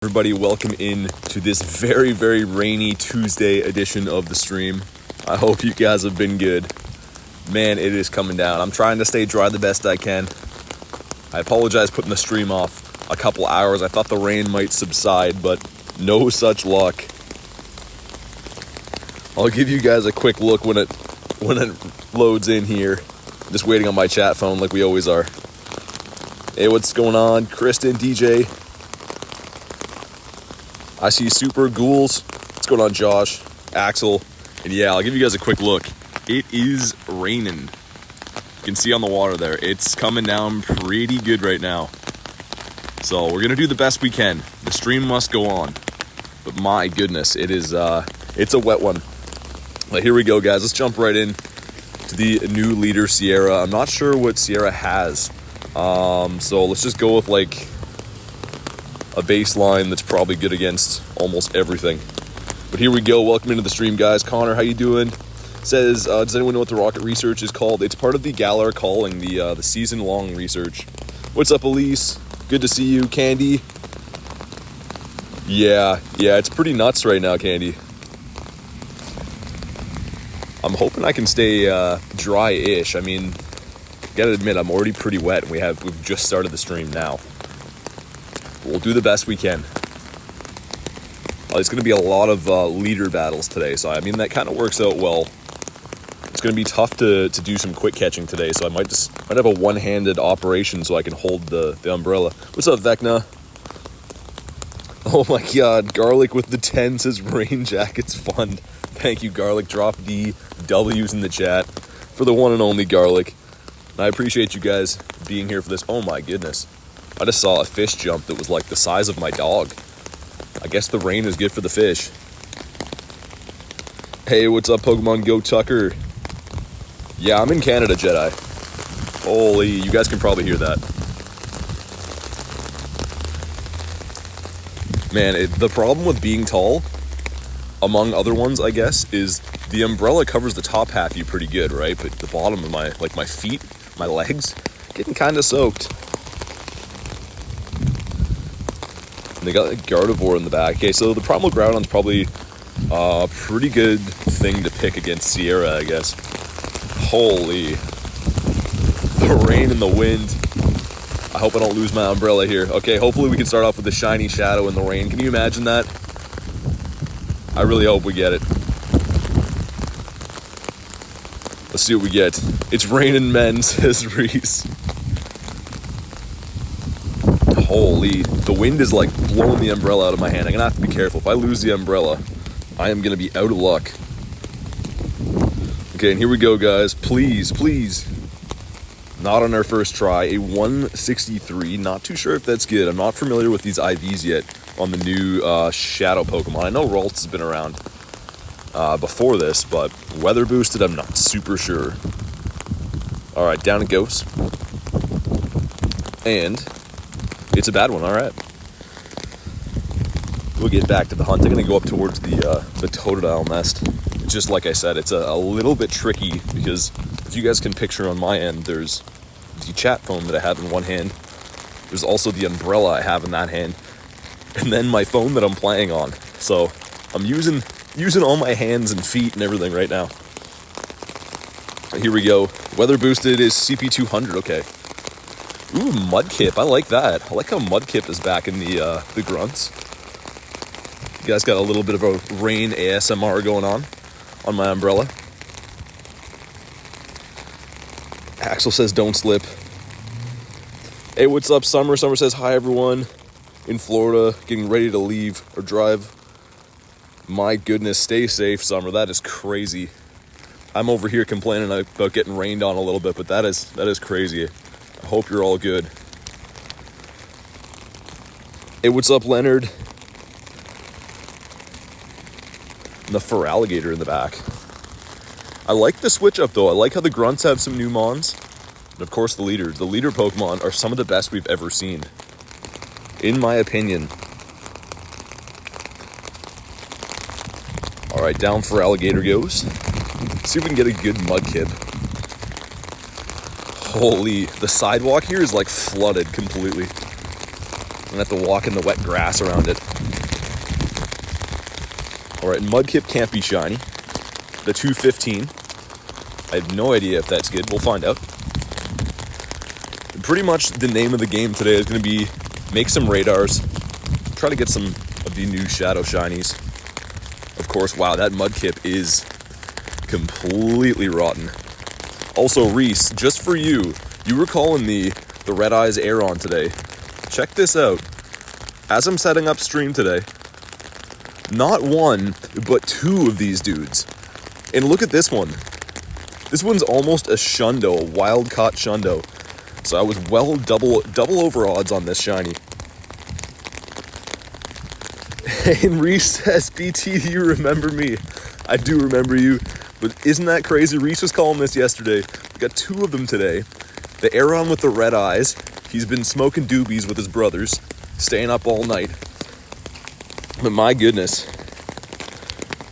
Everybody, welcome in to this very, very rainy Tuesday edition of the stream. I hope you guys have been good. Man, it is coming down. I'm trying to stay dry the best I can. I apologize putting the stream off a couple hours. I thought the rain might subside, but no such luck. I'll give you guys a quick look when it loads in here. Just waiting on my chat phone like we always are. Hey, what's going on? Kristen, DJ. I see Super Ghouls. What's going on, Josh? Axel. And yeah, I'll give you guys a quick look. It is raining. You can see on the water there. It's coming down pretty good right now. So we're going to do the best we can. The stream must go on. But my goodness, it's a wet one. But here we go, guys. Let's jump right in to the new leader, Sierra. I'm not sure what Sierra has. So let's just go with like a baseline that's probably good against almost everything. But here we go. Welcome into the stream, guys. Connor, how you doing? Says, does anyone know what the rocket research is called? It's part of the Galar calling, the season-long research. What's up, Elise? Good to see you. Candy? Yeah, it's pretty nuts right now, Candy. I'm hoping I can stay dry-ish. I mean, gotta admit, I'm already pretty wet, and we've just started the stream now. We'll do the best we can. It's going to be a lot of leader battles today, so I mean that kind of works out well. It's going to be tough to do some quick catching today, so I might have a one-handed operation so I can hold the umbrella. What's up, Vecna? Oh my god, Garlic with the 10 says rain jacket's fun. Thank you, Garlic. Drop the W's in the chat for the one and only Garlic. And I appreciate you guys being here for this. Oh my goodness. I just saw a fish jump that was like the size of my dog. I guess the rain is good for the fish. Hey, what's up, Pokemon Go Tucker? Yeah, I'm in Canada, Jedi. Holy, you guys can probably hear that. Man, the problem with being tall, among other ones, I guess, is the umbrella covers the top half of you pretty good, right? But the bottom of my feet, my legs, getting kind of soaked. And they got a Gardevoir in the back. Okay, so the Primal Groudon's probably a pretty good thing to pick against Sierra, I guess. Holy. The rain and the wind. I hope I don't lose my umbrella here. Okay, hopefully we can start off with the shiny shadow in the rain. Can you imagine that? I really hope we get it. Let's see what we get. It's raining men, says Reese. Holy, the wind is like blowing the umbrella out of my hand. I'm gonna have to be careful. If I lose the umbrella, I am gonna be out of luck. Okay, and here we go, guys. Please. Not on our first try. A 163. Not too sure if that's good. I'm not familiar with these IVs yet on the new Shadow Pokemon. I know Ralts has been around before this, but weather boosted, I'm not super sure. All right, down it goes. And it's a bad one, all right. We'll get back to the hunt. I'm going to go up towards the Totodile nest. Just like I said, it's a little bit tricky because if you guys can picture on my end, there's the chat phone that I have in one hand. There's also the umbrella I have in that hand. And then my phone that I'm playing on. So I'm using all my hands and feet and everything right now. Here we go. Weather boosted is CP200, okay. Ooh, Mudkip. I like that. I like how Mudkip is back in the grunts. You guys got a little bit of a rain ASMR going on my umbrella. Axel says don't slip. Hey, what's up, Summer? Summer says hi, everyone. In Florida, getting ready to leave or drive. My goodness, stay safe, Summer. That is crazy. I'm over here complaining about getting rained on a little bit, but that is crazy. I hope you're all good. Hey, what's up, Leonard? And the Feraligatr in the back. I like the switch up, though. I like how the grunts have some new mons. And, of course, the leaders. The leader Pokemon are some of the best we've ever seen. In my opinion. All right, down Feraligatr goes. Let's see if we can get a good Mudkip. Holy, the sidewalk here is like flooded completely. I'm gonna have to walk in the wet grass around it. Alright, Mudkip can't be shiny. The 215. I have no idea if that's good. We'll find out. Pretty much the name of the game today is going to be make some radars. Try to get some of the new Shadow Shinies. Of course, wow, that Mudkip is completely rotten. Also, Reese, just for you, you were calling the Red Eyes Aeron today. Check this out. As I'm setting up stream today, not one, but two of these dudes. And look at this one. This one's almost a Shundo, a wild-caught Shundo. So I was well double over odds on this shiny. And Reese says, BT, do you remember me? I do remember you. But isn't that crazy? Reese was calling this yesterday. We got two of them today. The Aeron with the red eyes. He's been smoking doobies with his brothers, staying up all night. But my goodness.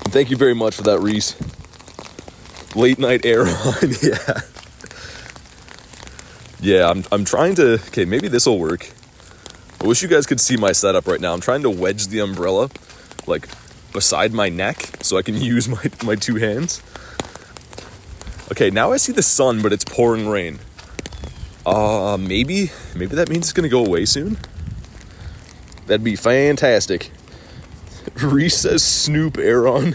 Thank you very much for that, Reese. Late night Aeron, yeah. Yeah, I'm trying to... Okay, maybe this will work. I wish you guys could see my setup right now. I'm trying to wedge the umbrella, like, beside my neck, so I can use my two hands. Okay, now I see the sun, but it's pouring rain. Maybe that means it's gonna go away soon. That'd be fantastic. Reese says Snoop Aeron.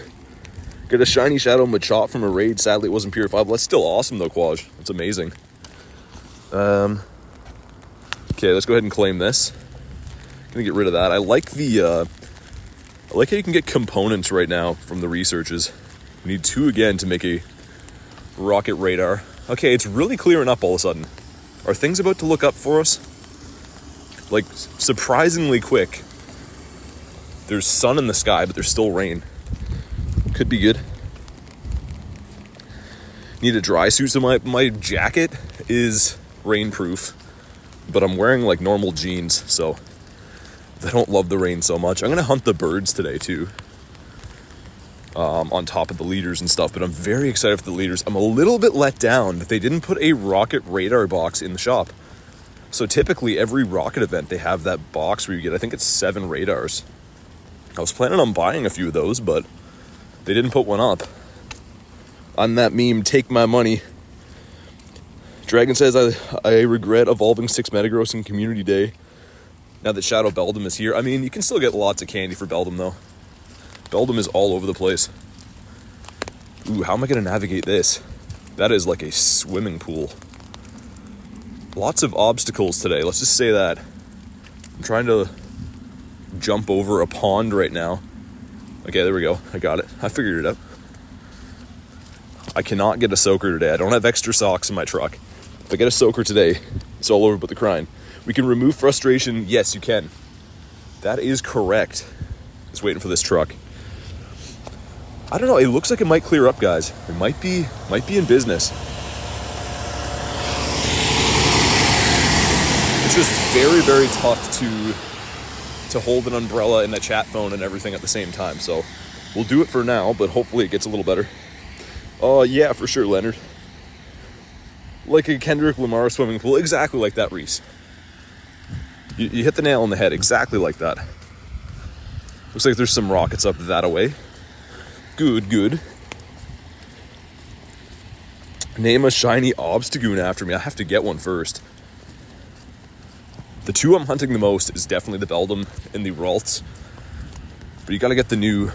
Got a shiny Shadow Machop from a raid. Sadly, it wasn't purified. That's still awesome, though, Quaj. It's amazing. Okay, let's go ahead and claim this. Gonna get rid of that. I like how you can get components right now from the researches. We need 2 again to make a rocket radar. Okay, it's really clearing up all of a sudden. Are things about to look up for us? Like, surprisingly quick. There's sun in the sky, but there's still rain. Could be good. Need a dry suit, so my jacket is rainproof, but I'm wearing like normal jeans, so I don't love the rain so much. I'm gonna hunt the birds today too, on top of the leaders and stuff, but I'm very excited for the leaders. I'm a little bit let down that they didn't put a rocket radar box in the shop. So typically every rocket event they have that box where you get, I think it's 7 radars. I was planning on buying a few of those, but they didn't put one up. On that meme, take my money. Dragon says, I regret evolving 6 Metagross in Community Day. Now that Shadow Beldum is here. I mean, you can still get lots of candy for Beldum, though. Beldum is all over the place. Ooh, how am I going to navigate this? That is like a swimming pool. Lots of obstacles today, let's just say that. I'm trying to jump over a pond right now. Okay, there we go. I got it. I figured it out. I cannot get a soaker today. I don't have extra socks in my truck. If I get a soaker today, it's all over but the crying. We can remove frustration. Yes, you can. That is correct. Just waiting for this truck. I don't know. It looks like it might clear up, guys. It might be in business. It's just very, very tough to hold an umbrella and a chat phone and everything at the same time. So we'll do it for now, but hopefully it gets a little better. Oh, yeah, for sure, Leonard. Like a Kendrick Lamar swimming pool. Exactly like that, Reese. You hit the nail on the head. Exactly like that. Looks like there's some rockets up that away. Good, good. Name a shiny Obstagoon after me. I have to get one first. The 2 I'm hunting the most is definitely the Beldum and the Ralts. But you gotta get the new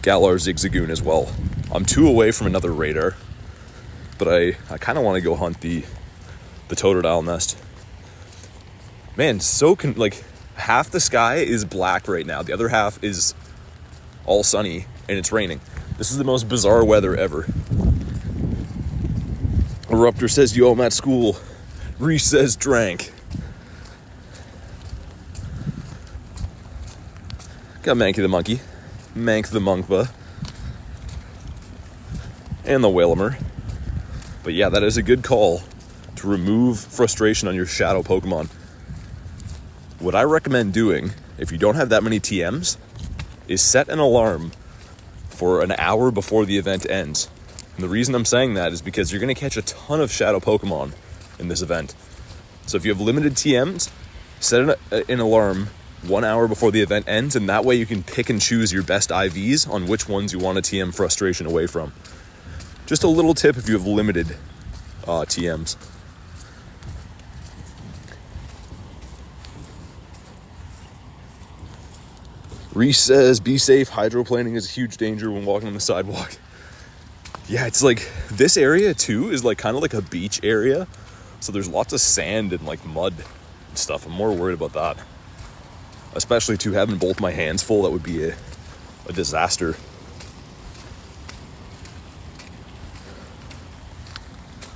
Galar Zigzagoon as well. I'm 2 away from another radar. But I kind of want to go hunt the Totodile nest. Man, like half the sky is black right now. The other half is all sunny and it's raining. This is the most bizarre weather ever. Eruptor says, yo, I'm at school. Reese says, drank. Got Mankey the monkey. Mank the monkba. And the Whalmer. But yeah, that is a good call to remove frustration on your shadow Pokemon. What I recommend doing, if you don't have that many TMs, is set an alarm for an hour before the event ends. And the reason I'm saying that is because you're going to catch a ton of shadow Pokemon in this event. So if you have limited TMs, set an alarm 1 hour before the event ends, and that way you can pick and choose your best IVs on which ones you want to TM frustration away from. Just a little tip if you have limited TMs. Reese says, be safe, hydroplaning is a huge danger when walking on the sidewalk. Yeah, it's like, this area too is like kind of like a beach area. So there's lots of sand and like mud and stuff. I'm more worried about that. Especially too, having both my hands full, that would be a disaster.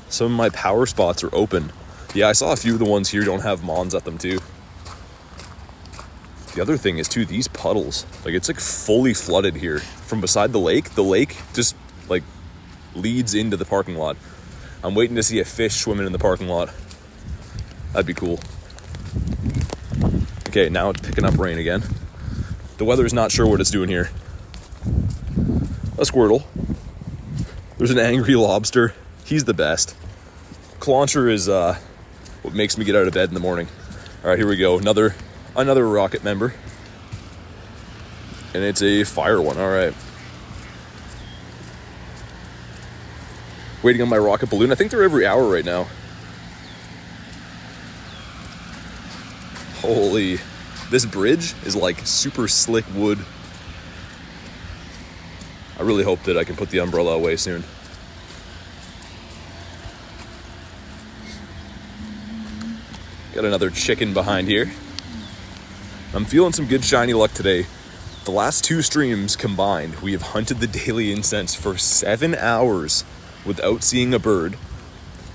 Some of my power spots are open. Yeah, I saw a few of the ones here don't have mons at them too. The other thing is too, these puddles, like it's like fully flooded here from beside the lake. The lake just like leads into the parking lot. I'm waiting to see a fish swimming in the parking lot. That'd be cool. Okay, now it's picking up rain again. The weather's not sure what it's doing here. A Squirtle. There's an angry lobster. He's the best. Clauncher is what makes me get out of bed in the morning. All right, here we go. Another rocket member. And it's a fire one. All right. Waiting on my rocket balloon. I think they're every hour right now. Holy, this bridge is like super slick wood. I really hope that I can put the umbrella away soon. Got another chicken behind here. I'm feeling some good shiny luck today. The last 2 streams combined, we have hunted the daily incense for 7 hours without seeing a bird.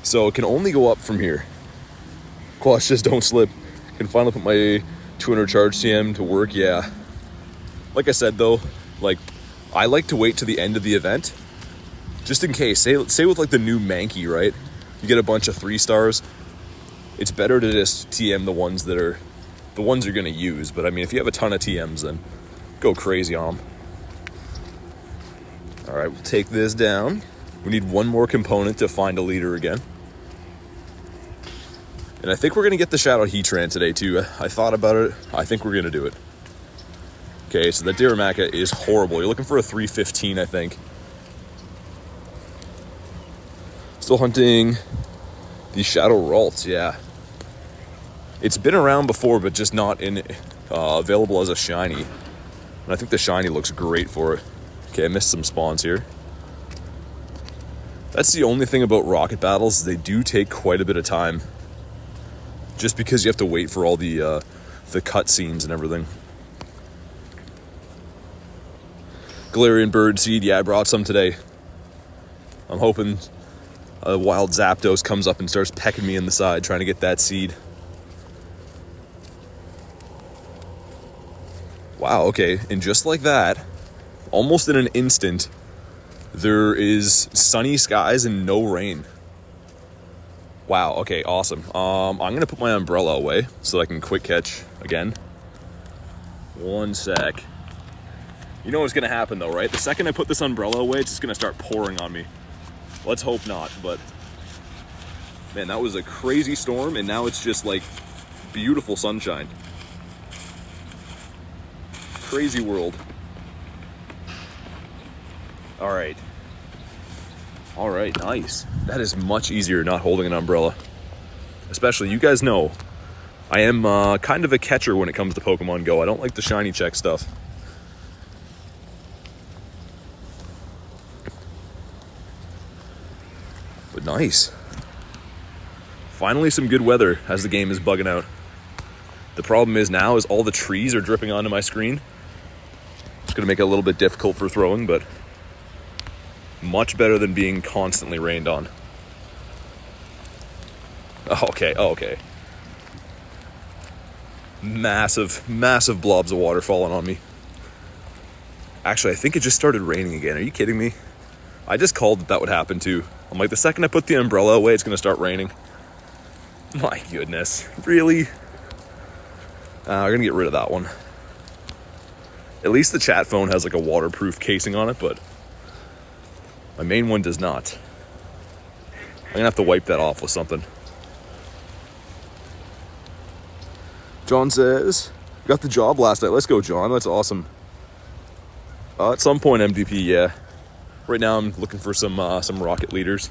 So it can only go up from here. Quash, just don't slip. Can finally put my 200 charge TM to work, yeah. Like I said though, like I like to wait to the end of the event, just in case. Say with like the new Mankey, right? You get a bunch of 3 stars. It's better to just TM the ones that are the ones you're gonna use. But I mean, if you have a ton of TMs, then go crazy on them. All right, we'll take this down. We need one more component to find a leader again. And I think we're gonna get the Shadow Heatran today too. I thought about it. I think we're gonna do it. Okay, so that Darumaka is horrible. You're looking for a 315, I think. Still hunting the Shadow Ralts, yeah. It's been around before, but just not in available as a shiny. And I think the shiny looks great for it. Okay, I missed some spawns here. That's the only thing about rocket battles. They do take quite a bit of time. Just because you have to wait for all the cutscenes and everything. Galarian bird seed, yeah, I brought some today. I'm hoping a wild Zapdos comes up and starts pecking me in the side, trying to get that seed. Wow, okay, and just like that, almost in an instant, there is sunny skies and no rain. Wow, okay, awesome. I'm gonna put my umbrella away so I can quick catch again. One sec. You know what's gonna happen though, right? The second I put this umbrella away, it's just gonna start pouring on me. Let's hope not, but man, that was a crazy storm, and now it's just like beautiful sunshine. Crazy world. All right. All right, nice. That is much easier not holding an umbrella. Especially, you guys know, I am kind of a catcher when it comes to Pokemon Go. I don't like the shiny check stuff. But nice. Finally some good weather as the game is bugging out. The problem is now is all the trees are dripping onto my screen. It's going to make it a little bit difficult for throwing, but much better than being constantly rained on. Okay, okay. Massive blobs of water falling on me. Actually, I think it just started raining again. Are you kidding me? I just called that would happen too. I'm like, the second I put the umbrella away, it's going to start raining. My goodness. Really? We're going to get rid of that one. At least the chat phone has like a waterproof casing on it, but my main one does not. I'm going to have to wipe that off with something. John says, Got the job last night. Let's go, John. That's awesome. At some point, MVP, yeah. Right now, I'm looking for some rocket leaders.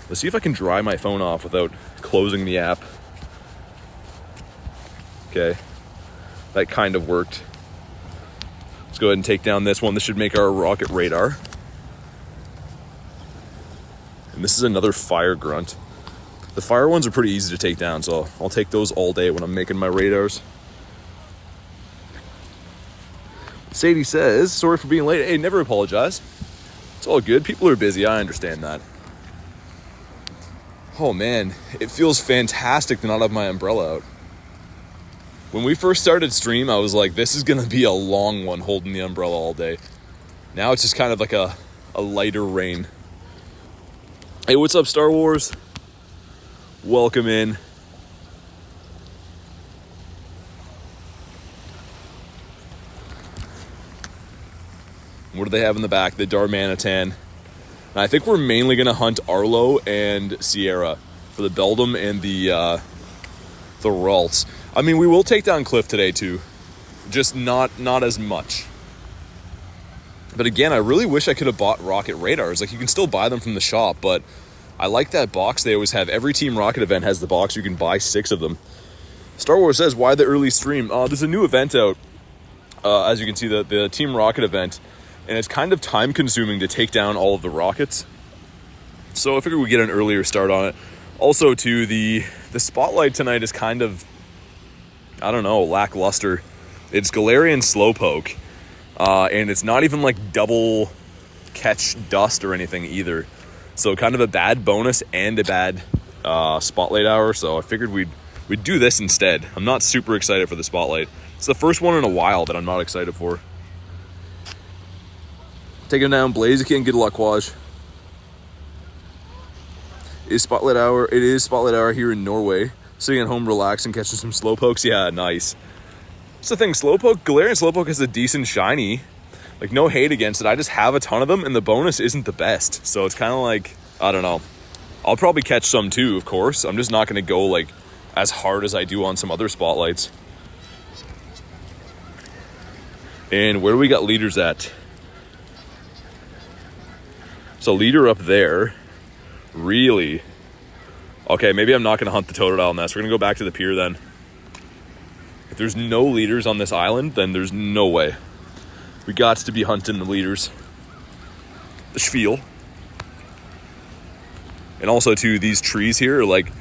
Let's see if I can dry my phone off without closing the app. Okay. That kind of worked. Let's go ahead and take down this one. This should make our rocket radar. And this is another fire grunt. The fire ones are pretty easy to take down, so I'll take those all day when I'm making my radars. Sadie says, sorry for being late. Hey, never apologize. It's all good. People are busy. I understand that. Oh man, it feels fantastic to not have my umbrella out. When we first started stream, I was like, this is going to be a long one holding the umbrella all day. Now it's just kind of like a lighter rain. Hey, what's up, Star Wars? Welcome in. What do they have in the back? The Darmanitan. And I think we're mainly going to hunt Arlo and Sierra for the Beldam and the Ralts. I mean, we will take down Cliff today too, just not as much. But again, I really wish I could have bought rocket radars. Like, you can still buy them from the shop, but I like that box they always have. Every Team Rocket event has the box. You can buy 6 of them. Star Wars says, why the early stream? There's a new event out, as you can see, the Team Rocket event, and it's kind of time consuming to take down all of the rockets. So I figured we'd get an earlier start on it. Also, too, the spotlight tonight is kind of, I don't know, lackluster. It's Galarian Slowpoke, and it's not even like double catch dust or anything either. So kind of a bad bonus and a bad spotlight hour. So I figured we'd do this instead. I'm not super excited for the spotlight. It's the first one in a while that I'm not excited for. Taking down Blaziken, good luck, Quaj. Is spotlight hour? It is spotlight hour here in Norway. Sitting at home, relaxing, catching some Slowpokes. Yeah, nice. That's the thing, Galarian Slowpoke has a decent shiny. Like, no hate against it. I just have a ton of them, and the bonus isn't the best. So it's kind of like, I don't know. I'll probably catch some too, of course. I'm just not going to go, like, as hard as I do on some other spotlights. And where do we got leaders at? So leader up there. Really? Okay, maybe I'm not going to hunt the Totodile on this. We're going to go back to the pier then. If there's no leaders on this island, then there's no way. We got to be hunting the leaders. The Spiel. And also, too, these trees here are, like,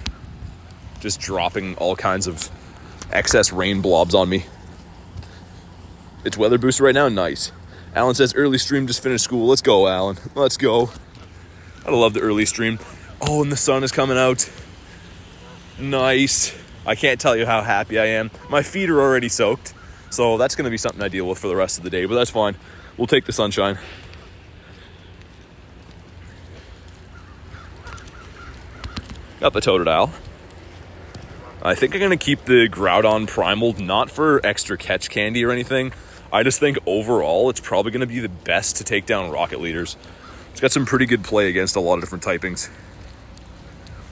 just dropping all kinds of excess rain blobs on me. It's weather booster right now. Nice. Alan says, early stream, just finished school. Let's go, Alan. Let's go. I love the early stream. Oh, and the sun is coming out. Nice. I can't tell you how happy I am. My feet are already soaked. So that's going to be something I deal with for the rest of the day, but that's fine. We'll take the sunshine. Got the Totodile. I think I'm going to keep the Groudon Primal, not for extra catch candy or anything. I just think overall it's probably going to be the best to take down rocket leaders. It's got some pretty good play against a lot of different typings.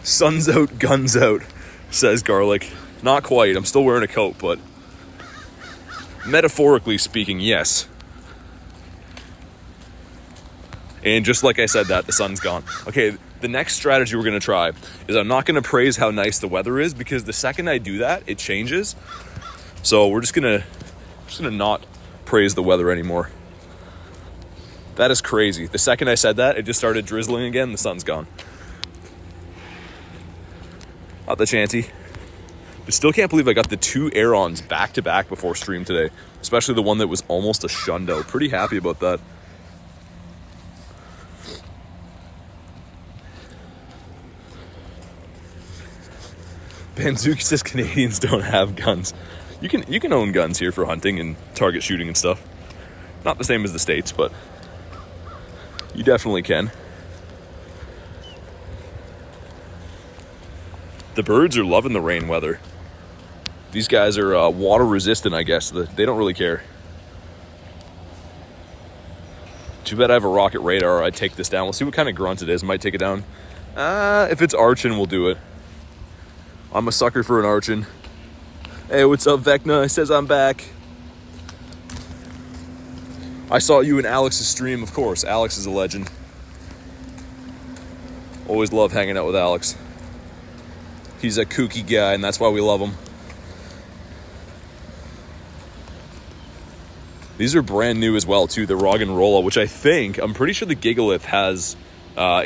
Sun's out, guns out, says Garlic. Not quite. I'm still wearing a coat, but metaphorically speaking, yes. And just like I said that, the sun's gone. Okay, the next strategy we're going to try is I'm not going to praise how nice the weather is, because the second I do that, it changes. So we're just going to not praise the weather anymore. That is crazy. The second I said that, it just started drizzling again. The sun's gone. Not the chancy. But still can't believe I got the 2 Aerons back to back before stream today. Especially the one that was almost a shundo. Pretty happy about that. Banzuki says Canadians don't have guns. You can own guns here for hunting and target shooting and stuff. Not the same as the States, but you definitely can. The birds are loving the rain weather. These guys are water resistant, I guess. They don't really care. Too bad I have a rocket radar. I'd take this down. We'll see what kind of grunt it is. Might take it down. If it's Archon, we'll do it. I'm a sucker for an Archon. Hey, what's up, Vecna? He says I'm back. I saw you in Alex's stream, of course. Alex is a legend. Always love hanging out with Alex. He's a kooky guy, and that's why we love him. These are brand new as well, too. The Rog and Rolla, which I'm pretty sure the Gigalith has,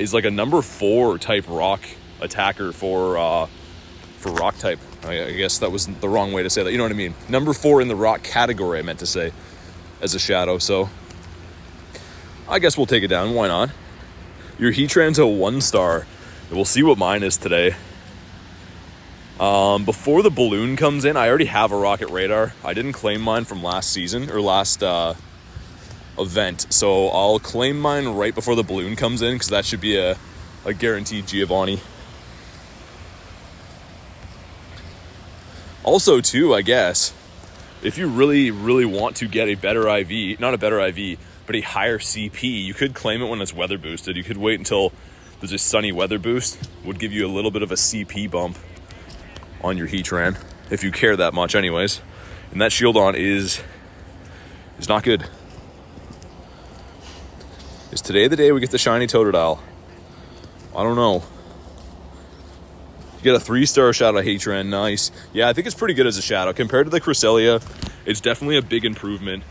is like a number 4 type rock attacker for rock type. I guess that was the wrong way to say that. You know what I mean? Number 4 in the rock category, I meant to say, as a shadow. So I guess we'll take it down. Why not? Your Heatran's a 1-star. We'll see what mine is today. Before the balloon comes in, I already have a rocket radar. I didn't claim mine from last season or last event. So I'll claim mine right before the balloon comes in, because that should be a guaranteed Giovanni. Also, too, I guess, if you really, really want to get a better IV, not a better IV, but a higher CP, you could claim it when it's weather boosted. You could wait until there's a sunny weather boost. Would give you a little bit of a CP bump on your Heatran, if you care that much anyways. And that shield on is not good. Is today the day we get the shiny Totodile? I don't know. You get a 3-star Shadow Heatran, nice. Yeah, I think it's pretty good as a Shadow. Compared to the Cresselia, it's definitely a big improvement.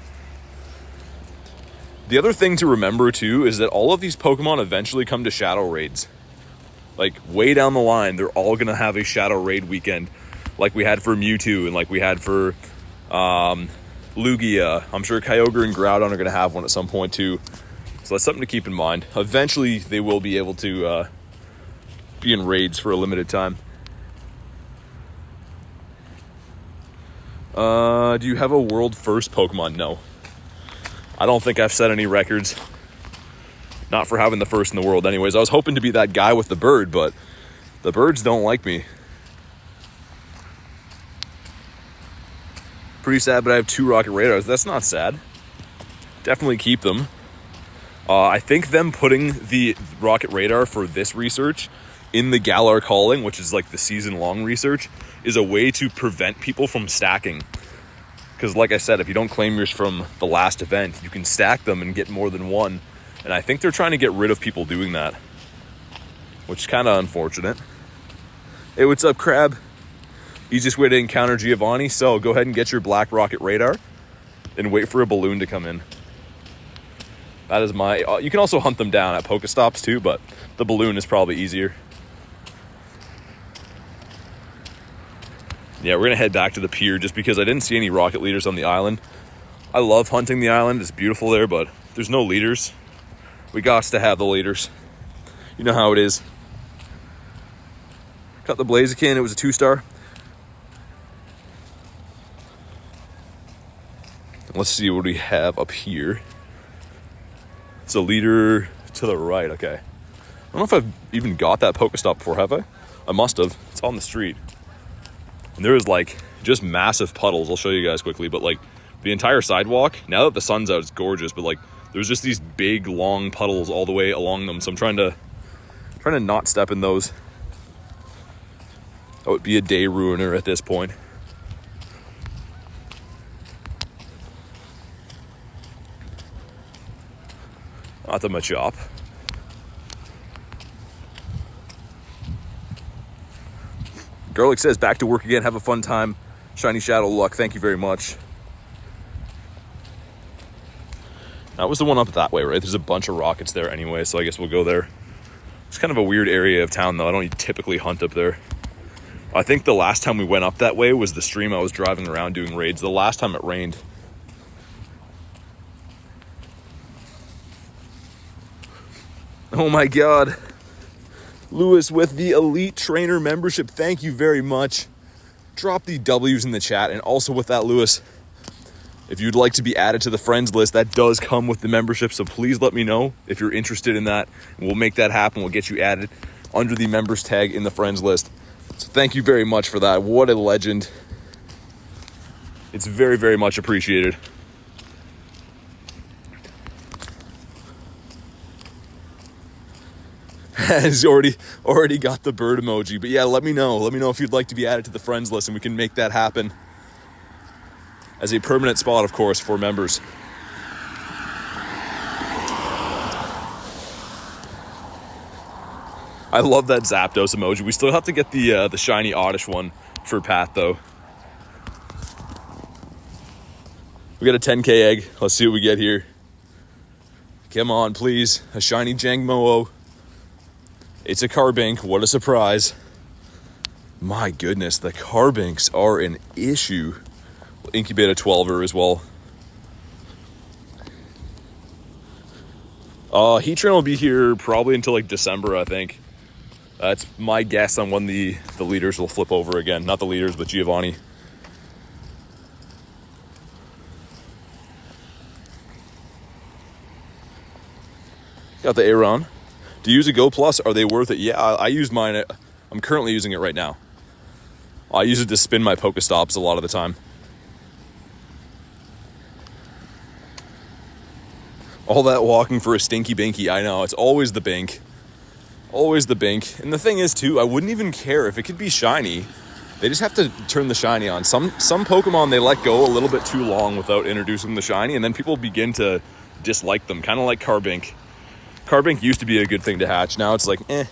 The other thing to remember, too, is that all of these Pokemon eventually come to Shadow Raids. Like, way down the line, they're all going to have a Shadow Raid weekend, like we had for Mewtwo and like we had for Lugia. I'm sure Kyogre and Groudon are going to have one at some point, too. So that's something to keep in mind. Eventually, they will be able to be in raids for a limited time. Do you have a world first Pokemon? No. I don't think I've set any records. Not for having the first in the world anyways. I was hoping to be that guy with the bird, but the birds don't like me. Pretty sad, but I have 2 rocket radars. That's not sad. Definitely keep them. I think them putting the rocket radar for this research in the Galar Calling, which is like the season-long research, is a way to prevent people from stacking. Because like I said, if you don't claim yours from the last event, you can stack them and get more than one. And I think they're trying to get rid of people doing that, which is kind of unfortunate. Hey, what's up, Crab? Easiest way to encounter Giovanni, so go ahead and get your black rocket radar and wait for a balloon to come in. That is my... you can also hunt them down at Pokestops too, but the balloon is probably easier. Yeah, we're going to head back to the pier just because I didn't see any rocket leaders on the island. I love hunting the island. It's beautiful there, but there's no leaders. We got to have the leaders. You know how it is. Got the Blaziken. It was a 2-star. Let's see what we have up here. It's a leader to the right. Okay. I don't know if I've even got that Pokestop before, have I? I must have. It's on the street. And there is like just massive puddles. I'll show you guys quickly, but like the entire sidewalk, now that the sun's out, it's gorgeous, but like there's just these big long puddles all the way along them. So I'm trying to not step in those. That would be a day ruiner at this point. Not that much up. Garlic says, back to work again. Have a fun time. Shiny Shadow luck. Thank you very much. That was the one up that way, right? There's a bunch of rockets there anyway, so I guess we'll go there. It's kind of a weird area of town, though. I don't typically hunt up there. I think the last time we went up that way was the stream I was driving around doing raids. The last time it rained. Oh my God. Lewis with the Elite Trainer membership. Thank you very much. Drop the W's in the chat. And also with that, Lewis, if you'd like to be added to the friends list, that does come with the membership. So please let me know if you're interested in that. We'll make that happen. We'll get you added under the members tag in the friends list. So thank you very much for that. What a legend. It's very, very much appreciated. Has already got the bird emoji. But yeah, let me know. Let me know if you'd like to be added to the friends list and we can make that happen. As a permanent spot, of course, for members. I love that Zapdos emoji. We still have to get the shiny Oddish one for Pat, though. We got a 10k egg. Let's see what we get here. Come on, please. A shiny Jangmo-O. It's a Carbink. What a surprise. My goodness, the Carbinks are an issue. We'll incubate a 12er as well. Heatran will be here probably until like December, I think. That's my guess on when the leaders will flip over again. Not the leaders, but Giovanni. Got the Aeron. To use a Go Plus, are they worth it? Yeah, I use mine. I'm currently using it right now. I use it to spin my Pokestops a lot of the time. All that walking for a stinky binky. I know, it's always the bink. Always the bink. And the thing is, too, I wouldn't even care if it could be shiny. They just have to turn the shiny on. Some Pokemon, they let go a little bit too long without introducing the shiny, and then people begin to dislike them, kind of like Carbink. Carbink used to be a good thing to hatch. Now it's like, eh.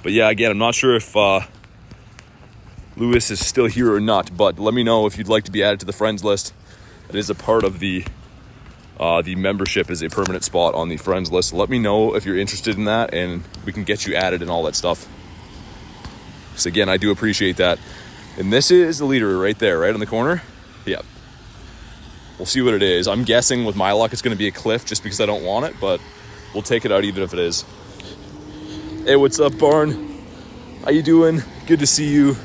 But yeah, again, I'm not sure if Lewis is still here or not, but let me know if you'd like to be added to the friends list. It is a part of the membership is a permanent spot on the friends list. Let me know if you're interested in that, and we can get you added and all that stuff. So again, I do appreciate that. And this is the leader right there, right in the corner. Yep. We'll see what it is. I'm guessing with my luck it's going to be a Cliff just because I don't want it, but we'll take it out even if it is. Hey, what's up, Barn? How you doing? Good to see you.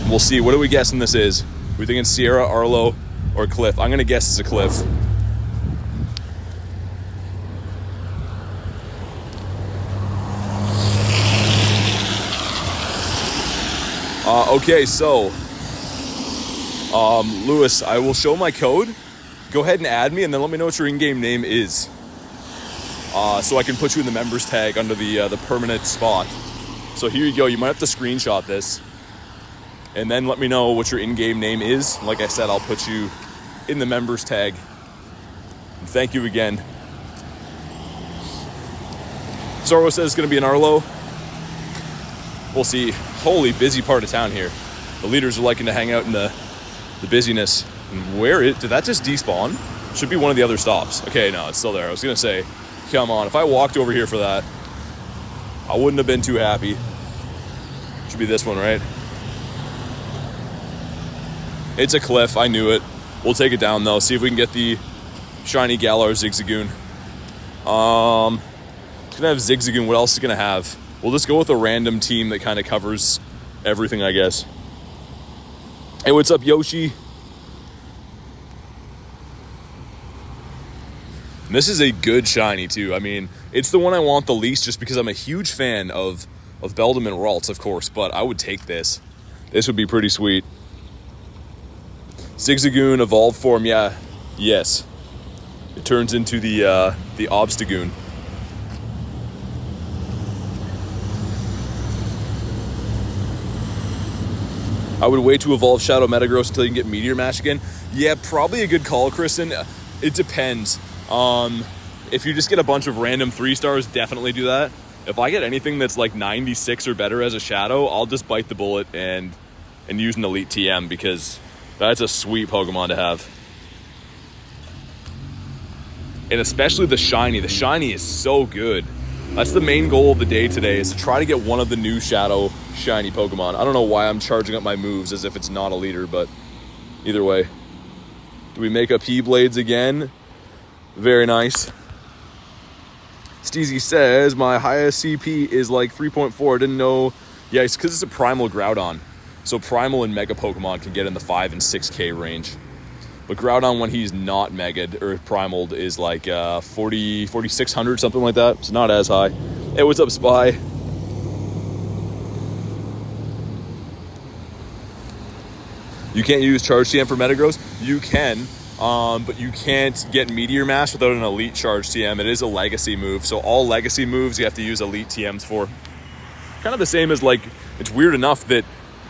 We'll see. What are we guessing this is? We thinking Sierra, Arlo, or Cliff? I'm going to guess it's a Cliff. Okay, so Lewis, I will show my code. Go ahead and add me, and then let me know what your in-game name is, so I can put you in the members tag under the permanent spot. So here you go. You might have to screenshot this, and then let me know what your in-game name is. Like I said, I'll put you in the members tag. And thank you again. Zorro says it's going to be an Arlo. We'll see. Holy busy part of town here. The leaders are liking to hang out in the busyness. And did that just despawn? Should be one of the other stops. Okay, no, it's still there. I was going to say, come on. If I walked over here for that, I wouldn't have been too happy. Should be this one, right? It's a Cliff. I knew it. We'll take it down, though. See if we can get the shiny Galar Zigzagoon. It's going to have Zigzagoon. What else is it going to have? We'll just go with a random team that kind of covers everything, I guess. Hey, what's up, Yoshi? And this is a good shiny, too. I mean, it's the one I want the least just because I'm a huge fan of Beldum and Ralts, of course, but I would take this. This would be pretty sweet. Zigzagoon, evolved form, yeah. Yes. It turns into the Obstagoon. I would wait to evolve Shadow Metagross until you can get Meteor Mash again. Yeah, probably a good call, Kristen. It depends. If you just get a bunch of random 3-stars, definitely do that. If I get anything that's like 96 or better as a Shadow, I'll just bite the bullet and use an Elite TM because that's a sweet Pokemon to have. And especially the Shiny. The Shiny is so good. That's the main goal of the day today, is to try to get one of the new Shadow Shiny Pokemon. I don't know why I'm charging up my moves as if it's not a leader, but either way. Do we make up P-Blades again? Very nice. Steezy says, my highest CP is like 3.4. I didn't know. Yeah, it's because it's a Primal Groudon. So Primal and Mega Pokemon can get in the 5 and 6K range. But Groudon, when he's not Mega'd or Primaled, is like 4,600, something like that. It's not as high. Hey, what's up, Spy? You can't use Charge TM for Metagross? You can, but you can't get Meteor Mash without an Elite Charge TM. It is a Legacy move, so all Legacy moves you have to use Elite TMs for. Kind of the same as, like, it's weird enough that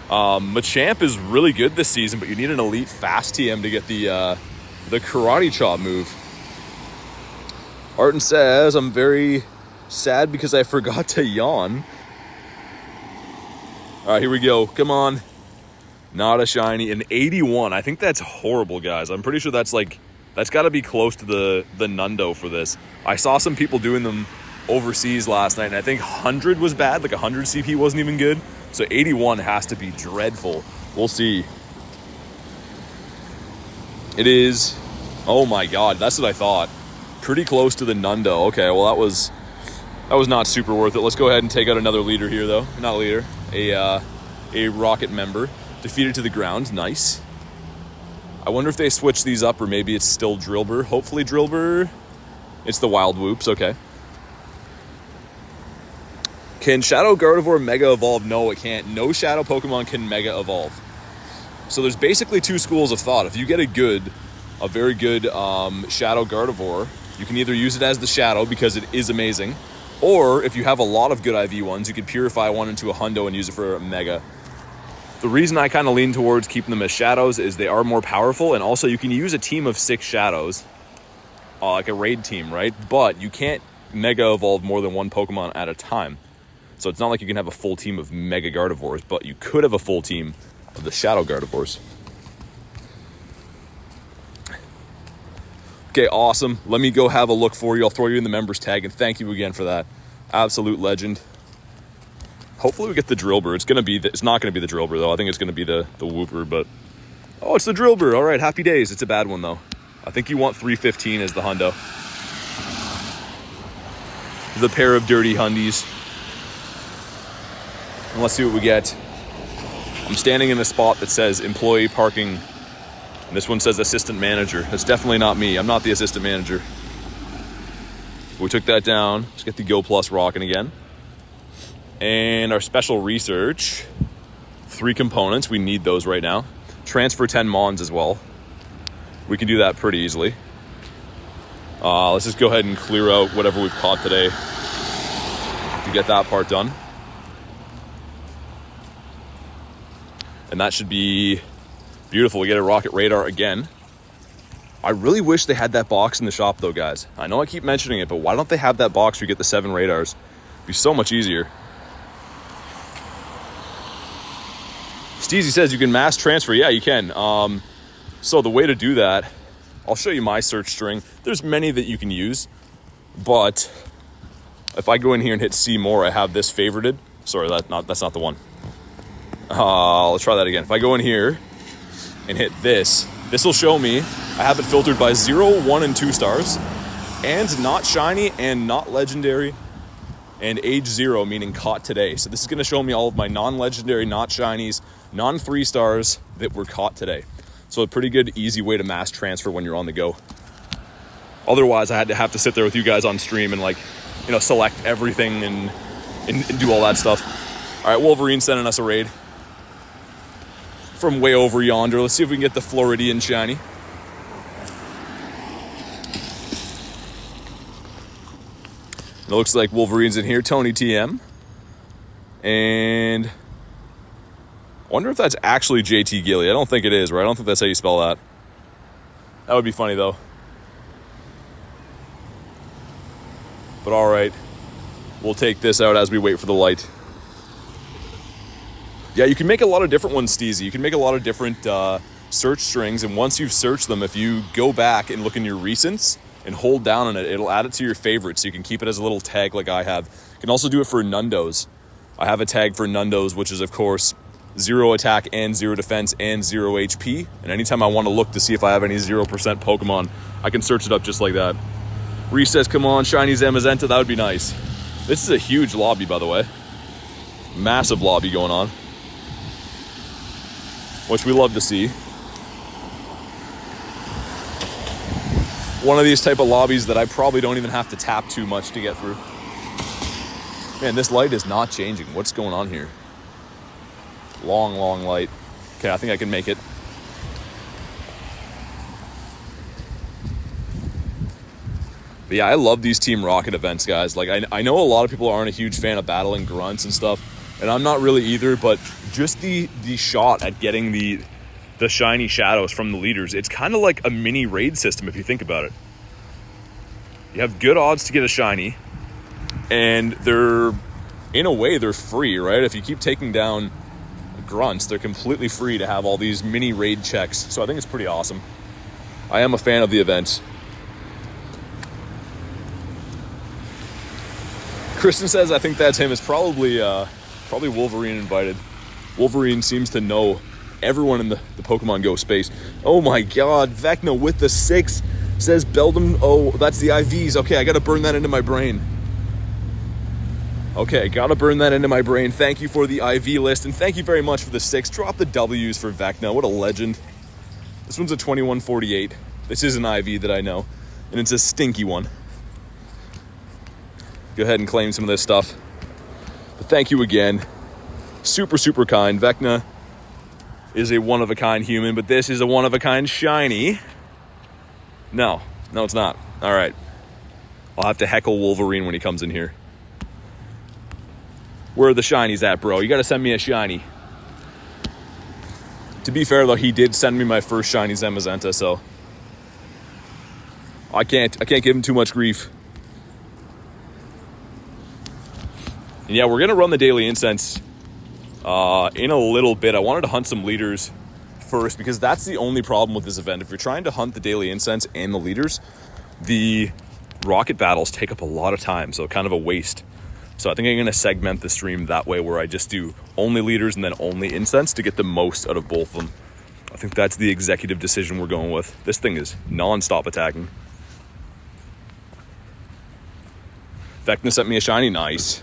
Machamp is really good this season, but you need an elite fast TM to get the karate chop move. Arton says, I'm very sad because I forgot to yawn. All right, here we go. Come on. Not a shiny. An 81. I think that's horrible, guys. I'm pretty sure that's got to be close to the Nundo for this. I saw some people doing them overseas last night, and I think 100 was bad. Like 100 CP wasn't even good. So 81 has to be dreadful. We'll see. It is. Oh my God, that's what I thought. Pretty close to the Nundo. Okay, well that was not super worth it. Let's go ahead and take out another leader here, though. Not a leader, a Rocket member. Defeated to the ground. Nice. I wonder if they switch these up, or maybe it's still Drillbur. Hopefully Drillbur. It's the Wild Whoops. Okay. Can Shadow Gardevoir Mega Evolve? No, it can't. No Shadow Pokemon can Mega Evolve. So there's basically two schools of thought. If you get a very good Shadow Gardevoir, you can either use it as the Shadow because it is amazing, or if you have a lot of good IV ones, you could purify one into a Hundo and use it for a Mega. The reason I kind of lean towards keeping them as Shadows is they are more powerful, and also you can use a team of 6 Shadows, like a raid team, right? But you can't Mega Evolve more than one Pokemon at a time. So it's not like you can have a full team of Mega Gardevoirs, but you could have a full team of the Shadow Gardevoirs. Okay, awesome. Let me go have a look for you. I'll throw you in the members tag, and thank you again for that. Absolute legend. Hopefully we get the Drillbur. It's not going to be the Drillbur, though. I think it's going to be the Whooper, but... Oh, it's the Drillbur. All right, happy days. It's a bad one, though. I think you want 315 as the Hundo. The pair of dirty Hundies. And let's see what we get. I'm standing in a spot that says employee parking. And this one says assistant manager. That's definitely not me. I'm not the assistant manager. We took that down. Let's get the Go Plus rocking again. And our special research. 3 components. We need those right now. Transfer 10 Mons as well. We can do that pretty easily. Let's just go ahead and clear out whatever we've caught today to get that part done. And that should be beautiful. We get a Rocket Radar again. I really wish they had that box in the shop, though, guys. I know I keep mentioning it, but why don't they have that box where you get the 7 radars? It'd be so much easier. Steezy says you can mass transfer. Yeah, you can. So the way to do that, I'll show you my search string. There's many that you can use, but if I go in here and hit see more, I have this favorited. Sorry, that's not the one. Let's try that again. If I go in here and hit this will show me I have it filtered by 0, 1, and 2 stars, and not shiny and not legendary, and age 0, meaning caught today. So this is going to show me all of my non-legendary, not shinies, non-3 stars that were caught today. So a pretty good, easy way to mass transfer when you're on the go. Otherwise, I had to have to sit there with you guys on stream and select everything and do all that stuff. All right, Wolverine sending us a raid from way over yonder. Let's see if we can get the Floridian shiny. It looks like Wolverine's in here. Tony TM. And I wonder if that's actually JT Gilly. I don't think it is, right? I don't think that's how you spell that. That would be funny, though. But all right. We'll take this out as we wait for the light. Yeah, you can make a lot of different ones, Steezy. You can make a lot of different search strings, and once you've searched them, if you go back and look in your recents and hold down on it, it'll add it to your favorites, so you can keep it as a little tag like I have. You can also do it for Nundos. I have a tag for Nundos, which is, of course, 0 attack and 0 defense and 0 HP. And anytime I want to look to see if I have any 0% Pokemon, I can search it up just like that. Reese says, come on, shiny Zamazenta, that would be nice. This is a huge lobby, by the way. Massive lobby going on, which we love to see. One of these type of lobbies that I probably don't even have to tap too much to get through. Man, this light is not changing. What's going on here? Long, long light. Okay, I think I can make it. But yeah, I love these Team Rocket events, guys. Like, I know a lot of people aren't a huge fan of battling grunts and stuff, And I'm not really either, but just the shot at getting the shiny shadows from the leaders, it's kind of like a mini raid system if you think about it. You have good odds to get a shiny, and they're, in a way, they're free, right? If you keep taking down grunts, they're completely free to have all these mini raid checks. So I think it's pretty awesome. I am a fan of the event. Kristen says, I think that's him. It's probably Wolverine invited. Wolverine seems to know everyone in the Pokemon Go space. Oh my god, Vecna with the 6 says Beldum. Oh, that's the IVs. Okay, I gotta burn that into my brain. Okay, gotta burn that into my brain. Thank you for the IV list, and thank you very much for the 6. Drop the W's for Vecna. What a legend. This one's a 2148. This is an IV that I know, and it's a stinky one. Go ahead and claim some of this stuff. But thank you again. Super, super kind. Vecna is a one-of-a-kind human, but this is a one-of-a-kind shiny. No, it's not. All right. I'll have to heckle Wolverine when he comes in here. Where are the shinies at, bro? You got to send me a shiny. To be fair, though, he did send me my first shiny Zamazenta, so I can't give him too much grief. And yeah, we're going to run the daily incense in a little bit. I wanted to hunt some leaders first because that's the only problem with this event. If you're trying to hunt the daily incense and the leaders, the rocket battles take up a lot of time, so kind of a waste. So I think I'm going to segment the stream that way, where I just do only leaders and then only incense to get the most out of both of them. I think that's the executive decision we're going with. This thing is non-stop attacking. Vecna sent me a shiny. Nice.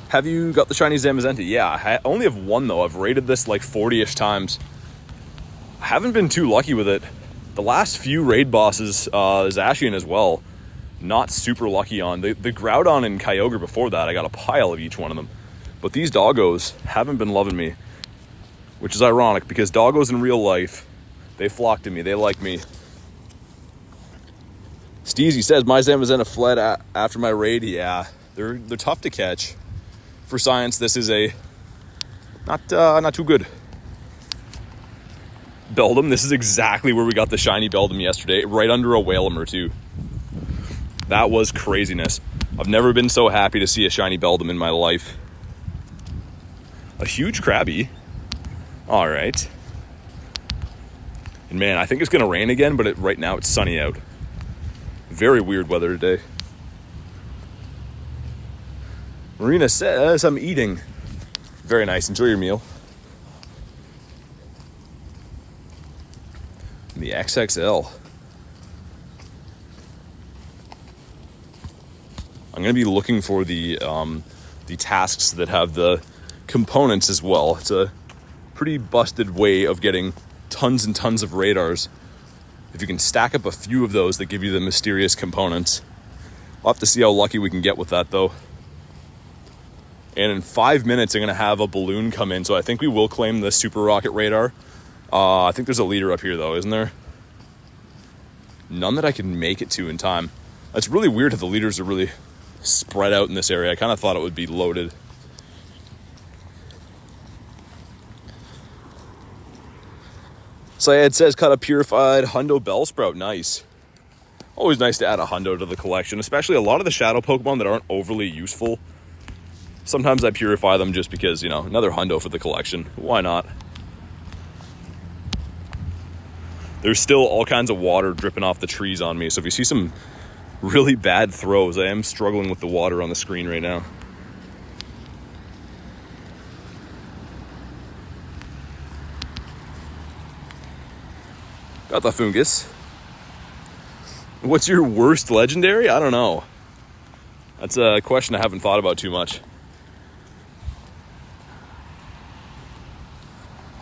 Have you got the shiny Zamazenta? Yeah, I only have one though. I've rated this like 40-ish times. I haven't been too lucky with it. The last few raid bosses, Zacian as well, not super lucky on. The Groudon and Kyogre before that, I got a pile of each one of them. But these doggos haven't been loving me, which is ironic because doggos in real life, they flock to me. They like me. Steezy says, my Zamazenta fled after my raid. Yeah, they're tough to catch. For science, this is a not too good. Beldum, this is exactly where we got the shiny Beldum yesterday, right under a Whalmer too. That was craziness. I've never been so happy to see a shiny Beldum in my life. A huge Krabby. All right. And man, I think it's gonna rain again, but right now it's sunny out. Very weird weather today. Marina says, I'm eating. Very nice. Enjoy your meal. The XXL. I'm going to be looking for the tasks that have the components as well. It's a pretty busted way of getting tons and tons of radars. If you can stack up a few of those that give you the mysterious components. We'll have to see how lucky we can get with that though. And in 5 minutes, I'm going to have a balloon come in. So I think we will claim the Super Rocket radar. I think there's a leader up here, though, isn't there? None that I can make it to in time. That's really weird that the leaders are really spread out in this area. I kind of thought it would be loaded. Syed says, caught a purified Hundo Bellsprout. Nice. Always nice to add a Hundo to the collection, especially a lot of the shadow Pokemon that aren't overly useful. Sometimes I purify them just because, you know, another Hundo for the collection. Why not? There's still all kinds of water dripping off the trees on me. So if you see some really bad throws, I am struggling with the water on the screen right now. Got the Fungus. What's your worst legendary? I don't know. That's a question I haven't thought about too much.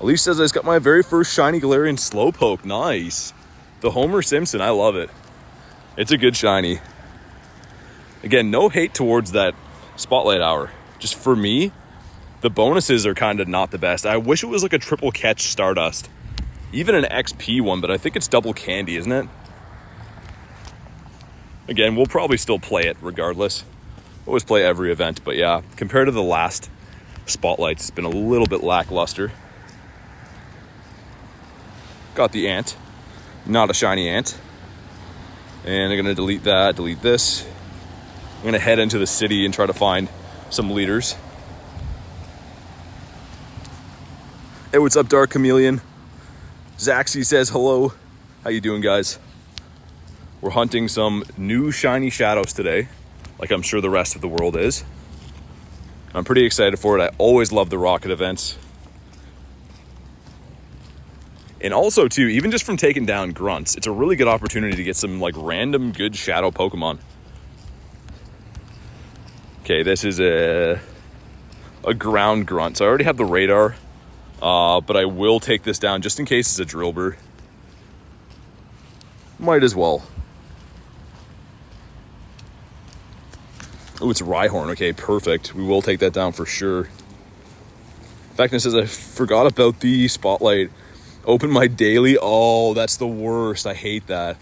Elise says, I just got my very first shiny Galarian Slowpoke. Nice. The Homer Simpson. I love it. It's a good shiny. Again, no hate towards that Spotlight Hour. Just for me, the bonuses are kind of not the best. I wish it was like a triple catch Stardust. Even an XP one, but I think it's double candy, isn't it? Again, we'll probably still play it regardless. Always play every event, but yeah, compared to the last spotlights, it's been a little bit lackluster. Got the ant, not a shiny ant. And I'm gonna delete that, delete this. I'm gonna head into the city and try to find some leaders. Hey, what's up, Dark Chameleon? Zaxy says hello. How you doing, guys? We're hunting some new shiny shadows today, like I'm sure the rest of the world is. I'm pretty excited for it. I always love the rocket events. And also, too, even just from taking down grunts, it's a really good opportunity to get some, like, random good shadow Pokemon. Okay, this is a ground grunt. So I already have the radar, but I will take this down just in case it's a Drillbur. Might as well. Oh, it's Rhyhorn. Okay, perfect. We will take that down for sure. Factness says, I forgot about the spotlight. Open my daily. Oh, that's the worst. I hate that.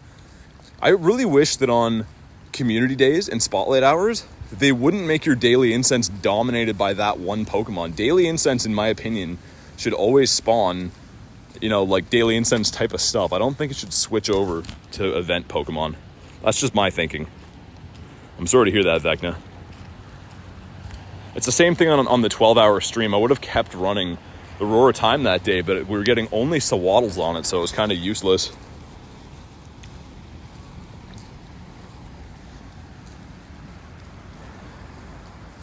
I really wish that on community days and spotlight hours, they wouldn't make your daily incense dominated by that one Pokemon. Daily incense, in my opinion, should always spawn, you know, like daily incense type of stuff. I don't think it should switch over to event Pokemon. That's just my thinking. I'm sorry to hear that, Vecna. It's the same thing on the 12-hour stream. I would have kept running the Aurora Time that day, but we were getting only Sewaddles on it, so it was kind of useless.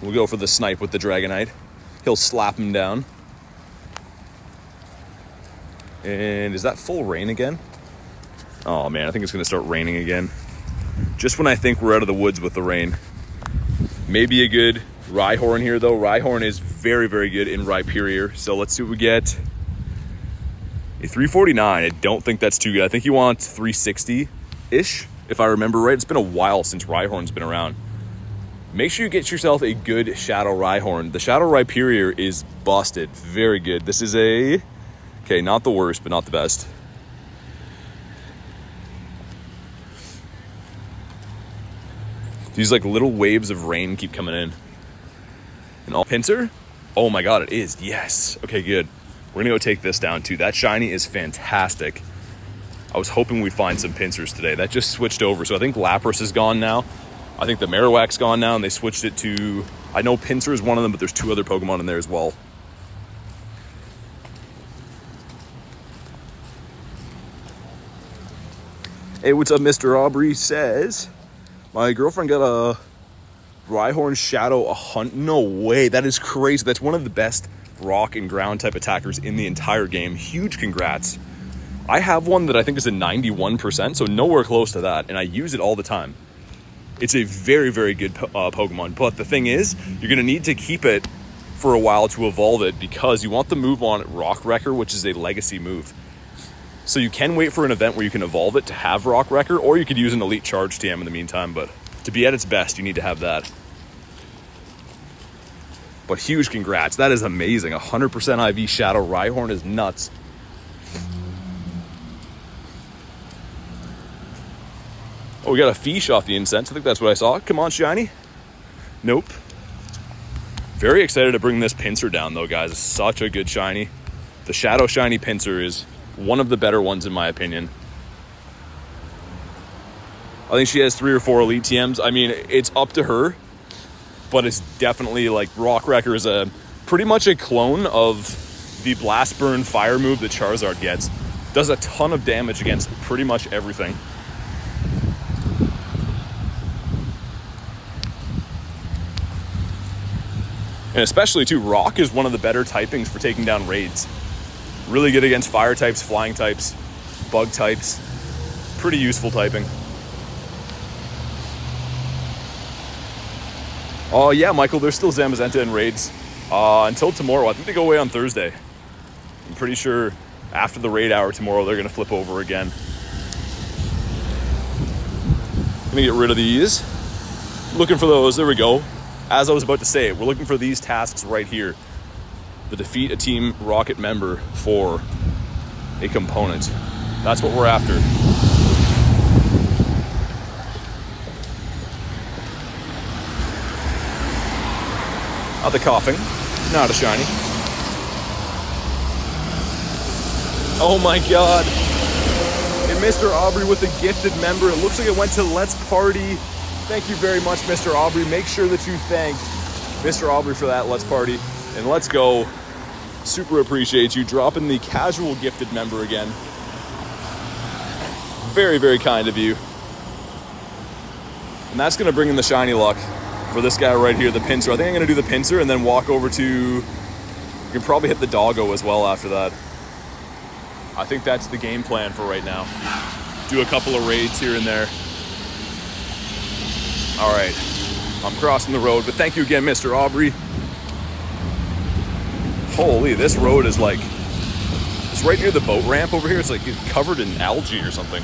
We'll go for the snipe with the Dragonite. He'll slap him down. And is that full rain again? Oh man, I think it's going to start raining again. Just when I think we're out of the woods with the rain. Maybe a good Rhyhorn here, though. Rhyhorn is very, very good in Rhyperior. So let's see what we get. A 349. I don't think that's too good. I think you want 360-ish, if I remember right. It's been a while since Rhyhorn's been around. Make sure you get yourself a good Shadow Rhyhorn. The Shadow Rhyperior is busted. Very good. This is a... Okay, not the worst, but not the best. These like little waves of rain keep coming in. And all Pinsir? Oh my god, it is. Yes. Okay, good. We're gonna go take this down too. That shiny is fantastic. I was hoping we'd find some Pinsirs today. That just switched over. So I think Lapras is gone now. I think the Marowak's gone now, and they switched it to... I know Pinsir is one of them, but there's two other Pokemon in there as well. Hey, what's up, Mr. Aubrey says... My girlfriend got a Rhyhorn Shadow a hunt. No way. That is crazy. That's one of the best rock and ground type attackers in the entire game. Huge congrats. I have one that I think is a 91%, so nowhere close to that, and I use it all the time. It's a very, very good Pokemon, but the thing is, you're going to need to keep it for a while to evolve it because you want the move on Rock Wrecker, which is a legacy move. So you can wait for an event where you can evolve it to have Rock Wrecker, or you could use an Elite Charge TM in the meantime, but to be at its best, you need to have that. But huge congrats. That is amazing. 100% IV Shadow Rhyhorn is nuts. Oh, we got a Fish off the incense. I think that's what I saw. Come on, shiny. Nope. Very excited to bring this Pinsir down, though, guys. It's such a good shiny. The Shadow Shiny Pinsir is one of the better ones, in my opinion. I think she has 3 or 4 Elite TMs. I mean, it's up to her, but it's definitely, like, Rock Wrecker is pretty much a clone of the Blast Burn Fire move that Charizard gets. Does a ton of damage against pretty much everything. And especially, too, Rock is one of the better typings for taking down raids. Really good against fire types, flying types, bug types. Pretty useful typing. Oh, yeah, Michael, there's still Zamazenta in raids until tomorrow. I think they go away on Thursday. I'm pretty sure after the raid hour tomorrow, they're going to flip over again. Let me get rid of these. Looking for those. There we go. As I was about to say, we're looking for these tasks right here. The defeat a Team Rocket member for a component. That's what we're after. Not the coughing. Not a shiny. Oh my god. And Mr. Aubrey with the gifted member. It looks like it went to Let's Party. Thank you very much, Mr. Aubrey. Make sure that you thank Mr. Aubrey for that Let's Party. And let's go. Super appreciate you dropping the casual gifted member again. Very, very kind of you. And that's going to bring in the shiny luck for this guy right here, the pincer. I think I'm going to do the pincer and then walk over to... You can probably hit the doggo as well after that. I think that's the game plan for right now. Do a couple of raids here and there. All right. I'm crossing the road, but thank you again, Mr. Aubrey. Holy, this road is like... It's right near the boat ramp over here. It's like covered in algae or something.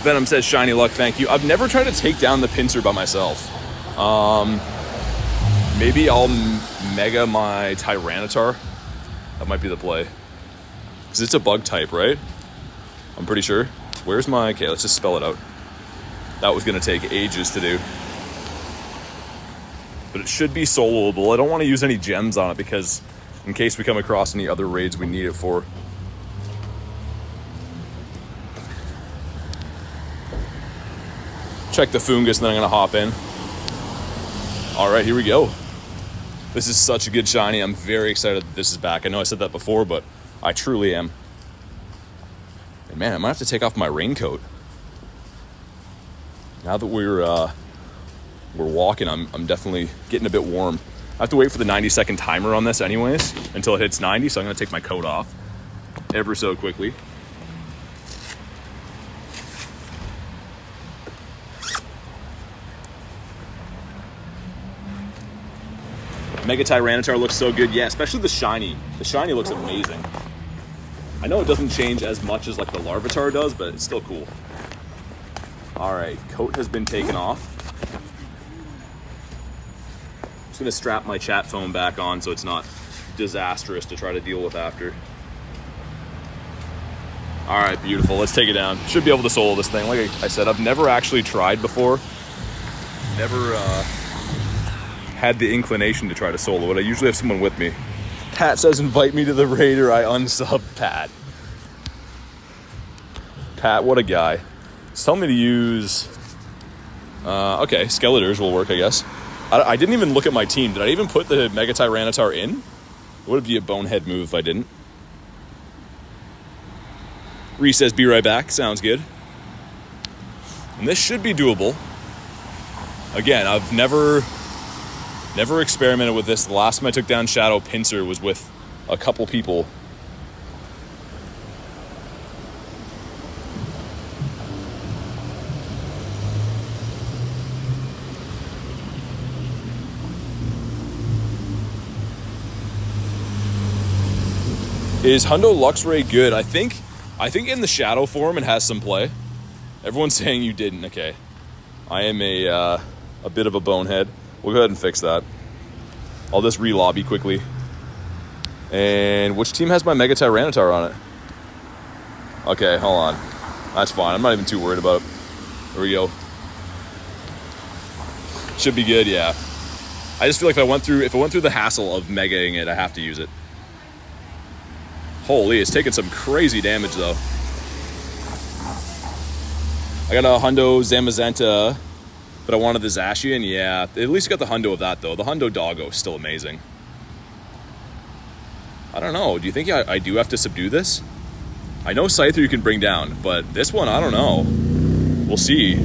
Venom says, shiny luck, thank you. I've never tried to take down the pincer by myself. Maybe I'll mega my Tyranitar. That might be the play. Because it's a bug type, right? I'm pretty sure. Where's my... Okay, let's just spell it out. That was going to take ages to do. But it should be soloable. I don't want to use any gems on it because in case we come across any other raids we need it for. Check the fungus and then I'm going to hop in. All right, here we go. This is such a good shiny. I'm very excited that this is back. I know I said that before, but I truly am. And man, I might have to take off my raincoat. Now that we're walking, I'm definitely getting a bit warm. I have to wait for the 90-second timer on this anyways, until it hits 90, so I'm going to take my coat off ever so quickly. Mega Tyranitar looks so good. Yeah, especially the shiny. The shiny looks amazing. I know it doesn't change as much as like the Larvitar does, but it's still cool. All right, coat has been taken off. Just gonna strap my chat phone back on so it's not disastrous to try to deal with after. All right, beautiful. Let's take it down. Should be able to solo this thing. Like I said, I've never actually tried before. Never had the inclination to try to solo it. I usually have someone with me. Pat says, invite me to the raid or I unsub Pat. Pat, what a guy. He's telling me to use... okay, Skeletors will work, I guess. I didn't even look at my team. Did I even put the Mega Tyranitar in? It would be a bonehead move if I didn't. Ree says, be right back. Sounds good. And this should be doable. Again, I've never experimented with this. The last time I took down Shadow Pincer was with a couple people. Is Hundo Luxray good? I think in the Shadow form it has some play. Everyone's saying you didn't. Okay. I am a bit of a bonehead. We'll go ahead and fix that. I'll just re-lobby quickly. And which team has my Mega Tyranitar on it? Okay, hold on. That's fine. I'm not even too worried about it. There we go. Should be good, yeah. I just feel like if I went through the hassle of megaing it, I have to use it. Holy, it's taking some crazy damage though. I got a Hundo Zamazenta, but I wanted the Zacian. Yeah, at least got the Hundo of that though. The Hundo Doggo is still amazing. I don't know. Do you think I do have to subdue this? I know Scyther you can bring down, but this one, I don't know. We'll see.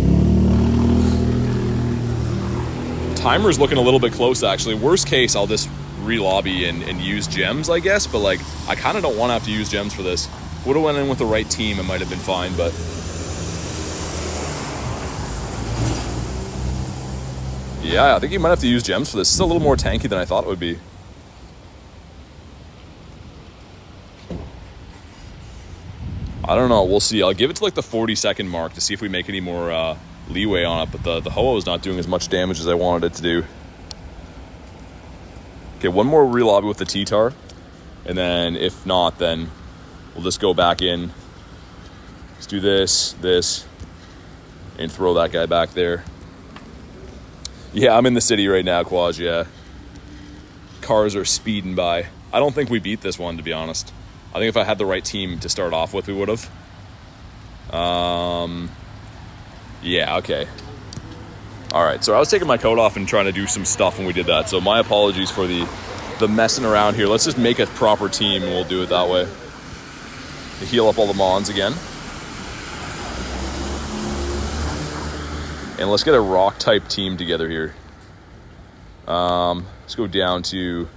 Timer's looking a little bit close actually. Worst case, I'll just re-lobby and use gems, I guess, but like I kind of don't want to have to use gems for this. Would have went in with the right team, it might have been fine, but yeah, I think you might have to use gems for this. It's a little more tanky than I thought it would be. I don't know, we'll see. I'll give it to like the 40-second mark to see if we make any more leeway on it, but the Ho-Oh is not doing as much damage as I wanted it to do. Okay, one more re-lobby with the T-Tar, and then if not, then we'll just go back in. Let's do this, and throw that guy back there. Yeah, I'm in the city right now, Quaj, yeah. Cars are speeding by. I don't think we beat this one, to be honest. I think if I had the right team to start off with, we would have. Yeah, okay. All right, so I was taking my coat off and trying to do some stuff when we did that. So my apologies for the messing around here. Let's just make a proper team and we'll do it that way. To heal up all the Mons again. And let's get a rock-type team together here. Let's go down to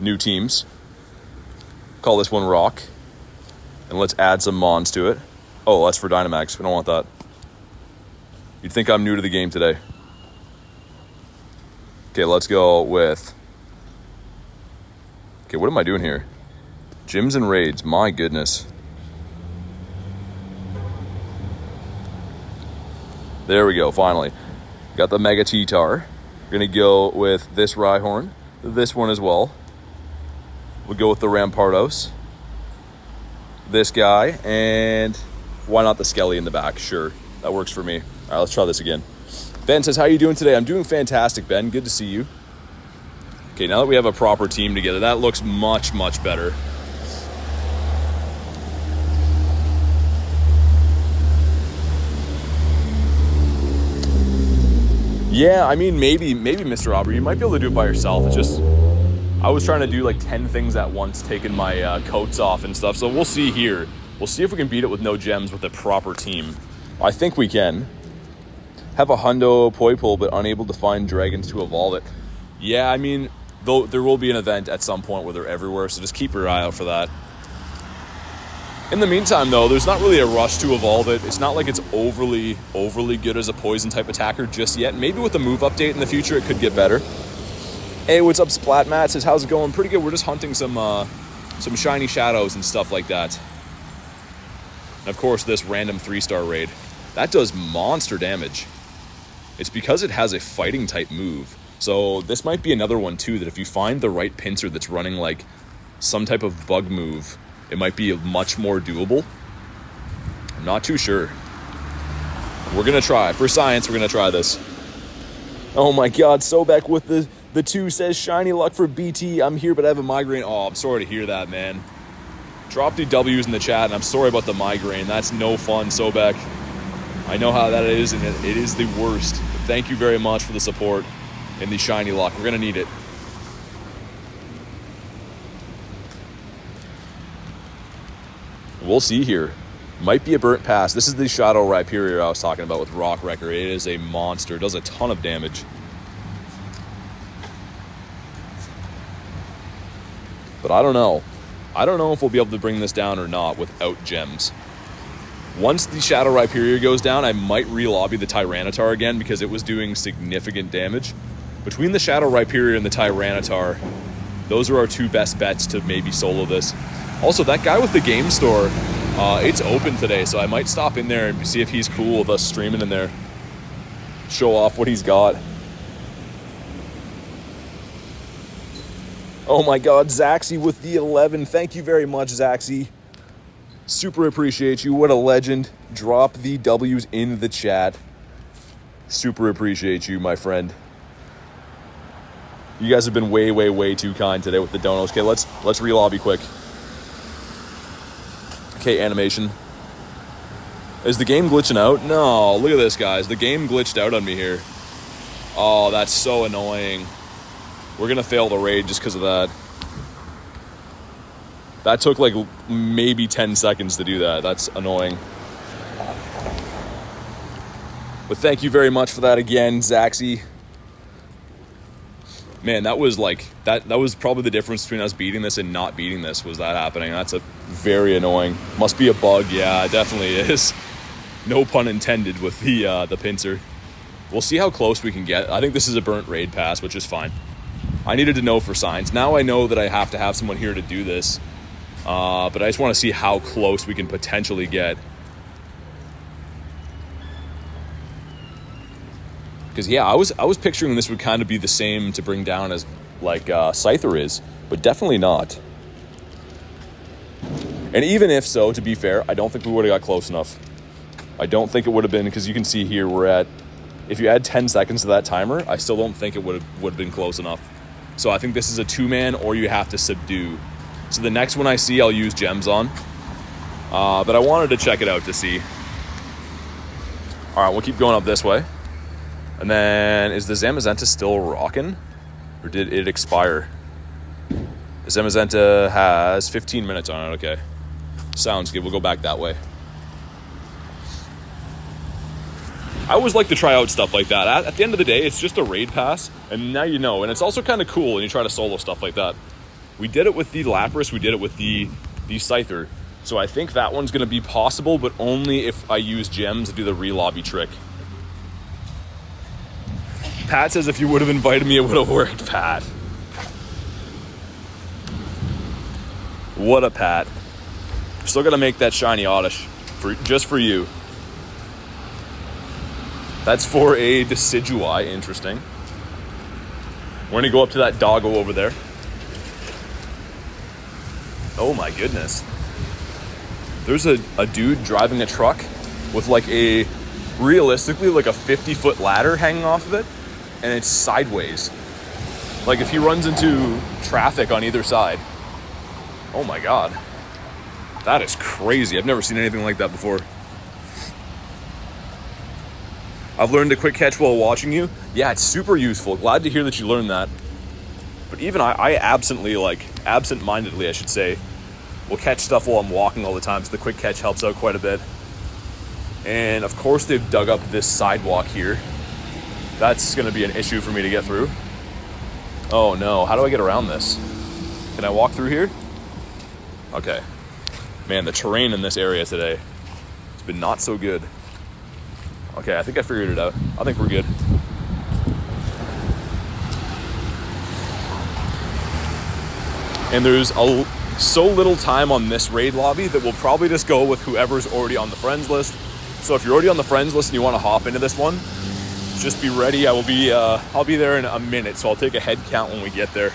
new teams. Call this one Rock. And let's add some Mons to it. Oh, that's for Dynamax. We don't want that. You'd think I'm new to the game today. Okay, let's go with... Okay, what am I doing here? Gyms and raids. My goodness. There we go, finally. Got the Mega T-Tar. We're going to go with this Rhyhorn. This one as well. We'll go with the Rampardos. This guy. And why not the Skelly in the back? Sure, that works for me. All right, let's try this again. Ben says, how are you doing today? I'm doing fantastic, Ben. Good to see you. Okay, now that we have a proper team together, that looks much, much better. Yeah, I mean, maybe, Mr. Aubrey, you might be able to do it by yourself. It's just, I was trying to do like 10 things at once, taking my coats off and stuff. So we'll see here. We'll see if we can beat it with no gems with a proper team. I think we can. Have a Hundo Poipole, but unable to find dragons to evolve it. Yeah, I mean, though there will be an event at some point where they're everywhere, so just keep your eye out for that. In the meantime, though, there's not really a rush to evolve it. It's not like it's overly good as a poison-type attacker just yet. Maybe with the move update in the future, it could get better. Hey, what's up, Splatmat? Says, how's it going? Pretty good. We're just hunting some shiny shadows and stuff like that. And, of course, this random 3-star raid. That does monster damage. It's because it has a fighting-type move. So this might be another one, too, that if you find the right pincer that's running, like, some type of bug move, it might be much more doable. I'm not too sure. We're going to try. For science, we're going to try this. Oh my god, Sobek with the 2 says, shiny luck for BT. I'm here, but I have a migraine. Oh, I'm sorry to hear that, man. Drop the W's in the chat, and I'm sorry about the migraine. That's no fun, Sobek. I know how that is, and it is the worst. But thank you very much for the support and the shiny luck. We're going to need it. We'll see here. Might be a burnt pass. This is the Shadow Rhyperior I was talking about with Rock Wrecker. It is a monster. It does a ton of damage. But I don't know. I don't know if we'll be able to bring this down or not without gems. Once the Shadow Rhyperior goes down, I might re-lobby the Tyranitar again because it was doing significant damage. Between the Shadow Rhyperior and the Tyranitar, those are our 2 best bets to maybe solo this. Also, that guy with the game store, it's open today, so I might stop in there and see if he's cool with us streaming in there. Show off what he's got. Oh my god, Zaxi with the 11. Thank you very much, Zaxi. Super appreciate you. What a legend. Drop the W's in the chat. Super appreciate you, my friend. You guys have been way, way, way too kind today with the donos. Okay, let's re-lobby quick. Okay, animation. Is the game glitching out? No, look at this, guys. The game glitched out on me here. Oh, that's so annoying. We're going to fail the raid just because of that. That took like maybe 10 seconds to do that. That's annoying. But thank you very much for that again, Zaxi. Man, that was like, that was probably the difference between us beating this and not beating this, was that happening. That's a very annoying. Must be a bug. Yeah, it definitely is. No pun intended with the pincer. We'll see how close we can get. I think this is a burnt raid pass, which is fine. I needed to know for signs. Now I know that I have to have someone here to do this. But I just want to see how close we can potentially get. Because, yeah, I was picturing this would kind of be the same to bring down as, like, Scyther is. But definitely not. And even if so, to be fair, I don't think we would have got close enough. I don't think it would have been, because you can see here we're at, if you add 10 seconds to that timer, I still don't think it would have been close enough. So I think this is a 2-man, or you have to subdue. So the next one I see, I'll use gems on. But I wanted to check it out to see. All right, we'll keep going up this way. And then, is the Zamazenta still rocking? Or did it expire? The Zamazenta has 15 minutes on it, okay. Sounds good, we'll go back that way. I always like to try out stuff like that. At the end of the day, it's just a raid pass, and now you know. And it's also kind of cool when you try to solo stuff like that. We did it with the Lapras, we did it with the Scyther. So I think that one's going to be possible, but only if I use gems to do the re-lobby trick. Pat says if you would have invited me, it would have worked, Pat. What a Pat. Still got to make that shiny Oddish, just for you. That's for a Decidueye, interesting. We're going to go up to that doggo over there. Oh my goodness. There's a dude driving a truck with like realistically like a 50-foot ladder hanging off of it, and it's sideways. Like if he runs into traffic on either side. Oh my God. That is crazy. I've never seen anything like that before. I've learned to quick catch while watching you. Yeah, it's super useful. Glad to hear that you learned that. But even I absent-mindedly, I should say, will catch stuff while I'm walking all the time, so the quick catch helps out quite a bit. And of course they've dug up this sidewalk here. That's going to be an issue for me to get through. Oh no, how do I get around this? Can I walk through here? Okay. Man, the terrain in this area today, it's been not so good. Okay, I think I figured it out. I think we're good. And there's so little time on this raid lobby that we'll probably just go with whoever's already on the friends list. So if you're already on the friends list and you want to hop into this one, just be ready. I'll be there in a minute, so I'll take a head count when we get there.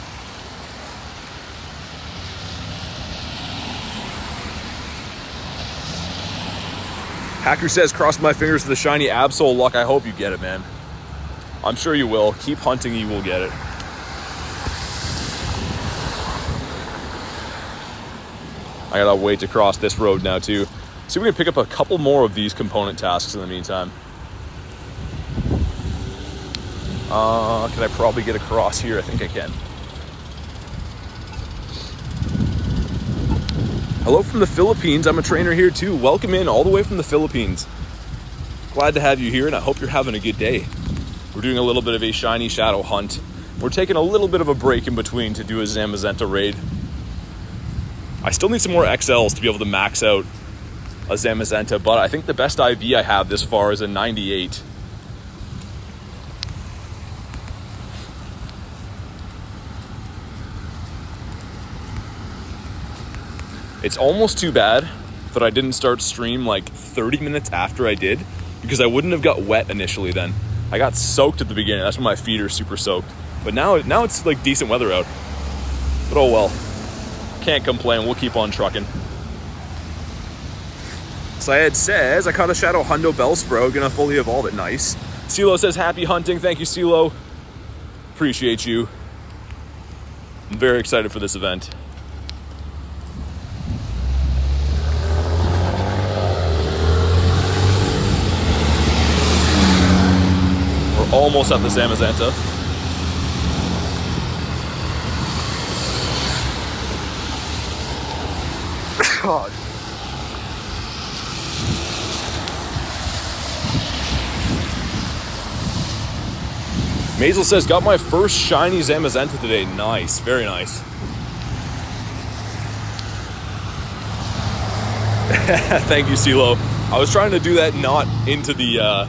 Hacker says, cross my fingers for the shiny Absol luck. I hope you get it, man. I'm sure you will. Keep hunting, you will get it. I gotta wait to cross this road now too. See if we can pick up a couple more of these component tasks in the meantime. Can I probably get across here? I think I can. Hello from the Philippines. I'm a trainer here too. Welcome in all the way from the Philippines. Glad to have you here, and I hope you're having a good day. We're doing a little bit of a shiny shadow hunt. We're taking a little bit of a break in between to do a Zamazenta raid. I still need some more XLs to be able to max out a Zamazenta, but I think the best IV I have this far is a 98. It's almost too bad that I didn't start stream like 30 minutes after I did, because I wouldn't have got wet initially then. I got soaked at the beginning. That's when my feet are super soaked. But now it's like decent weather out. But oh well. Can't complain. We'll keep on trucking. Syed says, I caught a Shadow Hundo Bellsprout. Gonna fully evolve it. Nice. CeeLo says, happy hunting. Thank you, CeeLo. Appreciate you. I'm very excited for this event. We're almost at the Zamazenta. God. Maisel says, got my first shiny Zamazenta today. Nice, very nice. Thank you, CeeLo. I was trying to do that not into the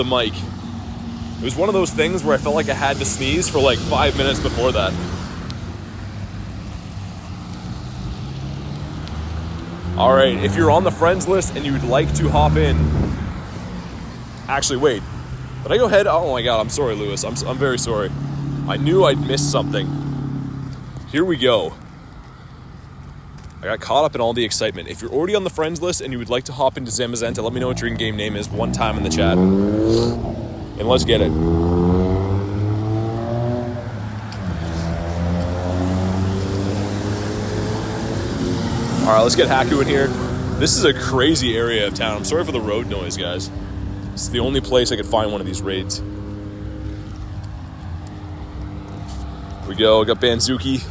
mic. It was one of those things where I felt like I had to sneeze for like 5 minutes before that. All right, if you're on the friends list and you'd like to hop in, actually, wait. Did I go ahead? Oh my God, I'm sorry, Lewis. I'm very sorry. I knew I'd missed something. Here we go. I got caught up in all the excitement. If you're already on the friends list and you would like to hop into Zamazenta, let me know what your in-game name is one time in the chat. And let's get it. All right, let's get Haku in here. This is a crazy area of town. I'm sorry for the road noise, guys. It's the only place I could find one of these raids. Here we go. Got Banzuki.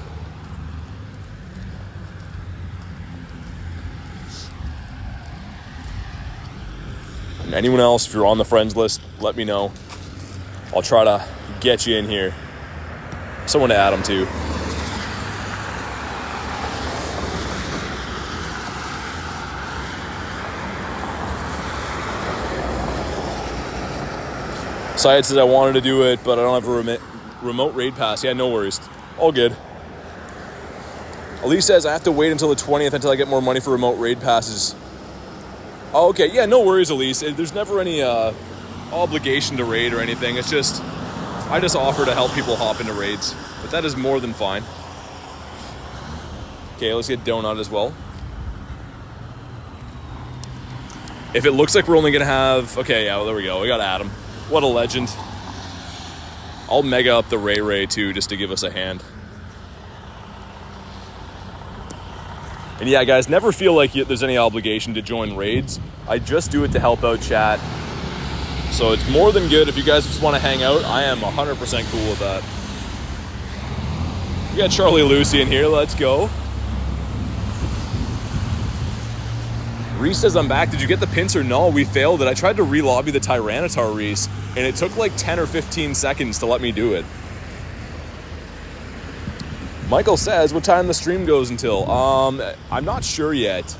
And anyone else, if you're on the friends list, let me know. I'll try to get you in here. Someone to add them to. Syed says I wanted to do it, but I don't have a remote raid pass. Yeah, no worries. All good. Elise says I have to wait until the 20th until I get more money for remote raid passes. Oh, okay. Yeah, no worries, Elise. There's never any obligation to raid or anything. It's just, I just offer to help people hop into raids. But that is more than fine. Okay, let's get Donut as well. If it looks like we're only going to have... Okay, yeah, well, there we go. We got Adam. What a legend. I'll mega up the Ray too, just to give us a hand. And yeah, guys, never feel like there's any obligation to join raids. I just do it to help out chat. So it's more than good. If you guys just want to hang out, I am 100% cool with that. We got Charlie Lucy in here. Let's go. Reese says I'm back. Did you get the pincer? No, we failed it. I tried to re-lobby the Tyranitar, Reese, and it took like 10 or 15 seconds to let me do it. Michael says, what time the stream goes until? I'm not sure yet.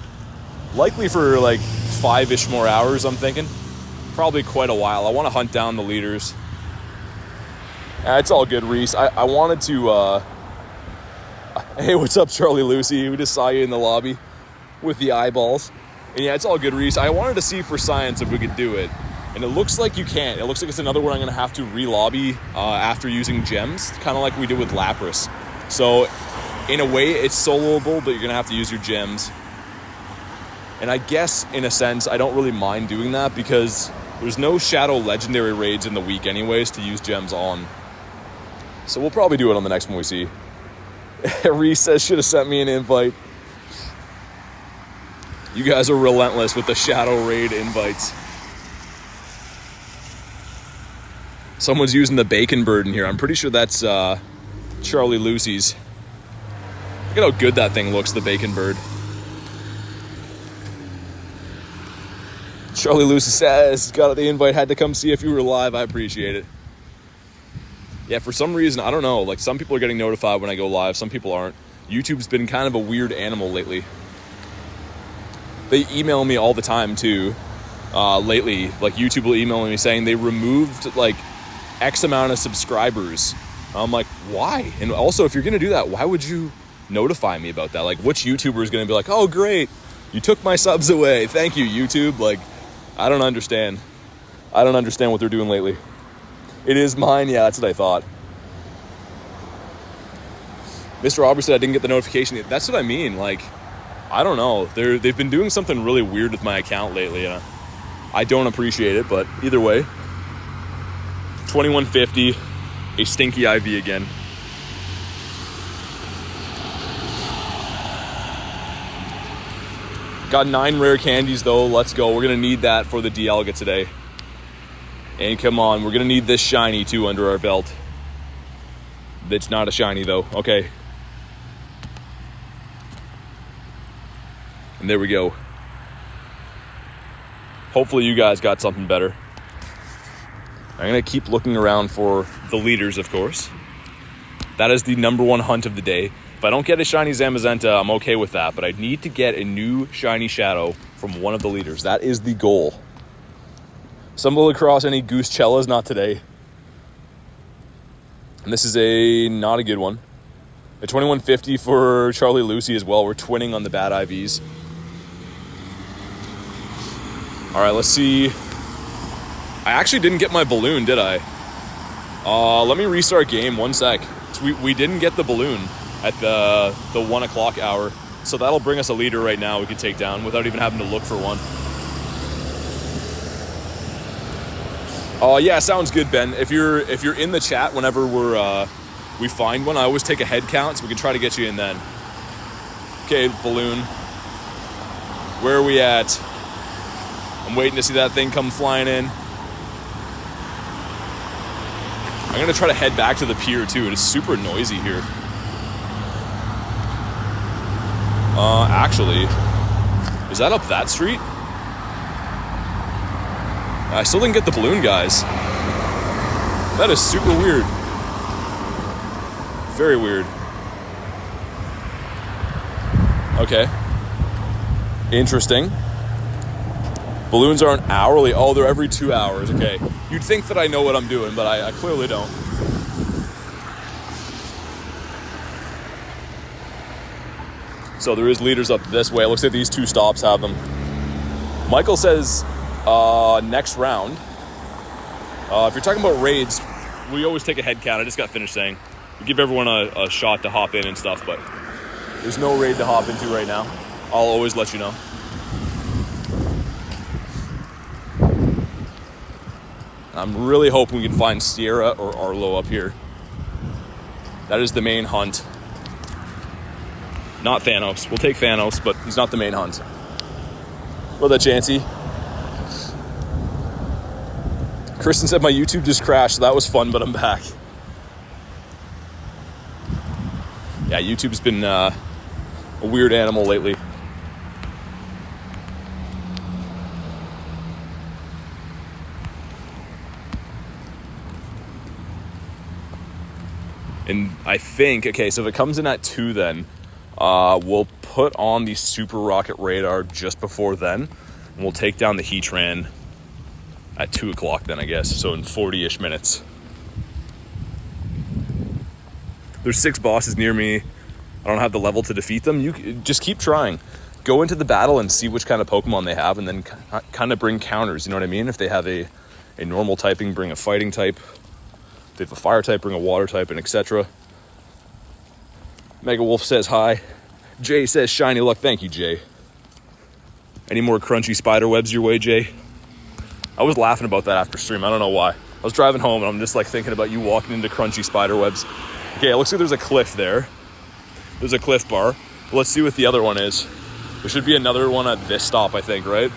Likely for like 5-ish more hours, I'm thinking. Probably quite a while. I want to hunt down the leaders. It's all good, Reese. I wanted to... Hey, what's up, Charlie Lucy? We just saw you in the lobby with the eyeballs. And yeah, it's all good, Reese. I wanted to see for science if we could do it. And it looks like you can't. It looks like it's another one I'm going to have to re-lobby after using gems, kind of like we did with Lapras. So, in a way, it's soloable, but you're going to have to use your gems. And I guess, in a sense, I don't really mind doing that because there's no Shadow Legendary raids in the week anyways to use gems on. So we'll probably do it on the next one we see. Reese says, should have sent me an invite. You guys are relentless with the Shadow Raid invites. Someone's using the bacon bird in here. I'm pretty sure that's Charlie Lucy's. Look at how good that thing looks, the bacon bird. Charlie Lucy says, got the invite, had to come see if you were live. I appreciate it. Yeah, for some reason, I don't know. Like, some people are getting notified when I go live. Some people aren't. YouTube's been kind of a weird animal lately. They email me all the time too. Lately, like YouTube will email me saying they removed like X amount of subscribers. I'm like, why? And also, if you're gonna do that, why would you notify me about that? Like, which YouTuber is gonna be like, oh great, you took my subs away, thank you YouTube? Like, I don't understand. I don't understand what they're doing lately. It is mine, yeah, that's what I thought. Mr. Aubrey said I didn't get the notification. That's what I mean, like, I don't know. They've been doing something really weird with my account lately. I don't appreciate it, but either way. 2150, a stinky IV again. Got 9 rare candies though. Let's go. We're going to need that for the Dialga today. And come on, we're going to need this shiny too under our belt. It's not a shiny though. Okay. And there we go. Hopefully you guys got something better. I'm going to keep looking around for the leaders, of course. That is the number one hunt of the day. If I don't get a shiny Zamazenta, I'm okay with that. But I need to get a new shiny Shadow from one of the leaders. That is the goal. Stumbled across any Goosecellas? Not today. And this is not a good one. A 2150 for Charlie Lucy as well. We're twinning on the bad IVs. All right, let's see. I actually didn't get my balloon, did I? Let me restart game, 1 sec. So we didn't get the balloon at the 1 o'clock hour. So that'll bring us a leader right now we can take down without even having to look for one. Oh yeah, sounds good, Ben. If you're in the chat whenever we find one, I always take a head count so we can try to get you in then. Okay, balloon. Where are we at? I'm waiting to see that thing come flying in. I'm gonna try to head back to the pier too. It is super noisy here. Actually, is that up that street? I still didn't get the balloon, guys. That is super weird. Very weird. Okay. Interesting. Balloons aren't hourly. Oh, they're every 2 hours. Okay. You'd think that I know what I'm doing, but I clearly don't. So there is leaders up this way. It looks like these 2 stops have them. Michael says next round. If you're talking about raids, we always take a head count. I just got finished saying. We give everyone a shot to hop in and stuff, but there's no raid to hop into right now. I'll always let you know. I'm really hoping we can find Sierra or Arlo up here. That is the main hunt. Not Thanos. We'll take Thanos, but he's not the main hunt. What that, Chancy? Kristen said my YouTube just crashed. So that was fun, but I'm back. Yeah, YouTube's been a weird animal lately. And I think, okay, so if it comes in at 2 then, we'll put on the Super Rocket radar just before then, and we'll take down the Heatran at 2 o'clock then, I guess, so in 40-ish minutes. There's 6 bosses near me. I don't have the level to defeat them. You just keep trying. Go into the battle and see which kind of Pokemon they have, and then kind of bring counters, you know what I mean? If they have a normal typing, bring a fighting type. If they have a fire type, bring a water type, and etc. Mega Wolf says hi. Jay says shiny luck. Thank you, Jay. Any more crunchy spider webs your way, Jay? I was laughing about that after stream. I don't know why. I was driving home and I'm just like thinking about you walking into crunchy spider webs. Okay, it looks like there's a cliff there. There's a cliff bar. But let's see what the other one is. There should be another one at this stop, I think, right?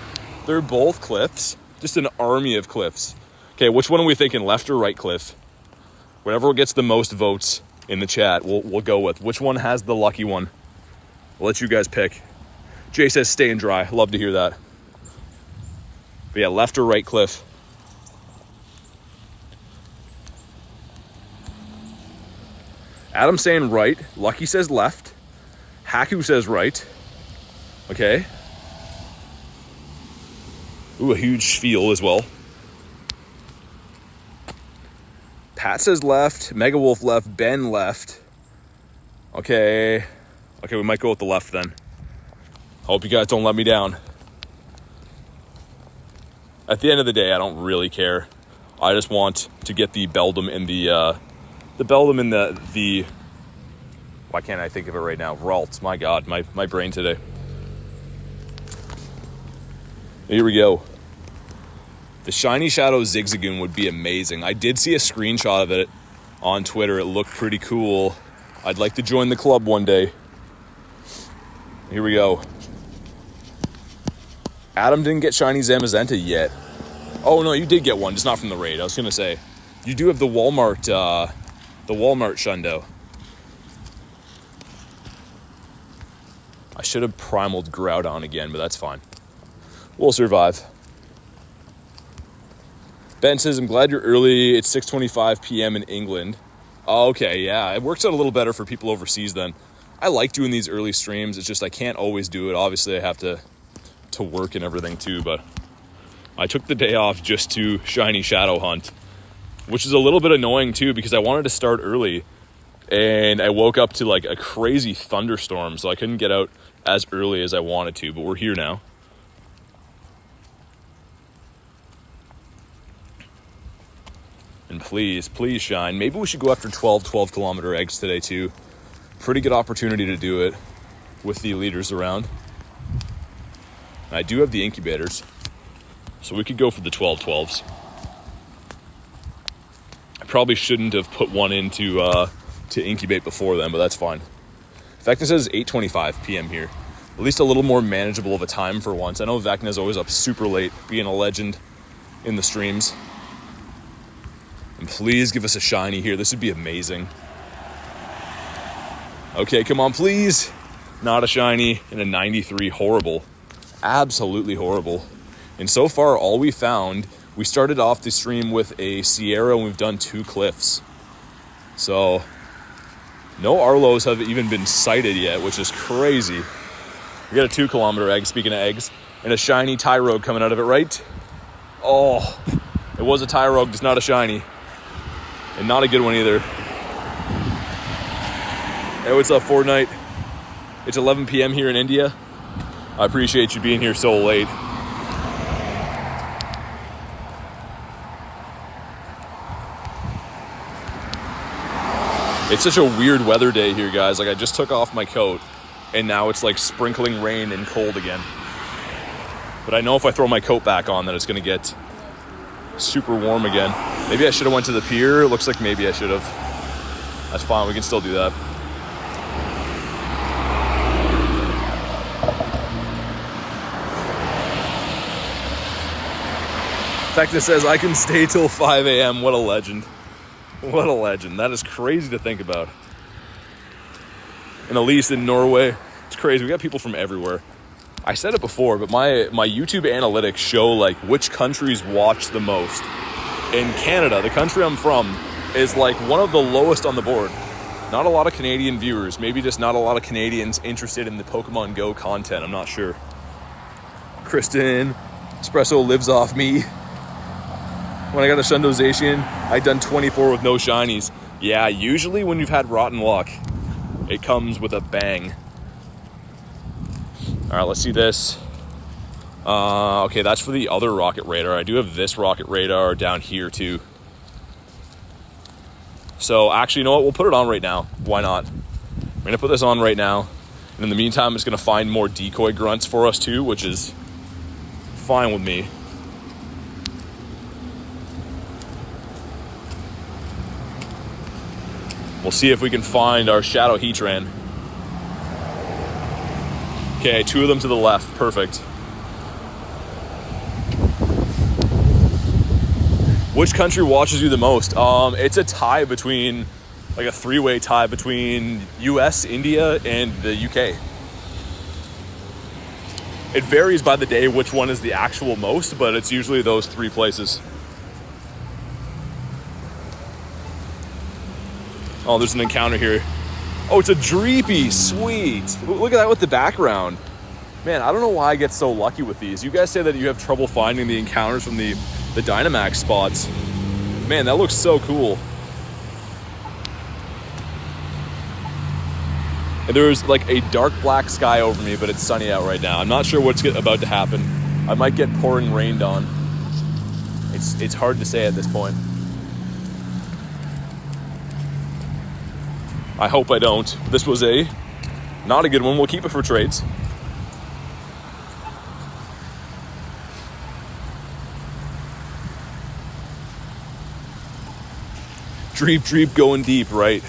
They're both cliffs. Just an army of cliffs. Okay, which one are we thinking? Left or right cliff? Whatever gets the most votes in the chat, we'll go with. Which one has the lucky one? We'll let you guys pick. Jay says staying dry. Love to hear that. But yeah, left or right cliff? Adam saying right. Lucky says left. Haku says right. Okay. Ooh, a huge spiel as well. Pat says left. Mega Wolf left. Ben left. Okay. Okay, we might go with the left then. Hope you guys don't let me down. At the end of the day, I don't really care. I just want to get the Beldum in the Beldum in the why can't I think of it right now? Ralts, my God, my brain today. Here we go. The Shiny Shadow Zigzagoon would be amazing. I did see a screenshot of it on Twitter. It looked pretty cool. I'd like to join the club one day. Here we go. Adam didn't get Shiny Zamazenta yet. Oh no, you did get one, just not from the raid. I was gonna say, you do have the Walmart Shundo. I should have primaled Groudon again, but that's fine. We'll survive. Ben says, I'm glad you're early. It's 6:25 p.m. in England. Oh, okay, yeah. It works out a little better for people overseas then. I like doing these early streams. It's just I can't always do it. Obviously, I have to work and everything too, but I took the day off just to Shiny Shadow hunt, which is a little bit annoying too because I wanted to start early and I woke up to like a crazy thunderstorm, so I couldn't get out as early as I wanted to, but we're here now. And please shine. Maybe we should go after 12 kilometer eggs today too. Pretty good opportunity to do it. with the leaders around. And I do have the incubators, so we could go for the 12-12s. I probably shouldn't have put one in to incubate before then, but that's fine. In fact, it says 8:25 p.m. here. At least a little more manageable of a time for once. I know Vecna's always up super late, being a legend in the streams. And please give us a shiny here. This would be amazing. Okay, come on, please. Not a shiny and a 93. Horrible. Absolutely horrible. And so far, all we found, we started off the stream with a Sierra and we've done 2 Cliffs. So, no Arlos have even been sighted yet, which is crazy. We got a 2-kilometer egg, speaking of eggs, and a shiny Tyrogue coming out of it, right? Oh, it was a Tyrogue, just not a shiny. And not a good one either. Hey, what's up, Fortnite? It's 11 p.m. here in India. I appreciate you being here so late. It's such a weird weather day here, guys. Like, I just took off my coat, and now it's like sprinkling rain and cold again. But I know if I throw my coat back on that it's gonna get super warm again. Maybe I should have went to the pier. It looks like maybe I should have. That's fine, we can still do that. In fact, it says I can stay till 5 a.m. What a legend. What a legend. That is crazy to think about. And at least in Norway, it's crazy. We got people from everywhere. I said it before, but my YouTube analytics show like which countries watch the most. In Canada, the country I'm from, is like one of the lowest on the board. Not a lot of Canadian viewers. Maybe just not a lot of Canadians interested in the Pokemon Go content. I'm not sure. Kristen, Espresso lives off me. When I got a Shundo Zacian, I'd done 24 with no shinies. Yeah, usually when you've had rotten luck, it comes with a bang. All right, let's see this. Okay, that's for the other rocket radar. I do have this rocket radar down here too. So actually, you know what? We'll put it on right now. Why not? I'm gonna put this on right now. And in the meantime, it's gonna find more decoy grunts for us too, which is fine with me. We'll see if we can find our Shadow Heatran. Okay, 2 of them to the left. Perfect. Which country watches you the most? It's a tie between, like a 3-way tie between US, India, and the UK. It varies by the day which one is the actual most, but it's usually those 3 places. Oh, there's an encounter here. Oh, it's a Dreepy. Sweet. Look at that with the background. Man, I don't know why I get so lucky with these. You guys say that you have trouble finding the encounters from the Dynamax spots. Man, that looks so cool. And there's like a dark black sky over me, but it's sunny out right now. I'm not sure what's about to happen. I might get pouring rained on. It's hard to say at this point. I hope I don't. This was not a good one. We'll keep it for trades. Dreep going deep, right?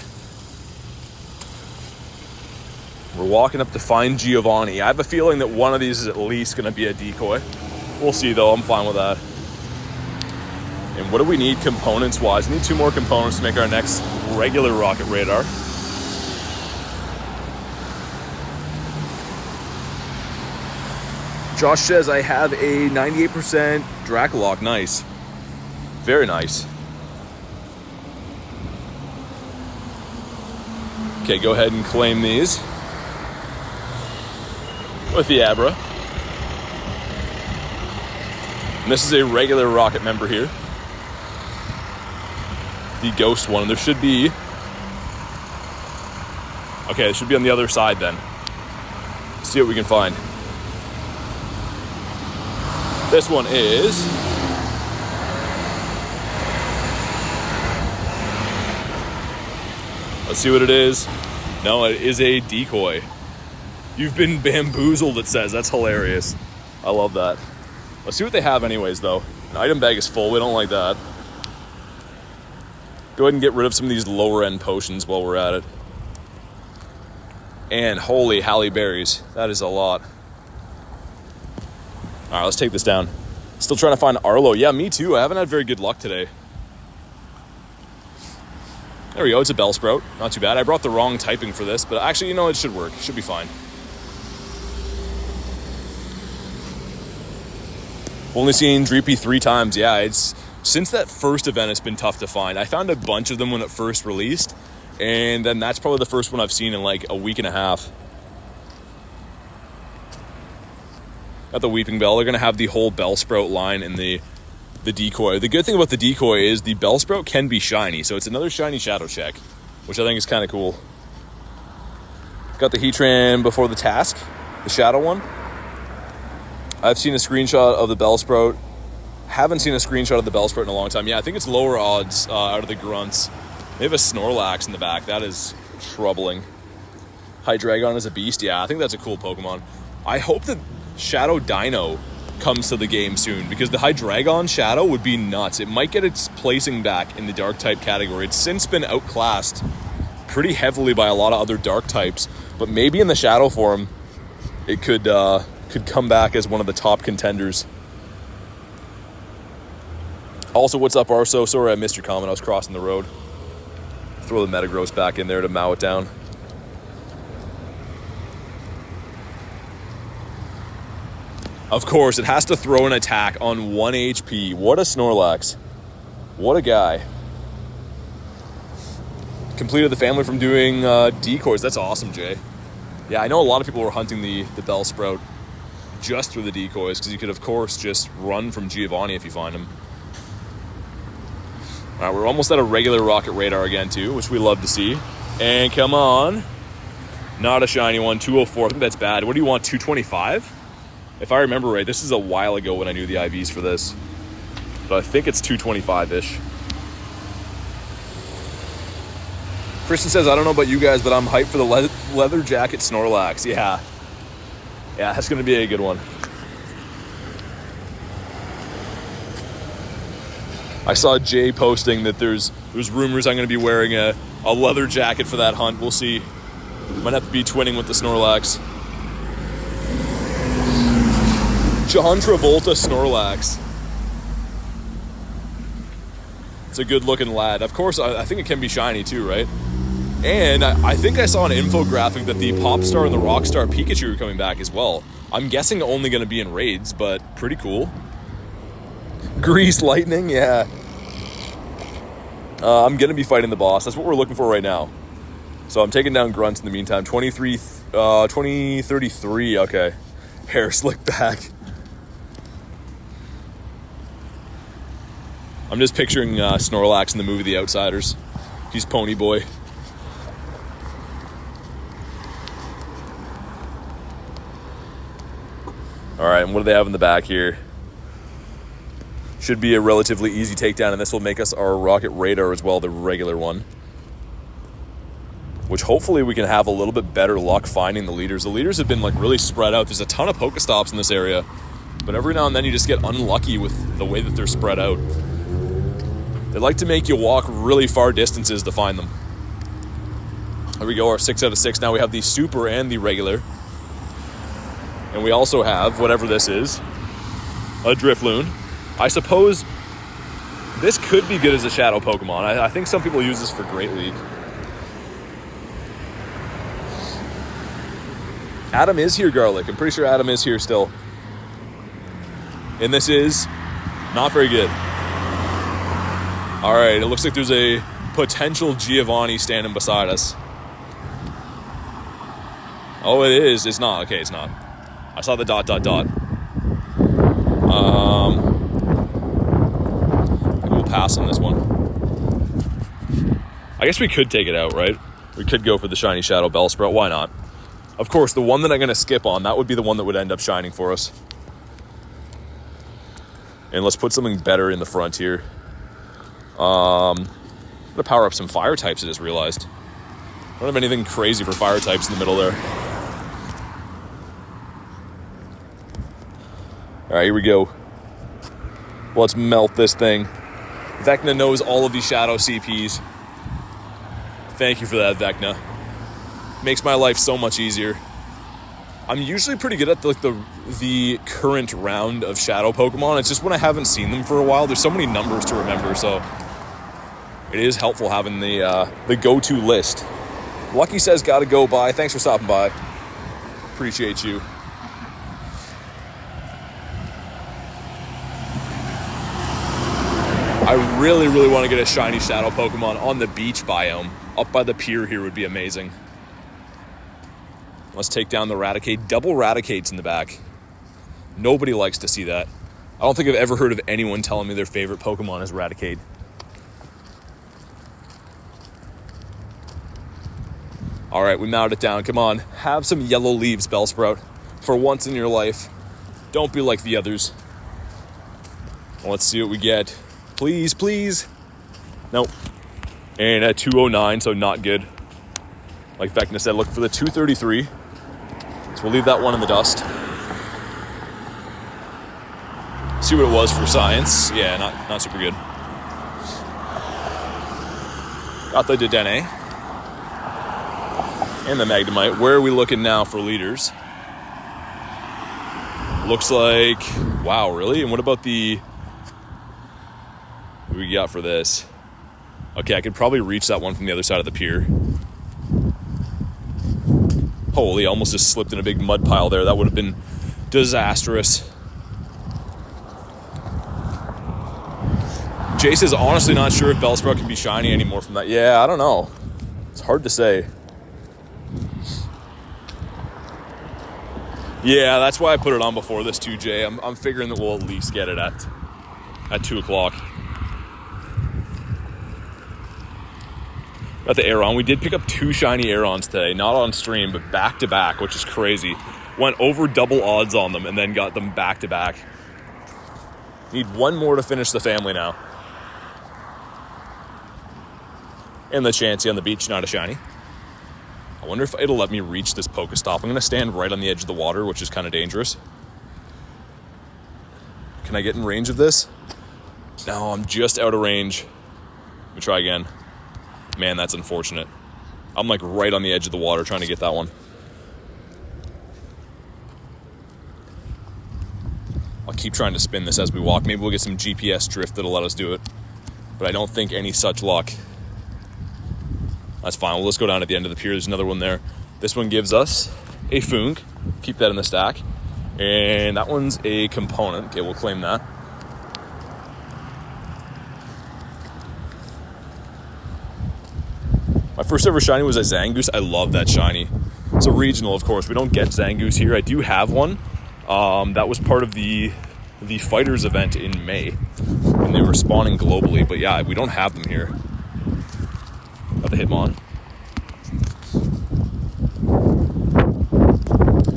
We're walking up to find Giovanni. I have a feeling that one of these is at least going to be a decoy. We'll see, though. I'm fine with that. And what do we need components-wise? We need 2 more components to make our next regular rocket radar. Josh says I have a 98% Dracolock. Nice. Very nice. Okay, go ahead and claim these with the Abra. And this is a regular rocket member here. The ghost one. There should be... Okay, it should be on the other side then. Let's see what we can find. This one is... Let's see what it is. No, it is a decoy. You've been bamboozled, it says. That's hilarious. I love that. Let's see what they have anyways, though. An item bag is full. We don't like that. Go ahead and get rid of some of these lower-end potions while we're at it. And holy Halle berries. That is a lot. All right, let's take this down. Still trying to find Arlo. Yeah, me too. I haven't had very good luck today. There we go. It's a Bellsprout. Not too bad. I brought the wrong typing for this, but actually, you know, it should work. It should be fine. Only seen Dreepy 3 times. Yeah, it's since that first event, it's been tough to find. I found a bunch of them when it first released, and then that's probably the first one I've seen in like a week and a half. Got the Weeping Bell. They're going to have the whole Bellsprout line in the decoy. The good thing about the decoy is the Bellsprout can be shiny, so it's another shiny shadow check, which I think is kind of cool. Got the Heatran before the task, the shadow one. I've seen a screenshot of the Bellsprout. Haven't seen a screenshot of the Bellsprout in a long time. Yeah, I think it's lower odds out of the grunts. They have a Snorlax in the back. That is troubling. Hydreigon is a beast. Yeah, I think that's a cool Pokemon. I hope that Shadow Dino comes to the game soon, because the Hydreigon Shadow would be nuts. It might get its placing back in the Dark type category. It's since been outclassed pretty heavily by a lot of other Dark types, but maybe in the Shadow form, it could come back as one of the top contenders. Also, what's up, Arso? Sorry I missed your comment. I was crossing the road. Throw the Metagross back in there to mow it down. Of course, it has to throw an attack on 1 HP. What a Snorlax. What a guy. Completed the family from doing decoys. That's awesome, Jay. Yeah, I know a lot of people were hunting the Bellsprout just through the decoys, because you could, of course, just run from Giovanni if you find him. All right, we're almost at a regular Rocket Radar again, too, which we love to see. And come on. Not a shiny one. 204. I think that's bad. What do you want, 225? If I remember right, this is a while ago when I knew the IVs for this. But I think it's 225-ish. Christian says, I don't know about you guys, but I'm hyped for the leather jacket Snorlax. Yeah. Yeah, that's going to be a good one. I saw Jay posting that there's rumors I'm going to be wearing a leather jacket for that hunt. We'll see. Might have to be twinning with the Snorlax. John Travolta Snorlax. It's a good looking lad. Of course, I think it can be shiny too, right? And I think I saw an infographic that the Popstar and the Rockstar Pikachu are coming back as well. I'm guessing only going to be in raids, but pretty cool. Grease Lightning, yeah. I'm going to be fighting the boss. That's what we're looking for right now. So I'm taking down grunts in the meantime. 2033, okay. Hair slick back. I'm just picturing Snorlax in the movie The Outsiders. He's Pony Boy. All right, and what do they have in the back here? Should be a relatively easy takedown, and this will make us our Rocket Radar as well, the regular one. Which hopefully we can have a little bit better luck finding the leaders. The leaders have been like really spread out. There's a ton of Pokestops in this area, but every now and then you just get unlucky with the way that they're spread out. They like to make you walk really far distances to find them. There we go, our 6 out of 6. Now we have the super and the regular. And we also have, whatever this is, a Drifloon. I suppose this could be good as a shadow Pokemon. I think some people use this for Great League. Adam is here, Garlic. I'm pretty sure Adam is here still. And this is not very good. All right, it looks like there's a potential Giovanni standing beside us. Oh, it is. It's not. Okay, it's not. I saw the ... We'll pass on this one. I guess we could take it out, right? We could go for the shiny Shadow Bellsprout. Why not? Of course, the one that I'm going to skip on, that would be the one that would end up shining for us. And let's put something better in the front here. I'm going to power up some fire types, I just realized. I don't have anything crazy for fire types in the middle there. All right, here we go. Let's melt this thing. Vecna knows all of these shadow CPs. Thank you for that, Vecna. Makes my life so much easier. I'm usually pretty good at the current round of shadow Pokemon. It's just when I haven't seen them for a while, there's so many numbers to remember, so it is helpful having the go-to list. Lucky says gotta go by. Thanks for stopping by. Appreciate you. I really, really want to get a shiny shadow Pokemon on the beach biome. Up by the pier here would be amazing. Let's take down the Raticate. Double Raticates in the back. Nobody likes to see that. I don't think I've ever heard of anyone telling me their favorite Pokemon is Raticate. All right, we mounted it down. Come on, have some yellow leaves, Bellsprout. For once in your life, don't be like the others. Let's see what we get. Please, please. Nope. And at 209, so not good. Like Vecna said, look for the 233. So we'll leave that one in the dust. See what it was for science. Yeah, not super good. Got the Dedenne. And the Magnemite. Where are we looking now for leaders? Looks like... Wow, really? And what about the... What do we got for this? Okay, I could probably reach that one from the other side of the pier. Holy, almost just slipped in a big mud pile there. That would have been disastrous. Jace is honestly not sure if Bellsprout can be shiny anymore from that. Yeah, I don't know. It's hard to say. Yeah, that's why I put it on before this too, Jay. I'm figuring that we'll at least get it at 2 o'clock. Got the Aeron. We did pick up 2 shiny Aerons today. Not on stream, but back-to-back, which is crazy. Went over double odds on them and then got them back-to-back. Need one more to finish the family now. And the Chansey on the beach, not a shiny. I wonder if it'll let me reach this Pokestop. I'm going to stand right on the edge of the water, which is kind of dangerous. Can I get in range of this? No, I'm just out of range. Let me try again. Man, that's unfortunate. I'm like right on the edge of the water trying to get that one. I'll keep trying to spin this as we walk. Maybe we'll get some GPS drift that'll let us do it. But I don't think any such luck. That's fine. We'll just go down at the end of the pier. There's another one there. This one gives us a Foonk. Keep that in the stack. And that one's a component. Okay, we'll claim that. My first ever shiny was a Zangoose. I love that shiny. It's a regional, of course. We don't get Zangoose here. I do have one. That was part of the Fighters event in May when they were spawning globally. But yeah, we don't have them here. Got the Hitmon.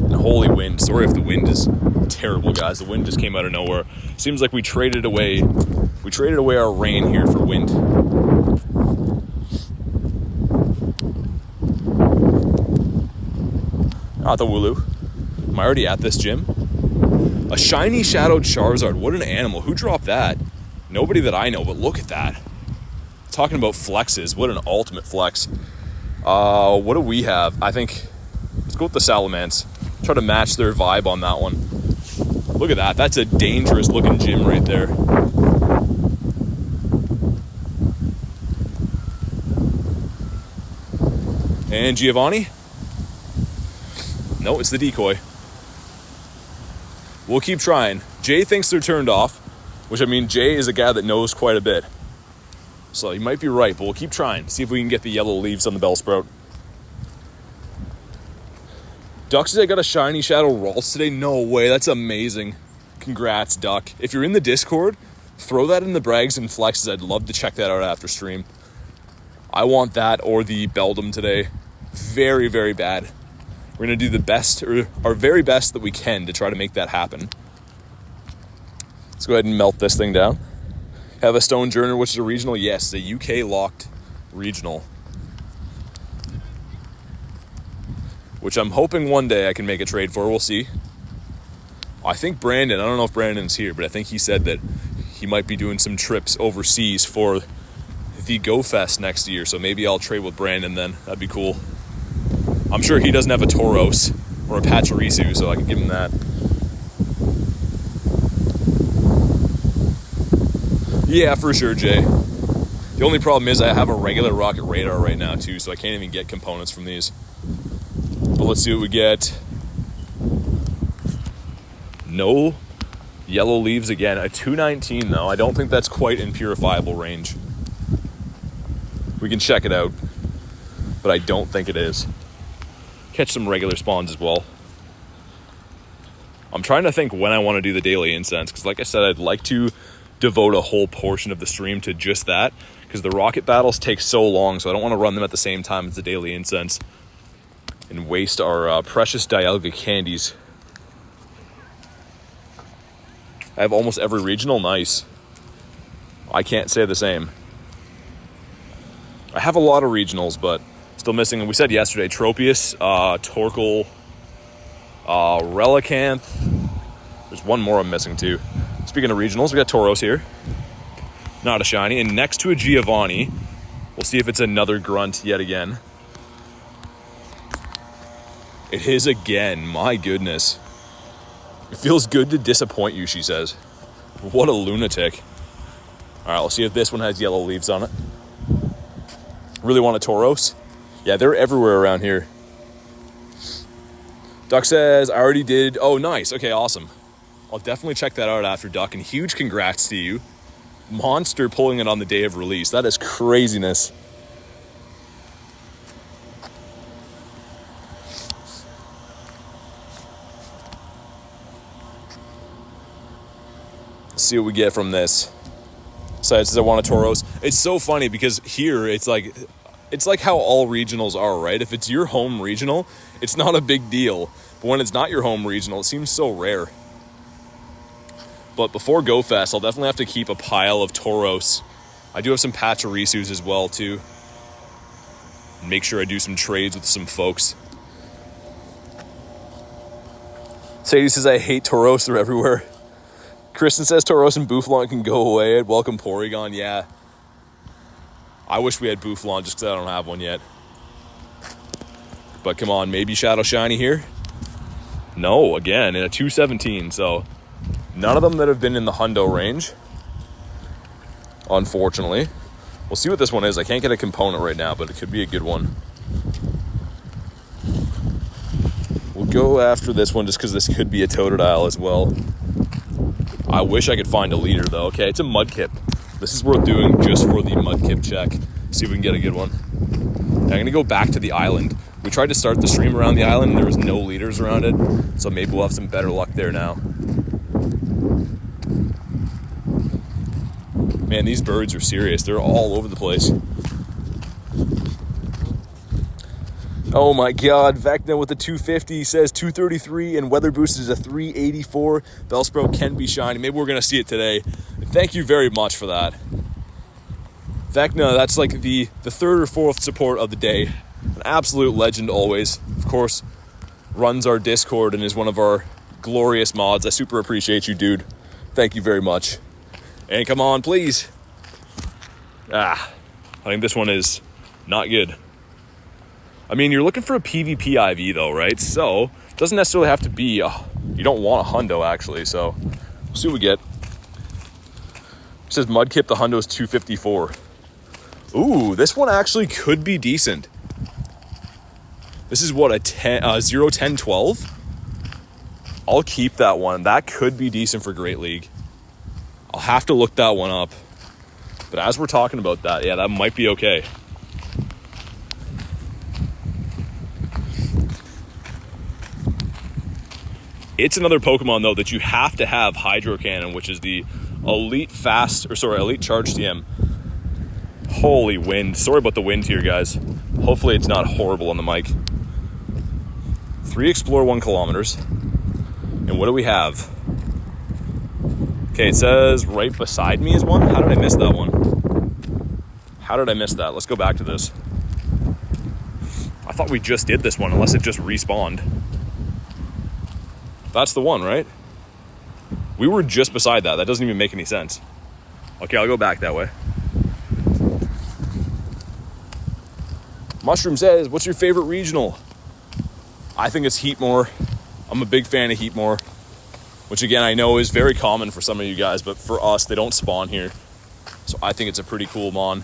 And holy wind. Sorry if the wind is terrible, guys. The wind just came out of nowhere. Seems like we traded away our rain here for wind. Not the Wooloo. Am I already at this gym? A shiny shadowed Charizard. What an animal. Who dropped that? Nobody that I know, but look at that. Talking about flexes. What an ultimate flex. What do we have? I think... Let's go with the Salamence. Try to match their vibe on that one. Look at that. That's a dangerous looking gym right there. And Giovanni? No, it's the decoy. We'll keep trying. Jay thinks they're turned off, which I mean, Jay is a guy that knows quite a bit. So he might be right, but we'll keep trying. See if we can get the yellow leaves on the Bellsprout. Duck says I got a shiny Shadow Ralts today. No way, that's amazing. Congrats, Duck. If you're in the Discord, throw that in the brags and flexes. I'd love to check that out after stream. I want that or the Beldum today. Very, very bad. We're going to do the best, or our very best that we can to try to make that happen. Let's go ahead and melt this thing down. Have a Stone Journer, which is a regional. Yes, a UK-locked regional. Which I'm hoping one day I can make a trade for. We'll see. I think Brandon, I don't know if Brandon's here, but I think he said that he might be doing some trips overseas for the Go Fest next year. So maybe I'll trade with Brandon then. That'd be cool. I'm sure he doesn't have a Tauros or a Pachirisu, so I can give him that. Yeah, for sure, Jay. The only problem is I have a regular rocket radar right now too, so I can't even get components from these. But let's see what we get. No yellow leaves again. A 219 though. I don't think that's quite in purifiable range. We can check it out, but I don't think it is. Catch some regular spawns as well. I'm trying to think when I want to do the daily incense, because like I said, I'd like to devote a whole portion of the stream to just that, because the rocket battles take so long, so I don't want to run them at the same time as the daily incense and waste our precious Dialga candies. I have almost every regional. Nice. I can't say the same. I have a lot of regionals, but still missing. We said yesterday, Tropius, Torkoal, Relicanth. There's one more I'm missing too. Speaking of regionals, we got Tauros here. Not a shiny. And next to a Giovanni, we'll see if it's another grunt yet again. It is again. My goodness. It feels good to disappoint you, she says. What a lunatic. All right, let's see if this one has yellow leaves on it. Really want a Tauros? Yeah, they're everywhere around here. Duck says, I already did. Oh, nice. Okay, awesome. I'll definitely check that out after, Duck. And huge congrats to you. Monster pulling it on the day of release. That is craziness. Let's see what we get from this. Says I want a Tauros. It's so funny because here it's like how all regionals are, right? If it's your home regional, it's not a big deal. But when it's not your home regional, it seems so rare. But before Go Fest, I'll definitely have to keep a pile of Tauros. I do have some Pachirisus as well too. Make sure I do some trades with some folks. Sadie says I hate Tauros, they're everywhere. Kristen says Tauros and Boufflon can go away. Welcome Porygon, yeah. I wish we had Boufflon just because I don't have one yet. But come on, maybe Shadow Shiny here? No, again, in a 217, so none of them that have been in the hundo range, unfortunately. We'll see what this one is. I can't get a component right now, but it could be a good one. We'll go after this one just because this could be a Totodile as well. I wish I could find a leader though. Okay, it's a Mudkip. This is worth doing just for the Mudkip check. See if we can get a good one. Now, I'm gonna go back to the island. We tried to start the stream around the island and there was no leaders around it. So maybe we'll have some better luck there now. Man, these birds are serious. They're all over the place. Oh my god, Vecna with the 250 says 233 and Weather Boost is a 384. Bellsprout can be shiny. Maybe we're going to see it today. Thank you very much for that. Vecna, that's like the third or fourth support of the day. An absolute legend always. Of course, runs our Discord and is one of our glorious mods. I super appreciate you, dude. Thank you very much. And come on, please. I think this one is not good. I mean, you're looking for a PvP IV though, right? So, it doesn't necessarily have to be, you don't want a hundo actually, so we'll see what we get. It says Mudkip, the hundo is 254. Ooh, this one actually could be decent. This is what, a 0, 10, 12? I'll keep that one. That could be decent for Great League. I'll have to look that one up. But as we're talking about that, yeah, that might be okay. It's another Pokemon, though, that you have to have Hydro Cannon, which is the Elite Charge TM. Holy wind. Sorry about the wind here, guys. Hopefully it's not horrible on the mic. 3 Explore 1 kilometers. And what do we have? Okay, it says right beside me is one. How did I miss that one? How did I miss that? Let's go back to this. I thought we just did this one, unless it just respawned. That's the one, right? We were just beside that. That doesn't even make any sense. Okay, I'll go back that way. Mushroom says, what's your favorite regional? I think it's Heatmore. I'm a big fan of Heatmore, which again, I know is very common for some of you guys, but for us, they don't spawn here. So I think it's a pretty cool mon.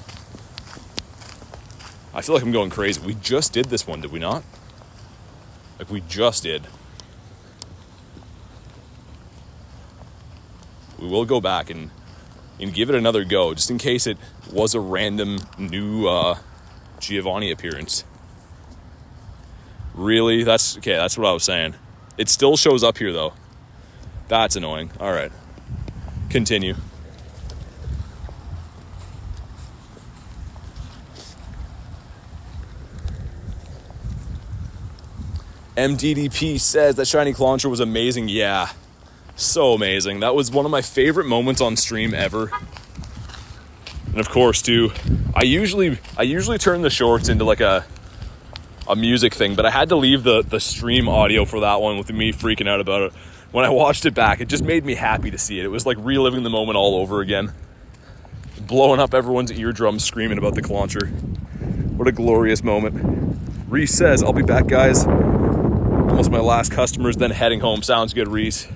I feel like I'm going crazy. We just did this one, did we not? Like, we just did. We will go back and give it another go, just in case it was a random new Giovanni appearance. Really? That's what I was saying. It still shows up here, though. That's annoying. All right. Continue. MDDP says that shiny Clauncher was amazing. Yeah. So amazing. That was one of my favorite moments on stream ever. And of course, too, I usually turn the shorts into like a music thing, but I had to leave the stream audio for that one with me freaking out about it. When I watched it back, it just made me happy to see it. It was like reliving the moment all over again. Blowing up everyone's eardrums screaming about the Clauncher. What a glorious moment. Reese says, I'll be back, guys. Almost my last customers, then heading home. Sounds good, Reese.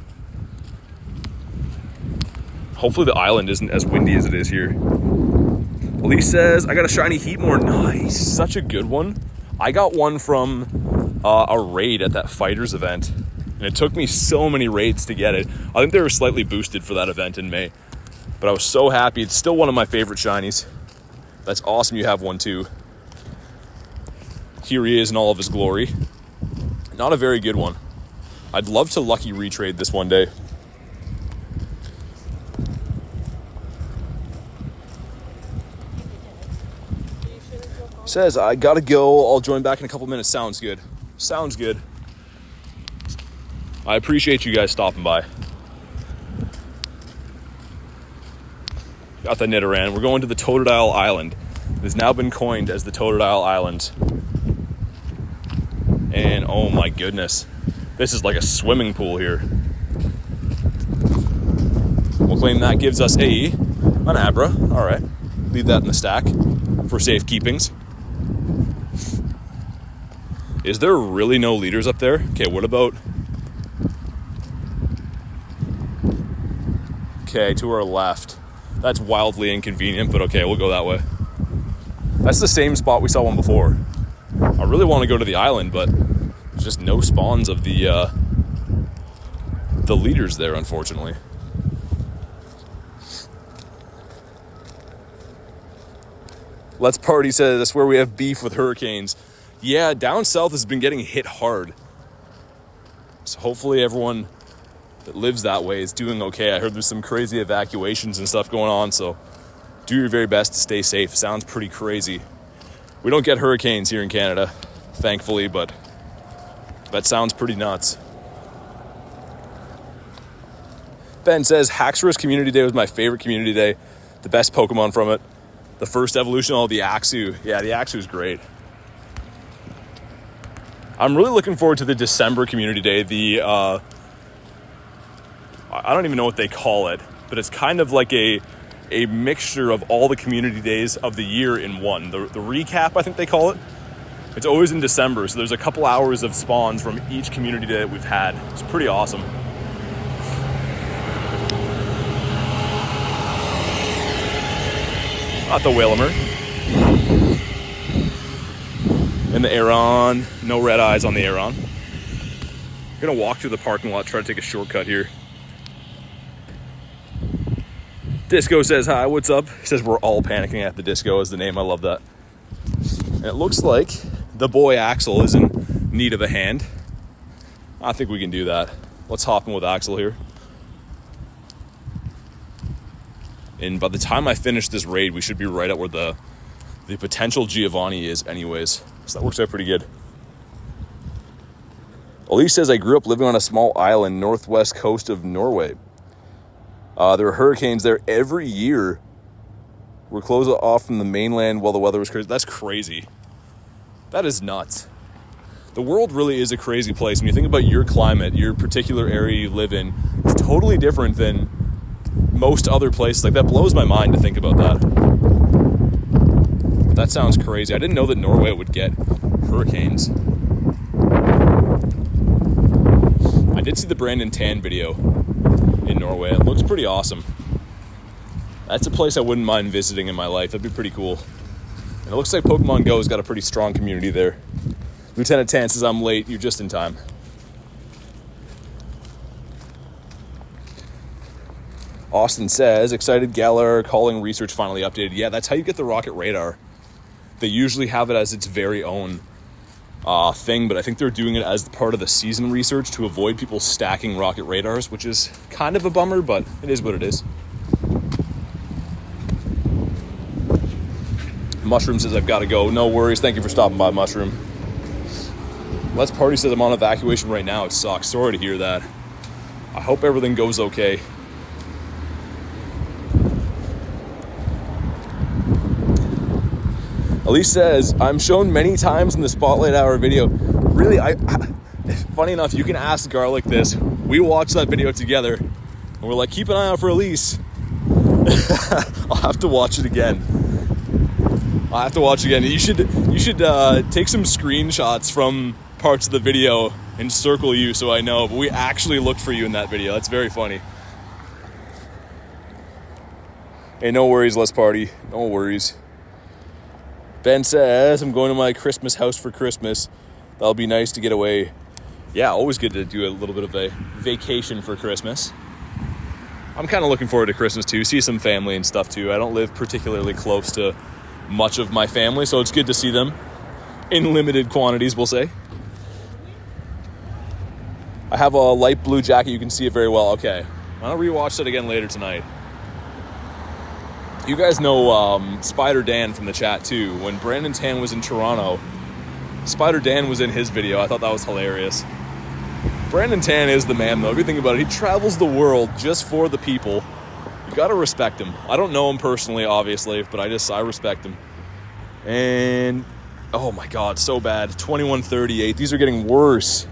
Hopefully the island isn't as windy as it is here. Elise says, I got a shiny Heatmore. Nice. Such a good one. I got one from a raid at that Fighters event. And it took me so many raids to get it. I think they were slightly boosted for that event in May. But I was so happy. It's still one of my favorite shinies. That's awesome you have one too. Here he is in all of his glory. Not a very good one. I'd love to lucky retrade this one day. Says, I gotta go. I'll join back in a couple minutes. Sounds good. Sounds good. I appreciate you guys stopping by. Got the Nidoran. We're going to the Totodile Island. It has now been coined as the Totodile Islands. And oh my goodness, this is like a swimming pool here. We'll claim that gives us an Abra. All right, leave that in the stack for safekeepings. Is there really no leaders up there? Okay, what about... Okay, to our left. That's wildly inconvenient, but okay, we'll go that way. That's the same spot we saw one before. I really want to go to the island, but there's just no spawns of the leaders there, unfortunately. Let's Party says that's where we have beef with hurricanes. Yeah, down south has been getting hit hard. So hopefully everyone that lives that way is doing okay. I heard there's some crazy evacuations and stuff going on, so do your very best to stay safe. Sounds pretty crazy. We don't get hurricanes here in Canada, thankfully, but that sounds pretty nuts. Ben says, Haxorus Community Day was my favorite community day. The best Pokemon from it. The first evolution, the Axew. Yeah, the Axew is great. I'm really looking forward to the December Community Day. I don't even know what they call it, but it's kind of like a mixture of all the community days of the year in one. The recap, I think they call it. It's always in December, so there's a couple hours of spawns from each community day that we've had. It's pretty awesome. Not the Whalmer. And the Aeron. No red eyes on the Aeron. I'm gonna walk through the parking lot, try to take a shortcut here. Disco says, hi, what's up? He says, we're all panicking at the disco is the name. I love that. And it looks like the boy Axel is in need of a hand. I think we can do that. Let's hop in with Axel here. And by the time I finish this raid, we should be right at where the potential Giovanni is anyways. So that works out pretty good. Elise says, I grew up living on a small island northwest coast of Norway. There are hurricanes there every year. We're closed off from the mainland while the weather was crazy. That's crazy. That is nuts. The world really is a crazy place. When you think about your climate, your particular area you live in, it's totally different than most other places. Like, that blows my mind to think about that. But that sounds crazy. I didn't know that Norway would get hurricanes. I did see the Brandon Tan video in Norway. It looks pretty awesome. That's a place I wouldn't mind visiting in my life. That'd be pretty cool. And it looks like Pokemon Go's got a pretty strong community there. Lieutenant Tan says I'm late. You're just in time. Austin says, excited Galar calling research finally updated. Yeah, that's how you get the rocket radar. They usually have it as its very own thing, but I think they're doing it as part of the season research to avoid people stacking rocket radars, which is kind of a bummer, but it is what it is. Mushroom says I've got to go. No worries. Thank you for stopping by, Mushroom. Let's Party says I'm on evacuation right now. It sucks. Sorry to hear that. I hope everything goes okay. Elise says, I'm shown many times in the Spotlight Hour video. Really, funny enough, you can ask Garlic this. We watched that video together, and we're like, keep an eye out for Elise. I'll have to watch it again. You should take some screenshots from parts of the video and circle you so I know. But we actually looked for you in that video. That's very funny. Hey, no worries, Let's Party. No worries. Ben says, I'm going to my Christmas house for Christmas. That'll be nice to get away. Yeah, always good to do a little bit of a vacation for Christmas. I'm kind of looking forward to Christmas too. See some family and stuff too. I don't live particularly close to much of my family, so it's good to see them in limited quantities, we'll say. I have a light blue jacket. You can see it very well. Okay. I'll rewatch that again later tonight. You guys know Spider Dan from the chat too. When Brandon Tan was in Toronto, Spider Dan was in his video. I thought that was hilarious. Brandon Tan is the man though. If you think about it, he travels the world just for the people. You gotta respect him. I don't know him personally, obviously, but I respect him. And oh my God, so bad. 21:38. These are getting worse.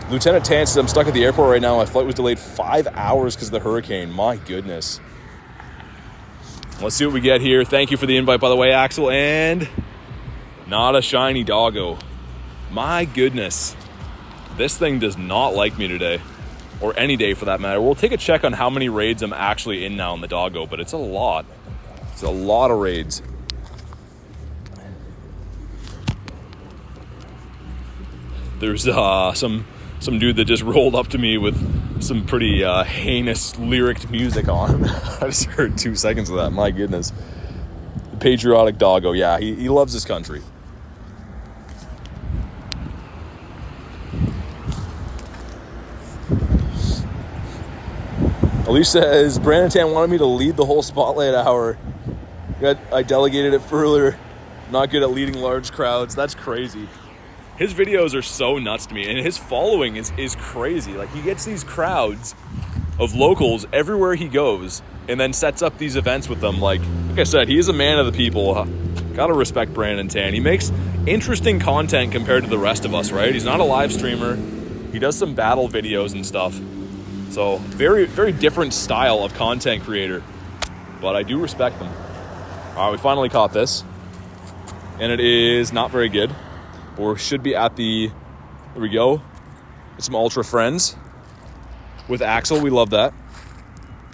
Lieutenant Tan says, I'm stuck at the airport right now. My flight was delayed 5 hours because of the hurricane. My goodness. Let's see what we get here. Thank you for the invite, by the way, Axel. And not a shiny doggo. My goodness. This thing does not like me today. Or any day for that matter. We'll take a check on how many raids I'm actually in now in the doggo, but it's a lot. It's a lot of raids. There's some dude that just rolled up to me with some pretty heinous lyric music on. I just heard 2 seconds of that. My goodness. The patriotic doggo. Yeah, he loves his country. Elise says, Brandon Tan wanted me to lead the whole Spotlight Hour. I delegated it further. Not good at leading large crowds. That's crazy. His videos are so nuts to me, and his following is crazy. Like, he gets these crowds of locals everywhere he goes and then sets up these events with them. Like I said, he is a man of the people. Gotta respect Brandon Tan. He makes interesting content compared to the rest of us, right? He's not a live streamer. He does some battle videos and stuff. So, very, very different style of content creator. But I do respect them. All right, we finally caught this. And it is not very good. Or should be at the, there we go, some Ultra Friends with Axel. We love that.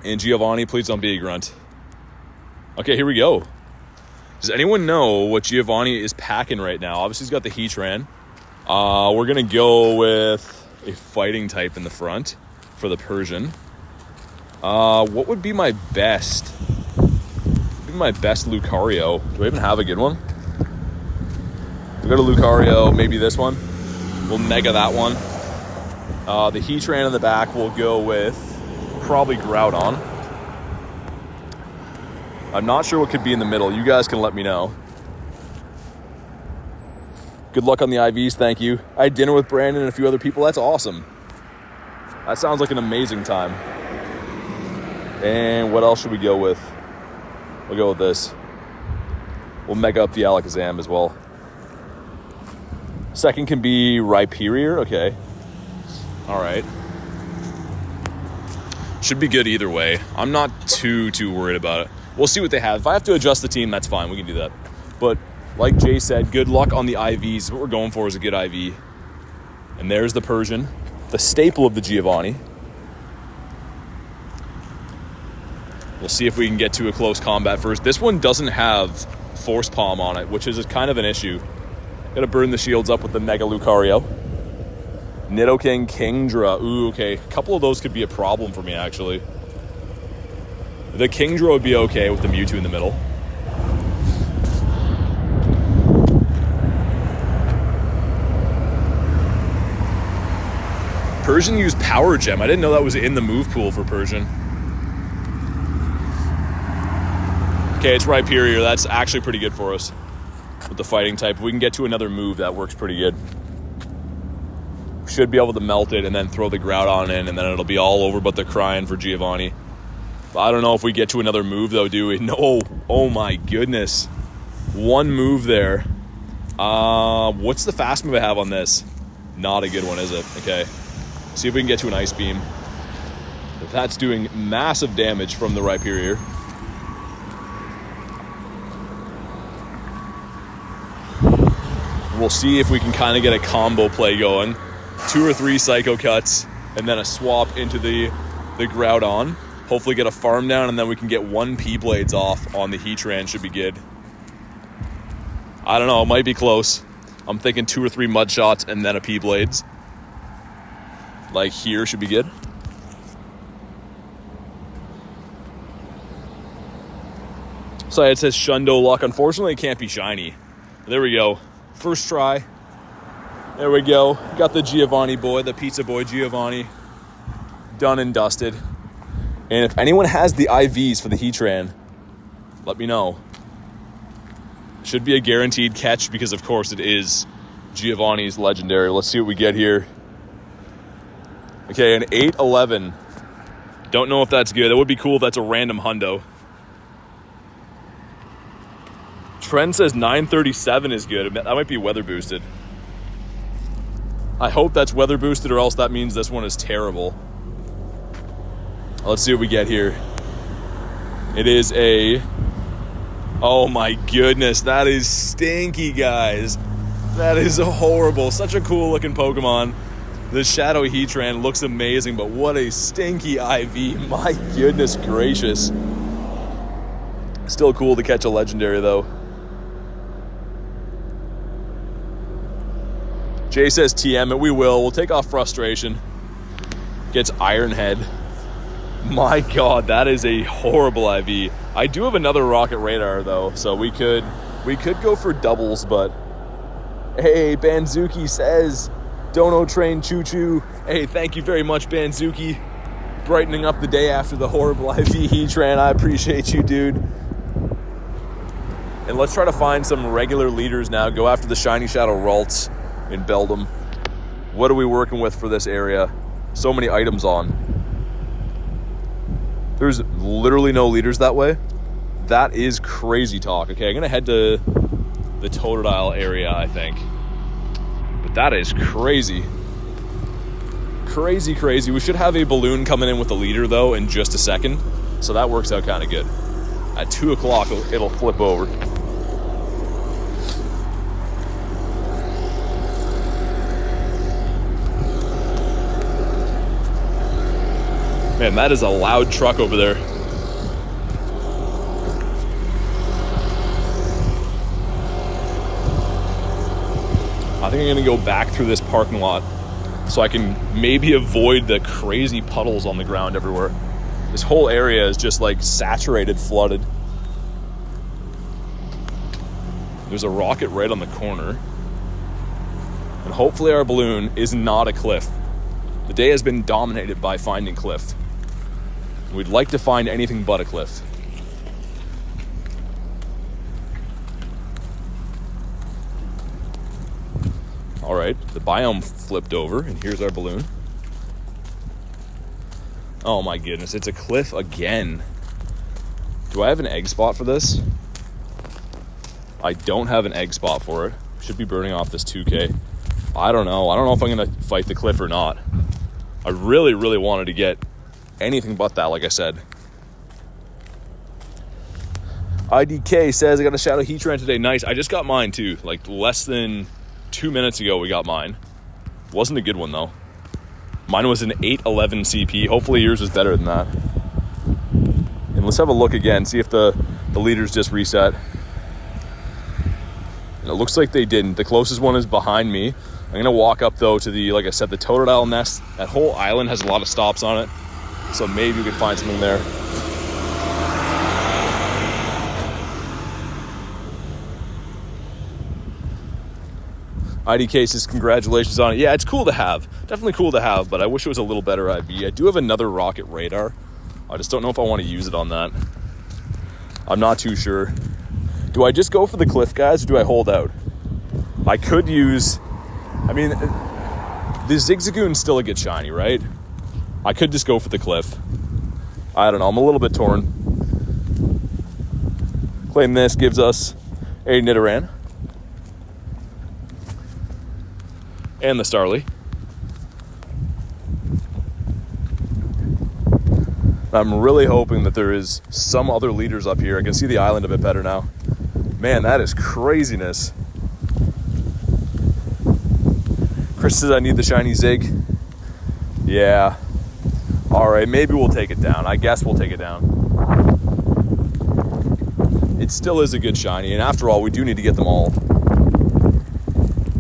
And Giovanni, please don't be a grunt. Okay, here we go. Does anyone know what Giovanni is packing right now? Obviously, he's got the Heatran. We're going to go with a fighting type in the front for the Persian. What would be my best? My best Lucario. Do I even have a good one? We'll go to Lucario, maybe this one. We'll mega that one. The Heatran in the back we'll go with probably Groudon. I'm not sure what could be in the middle. You guys can let me know. Good luck on the IVs, thank you. I had dinner with Brandon and a few other people. That's awesome. That sounds like an amazing time. And what else should we go with? We'll go with this. We'll mega up the Alakazam as well. Second can be Rhyperior. Okay. All right. Should be good either way. I'm not too worried about it. We'll see what they have. If I have to adjust the team, that's fine. We can do that. But like Jay said, good luck on the IVs. What we're going for is a good IV. And there's the Persian, the staple of the Giovanni. We'll see if we can get to a close combat first. This one doesn't have Force Palm on it, which is kind of an issue. Gotta burn the shields up with the Mega Lucario. Nidoking, Kingdra. Ooh, okay. A couple of those could be a problem for me, actually. The Kingdra would be okay with the Mewtwo in the middle. Persian used Power Gem. I didn't know that was in the move pool for Persian. Okay, it's Rhyperior. That's actually pretty good for us with the fighting type. If we can get to another move, that works pretty good. Should be able to melt it and then throw the Groudon in, and then it'll be all over but the crying for Giovanni. But I don't know if we get to another move, though, do we? No. Oh, my goodness. One move there. What's the fast move I have on this? Not a good one, is it? Okay. See if we can get to an Ice Beam. That's doing massive damage from the Rhyperior. We'll see if we can kind of get a combo play going. 2 or 3 Psycho Cuts, and then a swap into the Groudon. Hopefully get a farm down, and then we can get 1 P-Blades off on the Heatran. Should be good. I don't know. It might be close. I'm thinking 2 or 3 Mud Shots, and then a P-Blades. Like here should be good. So it says Shundo Luck. Unfortunately, it can't be shiny. There we go. First try. There we go. Got the Giovanni boy, the pizza boy Giovanni. Done and dusted. And if anyone has the IVs for the Heatran, let me know. Should be a guaranteed catch because, of course, it is Giovanni's legendary. Let's see what we get here. Okay, an 8-11. Don't know if that's good. It would be cool if that's a random hundo. Trend says 937 is good. That might be weather boosted. I hope that's weather boosted, or else that means this one is terrible. Let's see what we get here. It is a... Oh my goodness, that is stinky, guys. That is horrible. Such a cool looking Pokemon. The Shadow Heatran looks amazing, but what a stinky IV. My goodness gracious. Still cool to catch a legendary, though. Jay says TM it. We will. We'll take off frustration. Gets Iron Head. My God, that is a horrible IV. I do have another Rocket Radar, though, so we could go for doubles, but... Hey, Banzuki says... Dono Train Choo Choo. Hey, thank you very much, Banzuki. Brightening up the day after the horrible IV Heatran. I appreciate you, dude. And let's try to find some regular leaders now. Go after the Shiny Shadow Ralts in Beldum. What are we working with for this area? So many items on. There's literally no leaders that way. That is crazy talk. Okay, I'm going to head to the Totodile area, I think. But that is crazy. Crazy, crazy. We should have a balloon coming in with the leader, though, in just a second. So that works out kind of good. At 2 o'clock, it'll flip over. Man, that is a loud truck over there. I think I'm going to go back through this parking lot so I can maybe avoid the crazy puddles on the ground everywhere. This whole area is just like saturated, flooded. There's a rocket right on the corner. And hopefully our balloon is not a cliff. The day has been dominated by finding cliff. We'd like to find anything but a cliff. All right, the biome flipped over, and here's our balloon. Oh my goodness, it's a cliff again. Do I have an egg spot for this? I don't have an egg spot for it. Should be burning off this 2K. I don't know. I don't know if I'm going to fight the cliff or not. I really, really wanted to get anything but that, like I said. IDK says, I got a Shadow Heatran today. Nice. I just got mine too. Like less than 2 minutes ago we got mine. Wasn't a good one though. Mine was an 811 CP. Hopefully yours is better than that. And let's have a look again, see if the leaders just reset. And it looks like they didn't. The closest one is behind me. I'm going to walk up though to the, like I said, the Totodile nest. That whole island has a lot of stops on it. So maybe we could find something there. IDK says congratulations on it. Yeah, it's cool to have. Definitely cool to have, but I wish it was a little better IV. I do have another rocket radar. I just don't know if I want to use it on that. I'm not too sure. Do I just go for the cliff, guys, or do I hold out? I could use... I mean, the Zigzagoon's still a good shiny, right? I could just go for the cliff. I don't know. I'm a little bit torn. Claim this gives us a Nidoran. And the Starly. I'm really hoping that there is some other leaders up here. I can see the island a bit better now. Man, that is craziness. Chris says I need the shiny Zig. Yeah. All right, maybe we'll take it down. I guess we'll take it down. It still is a good shiny, and after all, we do need to get them all.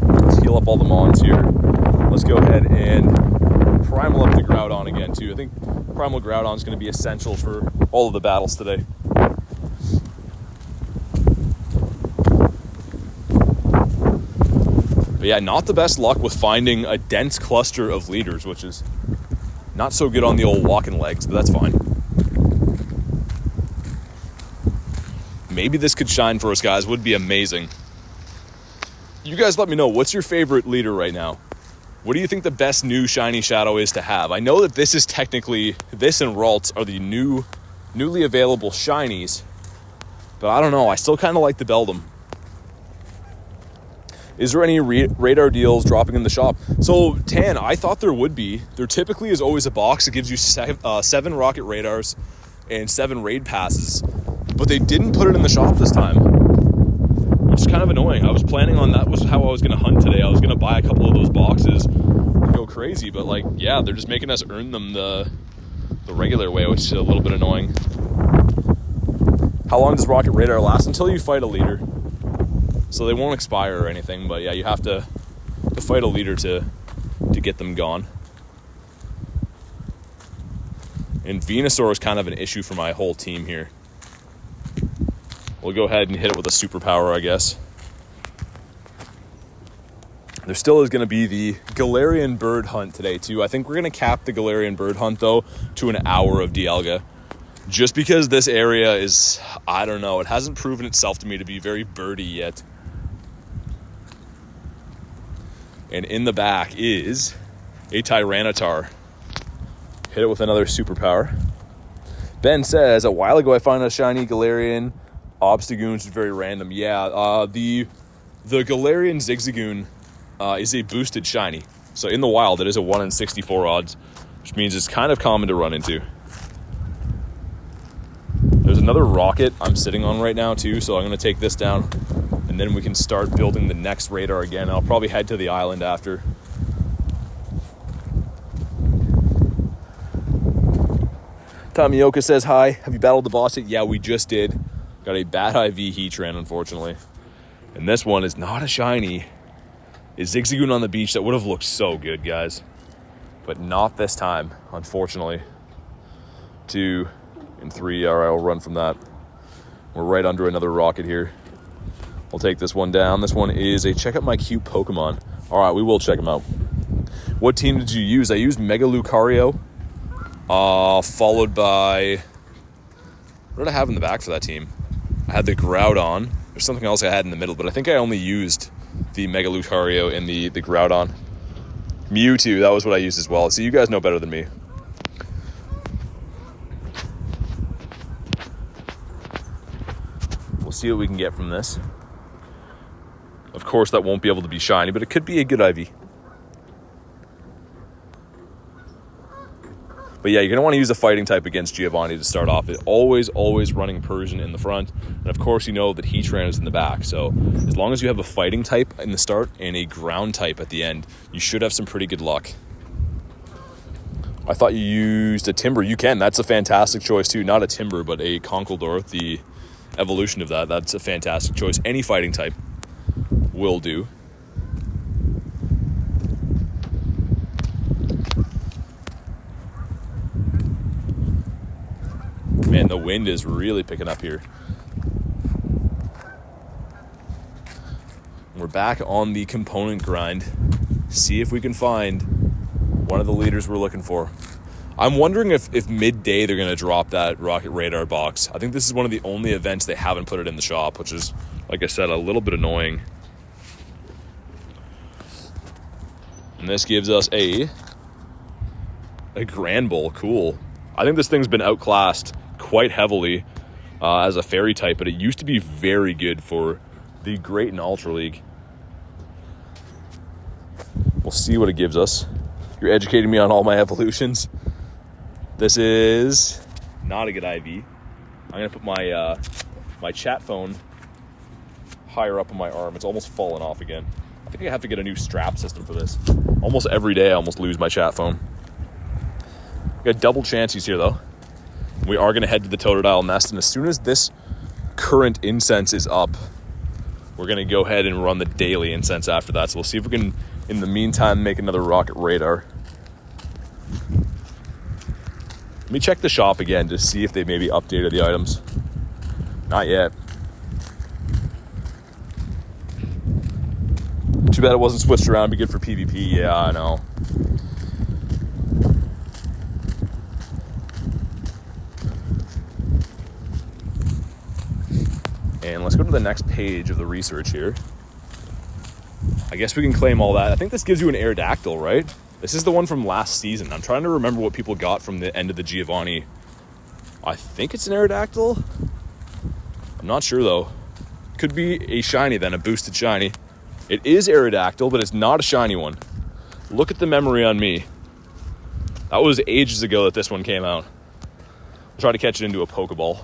Let's heal up all the Mons here. Let's go ahead and primal up the Groudon again, too. I think Primal Groudon is going to be essential for all of the battles today. But yeah, not the best luck with finding a dense cluster of leaders, which is not so good on the old walking legs, but that's fine. Maybe this could shine for us, guys. Would be amazing. You guys let me know, what's your favorite leader right now? What do you think the best new shiny shadow is to have? I know that this is technically, this and Ralts are the newly available shinies, but I don't know. I still kind of like the Beldum. Is there any radar deals dropping in the shop? So, Tan, I thought there would be. There typically is always a box that gives you 7 rocket radars and 7 raid passes, but they didn't put it in the shop this time, which is kind of annoying. I was planning on that was how I was going to hunt today. I was going to buy a couple of those boxes and go crazy, but like, yeah, they're just making us earn them the regular way, which is a little bit annoying. How long does rocket radar last? Until you fight a leader. So they won't expire or anything, but yeah, you have to fight a leader to get them gone. And Venusaur is kind of an issue for my whole team here. We'll go ahead and hit it with a superpower, I guess. There still is going to be the Galarian bird hunt today, too. I think we're going to cap the Galarian bird hunt, though, to an hour of Dialga. Just because this area is, I don't know, it hasn't proven itself to me to be very birdy yet. And in the back is a Tyranitar. Hit it with another superpower. Ben says, a while ago I found a shiny Galarian Obstagoon, which is very random. Yeah, the Galarian Zigzagoon is a boosted shiny. So in the wild, it is a 1 in 64 odds, which means it's kind of common to run into. There's another rocket I'm sitting on right now, too, so I'm going to take this down, and then we can start building the next radar again. I'll probably head to the island after. Tamioka says, hi, have you battled the boss yet? Yeah, we just did. Got a bad IV Heatran, unfortunately. And this one is not a shiny. It's Zigzagoon on the beach. That would have looked so good, guys. But not this time, unfortunately. 2 and 3. All right, I'll run from that. We're right under another rocket here. We'll take this one down. This one is a check out my cute Pokemon. All right, we will check them out. What team did you use? I used Mega Lucario, followed by... What did I have in the back for that team? I had the Groudon. There's something else I had in the middle, but I think I only used the Mega Lucario and the Groudon. Mewtwo, that was what I used as well. So you guys know better than me. We'll see what we can get from this. Of course, that won't be able to be shiny, but it could be a good IV. But yeah, you're going to want to use a fighting type against Giovanni to start off. It's always running Persian in the front. And of course, you know that Heatran is in the back. So as long as you have a fighting type in the start and a ground type at the end, you should have some pretty good luck. I thought you used a Timber. You can. That's a fantastic choice too. Not a Timber, but a Conkeldurr, the evolution of that. That's a fantastic choice. Any fighting type will do. Man, the wind is really picking up here. We're back on the component grind. See if we can find one of the leaders we're looking for. I'm wondering if midday they're going to drop that rocket radar box. I think this is one of the only events they haven't put it in the shop, which is, like I said, a little bit annoying. And this gives us a Grand Bull. Cool. I think this thing's been outclassed quite heavily as a fairy type, but it used to be very good for the Great and Ultra League. We'll see what it gives us. You're educating me on all my evolutions. This is not a good IV. I'm gonna put my my chat phone higher up on my arm. It's almost fallen off again. I think I have to get a new strap system for this. Almost every day I almost lose my chat phone. Got double chances here though. We are going to head to the Totodile nest, and as soon as this current incense is up, we're going to go ahead and run the daily incense after that. So we'll see if we can, in the meantime, make another rocket radar. Let me check the shop again to see if they maybe updated the items. Not yet. Too bad it wasn't switched around. Be good for PvP. Yeah, I know. And let's go to the next page of the research here. I guess we can claim all that. I think this gives you an Aerodactyl, right? This is the one from last season. I'm trying to remember what people got from the end of the Giovanni. I think it's an Aerodactyl. I'm not sure though. Could be a shiny then, a boosted shiny. It is Aerodactyl, but it's not a shiny one. Look at the memory on me. That was ages ago that this one came out. I'll try to catch it into a Pokeball.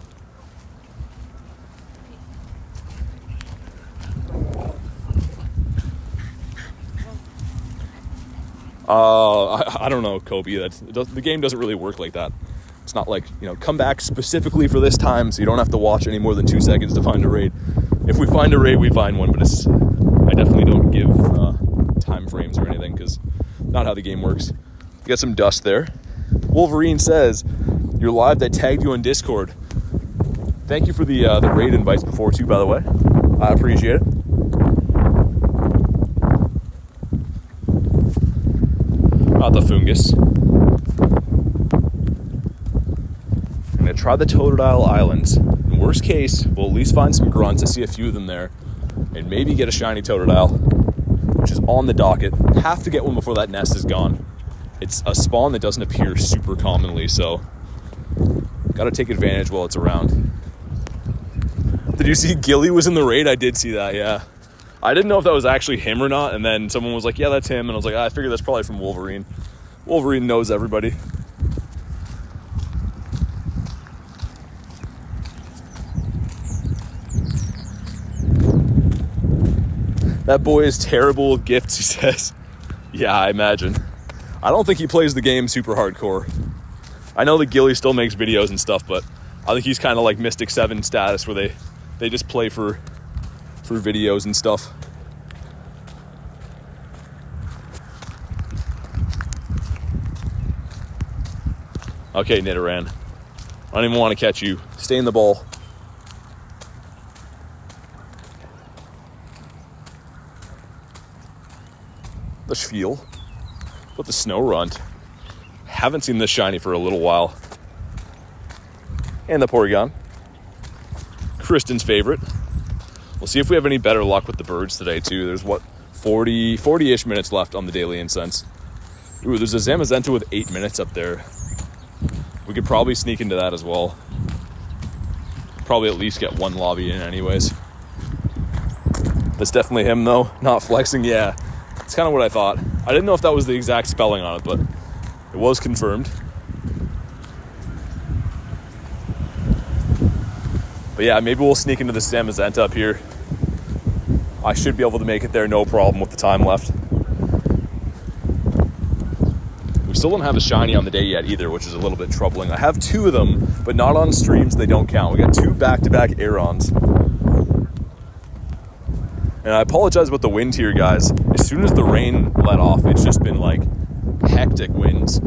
I don't know, Kobe. The game doesn't really work like that. It's not like, come back specifically for this time so you don't have to watch any more than 2 seconds to find a raid. If we find a raid, we find one, but I definitely don't give time frames or anything because not how the game works. You got some dust there. Wolverine says, you're live, that tagged you on Discord. Thank you for the raid invites before too, by the way. I appreciate it. Not the fungus. I'm going to try the Totodile Islands. In worst case, we'll at least find some grunts. I see a few of them there. And maybe get a shiny Totodile, which is on the docket. Have to get one before that nest is gone. It's a spawn that doesn't appear super commonly, so got to take advantage while it's around. Did you see Gilly was in the raid? I did see that, yeah. I didn't know if that was actually him or not, and then someone was like, yeah, that's him, and I was like, I figured that's probably from Wolverine. Wolverine knows everybody. That boy is terrible with gifts, he says. Yeah, I imagine. I don't think he plays the game super hardcore. I know that Gilly still makes videos and stuff, but I think he's kind of like Mystic 7 status where they just play for videos and stuff. Okay, Nidoran. I don't even want to catch you. Stay in the ball. The Schfeel. What the Snow Runt. Haven't seen this shiny for a little while. And the Porygon. Kristen's favorite. We'll see if we have any better luck with the birds today, too. There's, 40-ish minutes left on the daily incense. Ooh, there's a Zamazenta with 8 minutes up there. We could probably sneak into that as well. Probably at least get one lobby in anyways. That's definitely him, though. Not flexing, yeah. It's kind of what I thought. I didn't know if that was the exact spelling on it, but it was confirmed. But yeah, maybe we'll sneak into the Zamazenta up here. I should be able to make it there, no problem with the time left. We still don't have a shiny on the day yet either, which is a little bit troubling. I have 2 of them, but not on streams, they don't count. We got 2 back-to-back Aerons. And I apologize about the wind here, guys. As soon as the rain let off, it's just been like hectic winds.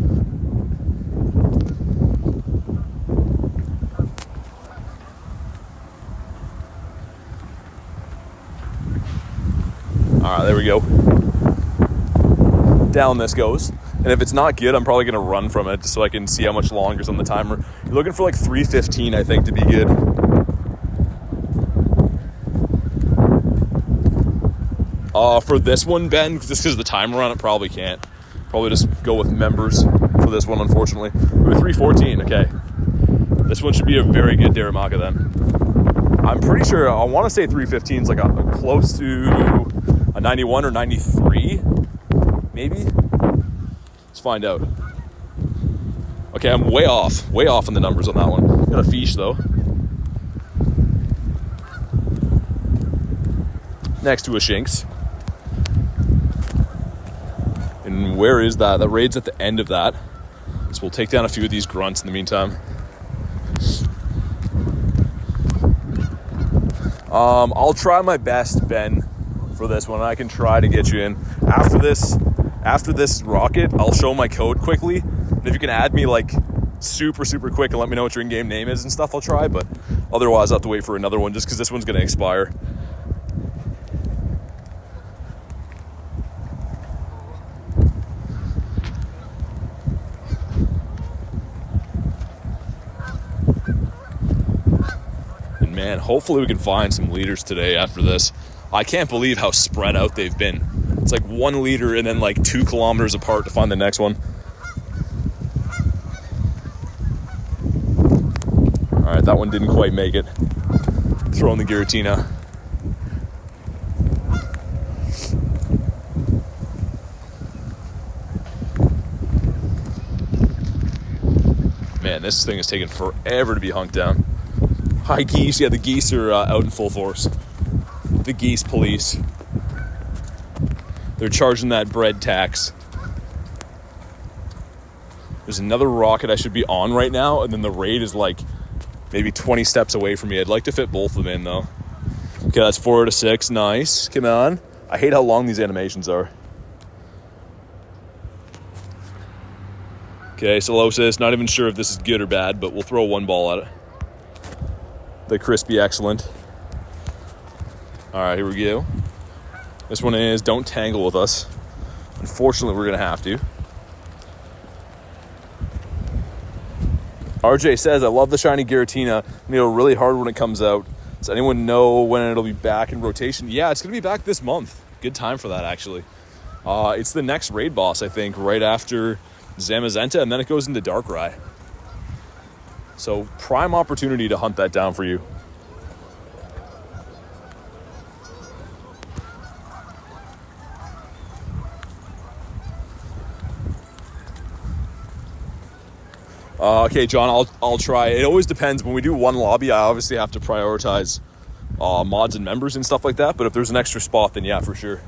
All right, there we go. Down this goes. And if it's not good, I'm probably going to run from it just so I can see how much longer is on the timer. You're looking for like 3:15, I think, to be good. For this one, Ben, just because of the timer on it, probably can't. Probably just go with members for this one, unfortunately. We're 3:14, okay. This one should be a very good Darumaka then. I'm pretty sure, I want to say 3:15 is like a close to a 91 or 93, maybe? Let's find out. Okay, I'm way off on the numbers on that one. Got a fish though. Next to a Shinx. And where is that? That raid's at the end of that. So we'll take down a few of these grunts in the meantime. I'll try my best, Ben, for this one. I can try to get you in. After this rocket, I'll show my code quickly. And if you can add me like super quick and let me know what your in-game name is and stuff, I'll try. But otherwise, I'll have to wait for another one just because this one's going to expire. Man, hopefully we can find some leaders today after this. I can't believe how spread out they've been. It's like 1 leader and then like 2 kilometers apart to find the next one. All right, that one didn't quite make it. Throwing the Giratina. Man, this thing is taking forever to be hunked down. Hi, geese. Yeah, the geese are out in full force. The geese police. They're charging that bread tax. There's another rocket I should be on right now, and then the raid is like maybe 20 steps away from me. I'd like to fit both of them in, though. Okay, that's 4 out of 6. Nice. Come on. I hate how long these animations are. Okay, Solosis. Not even sure if this is good or bad, but we'll throw 1 ball at it. The crispy excellent. All right, here we go. This one is don't tangle with us. Unfortunately, we're going to have to. RJ says, I love the shiny Giratina. Really hard when it comes out. Does anyone know when it'll be back in rotation? Yeah, it's going to be back this month. Good time for that, actually. It's the next raid boss, I think, right after Zamazenta, and then it goes into Darkrai. So prime opportunity to hunt that down for you. Okay, John, I'll try. It always depends. When we do one lobby, I obviously have to prioritize mods and members and stuff like that. But if there's an extra spot, then yeah, for sure.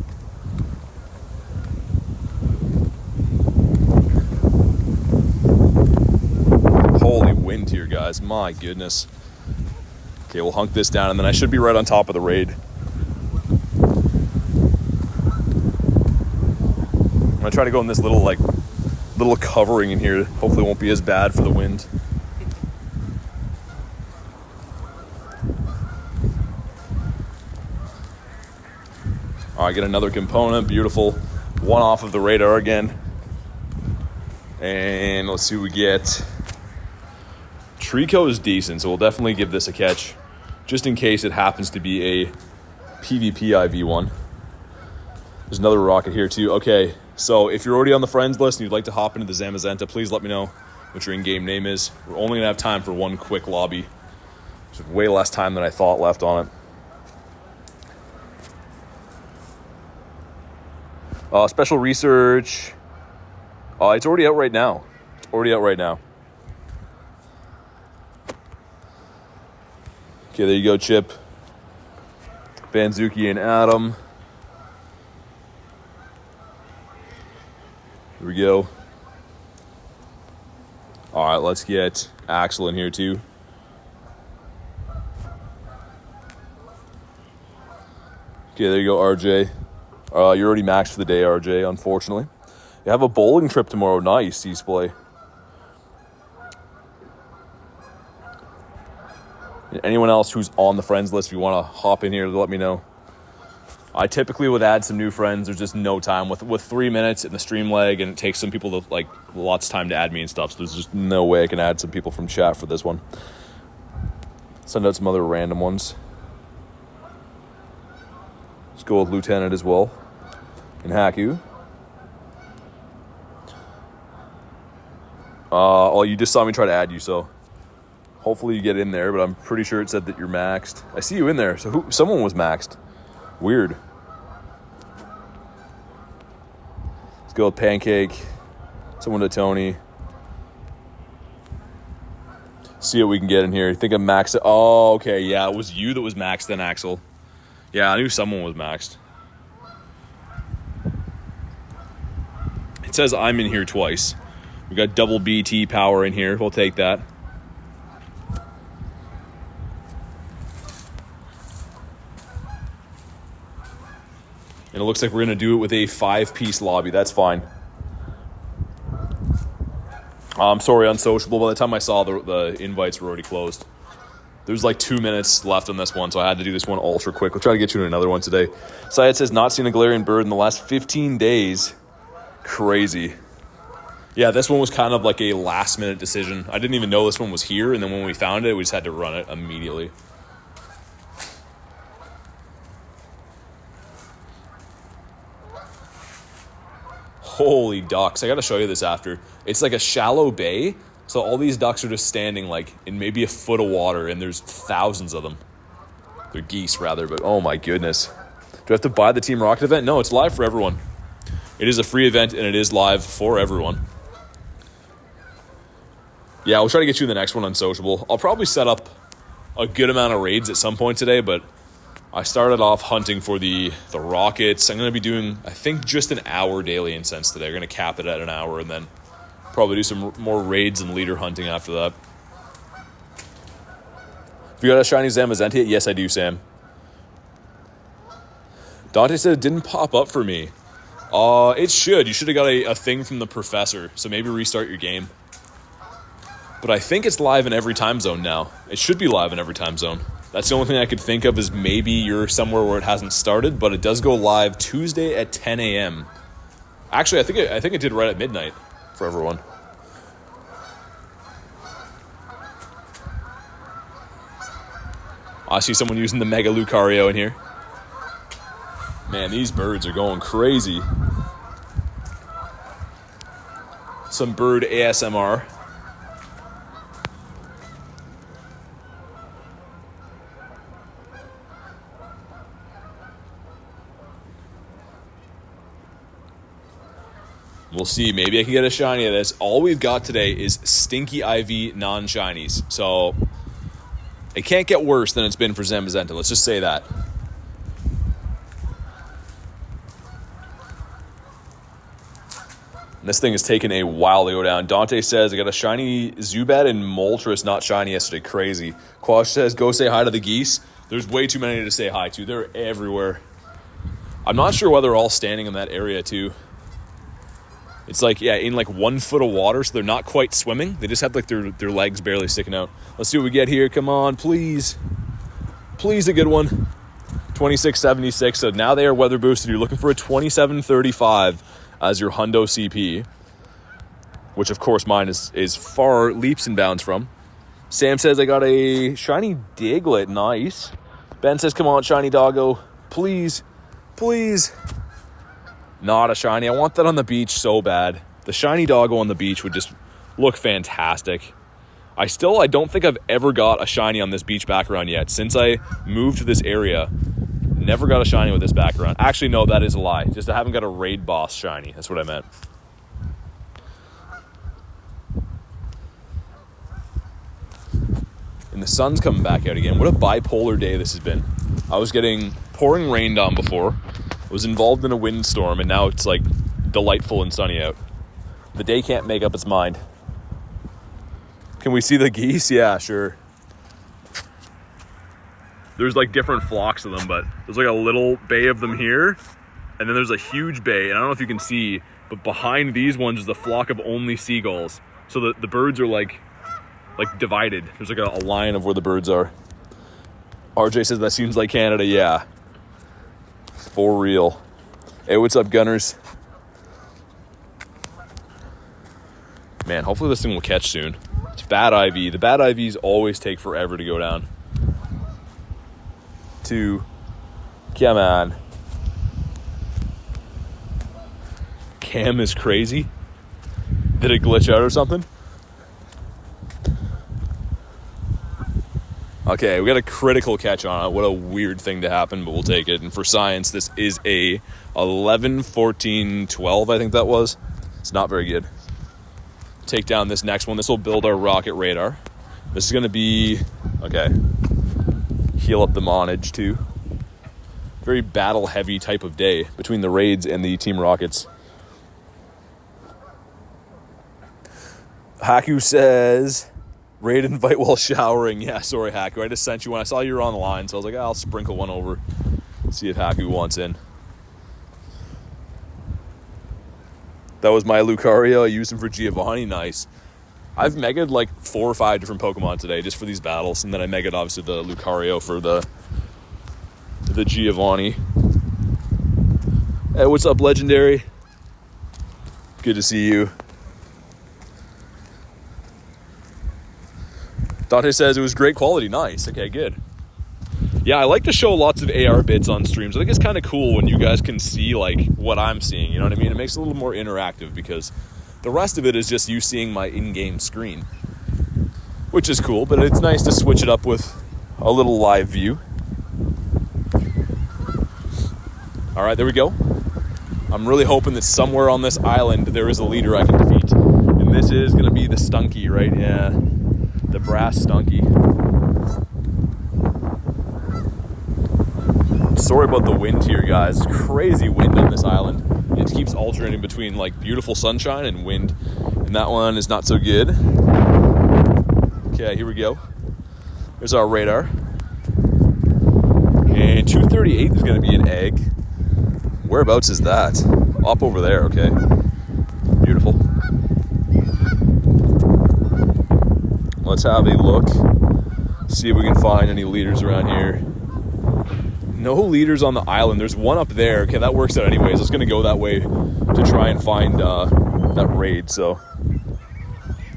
Holy wind here, guys. My goodness. Okay, we'll hunk this down, and then I should be right on top of the raid. I'm going to try to go in this little covering in here. Hopefully it won't be as bad for the wind. All right, get another component. Beautiful. 1 off of the radar again. And let's see what we get. Trico is decent, so we'll definitely give this a catch, just in case it happens to be a PvP IV one. There's another rocket here too. Okay, so if you're already on the friends list and you'd like to hop into the Zamazenta, please let me know what your in-game name is. We're only gonna have time for 1 quick lobby. There's way less time than I thought left on it. Special research. It's already out right now. Okay, there you go, Chip. Banzuki and Adam. Here we go. All right, let's get Axel in here too. Okay, there you go, RJ. You're already maxed for the day, RJ, unfortunately. You have a bowling trip tomorrow. Nice, display. Anyone else who's on the friends list, if you want to hop in here, let me know. I typically would add some new friends. There's just no time. With 3 minutes in the stream lag, and it takes some people to, like, lots of time to add me and stuff, so there's just no way I can add some people from chat for this one. Send out some other random ones. Let's go with Lieutenant as well. And Haku. You just saw me try to add you, so hopefully you get in there, but I'm pretty sure it said that you're maxed. I see you in there, so someone was maxed. Weird. Let's go with Pancake. Someone to Tony. See what we can get in here. You think I'm maxed? Oh, okay. Yeah, it was you that was maxed then, Axel. Yeah, I knew someone was maxed. It says I'm in here twice. We got double BT power in here. We'll take that. And it looks like we're going to do it with a 5-piece lobby. That's fine. I'm sorry, unsociable. By the time I saw the invites were already closed. There's like 2 minutes left on this one, so I had to do this one ultra quick. We'll try to get you in another one today. Syed says, not seen a Galarian bird in the last 15 days. Crazy. Yeah, this one was kind of like a last-minute decision. I didn't even know this one was here, and then when we found it, we just had to run it immediately. Holy ducks. I got to show you this after. It's like a shallow bay, so all these ducks are just standing like in maybe a foot of water, and there's thousands of them. They're geese, rather, but oh my goodness. Do I have to buy the Team Rocket event? No, it's live for everyone. It is a free event, and it is live for everyone. Yeah, we'll try to get you in the next one on Sociable. I'll probably set up a good amount of raids at some point today, but I started off hunting for the rockets. I'm going to be doing, I think, just an hour daily incense today. We're going to cap it at an hour and then probably do some more raids and leader hunting after that. Have you got a shiny Zamazenta yet? Yes, I do, Sam. Dante said it didn't pop up for me. It should. You should have got a thing from the professor, so maybe restart your game. But I think it's live in every time zone now. It should be live in every time zone. That's the only thing I could think of is maybe you're somewhere where it hasn't started, but it does go live Tuesday at 10 a.m. Actually, I think it did right at midnight for everyone. I see someone using the Mega Lucario in here. Man, these birds are going crazy. Some bird ASMR. We'll see. Maybe I can get a shiny of this. All we've got today is Stinky IV non-shinies. So it can't get worse than it's been for Zamazenta. Let's just say that. And this thing has taken a while to go down. Dante says, I got a shiny Zubat and Moltres not shiny yesterday. Crazy. Quash says, go say hi to the geese. There's way too many to say hi to. They're everywhere. I'm not sure why they're all standing in that area, too. It's like, yeah, in like 1 foot of water, so they're not quite swimming. They just have like their legs barely sticking out. Let's see what we get here. Come on, please. Please, a good one. 2676. So now they are weather boosted. You're looking for a 2735 as your hundo CP, which of course mine is far leaps and bounds from. Sam says I got a shiny Diglett. Nice. Ben says, come on, shiny doggo. Please. Please. Not a shiny. I want that on the beach so bad. The shiny doggo on the beach would just look fantastic. I don't think I've ever got a shiny on this beach background yet. Since I moved to this area, never got a shiny with this background. Actually, no, that is a lie. Just I haven't got a raid boss shiny. That's what I meant. and the sun's coming back out again. What a bipolar day this has been. I was getting pouring rain down before, I was involved in a windstorm, and now it's like delightful and sunny out. The day can't make up its mind. Can we see the geese? Yeah, sure. There's like different flocks of them, but there's like a little bay of them here, and then there's a huge bay, and I don't know if you can see, but behind these ones is a flock of only seagulls. So the birds are like divided. There's like a line of where the birds are. RJ says that seems like Canada. Yeah, for real. Hey, what's up, Gunners? Man, hopefully this thing will catch soon. It's bad IV. The bad IVs always take forever to go down. 2. Come on. Cam is crazy. Did it glitch out or something? Okay, we got a critical catch on it. What a weird thing to happen, but we'll take it. And for science, this is a 11, 14, 12, I think that was. It's not very good. Take down this next one. This will build our rocket radar. This is going to be, okay, heal up the monage too. Very battle heavy type of day between the raids and the Team Rockets. Haku says, raid invite while showering. Yeah, sorry, Haku. I just sent you one. I saw you were on the line, so I was like, I'll sprinkle one over. See if Haku wants in. That was my Lucario. I used him for Giovanni. Nice. I've megaed like 4 or 5 different Pokemon today just for these battles. And then I megaed obviously the Lucario for the Giovanni. Hey, what's up, Legendary? Good to see you. Dante says it was great quality. Nice. Okay, good. Yeah, I like to show lots of AR bits on streams. I think it's kind of cool when you guys can see like what I'm seeing. You know what I mean? It makes it a little more interactive because the rest of it is just you seeing my in-game screen, which is cool, but it's nice to switch it up with a little live view. All right, there we go. I'm really hoping that somewhere on this island there is a leader I can defeat. And this is going to be the Stunky, right? Yeah, the brass Stunky. Sorry about the wind here, guys. Crazy wind on this island. It keeps alternating between like beautiful sunshine and wind, and that one is not so good. Okay, here we go. There's our radar. And 238 is going to be an egg. Whereabouts is that? Up over there, okay. Beautiful. Let's have a look. See if we can find any leaders around here. No leaders on the island. There's one up there. Okay, that works out anyways. I was going to go that way to try and find that raid, so.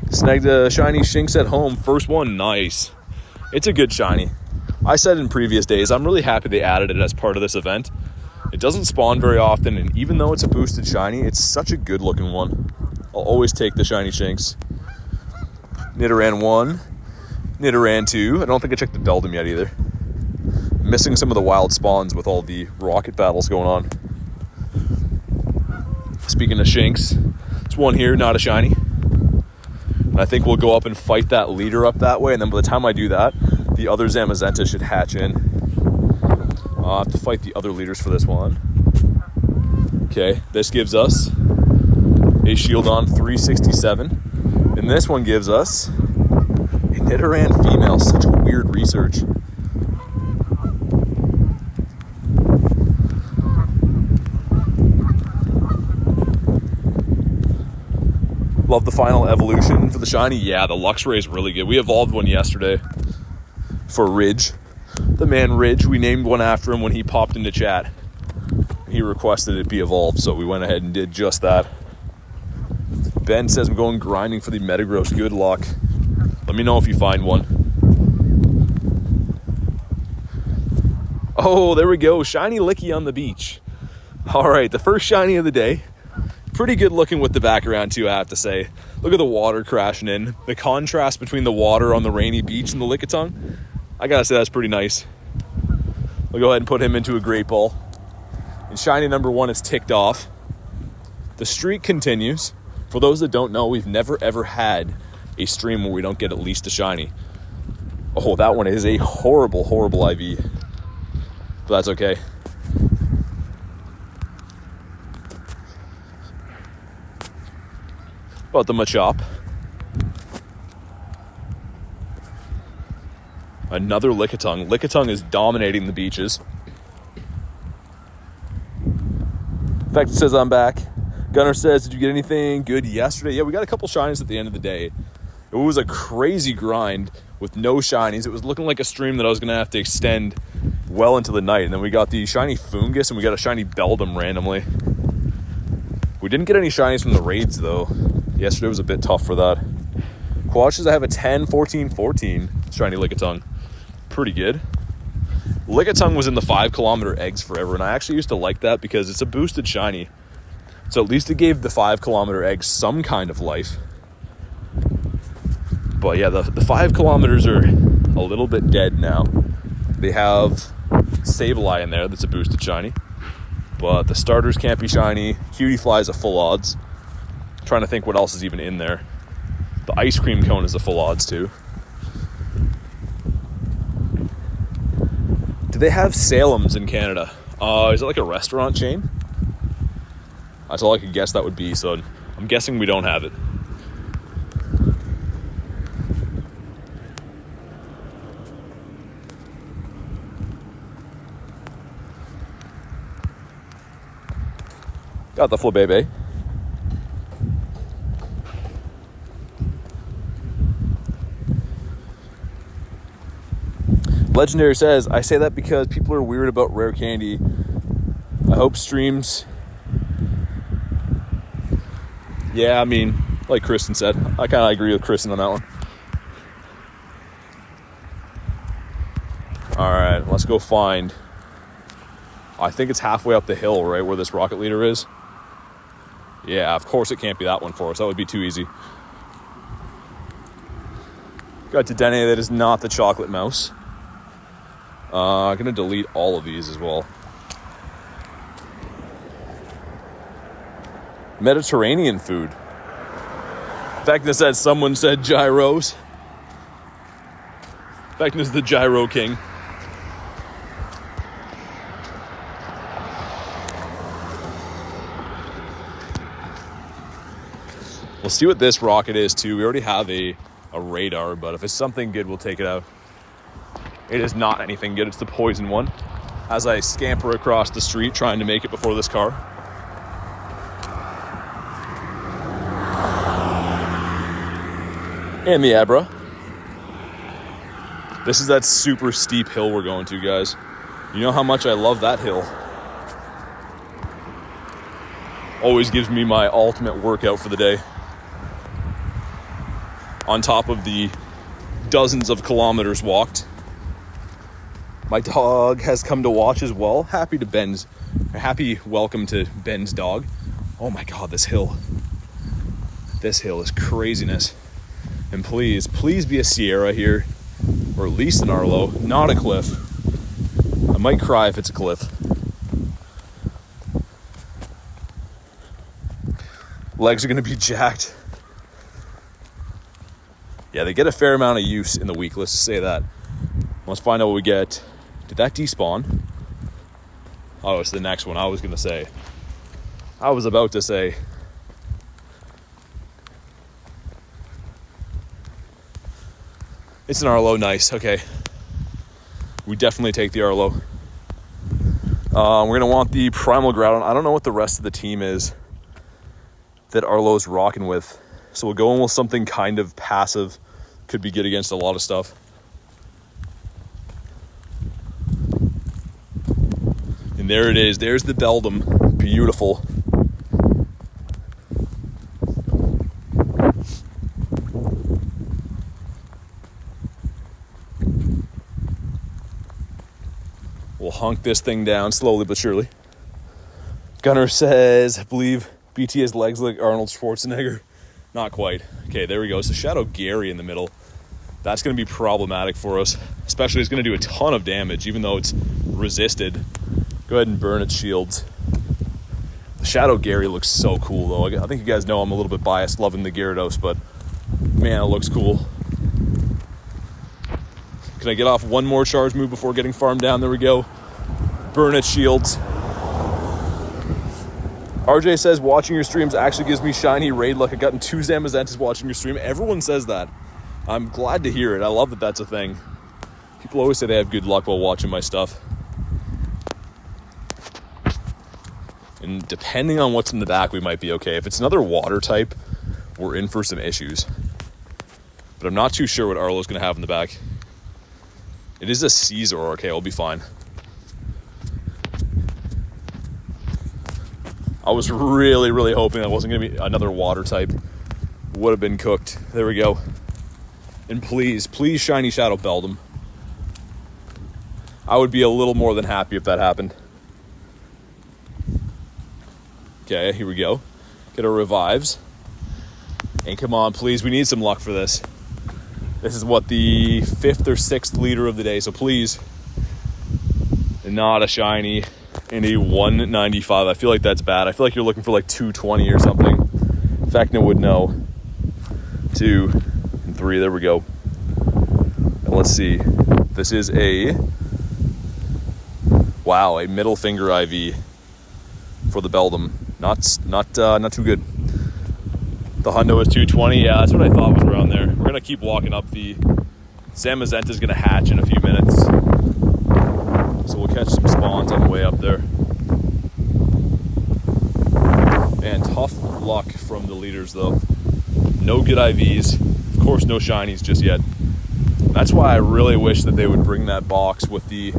Snagged a shiny Shinx at home. First one, nice. It's a good shiny. I said in previous days, I'm really happy they added it as part of this event. It doesn't spawn very often, and even though it's a boosted shiny, it's such a good looking one. I'll always take the shiny Shinx. Nidoran 1. Nidoran 2. I don't think I checked the Beldum yet either. Missing some of the wild spawns with all the rocket battles going on. Speaking of Shinx, it's one here, not a shiny. And I think we'll go up and fight that leader up that way, and then by the time I do that, the other Zamazenta should hatch in. I'll have to fight the other leaders for this one. Okay, this gives us a Shieldon 367. And this one gives us a Nidoran female. Such a weird research. Love the final evolution for the shiny. Yeah, the Luxray is really good. We evolved one yesterday for Ridge. The man Ridge, we named one after him when he popped into chat. He requested it be evolved, so we went ahead and did just that. Ben says I'm going grinding for the Metagross. Good luck. Let me know if you find one. Oh, there we go. Shiny Licky on the beach. All right, the first shiny of the day. Pretty good looking with the background too, I have to say. Look at the water crashing in. The contrast between the water on the rainy beach and the Lickitung. I gotta say that's pretty nice. We'll go ahead and put him into a Great Ball. And shiny number 1 is ticked off. The streak continues. For those that don't know, we've never ever had a stream where we don't get at least a shiny. Oh, that one is a horrible, horrible IV. But that's okay. About the Machop. Another Lickitung. Lickitung is dominating the beaches. In fact, it says I'm back. Gunnar says, did you get anything good yesterday? Yeah, we got a couple shinies at the end of the day. It was a crazy grind with no shinies. It was looking like a stream that I was going to have to extend well into the night. And then we got the shiny Fungus and we got a shiny Beldum randomly. We didn't get any shinies from the raids, though. Yesterday was a bit tough for that. Quashes, I have a 10, 14, 14 shiny Lickitung. Pretty good. Lickitung was in the 5-kilometer eggs forever, and I actually used to like that because it's a boosted shiny. So at least it gave the 5-kilometer eggs some kind of life. But yeah, the 5 kilometers are a little bit dead now. They have Sableye in there that's a boosted shiny. But the starters can't be shiny. Cutie Fly is a full odds. I'm trying to think what else is even in there. The ice cream cone is a full odds too. Do they have Salem's in Canada? Is it like a restaurant chain? That's all I could guess that would be, so I'm guessing we don't have it. Got the Flabébé. Legendary says, I say that because people are weird about rare candy. I hope streams... Yeah, I mean, like Kristen said, I kind of agree with Kristen on that one. All right, let's go find... I think it's halfway up the hill, right, where this rocket leader is. Yeah, of course it can't be that one for us. That would be too easy. Got Dedenne, that is not the chocolate mouse. I'm going to delete all of these as well. Mediterranean food. In fact, this said someone said gyros. In fact, this is the gyro king. We'll see what this rocket is too. We already have a radar, but if it's something good, we'll take it out. It is not anything good. It's the poison one. As I scamper across the street trying to make it before this car. And the Abra. This is that super steep hill we're going to, guys. You know how much I love that hill. Always gives me my ultimate workout for the day. On top of the dozens of kilometers walked. My dog has come to watch as well. Happy welcome to Ben's dog. Oh my God, this hill. This hill is craziness. And please be a Sierra here. Or at least an Arlo, not a cliff. I might cry if it's a cliff. Legs are gonna be jacked. Yeah, they get a fair amount of use in the week, let's just say that. Let's find out what we get. Did that despawn? Oh, it's the next one. I was about to say. It's an Arlo, nice, okay. We definitely take the Arlo. We're gonna want the Primal Groudon. I don't know what the rest of the team is that Arlo's rocking with. So we'll go in with something kind of passive. Could be good against a lot of stuff. And there it is. There's the Beldum. Beautiful. We'll hunk this thing down slowly but surely. Gunnar says, I believe BT has legs like Arnold Schwarzenegger. Not quite. Okay, there we go. So Shadow Gary in the middle. That's going to be problematic for us. Especially it's going to do a ton of damage, even though it's resisted. Go ahead and burn its shields. The Shadow Gary looks so cool, though. I think you guys know I'm a little bit biased loving the Gyarados, but man, it looks cool. Can I get off one more charge move before getting farmed down? There we go. Burn its shields. RJ says, watching your streams actually gives me shiny raid luck. I've gotten 2 Zamazentas watching your stream. Everyone says that. I'm glad to hear it. I love that that's a thing. People always say they have good luck while watching my stuff. And depending on what's in the back, we might be okay. If it's another water type, we're in for some issues. But I'm not too sure what Arlo's going to have in the back. It is a Caesar. Okay, we'll be fine. I was really, really hoping that wasn't going to be another water type. Would have been cooked. There we go. And please, please shiny shadow belt him. I would be a little more than happy if that happened. Okay, here we go. Get our revives. And come on, please. We need some luck for this. This is what, the 5th or 6th leader of the day. So please, not a shiny. And a 195. I feel like that's bad. I feel like you're looking for like 220 or something. Vecna would know. 2 and 3. There we go. And let's see. This is a middle finger IV for the Beldum. Not too good. The Hundo is 220. Yeah, that's what I thought was around there. We're gonna keep walking up. The Zamazenta is gonna hatch in a few minutes. So we'll catch some spawns on the way up there. Man, tough luck from the leaders though. No good IVs. Of course, no shinies just yet. That's why I really wish that they would bring that box with the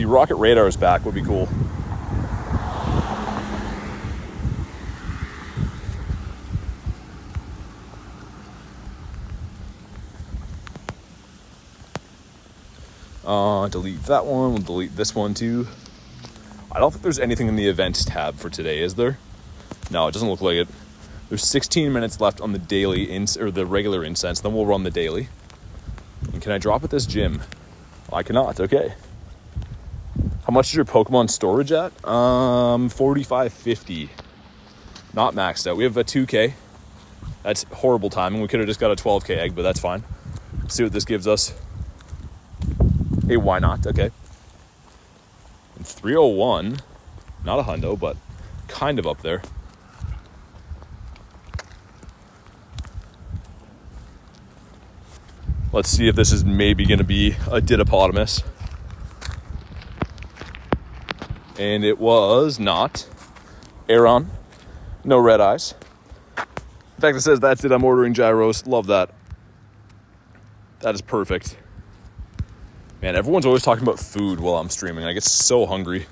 rocket radars back. Would be cool. Delete that one. We'll delete this one too. I don't think there's anything in the events tab for today, is there? No, it doesn't look like it. There's 16 minutes left on the daily or the regular incense. Then we'll run the daily. And can I drop at this gym? I cannot. Okay. How much is your Pokemon storage at? 4550. Not maxed out. We have a 2K. That's horrible timing. We could have just got a 12K egg, but that's fine. Let's see what this gives us. Hey, why not? Okay. And 301. Not a hundo, but kind of up there. Let's see if this is maybe going to be a Didopotamus. And it was not. Aeron. No red eyes. In fact, it says that's it. I'm ordering gyros. Love that. That is perfect. Man, everyone's always talking about food while I'm streaming. I get so hungry.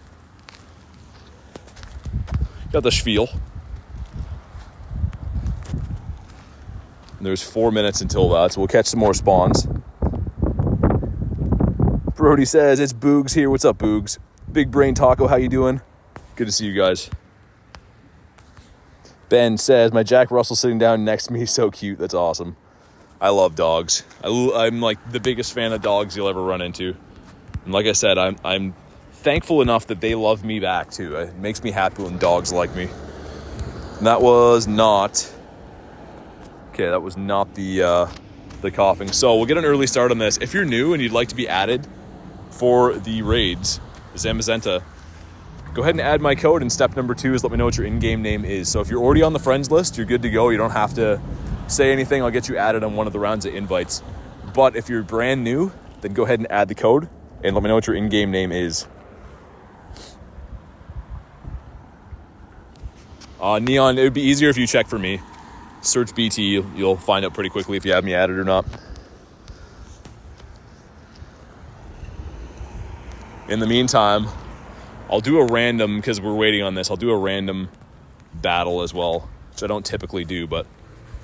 Got the spiel. And there's 4 minutes until that, so we'll catch some more spawns. Brody says, it's Boogs here. What's up, Boogs? Big Brain Taco, how you doing? Good to see you guys. Ben says, my Jack Russell sitting down next to me. So cute. That's awesome. I love dogs. I'm like the biggest fan of dogs you'll ever run into. And like I said, I'm thankful enough that they love me back too. It makes me happy when dogs like me. And that was not... Okay, that was not the coughing. So we'll get an early start on this. If you're new and you'd like to be added for the raids, Zamazenta, go ahead and add my code. And step number 2 is let me know what your in-game name is. So if you're already on the friends list, you're good to go. You don't have to say anything. I'll get you added on one of the rounds of invites. But if you're brand new, then go ahead and add the code and let me know what your in-game name is. Neon, it would be easier if you check for me. Search BT, you'll find out pretty quickly if you have me added or not. In the meantime, I'll do a random, because we're waiting on this, I'll do a random battle as well, which I don't typically do, but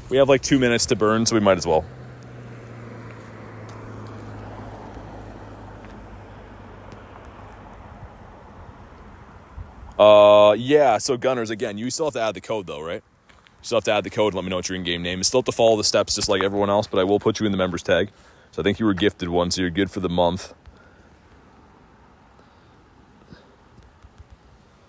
we have like 2 minutes to burn, so we might as well. Yeah, so Gunners, again, you still have to add the code though, right? You still have to add the code and let me know what your in-game name is. Still have to follow the steps just like everyone else, but I will put you in the members tag. So I think you were gifted one, so you're good for the month.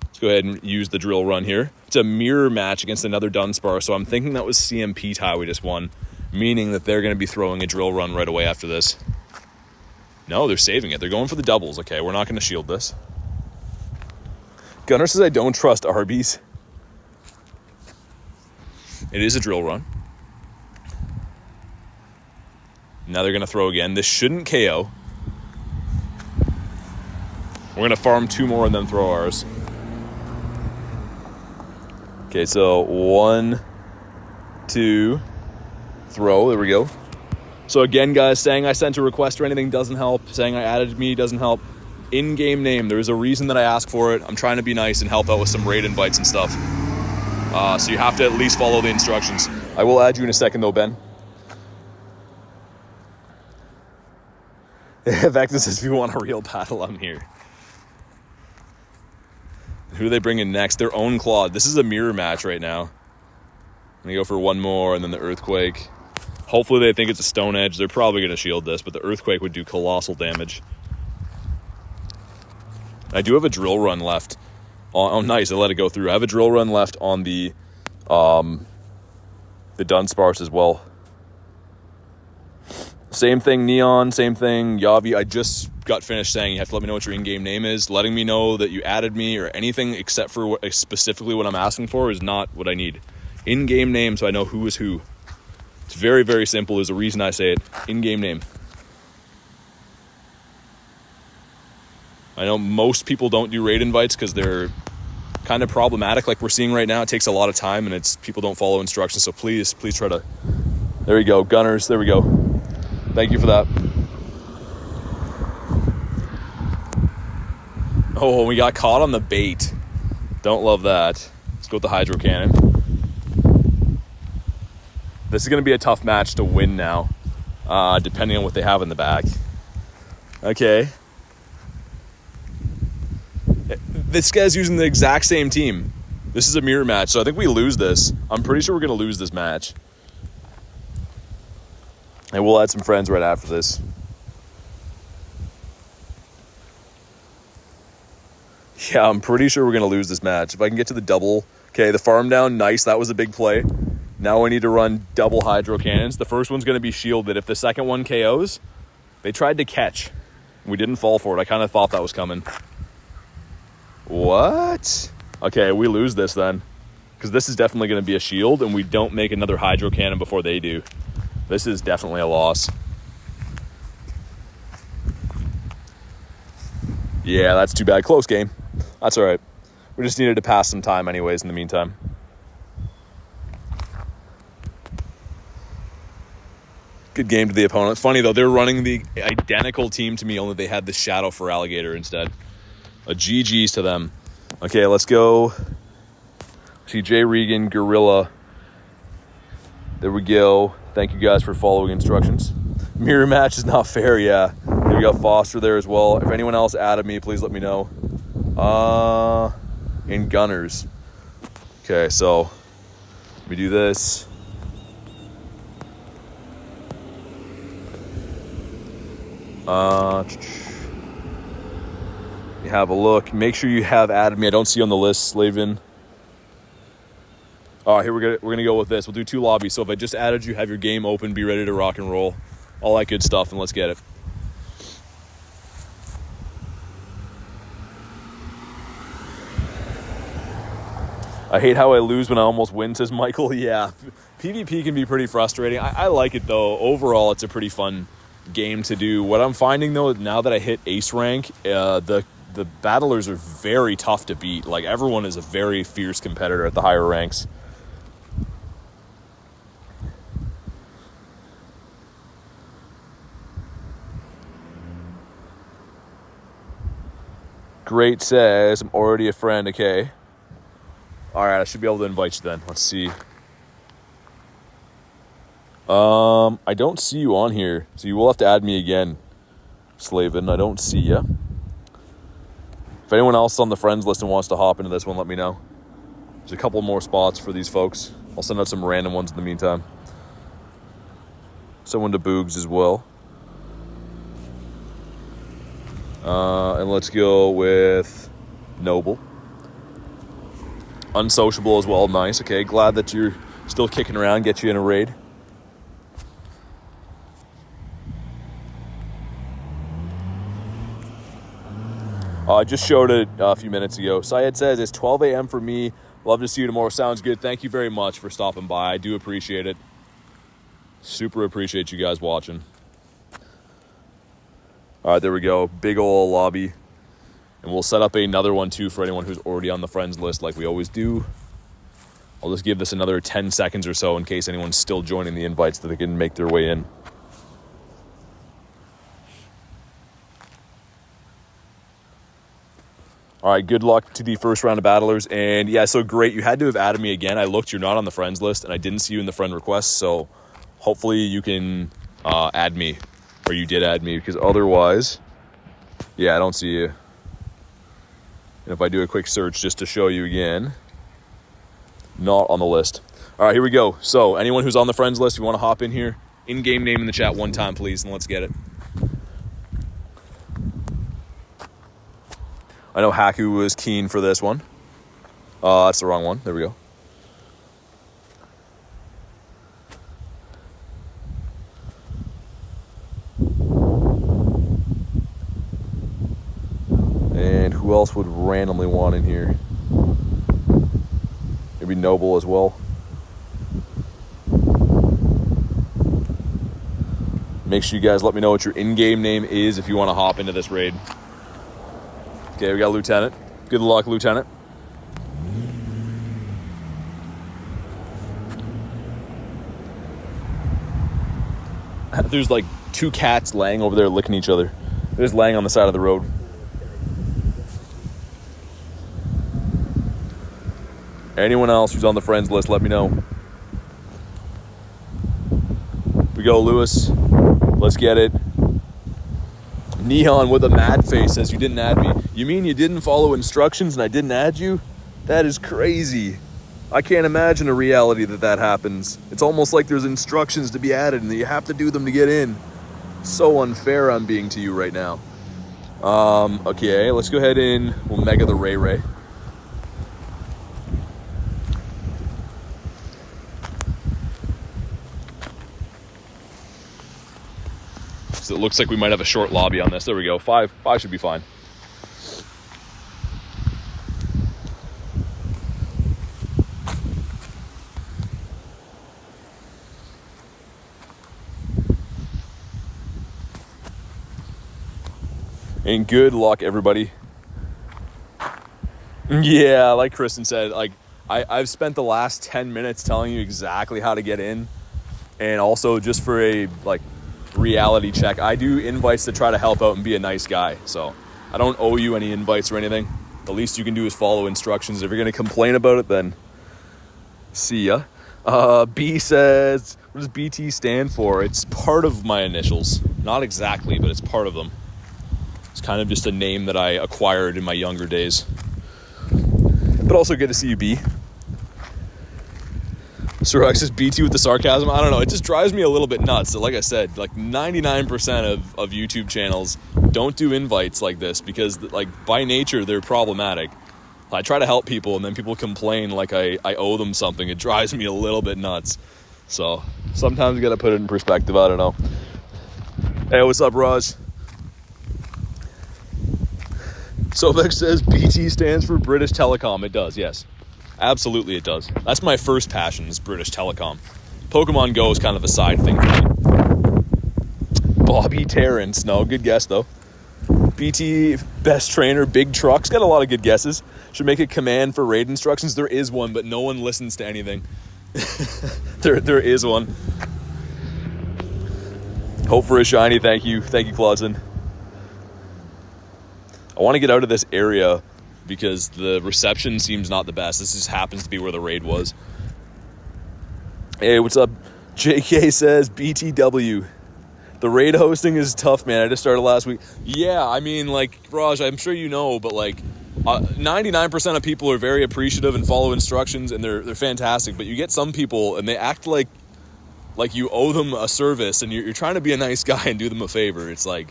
Let's go ahead and use the drill run here. It's a mirror match against another Dunsparce, so I'm thinking that was CMP tie we just won, meaning that they're going to be throwing a drill run right away after this. No, they're saving it. They're going for the doubles. Okay, we're not going to shield this. Gunner says I don't trust Arby's. It is a drill run. Now they're going to throw again. This shouldn't KO. We're going to farm 2 more and then throw ours. Okay, so 1, 2, throw. There we go. So again, guys, saying I sent a request or anything doesn't help. Saying I added me doesn't help. In-game name, there's a reason that I ask for it. I'm trying to be nice and help out with some raid invites and stuff. So you have to at least follow the instructions. I will add you in a second though, Ben. Vector says if you want a real battle, I'm here. Who do they bring in next? Their own Claude. This is a mirror match right now. I'm going to go for 1 more and then the Earthquake. Hopefully they think it's a Stone Edge. They're probably going to shield this, but the Earthquake would do colossal damage. I do have a drill run left. Oh, nice. I let it go through. I have a drill run left on the Dunsparce as well. Same thing, Neon. Same thing, Yavi. I just got finished saying you have to let me know what your in-game name is. Letting me know that you added me or anything except for specifically what I'm asking for is not what I need. In-game name so I know who is who. It's very, very simple. There's a reason I say it. In-game name. I know most people don't do raid invites because they're kind of problematic like we're seeing right now. It takes a lot of time and it's people don't follow instructions. So please try to... There we go. Gunners. There we go. Thank you for that. Oh, we got caught on the bait. Don't love that. Let's go with the Hydro Cannon. This is going to be a tough match to win now, depending on what they have in the back. Okay. This guy's using the exact same team. This is a mirror match, so I think we lose this. I'm pretty sure we're going to lose this match. And we'll add some friends right after this. Yeah, I'm pretty sure we're going to lose this match. If I can get to the double. Okay, the farm down, nice. That was a big play. Now I need to run double Hydro Cannons. The first one's going to be shielded. If the second one KOs, they tried to catch. We didn't fall for it. I kind of thought that was coming. What? Okay, we lose this then. Because this is definitely going to be a shield, and we don't make another Hydro Cannon before they do. This is definitely a loss. Yeah, that's too bad. Close game. That's all right. We just needed to pass some time anyways in the meantime. Good game to the opponent. Funny, though, they're running the identical team to me, only they had the Shadow for Alligator instead. A GG's to them. Okay, let's go. See Jay Regan, Gorilla. There we go. Thank you guys for following instructions. Mirror match is not fair, yeah. We got Foster there as well. If anyone else added me, please let me know. In Gunners. Okay, so let me do this. You have a look. Make sure you have added me. I don't see you on the list, Slavin. Here we're gonna go with this. We'll do 2 lobbies. So if I just added you, have your game open, be ready to rock and roll, all that good stuff, and let's get it. I hate how I lose when I almost win, says Michael. Yeah, PvP can be pretty frustrating. I like it though. Overall, it's a pretty fun game to do. What I'm finding though, now that I hit ace rank, the battlers are very tough to beat. Like everyone is a very fierce competitor at the higher ranks. Great says, I'm already a friend. Okay. All right, I should be able to invite you then. Let's see. I don't see you on here, so you will have to add me again, Slavin. I don't see you. If anyone else on the friends list and wants to hop into this one, let me know. There's a couple more spots for these folks. I'll send out some random ones in the meantime. Someone to Boogs as well. And let's go with Noble. Unsociable as well. Nice. Okay, glad that you're still kicking around. Get you in a raid. I just showed it a few minutes ago. Syed says it's 12 a.m. for me. Love to see you tomorrow. Sounds good. Thank you very much for stopping by. I do appreciate it. Super appreciate you guys watching. All right, there we go. Big ol' lobby. And we'll set up another one too for anyone who's already on the friends list like we always do. I'll just give this another 10 seconds or so in case anyone's still joining the invites that they can make their way in. All right, good luck to the first round of battlers. And yeah, so great. You had to have added me again. I looked, you're not on the friends list, and I didn't see you in the friend request. So hopefully you can add me, or you did add me, because otherwise, yeah, I don't see you. And if I do a quick search just to show you again, not on the list. All right, here we go. So anyone who's on the friends list, if you want to hop in here, in-game name in the chat one time, please, and let's get it. I know Haku was keen for this one. That's the wrong one. There we go. And who else would randomly want in here? Maybe Noble as well. Make sure you guys let me know what your in-game name is if you want to hop into this raid. Okay, we got Lieutenant. Good luck, Lieutenant. There's like 2 cats laying over there licking each other. They're just laying on the side of the road. Anyone else who's on the friends list, let me know. We go, Lewis. Let's get it. Neon with a mad face says you didn't add me. You mean you didn't follow instructions and I didn't add you? That is crazy. I can't imagine a reality that happens. It's almost like there's instructions to be added and that you have to do them to get in. So unfair I'm being to you right now. Okay, let's go ahead and we'll mega the Ray Ray. So it looks like we might have a short lobby on this. There we go. Five should be fine. And good luck, everybody. Yeah, like Kristen said, like I've spent the last 10 minutes telling you exactly how to get in. And also just for a like reality check, I do invites to try to help out and be a nice guy. So I don't owe you any invites or anything. The least you can do is follow instructions. If you're going to complain about it, then see ya. B says, what does BT stand for? It's part of my initials. Not exactly, but it's part of them. It's kind of just a name that I acquired in my younger days. But also good to see you, B. Sir X says BT with the sarcasm. I don't know. It just drives me a little bit nuts. So like I said, like 99% of YouTube channels don't do invites like this because like by nature, they're problematic. I try to help people and then people complain like I owe them something. It drives me a little bit nuts. So sometimes you got to put it in perspective. I don't know. Hey, what's up, Raj? Sobex says BT stands for British Telecom. It does, yes. Absolutely it does. That's my first passion is British Telecom. Pokemon Go is kind of a side thing for me. Bobby Terrence. No, good guess though. BT, best trainer, big trucks. Got a lot of good guesses. Should make a command for raid instructions. There is one, but no one listens to anything. There is one. Hope for a shiny. Thank you. Thank you, Clausen. I want to get out of this area because the reception seems not the best. This just happens to be where the raid was. Hey, what's up? JK says BTW. The raid hosting is tough, man. I just started last week. Yeah, I mean, like, Raj, I'm sure you know, but like 99% of people are very appreciative and follow instructions and they're fantastic. But you get some people and they act like you owe them a service and you're trying to be a nice guy and do them a favor. It's like,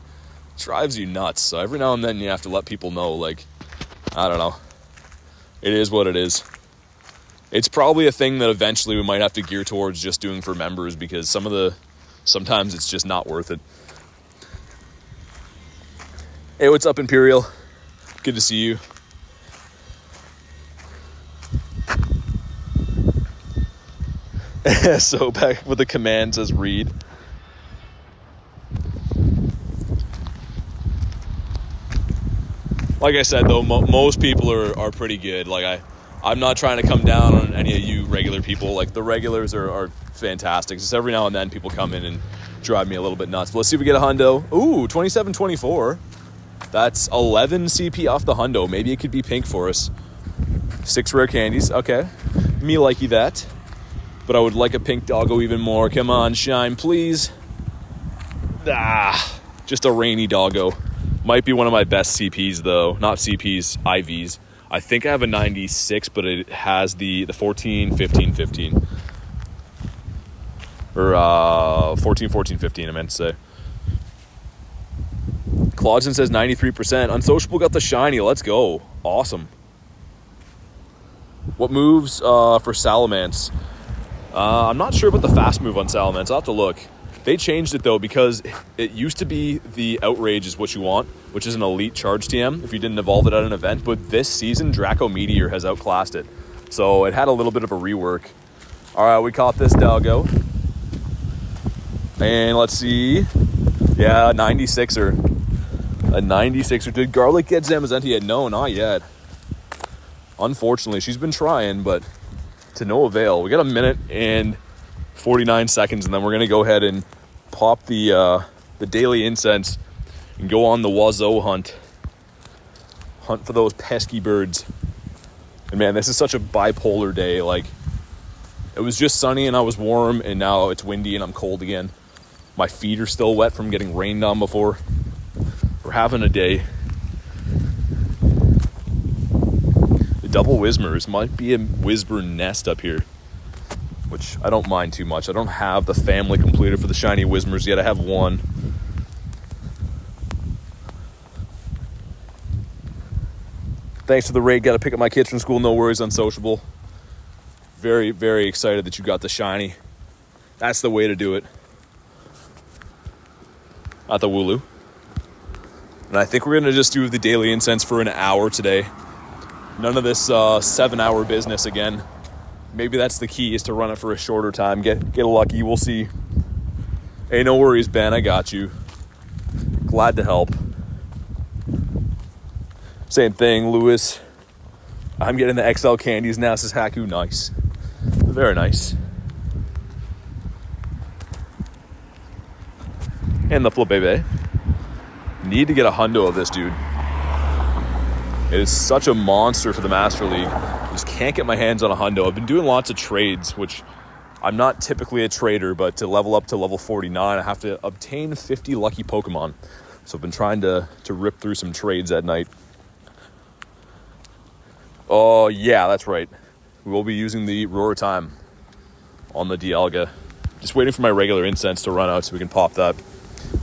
drives you nuts. So every now and then you have to let people know, like, I don't know. It is what it is. It's probably a thing that eventually we might have to gear towards just doing for members because sometimes it's just not worth it. Hey, what's up, Imperial? Good to see you. So back with the command says read. Like I said, though, most people are pretty good. Like I'm not trying to come down on any of you regular people. Like the regulars are fantastic. Just every now and then people come in and drive me a little bit nuts. But let's see if we get a hundo. Ooh, 27.24. That's 11 CP off the hundo. Maybe it could be pink for us. 6 rare candies. Okay. Me likey that. But I would like a pink doggo even more. Come on, shine, please. Just a rainy doggo. Might be one of my best CPs, though. Not CPs, IVs. I think I have a 96, but it has the 14, 15, 15. Or 14, 14, 15, I meant to say. Claudson says 93%. Unsociable got the shiny. Let's go. Awesome. What moves for Salamence? I'm not sure about the fast move on Salamence. I'll have to look. They changed it, though, because it used to be the Outrage is what you want, which is an elite charge TM if you didn't evolve it at an event. But this season, Draco Meteor has outclassed it. So it had a little bit of a rework. All right, we caught this doggo. And let's see. Yeah, 96er. A 96er. Did Garlic get Zamazenta yet? No, not yet. Unfortunately, she's been trying, but to no avail. We got a minute and 49 seconds, and then we're going to go ahead and pop the daily incense and go on the Wazo hunt. Hunt for those pesky birds. And man, this is such a bipolar day. Like, it was just sunny and I was warm, and now it's windy and I'm cold again. My feet are still wet from getting rained on before. We're having a day. The double Whismers might be a Whisper nest up here, which I don't mind too much. I don't have the family completed for the shiny Whismers yet. I have one. Thanks for the raid. Got to pick up my kids from school. No worries, Unsociable. Very, very excited that you got the shiny. That's the way to do it. Not the Wooloo. And I think we're going to just do the daily incense for an hour today. None of this 7-hour business again. Maybe that's the key, is to run it for a shorter time. Get lucky. We'll see. Hey, no worries, Ben. I got you. Glad to help. Same thing, Lewis. I'm getting the XL candies now, says Haku. Nice. Very nice. And the Flabebe. Need to get a hundo of this dude. It is such a monster for the Master League. Just can't get my hands on a hundo. I've been doing lots of trades, which I'm not typically a trader, but to level up to level 49, I have to obtain 50 lucky Pokemon. So I've been trying to rip through some trades at night. Oh, yeah, that's right. We will be using the Roar Time on the Dialga. Just waiting for my regular incense to run out so we can pop that.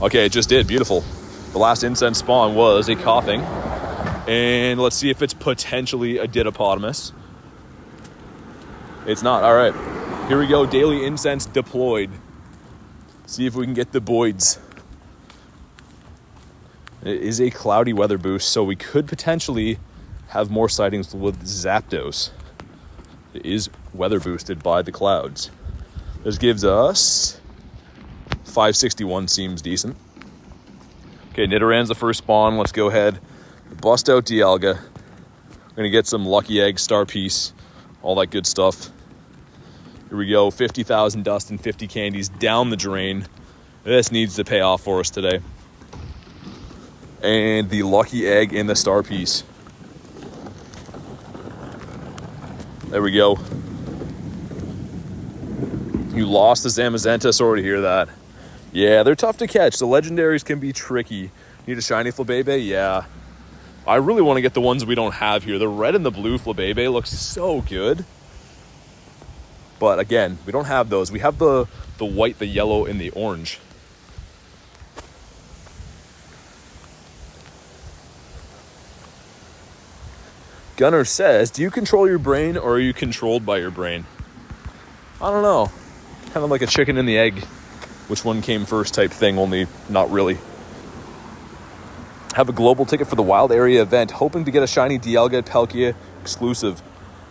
Okay, it just did. Beautiful. The last incense spawn was a coughing. And let's see if it's potentially a Didopotamus. It's not. All right. Here we go. Daily incense deployed. See if we can get the Boyds. It is a cloudy weather boost, so we could potentially have more sightings with Zapdos. It is weather boosted by the clouds. This gives us 561, seems decent. Okay, Nidorann's the first spawn. Let's go ahead. Bust out Dialga. We're going to get some Lucky Egg, Star Piece, all that good stuff. Here we go. 50,000 dust and 50 candies down the drain. This needs to pay off for us today. And the Lucky Egg and the Star Piece. There we go. You lost the Zamazenta. Sorry to hear that. Yeah, they're tough to catch. The legendaries can be tricky. Need a shiny Flabebe? Yeah. I really want to get the ones we don't have here. The red and the blue Flabebe looks so good. But again, we don't have those. We have the white, the yellow, and the orange. Gunner says, do you control your brain or are you controlled by your brain? I don't know. Kind of like a chicken and the egg. Which one came first type thing, only not really. Have a global ticket for the wild area event. Hoping to get a shiny Dialga Palkia exclusive.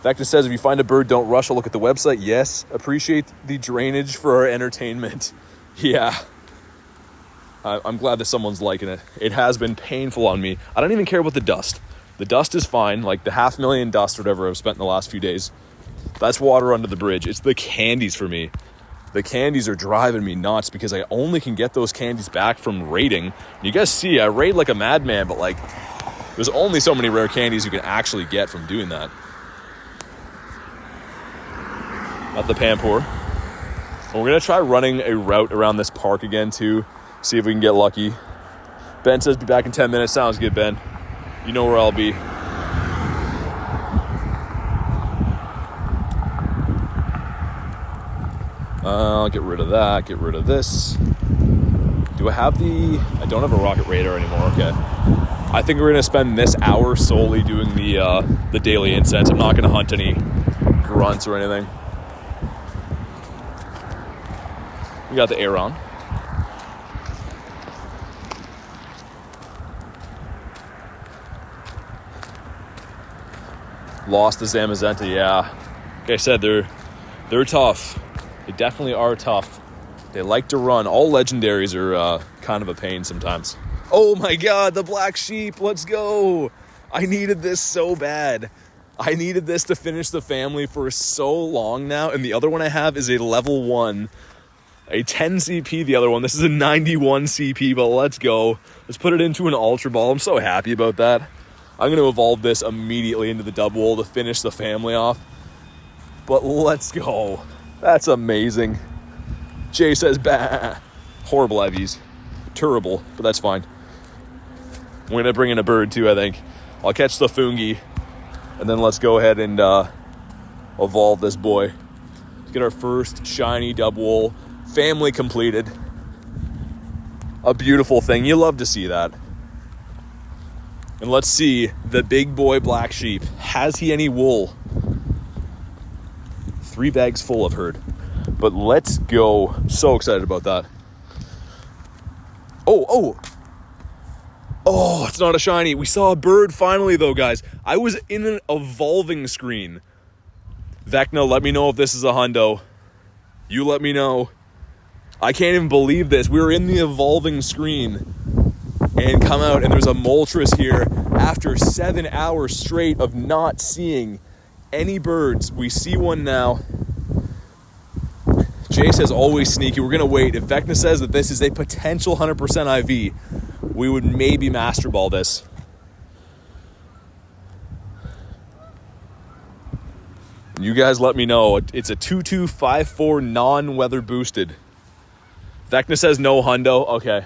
Vecna says, if you find a bird, don't rush. I'll look at the website. Yes. Appreciate the drainage for our entertainment. Yeah. I'm glad that someone's liking it. It has been painful on me. I don't even care about the dust. The dust is fine. Like the 500,000 dust or whatever I've spent in the last few days. That's water under the bridge. It's the candies for me. The candies are driving me nuts because I only can get those candies back from raiding. You guys see, I raid like a madman, but like there's only so many rare candies you can actually get from doing that. Not the Pampor. And we're going to try running a route around this park again too. See if we can get lucky. Ben says be back in 10 minutes. Sounds good, Ben. You know where I'll be. I'll get rid of that. Get rid of this. Do I have the... I don't have a rocket radar anymore. Okay. I think we're going to spend this hour solely doing the daily incense. I'm not going to hunt any grunts or anything. We got the Aeron. Lost the Zamazenta, yeah. Like I said, they're tough. They definitely are tough. They like to run. All legendaries are kind of a pain sometimes. Oh my god, the black sheep. Let's go. I needed this so bad. I needed this to finish the family for so long now. And the other one I have is a level 1. A 10 CP, the other one. This is a 91 CP, but let's go. Let's put it into an Ultra Ball. I'm so happy about that. I'm going to evolve this immediately into the double wool to finish the family off. But let's go. That's amazing. Jay says, bah. Horrible IVs. Terrible, but that's fine. We're going to bring in a bird too, I think. I'll catch the Fungi. And then let's go ahead and evolve this boy. Let's get our first shiny double wool. Family completed. A beautiful thing. You love to see that. And let's see the big boy black sheep. Has he any wool? 3 bags full, I've heard. But let's go. So excited about that. Oh, it's not a shiny. We saw a bird finally, though, guys. I was in an evolving screen. Vecna, let me know if this is a hundo. You let me know. I can't even believe this. We were in the evolving screen and come out, and there's a Moltres here after 7 hours straight of not seeing any birds. We see one now. Jay says always sneaky. We're going to wait. If Vecna says that this is a potential 100% IV, we would maybe Master Ball this. You guys let me know. It's a 2254 non-weather boosted. Vecna says no hundo. Okay.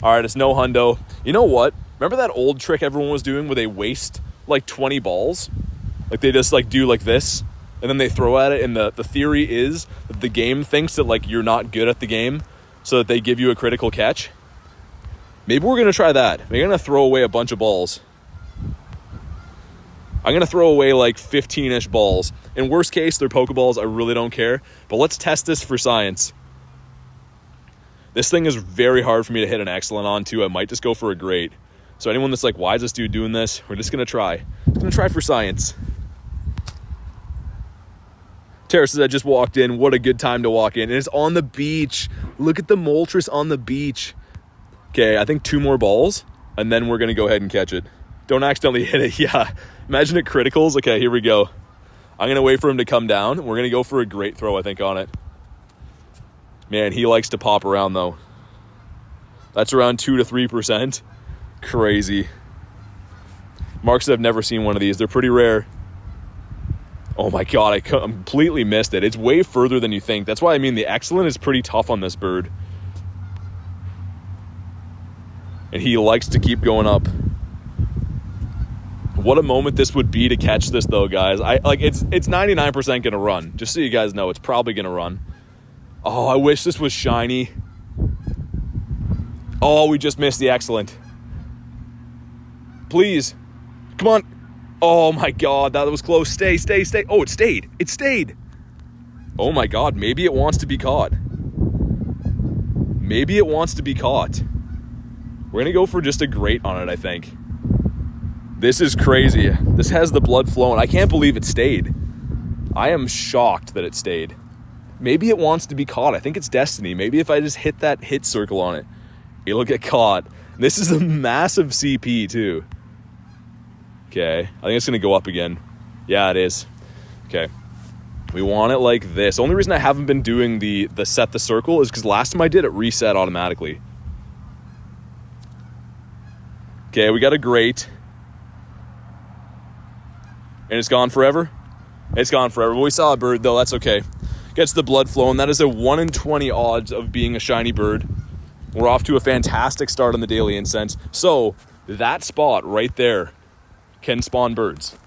All right, it's no hundo. You know what? Remember that old trick everyone was doing where they waste like 20 balls? Like they just like do like this and then they throw at it, and the theory is that the game thinks that like you're not good at the game so that they give you a critical catch. Maybe we're going to try that. We're going to throw away a bunch of balls. I'm going to throw away like 15-ish balls. In worst case, they're Pokeballs. I really don't care. But let's test this for science. This thing is very hard for me to hit an excellent on, too. I might just go for a great. So anyone that's like, why is this dude doing this? We're just going to try. Just going to try for science. Tara says, I just walked in. What a good time to walk in. And it's on the beach. Look at the Moltres on the beach. Okay, I think 2 more balls, and then we're going to go ahead and catch it. Don't accidentally hit it. Yeah. Imagine it criticals. Okay, here we go. I'm going to wait for him to come down. We're going to go for a great throw, I think, on it. Man, he likes to pop around, though. That's around 2 to 3%. Crazy. Mark said I've never seen one of these. They're pretty rare. Oh, my God. I completely missed it. It's way further than you think. That's why, I mean, the excellent is pretty tough on this bird. And he likes to keep going up. What a moment this would be to catch this, though, guys. It's 99% going to run. Just so you guys know, it's probably going to run. Oh, I wish this was shiny. Oh, we just missed the excellent. Please. Come on. Oh, my God. That was close. Stay. Oh, it stayed. It stayed. Oh, my God. Maybe it wants to be caught. Maybe it wants to be caught. We're gonna go for just a great on it, I think. This is crazy. This has the blood flowing. I can't believe it stayed. I am shocked that it stayed. Maybe it wants to be caught. I think it's destiny. Maybe if I just hit that hit circle on it, it'll get caught. This is a massive CP too. Okay, I think it's gonna go up again. Yeah, it is. Okay, we want it like this. The only reason I haven't been doing the set the circle is because last time I did it reset automatically. Okay, we got a great. And it's gone forever? It's gone forever. But we saw a bird though, that's okay. Gets the blood flowing. That is a 1 in 20 odds of being a shiny bird. We're off to a fantastic start on the daily incense. So that spot right there can spawn birds.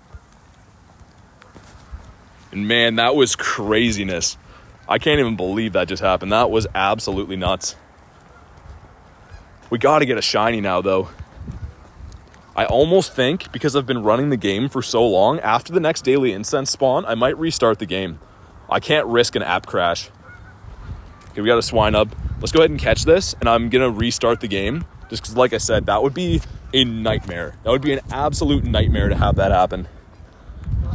And man, that was craziness. I can't even believe that just happened. That was absolutely nuts. We got to get a shiny now though. I almost think, because I've been running the game for so long, after the next daily incense spawn, I might restart the game. I can't risk an app crash. Okay, we got a swine up. Let's go ahead and catch this, and I'm going to restart the game. Just because, like I said, that would be a nightmare. That would be an absolute nightmare to have that happen.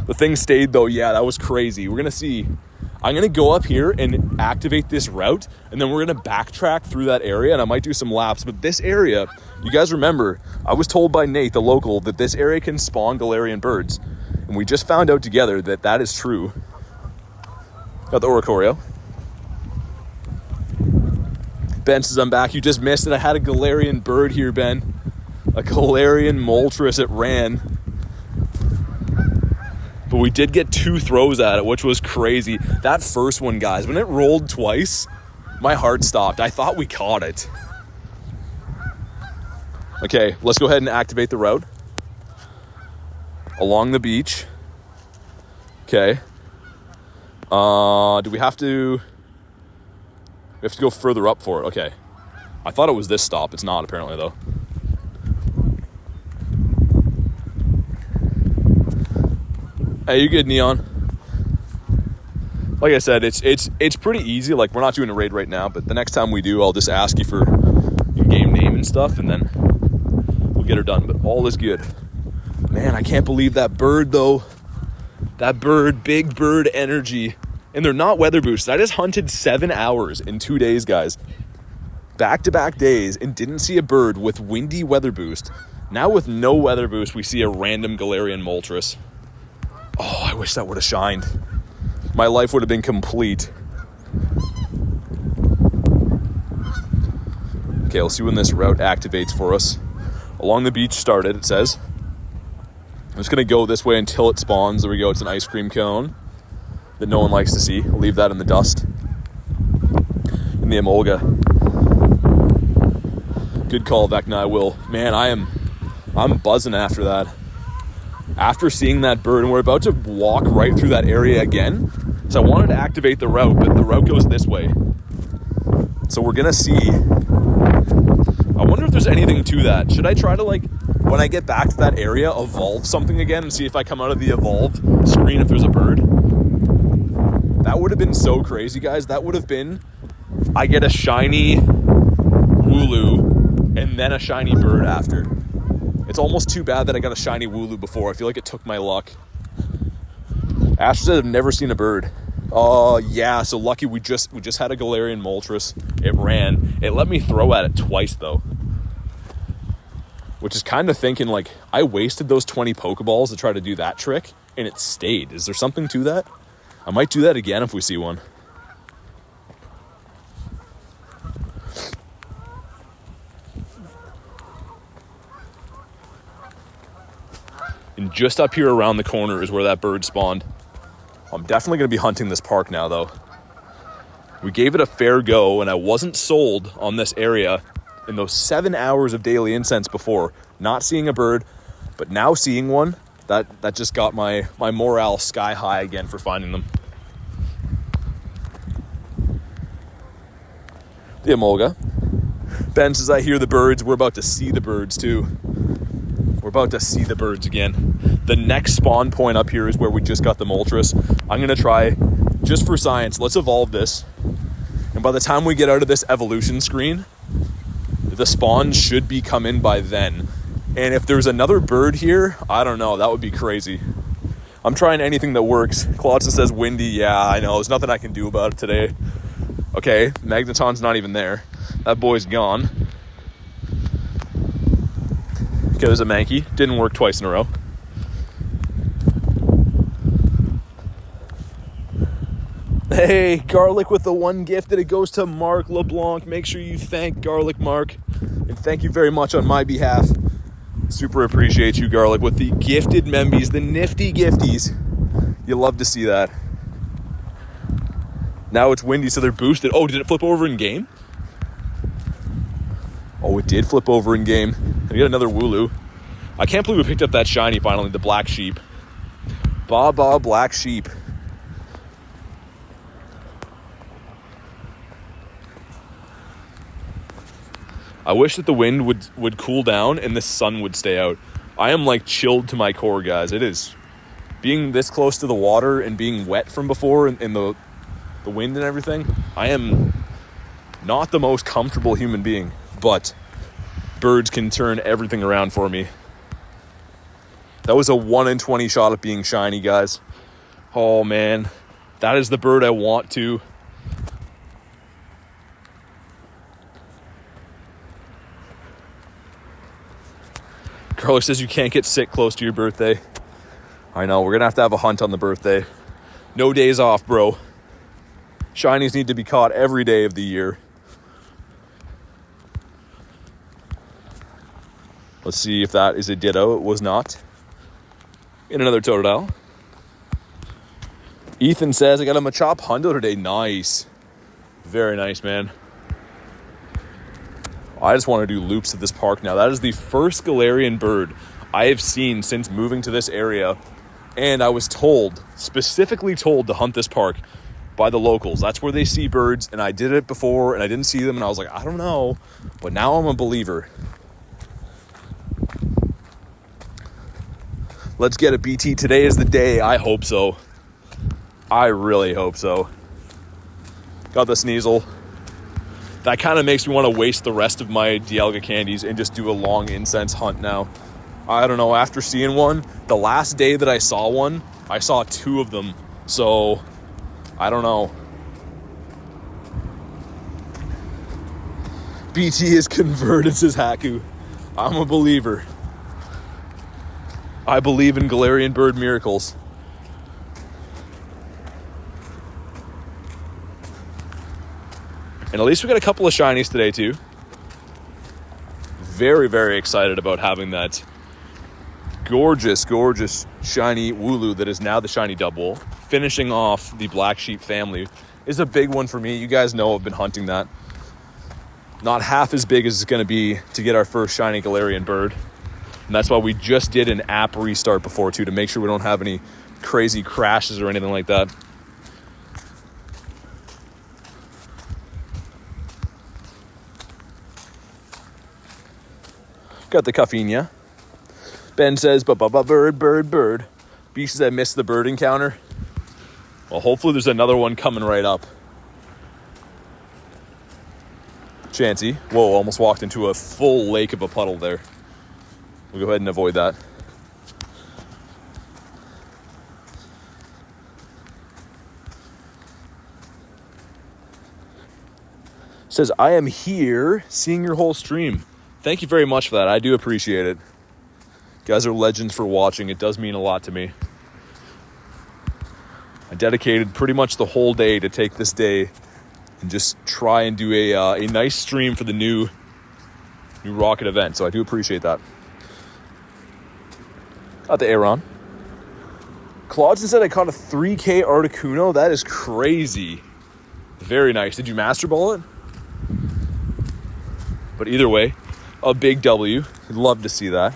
The thing stayed, though. Yeah, that was crazy. We're going to see. I'm going to go up here and activate this route, and then we're going to backtrack through that area, and I might do some laps. But this area, you guys remember, I was told by Nate, the local, that this area can spawn Galarian birds. And we just found out together that that is true. Got the Oricorio. Ben says, I'm back. You just missed it. I had a Galarian bird here, Ben. A Galarian Moltres. It ran. But we did get 2 throws at it, which was crazy. That first one, guys, when it rolled twice, my heart stopped. I thought we caught it. Okay, let's go ahead and activate the route. Along the beach. Okay. Do we have to... We have to go further up for it. Okay. I thought it was this stop. It's not, apparently, though. Hey, you good, Neon? Like I said, it's pretty easy. Like, we're not doing a raid right now, but the next time we do, I'll just ask you for your game name and stuff, and then we'll get her done. But all is good. Man, I can't believe that bird, though. That bird, big bird energy. And they're not weather boosted. I just hunted 7 hours in 2 days, guys. Back-to-back days, and didn't see a bird with windy weather boost. Now with no weather boost, we see a random Galarian Moltres. Oh, I wish that would have shined. My life would have been complete. Okay, let's see when this route activates for us. Along the beach started, it says. I'm just going to go this way until it spawns. There we go. It's an ice cream cone that no one likes to see. I'll leave that in the dust. In the Emolga. Good call, Vecna, I will. Man, I'm buzzing after that. After seeing that bird, and we're about to walk right through that area again. So I wanted to activate the route, but the route goes this way. So we're gonna see. I wonder if there's anything to that. Should I try to, like, when I get back to that area, evolve something again and see if I come out of the evolved screen if there's a bird? That would have been so crazy, guys. That would have been, I get a shiny Wooloo and then a shiny bird after. It's almost too bad that I got a shiny Wooloo before. I feel like it took my luck. Ash said I've never seen a bird. Oh, yeah, so lucky we just had a Galarian Moltres. It ran. It let me throw at it twice, though. Which is kind of thinking, like, I wasted those 20 Pokeballs to try to do that trick, and it stayed. Is there something to that? I might do that again if we see one. And just up here around the corner is where that bird spawned. I'm definitely going to be hunting this park now, though. We gave it a fair go, and I wasn't sold on this area in those 7 hours of daily incense before. Not seeing a bird, but now seeing one, that just got my morale sky high again for finding them. The Emolga. Ben says, I hear the birds. We're about to see the birds, too. We're about to see the birds again. The next spawn point up here is where we just got the Moltres. I'm going to try, just for science, let's evolve this. And by the time we get out of this evolution screen, the spawns should be come in by then. And if there's another bird here, I don't know, that would be crazy. I'm trying anything that works. Claudson says windy. Yeah, I know. There's nothing I can do about it today. Okay, Magneton's not even there. That boy's gone. Okay, there's a Mankey. Didn't work twice in a row. Hey, Garlic with the one gift that it goes to Mark LeBlanc. Make sure you thank Garlic Mark. And thank you very much on my behalf. Super appreciate you, Garlic, with the gifted membies, the nifty gifties. You love to see that. Now it's windy, so they're boosted. Oh, did it flip over in game? Oh, it did flip over in game. And we got another Wooloo. I can't believe we picked up that shiny finally, the Black Sheep. Ba Black Sheep. I wish that the wind would cool down and the sun would stay out. I am like chilled to my core, guys. It is. Being this close to the water and being wet from before and the wind and everything, I am not the most comfortable human being, but birds can turn everything around for me. That was a 1 in 20 shot at being shiny, guys. Oh man, that is the bird I want to. Carla says you can't get sick close to your birthday. I know, we're gonna have a hunt on the birthday. No days off, bro. Shinies need to be caught every day of the year. Let's see if that is a ditto. It was not. And another Totodile. Ethan says, I got a Machop Hundo today. Nice. Very nice, man. I just want to do loops at this park now. That is the first Galarian bird I have seen since moving to this area. And I was told, specifically told, to hunt this park by the locals. That's where they see birds. And I did it before and I didn't see them. And I was like, I don't know. But now I'm a believer. Let's get a BT. Today is the day. I hope so. I really hope so. Got the Sneasel. That kind of makes me want to waste the rest of my Dialga candies and just do a long incense hunt now. I don't know, after seeing one, the last day that I saw one, I saw 2 of them. So, I don't know. BT is converted, says Haku. I'm a believer. I believe in Galarian bird miracles. And at least we got a couple of shinies today too. Very, very excited about having that gorgeous, gorgeous shiny Wooloo that is now the shiny double. Finishing off the Black Sheep family is a big one for me. You guys know I've been hunting that. Not half as big as it's going to be to get our first shiny Galarian bird. And that's why we just did an app restart before too, to make sure we don't have any crazy crashes or anything like that. Got the Cuffinia. Ben says, bird. B says, I missed the bird encounter. Well, hopefully there's another one coming right up. Chansey. Whoa, almost walked into a full lake of a puddle there. We'll go ahead and avoid that. Says, I am here seeing your whole stream. Thank you very much for that. I do appreciate it. You guys are legends for watching. It does mean a lot to me. I dedicated pretty much the whole day to take this day and just try and do a nice stream for the new Rocket event. So I do appreciate that. Got the Aeron. Claudson said I caught a 3K Articuno. That is crazy. Very nice. Did you Master Ball it? But either way, a big W. I'd love to see that.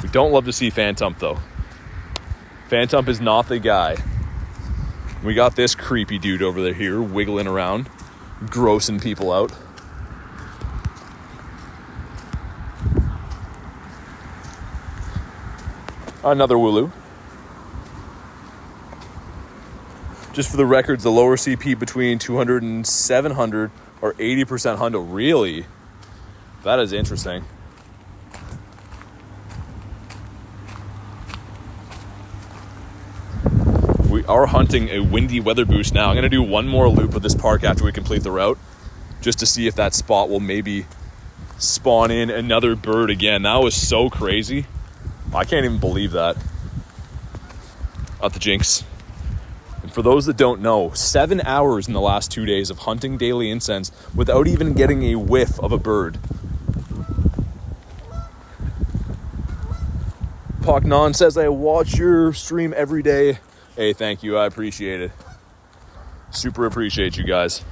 We don't love to see Phantump, though. Phantump is not the guy. We got this creepy dude over there here wiggling around, grossing people out. Another Wooloo. Just for the records, the lower CP between 200 and 700 or 80% hundo. Really? That is interesting. We are hunting a windy weather boost now. I'm going to do one more loop of this park after we complete the route, just to see if that spot will maybe spawn in another bird again. That was so crazy. I can't even believe that. At the jinx. And for those that don't know, 7 hours in the last 2 days of hunting daily incense without even getting a whiff of a bird. Paknan says, I watch your stream every day. Hey, thank you. I appreciate it. Super appreciate you guys.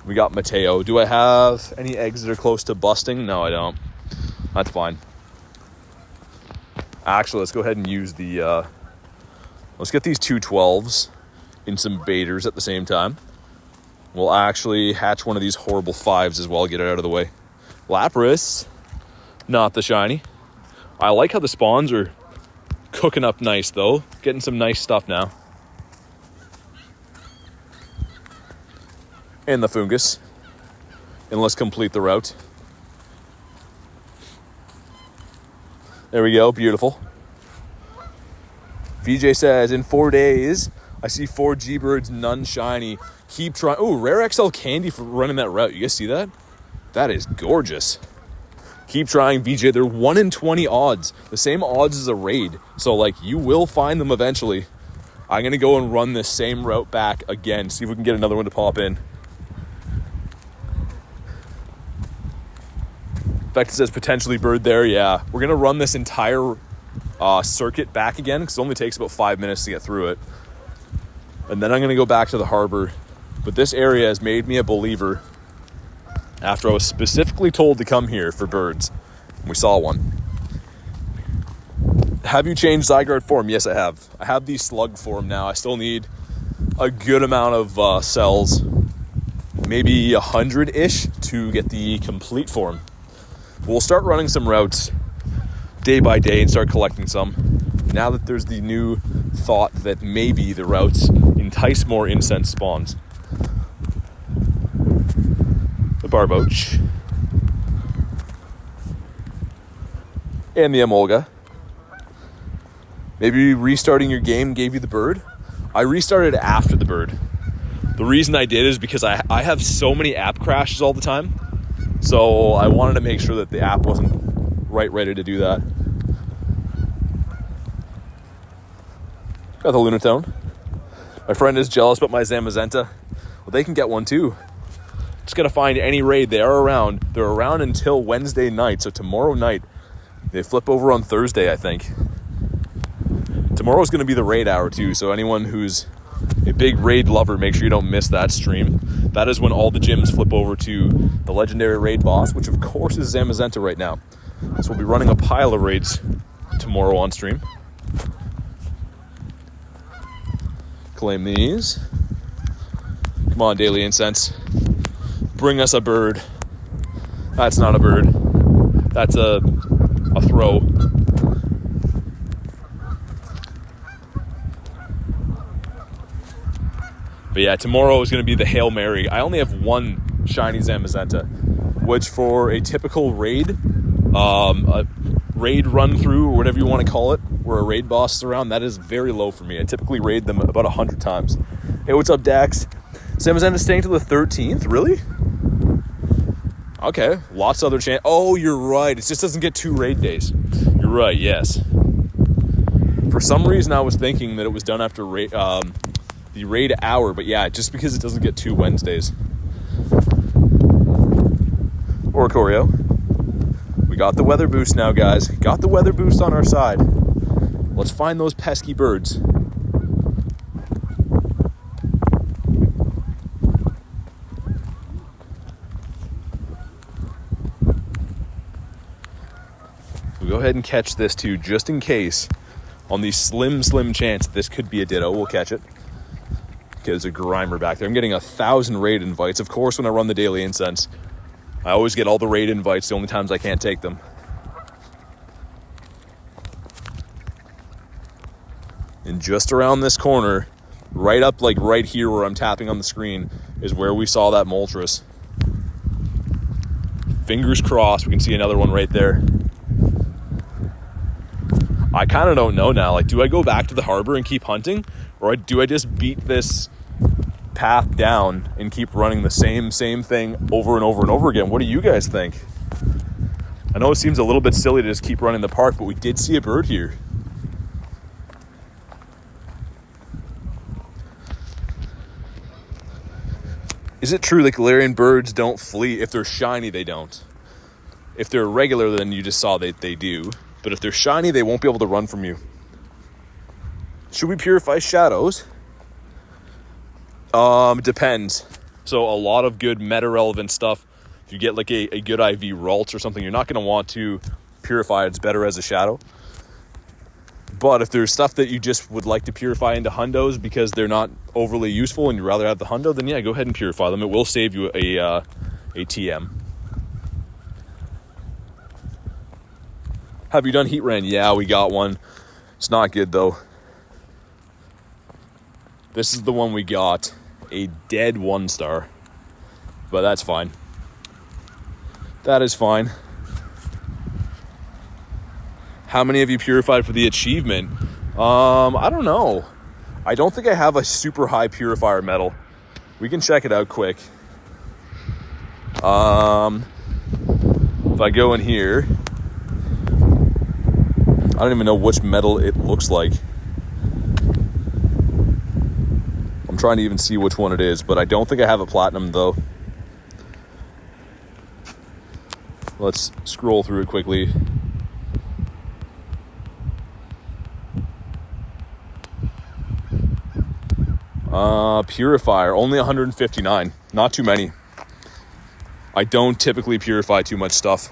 We got Mateo. Do I have any eggs that are close to busting? No, I don't. That's fine. Actually, let's go ahead and use the... let's get these 212s in some baiters at the same time. We'll actually hatch one of these horrible 5s as well. Get it out of the way. Lapras. Not the shiny. I like how the spawns are cooking up nice, though. Getting some nice stuff now. And the fungus. And let's complete the route. There we go. Beautiful. VJ says, in 4 days, I see 4 G-Birds, none shiny. Keep trying. Oh, rare XL candy for running that route. You guys see that? That is gorgeous. Keep trying, VJ. They're 1 in 20 odds. The same odds as a raid. So, like, you will find them eventually. I'm going to go and run this same route back again. See if we can get another one to pop in. In fact, it says potentially bird there. Yeah, we're going to run this entire circuit back again because it only takes about 5 minutes to get through it. And then I'm going to go back to the harbor. But this area has made me a believer after I was specifically told to come here for birds. We saw one. Have you changed Zygarde form? Yes, I have. I have the slug form now. I still need a good amount of cells. Maybe 100-ish to get the complete form. We'll start running some routes day by day and start collecting some. Now that there's the new thought that maybe the routes entice more incense spawns. The Barboach. And the Emolga. Maybe restarting your game gave you the bird? I restarted after the bird. The reason I did is because I have so many app crashes all the time. So I wanted to make sure that the app wasn't ready to do that. Got the Lunatone. My friend is jealous about my Zamazenta. Well, they can get one too. Just gotta find any raid. They are around. They're around until Wednesday night. So tomorrow night, they flip over on Thursday, I think. Tomorrow's gonna be the raid hour too. So anyone who's a big raid lover, make sure you don't miss that stream. That is when all the gyms flip over to the legendary raid boss, which of course is Zamazenta right now. So we'll be running a pile of raids tomorrow on stream. Claim these. Come on, Daily Incense. Bring us a bird. That's not a bird. That's a throw. But yeah, tomorrow is going to be the Hail Mary. I only have one shiny Zamazenta, which for a typical raid, a raid run through, or whatever you want to call it, where a raid boss is around, that is very low for me. I typically raid them about 100 times. Hey, what's up, Dax? Zamazenta staying till the 13th? Really? Okay, lots of other chance. Oh, you're right. It just doesn't get 2 raid days. You're right, yes. For some reason, I was thinking that it was done after the raid hour, but yeah, just because it doesn't get 2 Wednesdays. Oricorio. We got the weather boost now, guys. Got the weather boost on our side. Let's find those pesky birds. We'll go ahead and catch this too, just in case. On the slim chance this could be a Ditto, we'll catch it. Okay, there's a Grimer back there. I'm getting 1,000 raid invites. Of course, when I run the Daily Incense, I always get all the raid invites, the only times I can't take them. And just around this corner, Right up, like right here where I'm tapping on the screen is where we saw that Moltres. Fingers crossed we can see another one right there. I kind of don't know now. Like, do I go back to the harbor and keep hunting? Or do I just beat this path down and keep running the same thing over and over and over again? What do you guys think? I know it seems a little bit silly to just keep running the park, but we did see a bird here. Is it true that Galarian birds don't flee? If they're shiny, they don't. If they're regular, then you just saw that they do. But if they're shiny, they won't be able to run from you. Should we purify shadows? Depends. So a lot of good meta-relevant stuff. If you get like a good IV Ralt or something, you're not going to want to purify. It's better as a shadow. But if there's stuff that you just would like to purify into hundos because they're not overly useful and you'd rather have the hundo, then yeah, go ahead and purify them. It will save you a TM. Have you done heat ran? Yeah, we got one. It's not good though. This is the one we got. A dead 1-star. But that's fine. That is fine. How many have you purified for the achievement? I don't know. I don't think I have a super high purifier medal. We can check it out quick. If I go in here, I don't even know which medal it looks like. I'm trying to even see which one it is, but I don't think I have a platinum though. Let's scroll through it quickly. Purifier, only 159. Not too many. I don't typically purify too much stuff.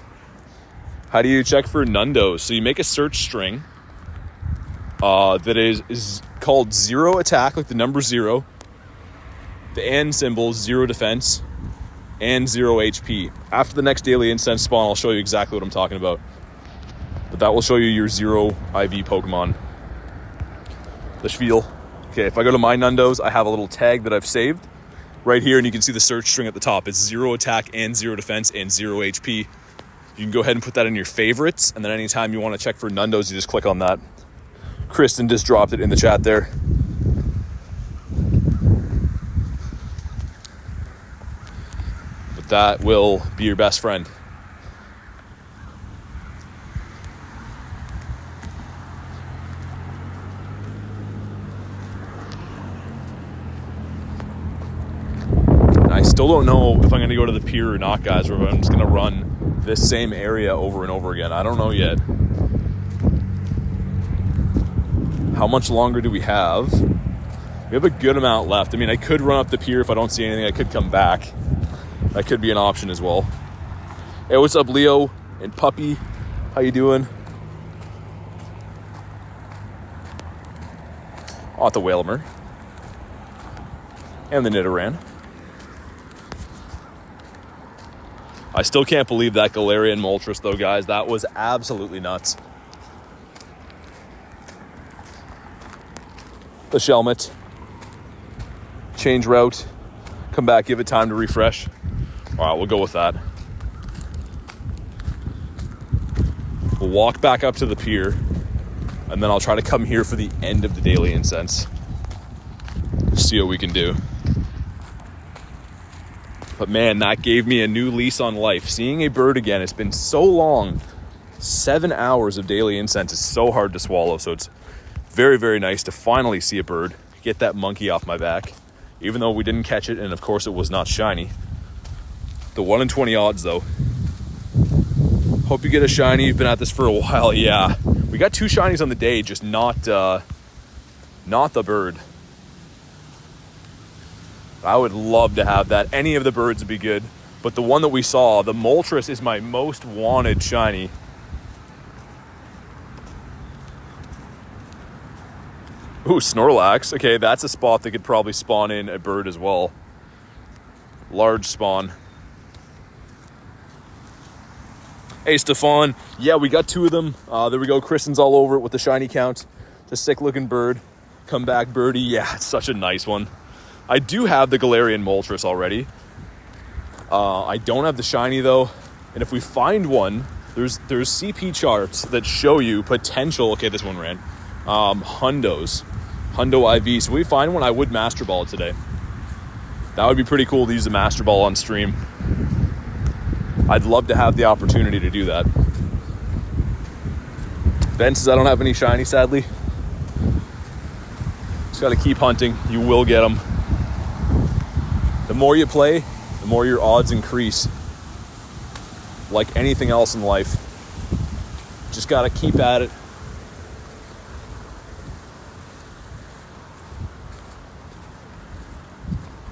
How do you check for nundos? So you make a search string that is called 0 attack, like the number 0, the and symbol, 0 defense, and 0 HP. After the next daily incense spawn, I'll show you exactly what I'm talking about. But that will show you your 0 IV Pokemon. The spiel. Okay, if I go to my nundos, I have a little tag that I've saved right here, and you can see the search string at the top. It's 0 attack and 0 defense and 0 HP. You can go ahead and put that in your favorites, and then anytime you want to check for nundos, you just click on that. Kristen just dropped it in the chat there. But that will be your best friend. I still don't know if I'm going to go to the pier or not, guys, or if I'm just going to run this same area over and over again. I don't know yet. How much longer do we have? We have a good amount left. I mean, I could run up the pier if I don't see anything. I could come back. That could be an option as well. Hey, what's up, Leo and Puppy? How you doing? Oh, the Whalmer. And the Nidoran. I still can't believe that Galarian Moltres, though, guys. That was absolutely nuts. The Shelmet. Change route. Come back, give it time to refresh. All right, we'll go with that. We'll walk back up to the pier, and then I'll try to come here for the end of the daily incense. See what we can do. But man, that gave me a new lease on life. Seeing a bird again, it's been so long. 7 hours of daily incense is so hard to swallow. So it's very, very nice to finally see a bird. Get that monkey off my back. Even though we didn't catch it, and of course it was not shiny. The 1 in 20 odds though. Hope you get a shiny. You've been at this for a while. Yeah. We got 2 shinies on the day, just not the bird. I would love to have that. Any of the birds would be good. But the one that we saw, the Moltres, is my most wanted shiny. Ooh, Snorlax. Okay, that's a spot that could probably spawn in a bird as well. Large spawn. Hey, Stefan. Yeah, we got 2 of them. There we go. Kristen's all over it with the shiny count. It's a sick-looking bird. Come back birdie. Yeah, it's such a nice one. I do have the Galarian Moltres already. I don't have the shiny though. And if we find one, there's CP charts that show you potential. Okay, this one ran. Hundo IV. So if we find one, I would Master Ball it today. That would be pretty cool to use a Master Ball on stream. I'd love to have the opportunity to do that. Ben says I don't have any shiny, sadly. Just got to keep hunting. You will get them. The more you play, the more your odds increase. Like anything else in life. Just got to keep at it.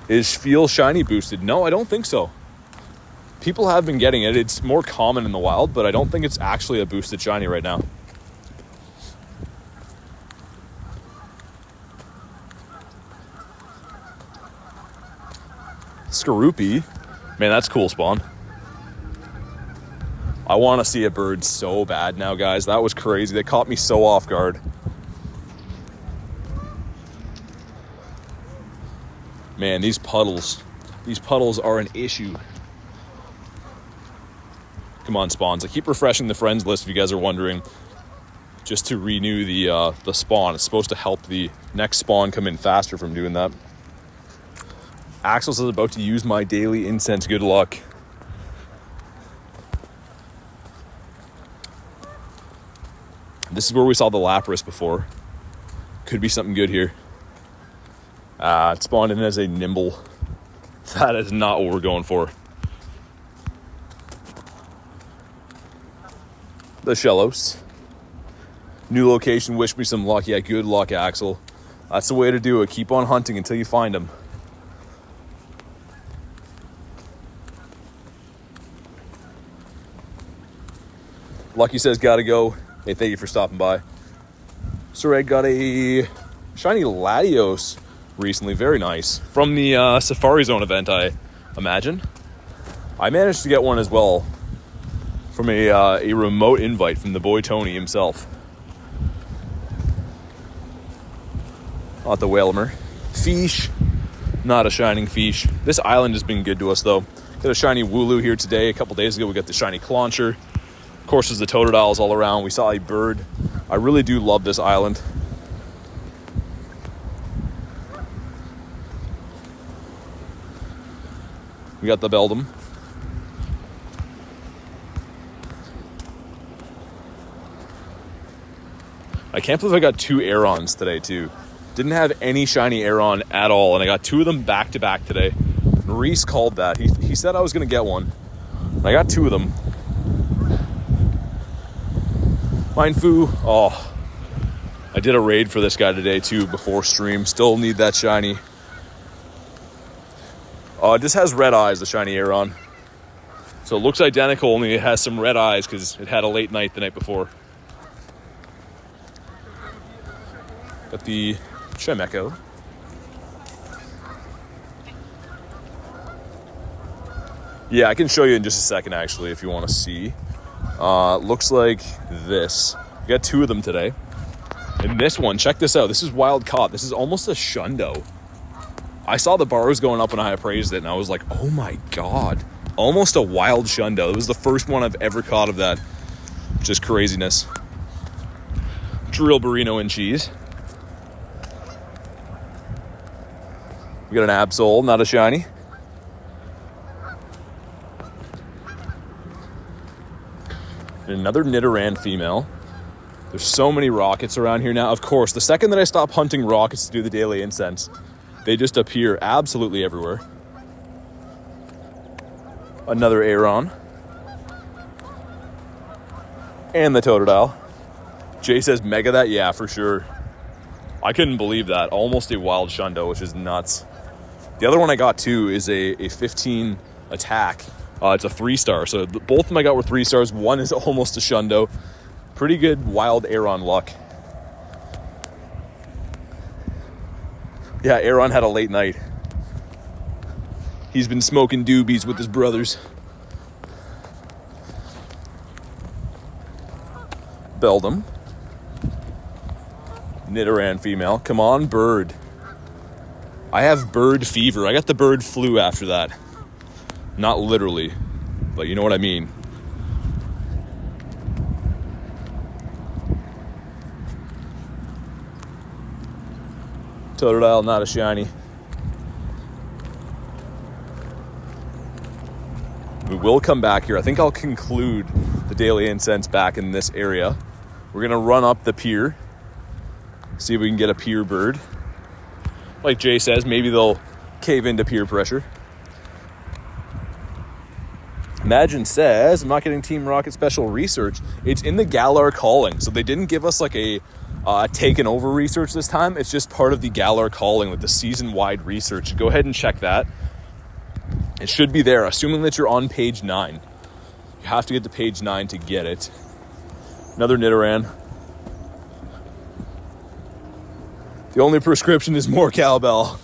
Is Feel Shiny boosted? No, I don't think so. People have been getting it. It's more common in the wild, but I don't think it's actually a boosted shiny right now. Skorupi. Man, that's cool spawn. I want to see a bird so bad now, guys. That was crazy. That caught me so off guard. Man, these puddles are an issue. Come on, spawns. I keep refreshing the friends list if you guys are wondering. Just to renew the spawn. It's supposed to help the next spawn come in faster from doing that. Axel says about to use my daily incense. Good luck. This is where we saw the Lapras before. Could be something good here. It spawned in as a Nimble. That is not what we're going for. The Shellos. New location, wish me some luck. Yeah, good luck, Axel. That's the way to do it. Keep on hunting until you find them. Lucky says, gotta go. Hey, thank you for stopping by. Sorry, I got a shiny Latios recently. Very nice. From the Safari Zone event, I imagine. I managed to get one as well from a remote invite from the boy Tony himself. Not the Whalmer. Fish. Not a shining fish. This island has been good to us, though. Got a shiny Wooloo here today. A couple days ago, we got the shiny Clauncher. Of course, there's the Totodiles all around. We saw a bird. I really do love this island. We got the Beldum. I can't believe I got 2 Aerons today, too. Didn't have any shiny Aeron at all, and I got 2 of them back-to-back today. Reese called that. He said I was going to get one. I got 2 of them. Mindfu. Oh, I did a raid for this guy today, too, before stream. Still need that shiny. It just has red eyes, the shiny Aeron. So it looks identical, only it has some red eyes because it had a late night the night before. Got the Chimecho. Yeah, I can show you in just a second, actually, if you want to see. Looks like this. We got 2 of them today. And this one, check this out. This is wild caught. This is almost a Shundo. I saw the bars going up when I appraised it, and I was like, oh my god. Almost a wild Shundo. It was the first one I've ever caught of that. Just craziness. Drill Burrito and cheese. We got an Absol, not a shiny. And another Nidoran female. There's so many rockets around here now. Of course, the second that I stop hunting rockets to do the daily incense, they just appear absolutely everywhere. Another Aeron. And the Totodile. Jay says, mega that? Yeah, for sure. I couldn't believe that. Almost a wild Shundo, which is nuts. The other one I got, too, is a 15 attack. It's a 3-star. So both of them I got were 3 stars. One is almost a Shundo. Pretty good wild Aeron luck. Yeah, Aeron had a late night. He's been smoking doobies with his brothers. Beldum. Nidoran female. Come on, bird. I have bird fever. I got the bird flu after that. Not literally, but you know what I mean. Totodile, not a shiny. We will come back here. I think I'll conclude the daily incense back in this area. We're going to run up the pier. See if we can get a pier bird. Like Jay says, maybe they'll cave into peer pressure. Imagine says, I'm not getting Team Rocket special research. It's in the Galar calling. So they didn't give us like a taken over research this time. It's just part of the Galar calling, like the season-wide research. Go ahead and check that. It should be there, assuming that you're on page 9. You have to get to page 9 to get it. Another Nidoran. The only prescription is more cowbell.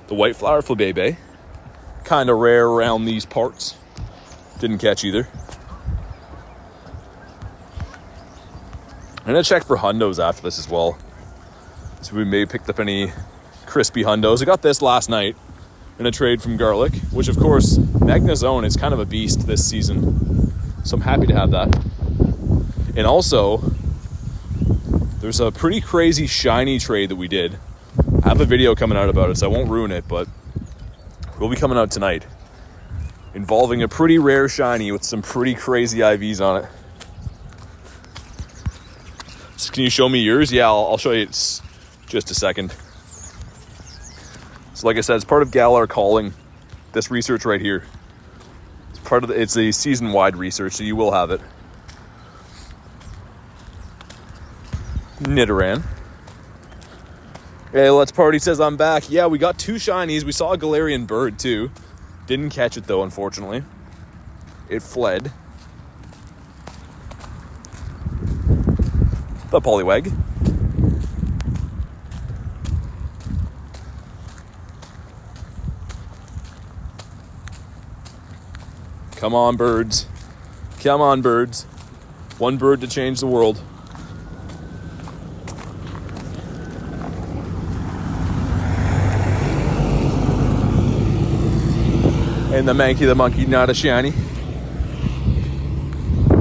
The white flower flabebe. Kind of rare around these parts. Didn't catch either. I'm going to check for hundos after this as well. So we may picked up any crispy hundos. I got this last night in a trade from Garlic, which of course, Magnezone is kind of a beast this season. So I'm happy to have that. And also, there's a pretty crazy shiny trade that we did. I have a video coming out about it, so I won't ruin it, but will be coming out tonight. Involving a pretty rare shiny with some pretty crazy IVs on it. So can you show me yours? Yeah, I'll show you in just a second. So like I said, it's part of Galar calling. This research right here. It's a season-wide research, so you will have it. Nidoran. Hey, Let's Party says I'm back. Yeah, we got 2 shinies. We saw a Galarian bird too. Didn't catch it though, unfortunately. It fled. The Poliwag. Come on, birds. Come on, birds. One bird to change the world. And the Mankey the monkey, not a shiny.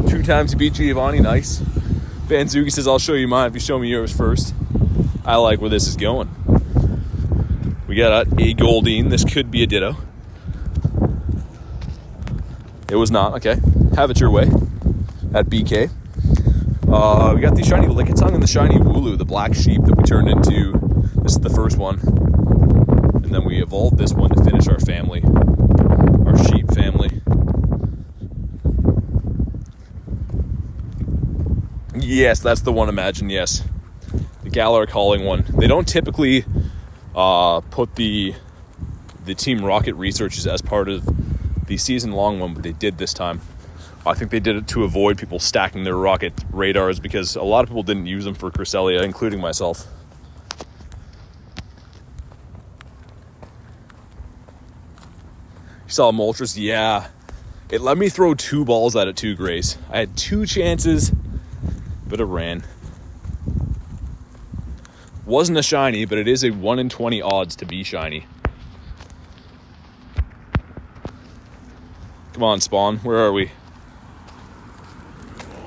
2 times to beat Giovanni, nice. Banzuki says, I'll show you mine if you show me yours first. I like where this is going. We got a Goldeen. This could be a Ditto. It was not, okay. Have it your way at BK. We got the shiny Lickitung and the shiny Wooloo, the black sheep that we turned into. This is the first one. And then we evolved this one to finish our family. Our sheep family. Yes, that's the one, Imagine, yes. The Galar calling one. They don't typically put the Team Rocket researches as part of the season-long one, but they did this time. I think they did it to avoid people stacking their rocket radars because a lot of people didn't use them for Cresselia, including myself. You saw Moltres? Yeah. It let me throw 2 balls at it too, Grace. I had 2 chances, but it ran. Wasn't a shiny, but it is a 1 in 20 odds to be shiny. Come on, Spawn. Where are we?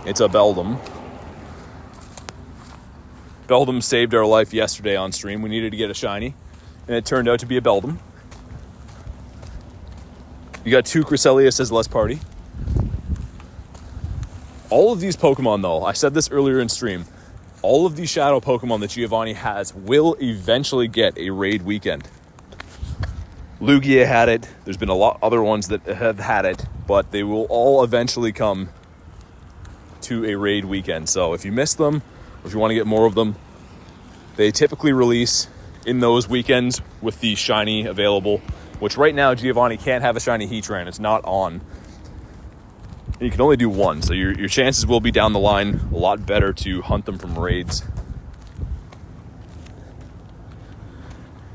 It's a Beldum. Beldum saved our life yesterday on stream. We needed to get a shiny, and it turned out to be a Beldum. You got 2 Cresselia, says Let's Party. All of these Pokemon, though, I said this earlier in stream, all of these Shadow Pokemon that Giovanni has will eventually get a raid weekend. Lugia had it. There's been a lot other ones that have had it, but they will all eventually come to a raid weekend. So if you miss them, or if you want to get more of them, they typically release in those weekends with the shiny available, which right now Giovanni can't have a shiny Heatran. It's not on. You can only do 1, so your chances will be down the line a lot better to hunt them from raids.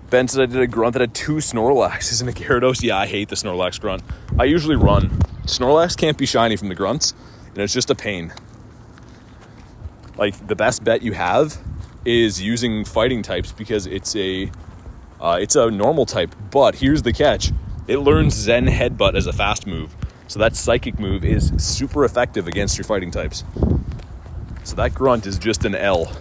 Ben said I did a grunt that had 2 Snorlaxes and a Gyarados. Yeah, I hate the Snorlax grunt. I usually run. Snorlax can't be shiny from the grunts, and it's just a pain. like the best bet you have is using fighting types, because it's a normal type. But here's the catch: it learns Zen Headbutt as a fast move, so that psychic move is super effective against your fighting types. So that grunt is just an L.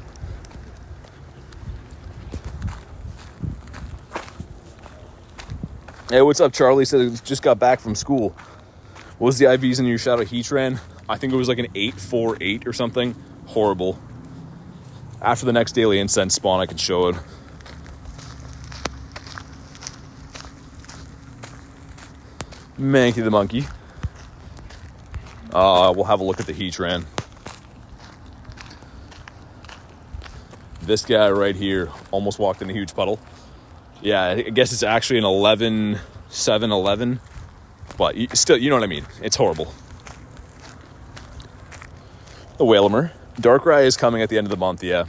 Hey, what's up, Charlie? Said just got back from school. What was the IVs in your Shadow Heatran? I think it was like an 848 or something. Horrible. After the next Daily Incense spawn, I could show it. Mankey the monkey. We'll have a look at the Heatran. This guy right here almost walked in a huge puddle. Yeah, I guess it's actually an 11-7-11, but still, you know what I mean. It's horrible. The Whalemer. Darkrai is coming at the end of the month, yeah.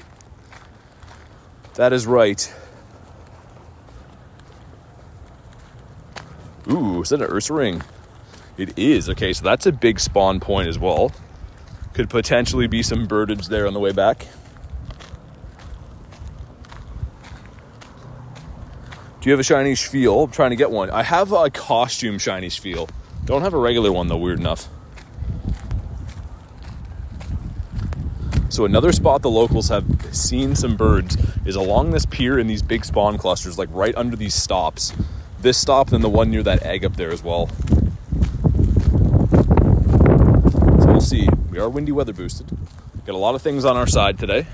That is right. Ooh, is that an Ursaring? It is. Okay, so that's a big spawn point as well. Could potentially be some birdage there on the way back. Do you have a shiny Spiel? I'm trying to get one. I have a costume shiny Spiel. Don't have a regular one though, weird enough. So another spot the locals have seen some birds is along this pier in these big spawn clusters, like right under these stops. This stop and the one near that egg up there as well. So we'll see. We are windy weather boosted. Got a lot of things on our side today.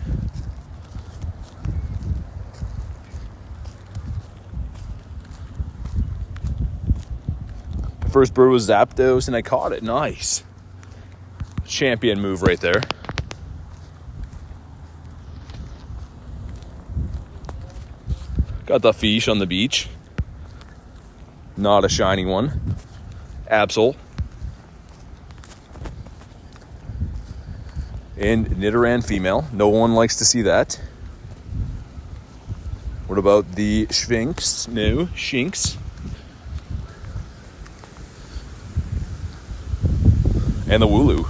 First bird was Zapdos, and I caught it. Nice. Champion move right there. Got the fish on the beach. Not a shiny one. Absol. And Nidoran female. No one likes to see that. What about the Sphinx? No, Shinx. And the Wooloo.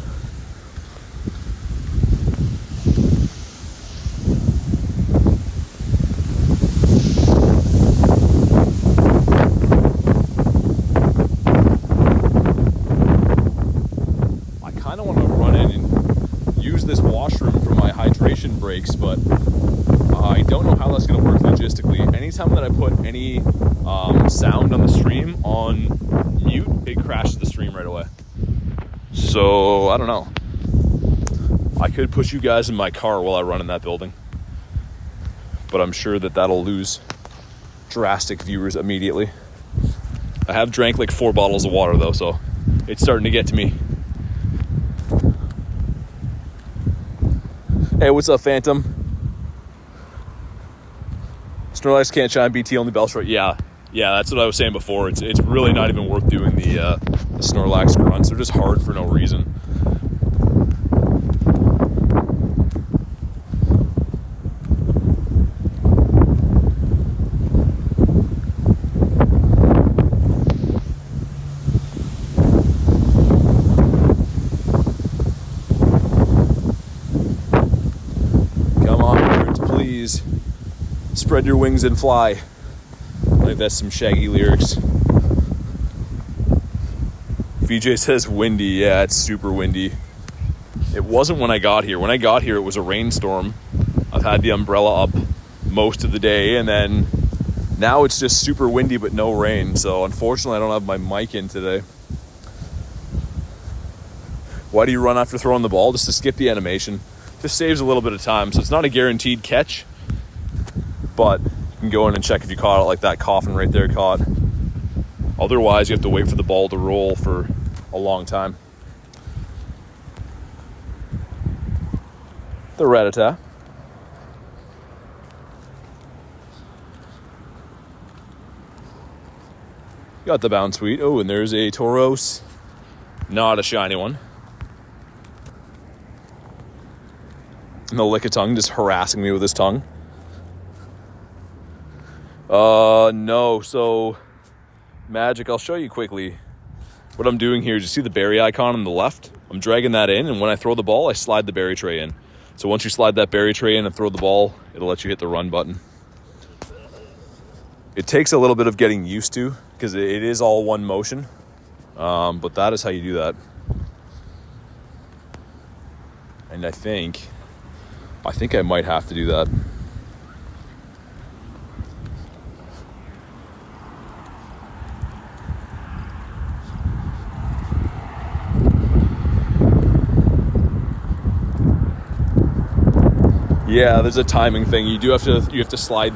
I kind of want to run in and use this washroom for my hydration breaks, but I don't know how that's going to work logistically. Anytime that I put any sound on the stream on mute, it crashes the stream right away. So, I don't know. I could push you guys in my car while I run in that building. But I'm sure that that'll lose drastic viewers immediately. I have drank like 4 bottles of water though, so it's starting to get to me. Hey, what's up, Phantom? Snorlax can't shine, BT only Bellshort. Yeah, that's what I was saying before. It's really not even worth doing the Snorlax grunts. They're just hard for no reason. Come on, birds, please. Spread your wings and fly. I think that's some Shaggy lyrics. VJ says windy. Yeah, it's super windy. It wasn't when I got here. When I got here, it was a rainstorm. I've had the umbrella up most of the day, and then now it's just super windy but no rain. So unfortunately, I don't have my mic in today. Why do you run after throwing the ball? Just to skip the animation. Just saves a little bit of time. So it's not a guaranteed catch, but you can go in and check if you caught it, like that coffin right there caught. Otherwise, you have to wait for the ball to roll for a long time. The Rattata. Got the Bound Sweet. Oh, and there's a Tauros. Not a shiny one. And the Lickitung just harassing me with his tongue. No, so Magic, I'll show you quickly what I'm doing here. You see the berry icon on the left? I'm dragging that in, and when I throw the ball, I slide the berry tray in. So once you slide that berry tray in and throw the ball, it'll let you hit the run button. It takes a little bit of getting used to because it is all one motion, but that is how you do that. And I think I might have to do that. Yeah, there's a timing thing. You have to slide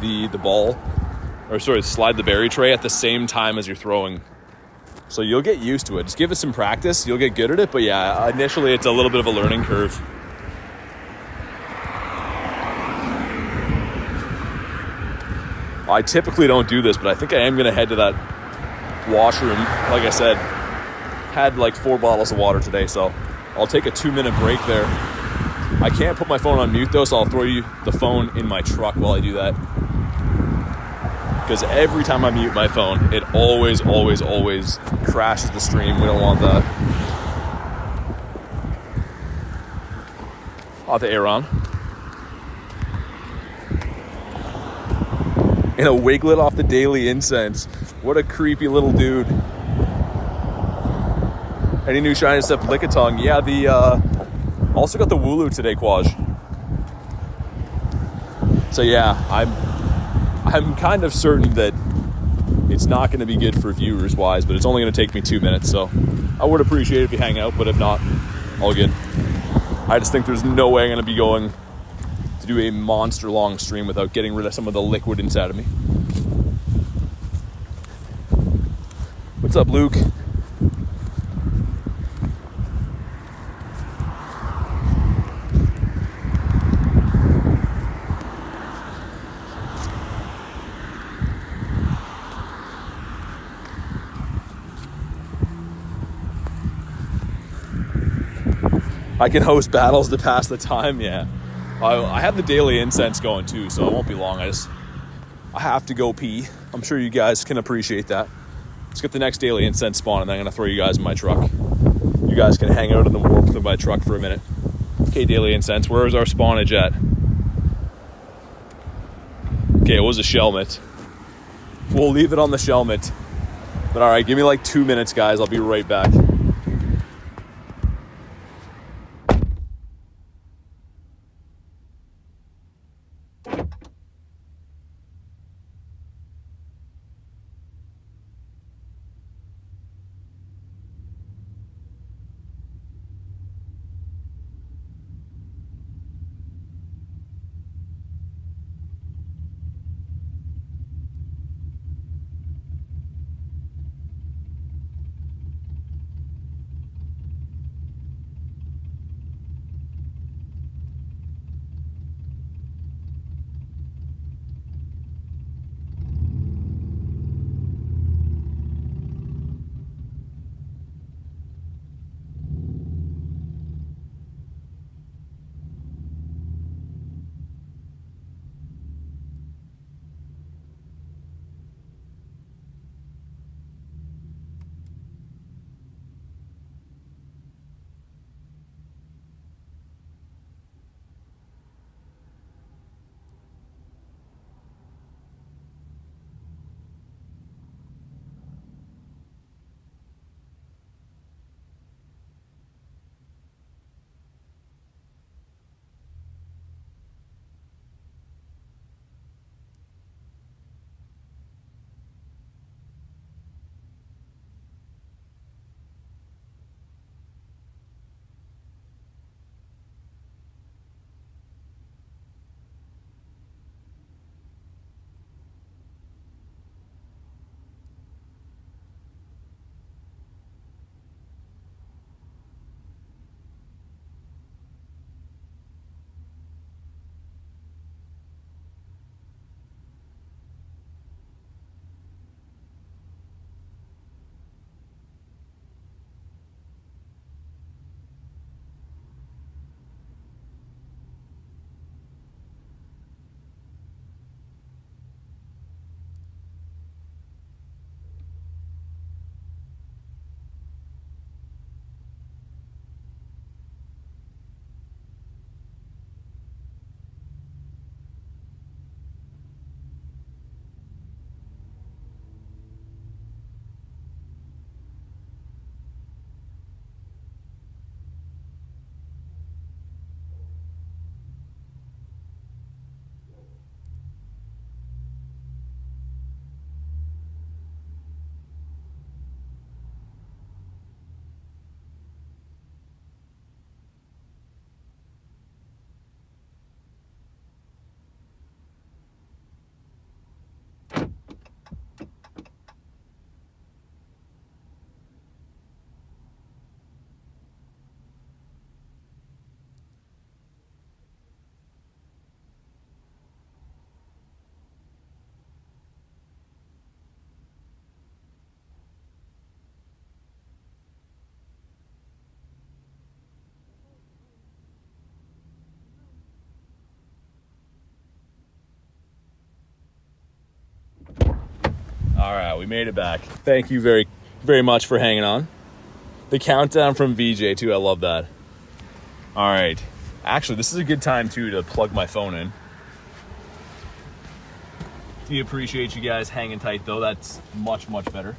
slide the berry tray at the same time as you're throwing. So you'll get used to it. Just give it some practice. You'll get good at it. But yeah, initially it's a little bit of a learning curve. I typically don't do this, but I think I am going to head to that washroom. Like I said, had like 4 bottles of water today, so I'll take a 2-minute break there. I can't put my phone on mute though, so I'll throw you the phone in my truck while I do that. Because every time I mute my phone, it always crashes the stream. We don't want that. I'll have the air on. And a wiglet off the daily incense. What a creepy little dude. Any new shiny stuff? Lickitung. Yeah, also got the Wooloo today, Quaj. So yeah, I'm kind of certain that it's not going to be good for viewers wise, but it's only going to take me 2 minutes, so I would appreciate it if you hang out, but if not, all good. I just think there's no way I'm going to be going to do a monster long stream without getting rid of some of the liquid inside of me. What's up, Luke? I can host battles to pass the time, yeah. I have the daily incense going too, so it won't be long. I have to go pee. I'm sure you guys can appreciate that. Let's get the next daily incense spawn, and then I'm going to throw you guys in my truck. You guys can hang out in the warmth of my truck for a minute. Okay, daily incense, where is our spawnage at? Okay, it was a Shelmet. We'll leave it on the Shelmet. But alright, give me like 2 minutes, guys. I'll be right back. All right, we made it back. Thank you very, very much for hanging on. The countdown from VJ, too. I love that. All right. Actually, this is a good time, too, to plug my phone in. We appreciate you guys hanging tight, though. That's much, much better.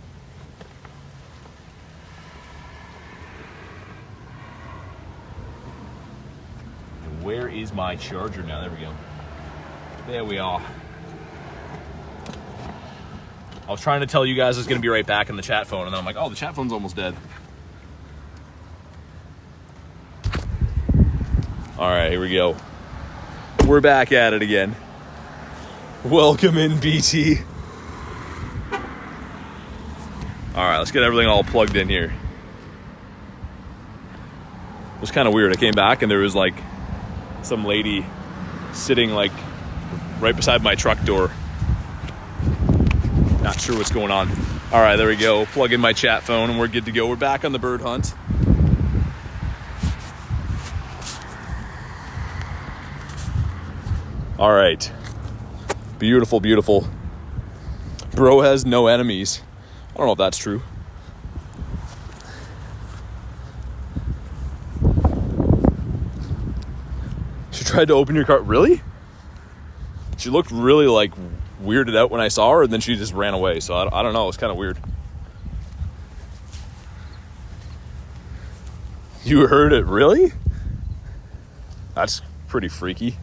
And where is my charger now? There we go. There we are. I was trying to tell you guys I was going to be right back in the chat phone, and then I'm like, oh, the chat phone's almost dead. All right, here we go. We're back at it again. Welcome in, BT. All right, let's get everything all plugged in here. It was kind of weird. I came back and there was like some lady sitting like right beside my truck door. Not sure what's going on. All right, there we go. Plug in my chat phone and we're good to go. We're back on the bird hunt. All right. Beautiful, beautiful. Bro has no enemies. I don't know if that's true. She tried to open your car. Really? She looked really like weirded out when I saw her, and then she just ran away. So I don't know. It's kind of weird. You heard it? Really? That's pretty freaky.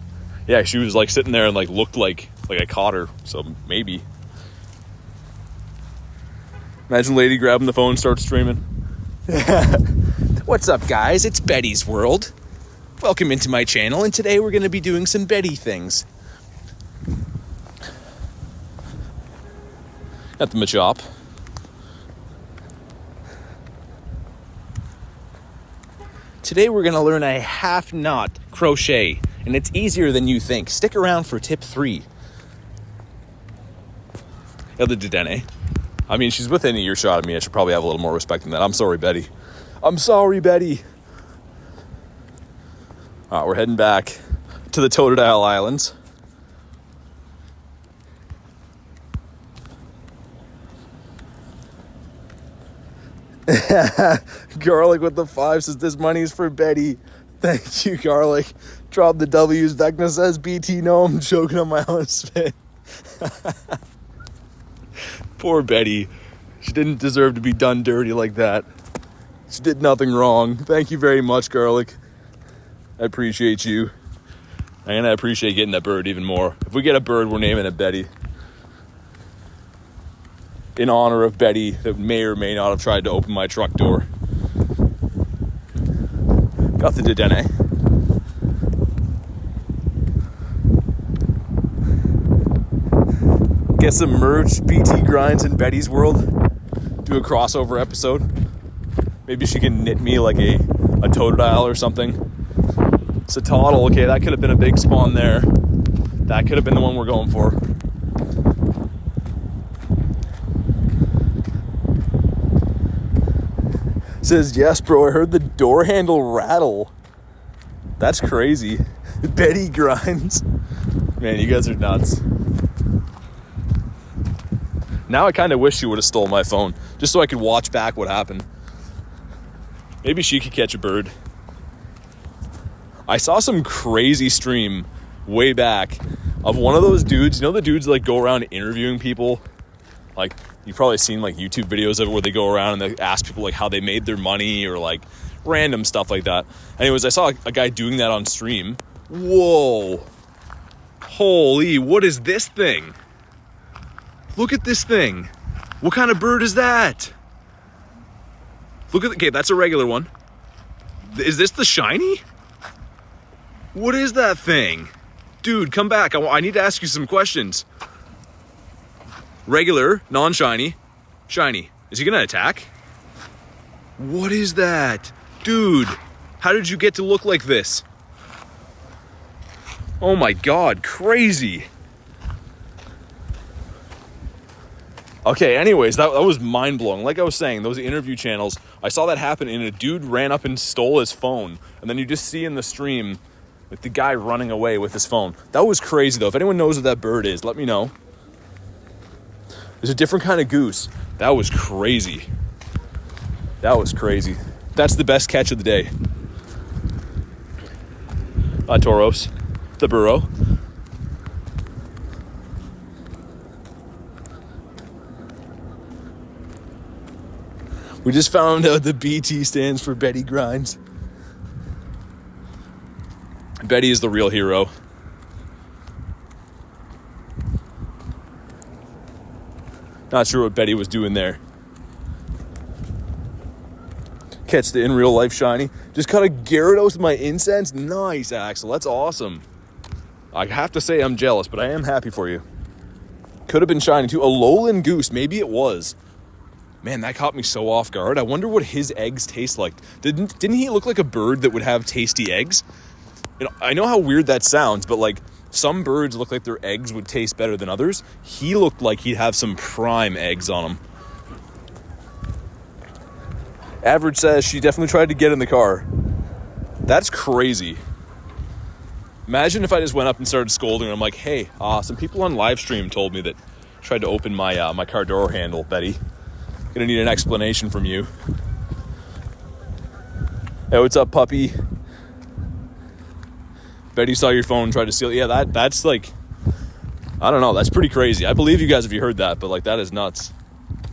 Yeah, she was like sitting there and like looked like I caught her, so maybe. Imagine lady grabbing the phone and starts streaming. What's up, guys? It's Betty's World. Welcome into my channel, and today we're going to be doing some Betty things. Got the machop. Today we're going to learn a half knot crochet, and it's easier than you think. Stick around for tip 3. The Didene. I mean, she's within a earshot of me. I should probably have a little more respect than that. I'm sorry, Betty. I'm sorry, Betty. All right, we're heading back to the Totodile Islands. Garlic with the 5 says this money is for Betty. Thank you, Garlic. Drop the W's. Vecna says BT. No, I'm joking on my own spin. Poor Betty. She didn't deserve to be done dirty like that. She did nothing wrong. Thank you very much, Garlic. I appreciate you. And I appreciate getting that bird even more. If we get a bird, we're naming it Betty. In honor of Betty that may or may not have tried to open my truck door. Got the Didene. Get some merch, BT Grinds in Betty's World. Do a crossover episode. Maybe she can knit me like a Totodile or something. Sewaddle, okay, that could have been a big spawn there. That could have been the one we're going for. Says, yes, bro, I heard the door handle rattle. That's crazy. Betty Grinds. Man, you guys are nuts. Now I kind of wish she would have stole my phone, just so I could watch back what happened. Maybe she could catch a bird. I saw some crazy stream way back of one of those dudes. You know the dudes that like go around interviewing people? Like, you've probably seen like YouTube videos of it where they go around and they ask people like how they made their money or like random stuff like that. Anyways, I saw a guy doing that on stream. Whoa. Holy, what is this thing? Look at this thing. What kind of bird is that? Look at, okay, that's a regular one. Is this the shiny? What is that thing? Dude, come back. I need to ask you some questions. Regular, non-shiny, shiny. Is he gonna attack? What is that? Dude, how did you get to look like this? Oh my God, crazy. Okay, anyways, that was mind-blowing. Like I was saying, those interview channels, I saw that happen and a dude ran up and stole his phone. And then you just see in the stream, like the guy running away with his phone. That was crazy though. If anyone knows what that bird is, let me know. There's a different kind of goose. That was crazy. That was crazy. That's the best catch of the day. Toros, the burrow. We just found out the BT stands for Betty Grinds. Betty is the real hero. Not sure what Betty was doing there. Catch the in real life shiny. Just caught a Gyarados with my incense. Nice, Axel. That's awesome. I have to say I'm jealous, but I am happy for you. Could have been shiny too. A lowland goose. Maybe it was. Man, that caught me so off guard. I wonder what his eggs taste like. Didn't he look like a bird that would have tasty eggs? You know, I know how weird that sounds, but like some birds look like their eggs would taste better than others. He looked like he'd have some prime eggs on him. Average says she definitely tried to get in the car. That's crazy. Imagine if I just went up and started scolding her. I'm like, hey, some people on live stream told me that tried to open my my car door handle, Betty. Gonna need an explanation from you. Hey, what's up, puppy? Betty saw your phone, tried to steal it. Yeah, that's like, I don't know. That's pretty crazy. I believe you guys if you heard that, but like that is nuts.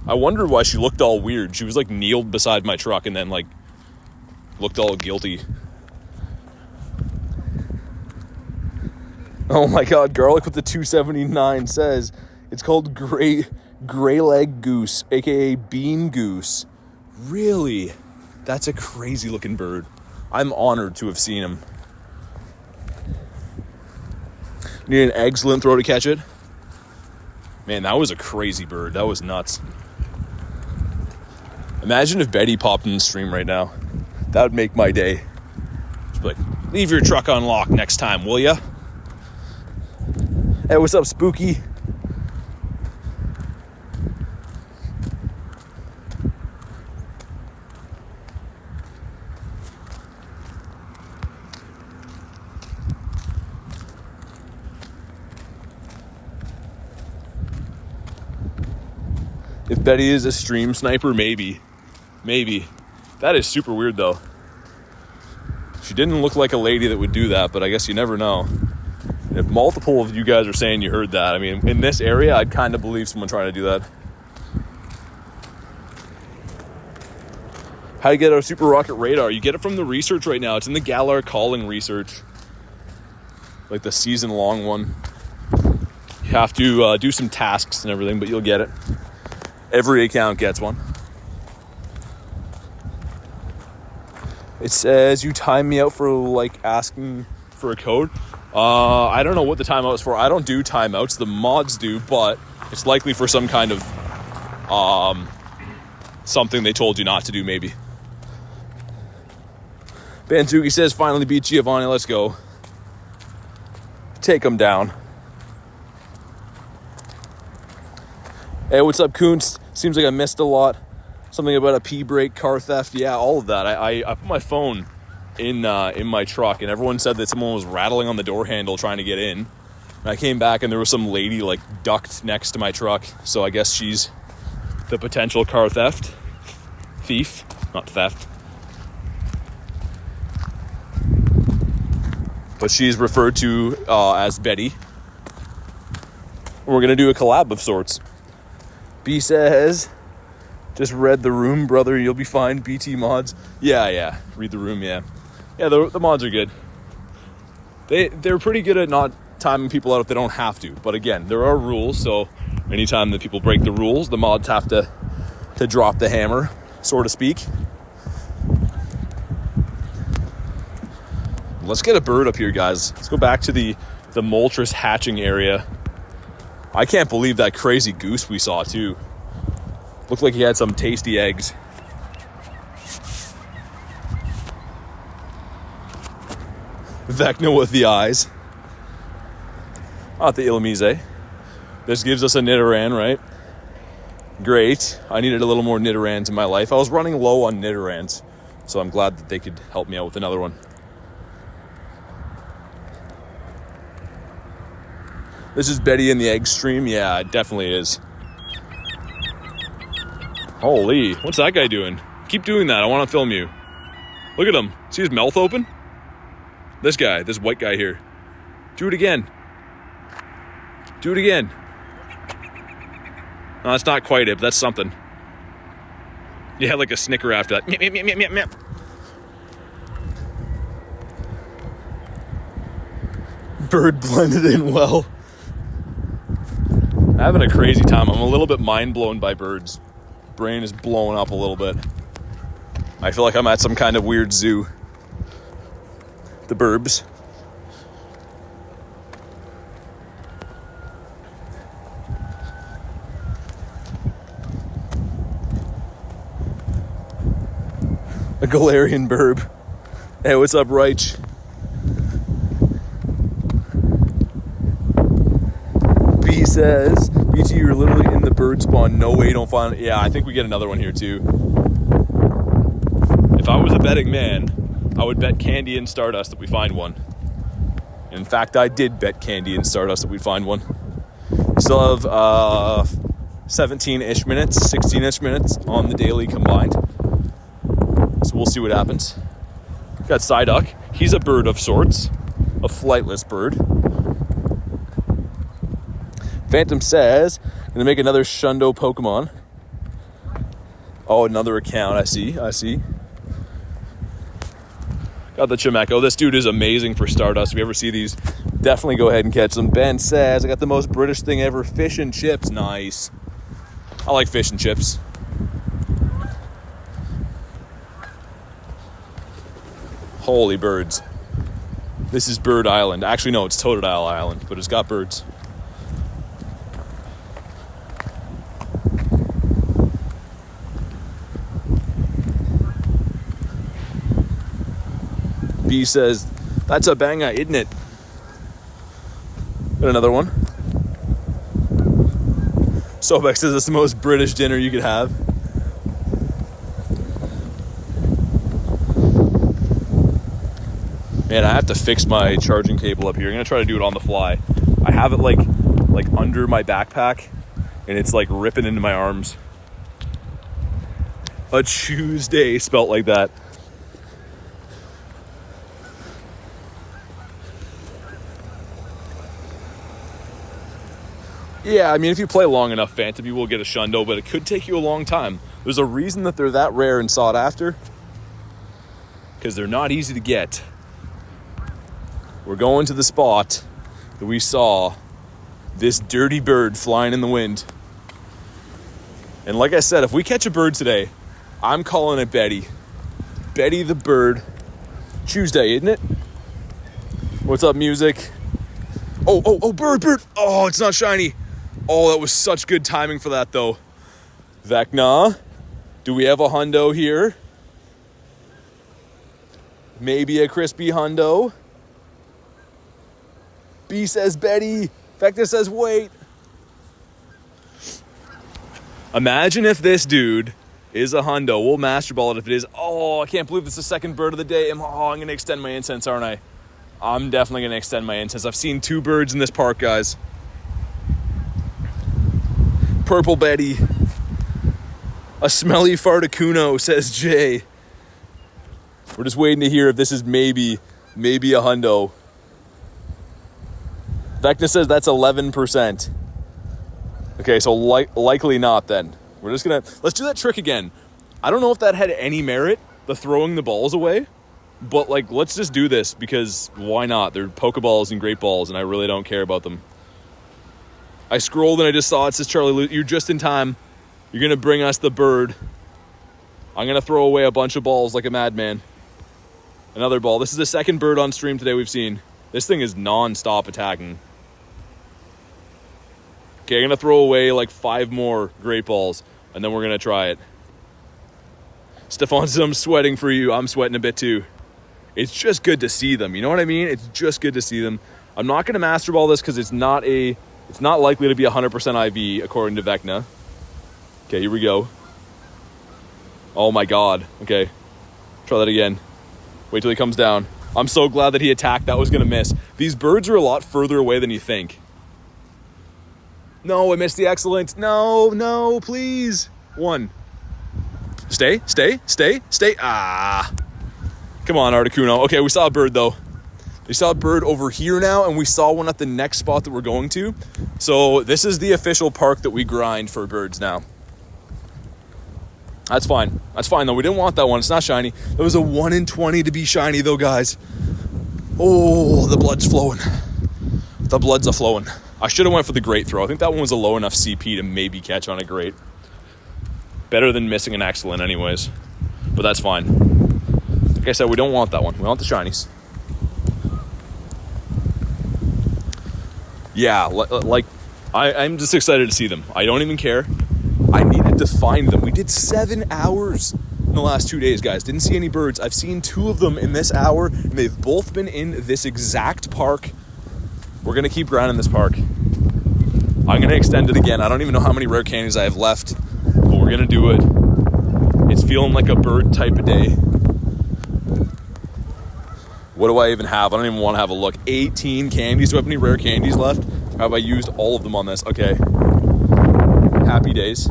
I wondered why she looked all weird. She was like kneeled beside my truck and then like looked all guilty. Oh my God, garlic with the 279 says it's called gray leg goose, aka bean goose. Really? That's a crazy looking bird. I'm honored to have seen him. Need an excellent throw to catch it. Man, that was a crazy bird. That was nuts. Imagine if Betty popped in the stream right now. That would make my day. She'd be like, leave your truck on lock next time, will ya? Hey, what's up, Spooky? If Betty is a stream sniper, maybe. Maybe. That is super weird, though. She didn't look like a lady that would do that, but I guess you never know. If multiple of you guys are saying you heard that, I mean, in this area, I'd kind of believe someone trying to do that. How to get a super rocket radar? You get it from the research right now. It's in the Galar calling research. Like the season-long one. You have to do some tasks and everything, but you'll get it. Every account gets one. It says you time me out for like asking for a code. I don't know what the timeout is for. I don't do timeouts. The mods do, but it's likely for some kind of something they told you not to do, maybe. Banzuki says, finally beat Giovanni. Let's go. Take him down. Hey, what's up, Kuntz? Seems like I missed a lot. Something about a P-brake, car theft. Yeah, all of that. I put my phone in my truck, and everyone said that someone was rattling on the door handle trying to get in. And I came back, and there was some lady like ducked next to my truck. So I guess she's the potential car thief, not theft. But she's referred to as Betty. We're gonna do a collab of sorts. B says, just read the room, brother. You'll be fine. BT mods. Yeah. Read the room, yeah. Yeah, the mods are good. They're pretty good at not timing people out if they don't have to. But again, there are rules. So anytime that people break the rules, the mods have to drop the hammer, so to speak. Let's get a bird up here, guys. Let's go back to the Moltres hatching area. I can't believe that crazy goose we saw, too. Looked like he had some tasty eggs. Vecna with the eyes. Not the Illumise. This gives us a Nidoran, right? Great. I needed a little more Nidorans in my life. I was running low on Nidorans, so I'm glad that they could help me out with another one. This is Betty in the egg stream. Yeah, it definitely is. Holy, what's that guy doing? Keep doing that. I want to film you. Look at him. See his mouth open? This guy, this white guy here. Do it again. Do it again. No, that's not quite it, but that's something. You had like a snicker after that. Meow, meow, meow, meow, meow. Bird blended in well. Having a crazy time. I'm a little bit mind blown by birds. Brain is blowing up a little bit. I feel like I'm at some kind of weird zoo. The burbs. A Galarian burb. Hey, what's up, Reich? B says, BT, you're literally in the bird spawn. No way you don't find it. Yeah, I think we get another one here too. If I was a betting man, I would bet Candy and Stardust that we find one. In fact, I did bet Candy and Stardust that we'd find one. We still have 17-ish minutes, 16-ish minutes on the daily combined. So we'll see what happens. Got Psyduck. He's a bird of sorts. A flightless bird. Phantom says, gonna make another Shundo Pokemon. Oh, another account. I see. Got the Chimecho. This dude is amazing for Stardust. If you ever see these, definitely go ahead and catch them. Ben says, I got the most British thing ever. Fish and chips. Nice. I like fish and chips. Holy birds. This is Bird Island. Actually, no, it's Totodile Island, but it's got birds. B says, that's a banger, isn't it? Got another one. Sobek says it's the most British dinner you could have. Man, I have to fix my charging cable up here. I'm gonna try to do it on the fly. I have it like under my backpack, and it's like ripping into my arms. A Tuesday spelt like that. Yeah, I mean, if you play long enough, Phantom, you will get a Shundo, but it could take you a long time. There's a reason that they're that rare and sought after. Because they're not easy to get. We're going to the spot that we saw this dirty bird flying in the wind. And like I said, if we catch a bird today, I'm calling it Betty. Betty the bird. Tuesday, isn't it? What's up, music? Oh, bird. Oh, it's not shiny. Oh, that was such good timing for that, though. Vecna, do we have a hundo here? Maybe a crispy hundo. B says Betty. Vecna says wait. Imagine if this dude is a hundo. We'll master ball it if it is. Oh, I can't believe it's the second bird of the day. I'm going to extend my incense, aren't I? I'm definitely going to extend my incense. I've seen 2 birds in this park, guys. Purple Betty. A smelly Farticuno, says Jay. We're just waiting to hear if this is maybe a hundo. Vecna says that's 11%. Okay, so likely not then. We're just going to... Let's do that trick again. I don't know if that had any merit, the throwing the balls away. But, let's just do this, because why not? They're Pokeballs and Great Balls, and I really don't care about them. I scrolled and I just saw it says, Charlie, you're just in time. You're going to bring us the bird. I'm going to throw away a bunch of balls like a madman. Another ball. This is the second bird on stream today we've seen. This thing is non-stop attacking. Okay, I'm going to throw away 5 more Great Balls, and then we're going to try it. Stefan says, I'm sweating for you. I'm sweating a bit too. It's just good to see them. You know what I mean? It's just good to see them. I'm not going to master ball this because it's not likely to be 100% IV according to Vecna. Okay, here we go. Oh my god. Okay. Try that again. Wait till he comes down. I'm so glad that he attacked. That was going to miss. These birds are a lot further away than you think. No, I missed the excellent. No, please. 1. Stay. Ah. Come on, Articuno. Okay, we saw a bird, though. We saw a bird over here now, and we saw one at the next spot that we're going to. So this is the official park that we grind for birds now. That's fine. That's fine, though. We didn't want that one. It's not shiny. It was a 1 in 20 to be shiny, though, guys. Oh, the blood's flowing. The blood's a-flowing. I should have went for the great throw. I think that one was a low enough CP to maybe catch on a great. Better than missing an excellent anyways. But that's fine. Like I said, we don't want that one. We want the shinies. Yeah, I'm just excited to see them. I don't even care. I needed to find them. We did 7 hours in the last 2 days, guys. Didn't see any birds. I've seen 2 of them in this hour, and they've both been in this exact park. We're going to keep grinding this park. I'm going to extend it again. I don't even know how many rare candies I have left, but we're going to do it. It's feeling like a bird type of day. What do I even have? I don't even want to have a look. 18 candies. Do I have any rare candies left? Or have I used all of them on this? Okay. Happy days.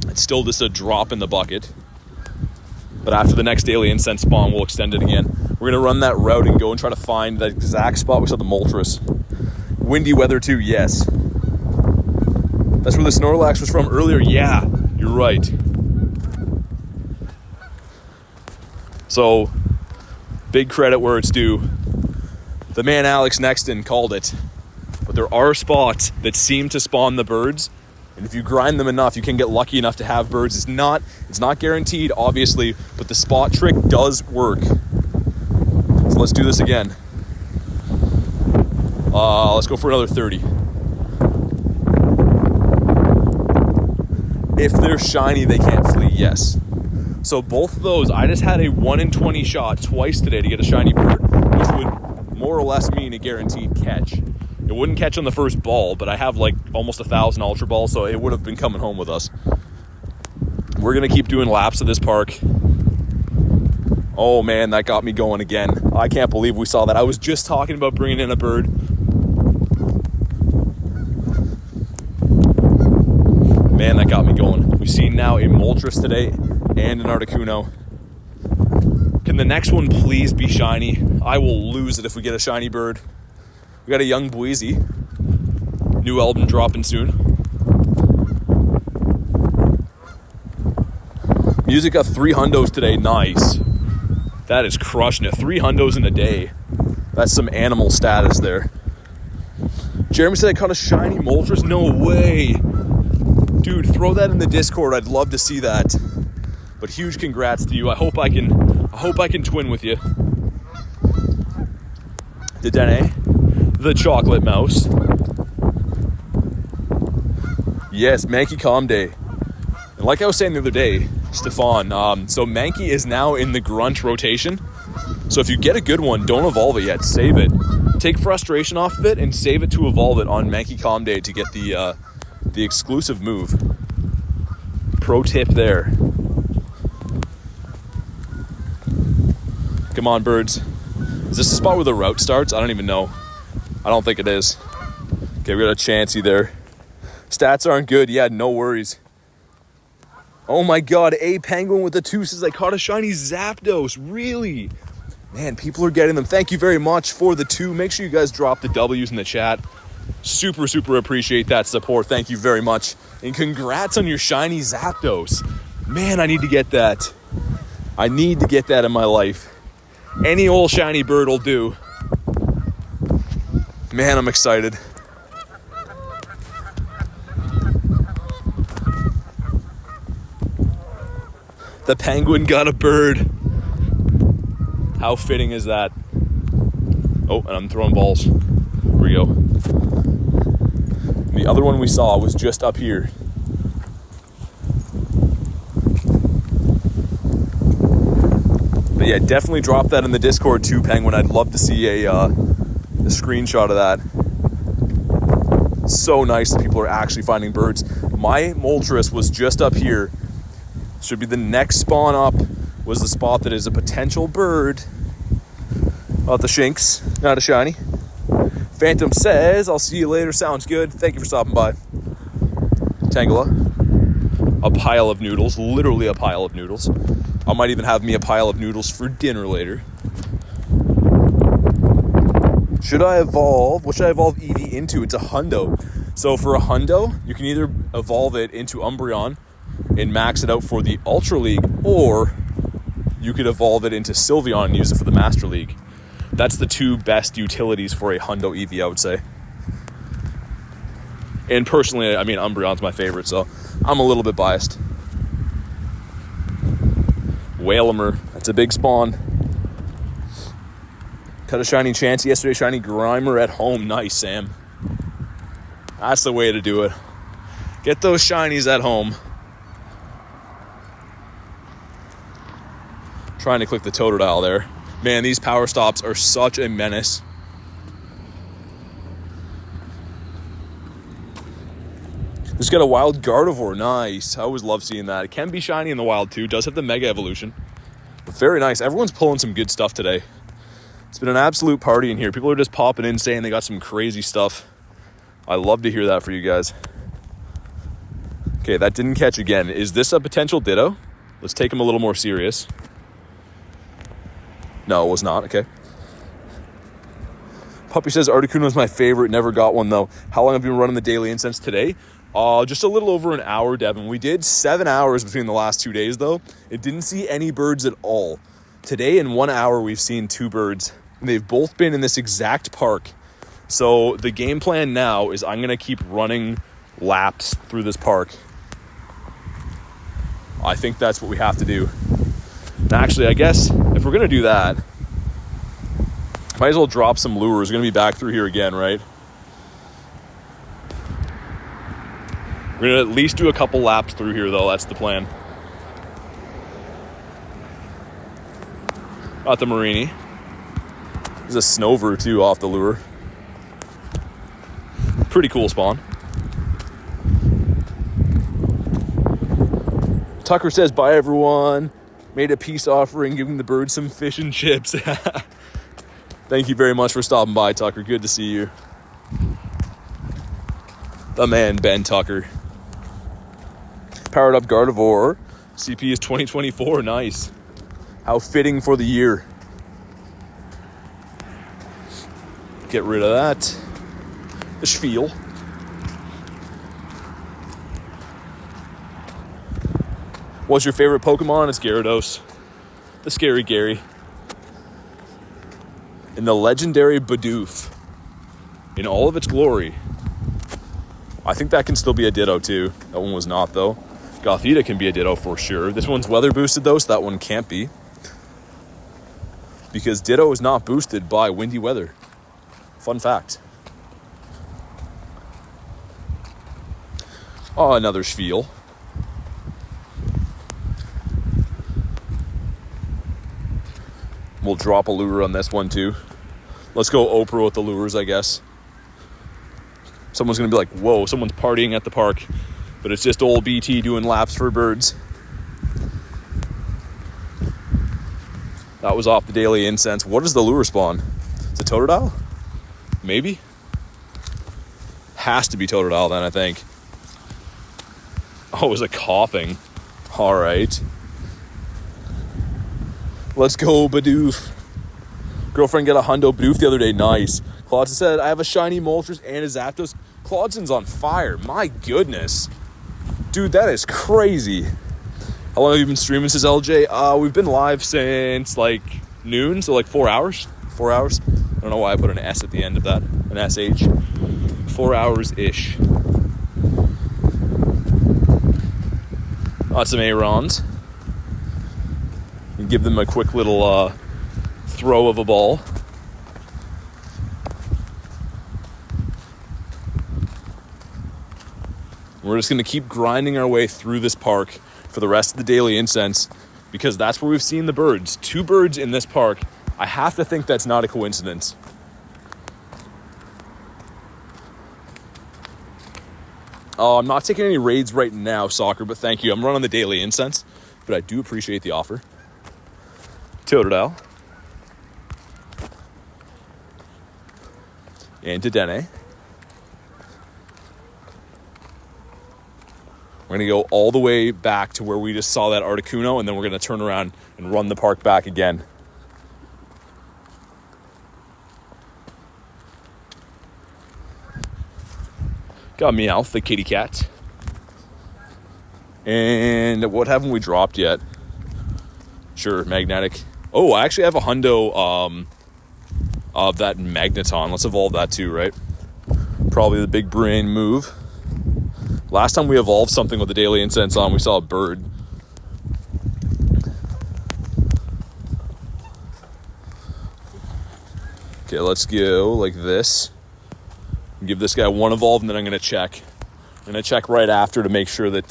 It's still just a drop in the bucket. But after the next daily incense spawn, we'll extend it again. We're going to run that route and go and try to find that exact spot we saw the Moltres. Windy weather too, yes. That's where the Snorlax was from earlier. Yeah, you're right. So, big credit where it's due. The man Alex Nexton called it. But there are spots that seem to spawn the birds. And if you grind them enough, you can get lucky enough to have birds. It's not guaranteed, obviously, but the spot trick does work. So let's do this again. Let's go for another 30. If they're shiny, they can't flee, yes. So both of those, I just had a 1 in 20 shot twice today to get a shiny bird, which would more or less mean a guaranteed catch. It wouldn't catch on the first ball, but I have like almost 1,000 Ultra Balls, so it would have been coming home with us. We're going to keep doing laps of this park. Oh man, that got me going again. I can't believe we saw that. I was just talking about bringing in a bird. Man, that got me going. We've seen now a Moltres today and an Articuno. Can the next one please be shiny? I will lose it if we get a shiny bird. We got a young Boise. New album dropping soon. Music got 3 hundos today. Nice. That is crushing it. 3 hundos in a day. That's some animal status there. Jeremy said I caught a shiny Moltres. No way. Dude, throw that in the Discord. I'd love to see that. But huge congrats to you. I hope I can twin with you. The Dene. The chocolate mouse. Yes, Mankey Calm Day. And like I was saying the other day, Stefan, so Mankey is now in the grunt rotation. So if you get a good one, don't evolve it yet. Save it. Take frustration off of it and save it to evolve it on Mankey Calm Day to get the exclusive move. Pro tip there. Come on, birds. Is this the spot where the route starts? I don't even know. I don't think it is. Okay, we got a Chansey there. Stats aren't good. Yeah, no worries. Oh my god, a penguin with the 2 says I caught a shiny Zapdos. Really? Man, people are getting them. Thank you very much for the 2. Make sure you guys drop the W's in the chat. Super, super appreciate that support. Thank you very much. And congrats on your shiny Zapdos. Man, I need to get that. I need to get that in my life. Any old shiny bird will do. Man, I'm excited. The penguin got a bird. How fitting is that? Oh, and I'm throwing balls. Here we go. The other one we saw was just up here. But yeah, definitely drop that in the Discord too, Penguin. I'd love to see a screenshot of that. So nice that people are actually finding birds. My Moltres was just up here. Should be the next spawn up was the spot that is a potential bird. About the Shinx, not a shiny. Phantom says, I'll see you later. Sounds good. Thank you for stopping by. Tangela. a pile of noodles, literally a pile of noodles. I might even have me a pile of noodles for dinner later. Should I evolve? What should I evolve Eevee into? It's a hundo. So for a hundo, you can either evolve it into Umbreon and max it out for the Ultra League, or you could evolve it into Sylveon and use it for the Master League. That's the two best utilities for a hundo Eevee, I would say. And personally, I mean, Umbreon's my favorite, so I'm a little bit biased. Whalmer, that's a big spawn. Cut a shiny Chansey yesterday, shiny Grimer at home. Nice, Sam. That's the way to do it. Get those shinies at home. Trying to click the Totodile there. Man, these power stops are such a menace. Just got a wild Gardevoir. Nice. I always love seeing that. It can be shiny in the wild too. Does have the Mega Evolution. But very nice. Everyone's pulling some good stuff today. It's been an absolute party in here. People are just popping in saying they got some crazy stuff. I love to hear that for you guys. Okay, that didn't catch again. Is this a potential Ditto? Let's take him a little more serious. No, it was not. Okay. Puppy says Articuno is my favorite. Never got one though. How long have you been running the daily incense today? Just a little over an hour, Devin. We did 7 hours between the last 2 days though. It didn't see any birds at all. Today in 1 hour, we've seen 2 birds. And they've both been in this exact park. So the game plan now is I'm going to keep running laps through this park. I think that's what we have to do. And actually, I guess if we're going to do that, might as well drop some lures. We're going to be back through here again, right? We're going to at least do a couple laps through here, though. That's the plan. Got the Marini. There's a Snover, too, off the lure. Pretty cool spawn. Tucker says, bye, everyone. Made a peace offering, giving the birds some fish and chips. Thank you very much for stopping by, Tucker. Good to see you. The man, Ben Tucker. Powered up Gardevoir. CP is 2024. Nice. How fitting for the year. Get rid of that. The Spiel. What's your favorite Pokemon? It's Gyarados. The Scary Gary. And the legendary Bidoof. In all of its glory. I think that can still be a Ditto too. That one was not though. Gothita can be a Ditto for sure. This one's weather boosted though, so that one can't be. Because Ditto is not boosted by windy weather. Fun fact. Oh, another Spiel. We'll drop a lure on this one too. Let's go Oprah with the lures, I guess. Someone's going to be like, whoa, someone's partying at the park. But it's just old BT doing laps for birds. That was off the daily incense. What is the lure spawn? Is it Totodile? Maybe? Has to be Totodile then, I think. Oh, it was a coughing. All right. Let's go, Bidoof. Girlfriend got a hundo Bidoof the other day. Nice. Claudson said, I have a shiny Moltres and a Zapdos. Claudson's on fire. My goodness. Dude, that is crazy. How long have you been streaming, says LJ? We've been live since like noon, so like 4 hours. 4 hours. I don't know why I put an S at the end of that. An SH. 4 hours-ish. Got some Aerons. And give them a quick little throw of a ball. We're just going to keep grinding our way through this park for the rest of the daily incense because that's where we've seen the birds. 2 birds in this park. I have to think that's not a coincidence. I'm not taking any raids right now, Soccer, but thank you. I'm running the daily incense, but I do appreciate the offer. Totodile. And Dedenne. We're going to go all the way back to where we just saw that Articuno, and then we're going to turn around and run the park back again. Got Meowth, the kitty cat. And what haven't we dropped yet? Sure, magnetic. Oh, I actually have a hundo of that Magneton. Let's evolve that too, right? Probably the big brain move. Last time we evolved something with the daily incense on, we saw a bird. Okay, let's go like this. Give this guy one evolve, and then I'm going to check. I'm going to check right after to make sure that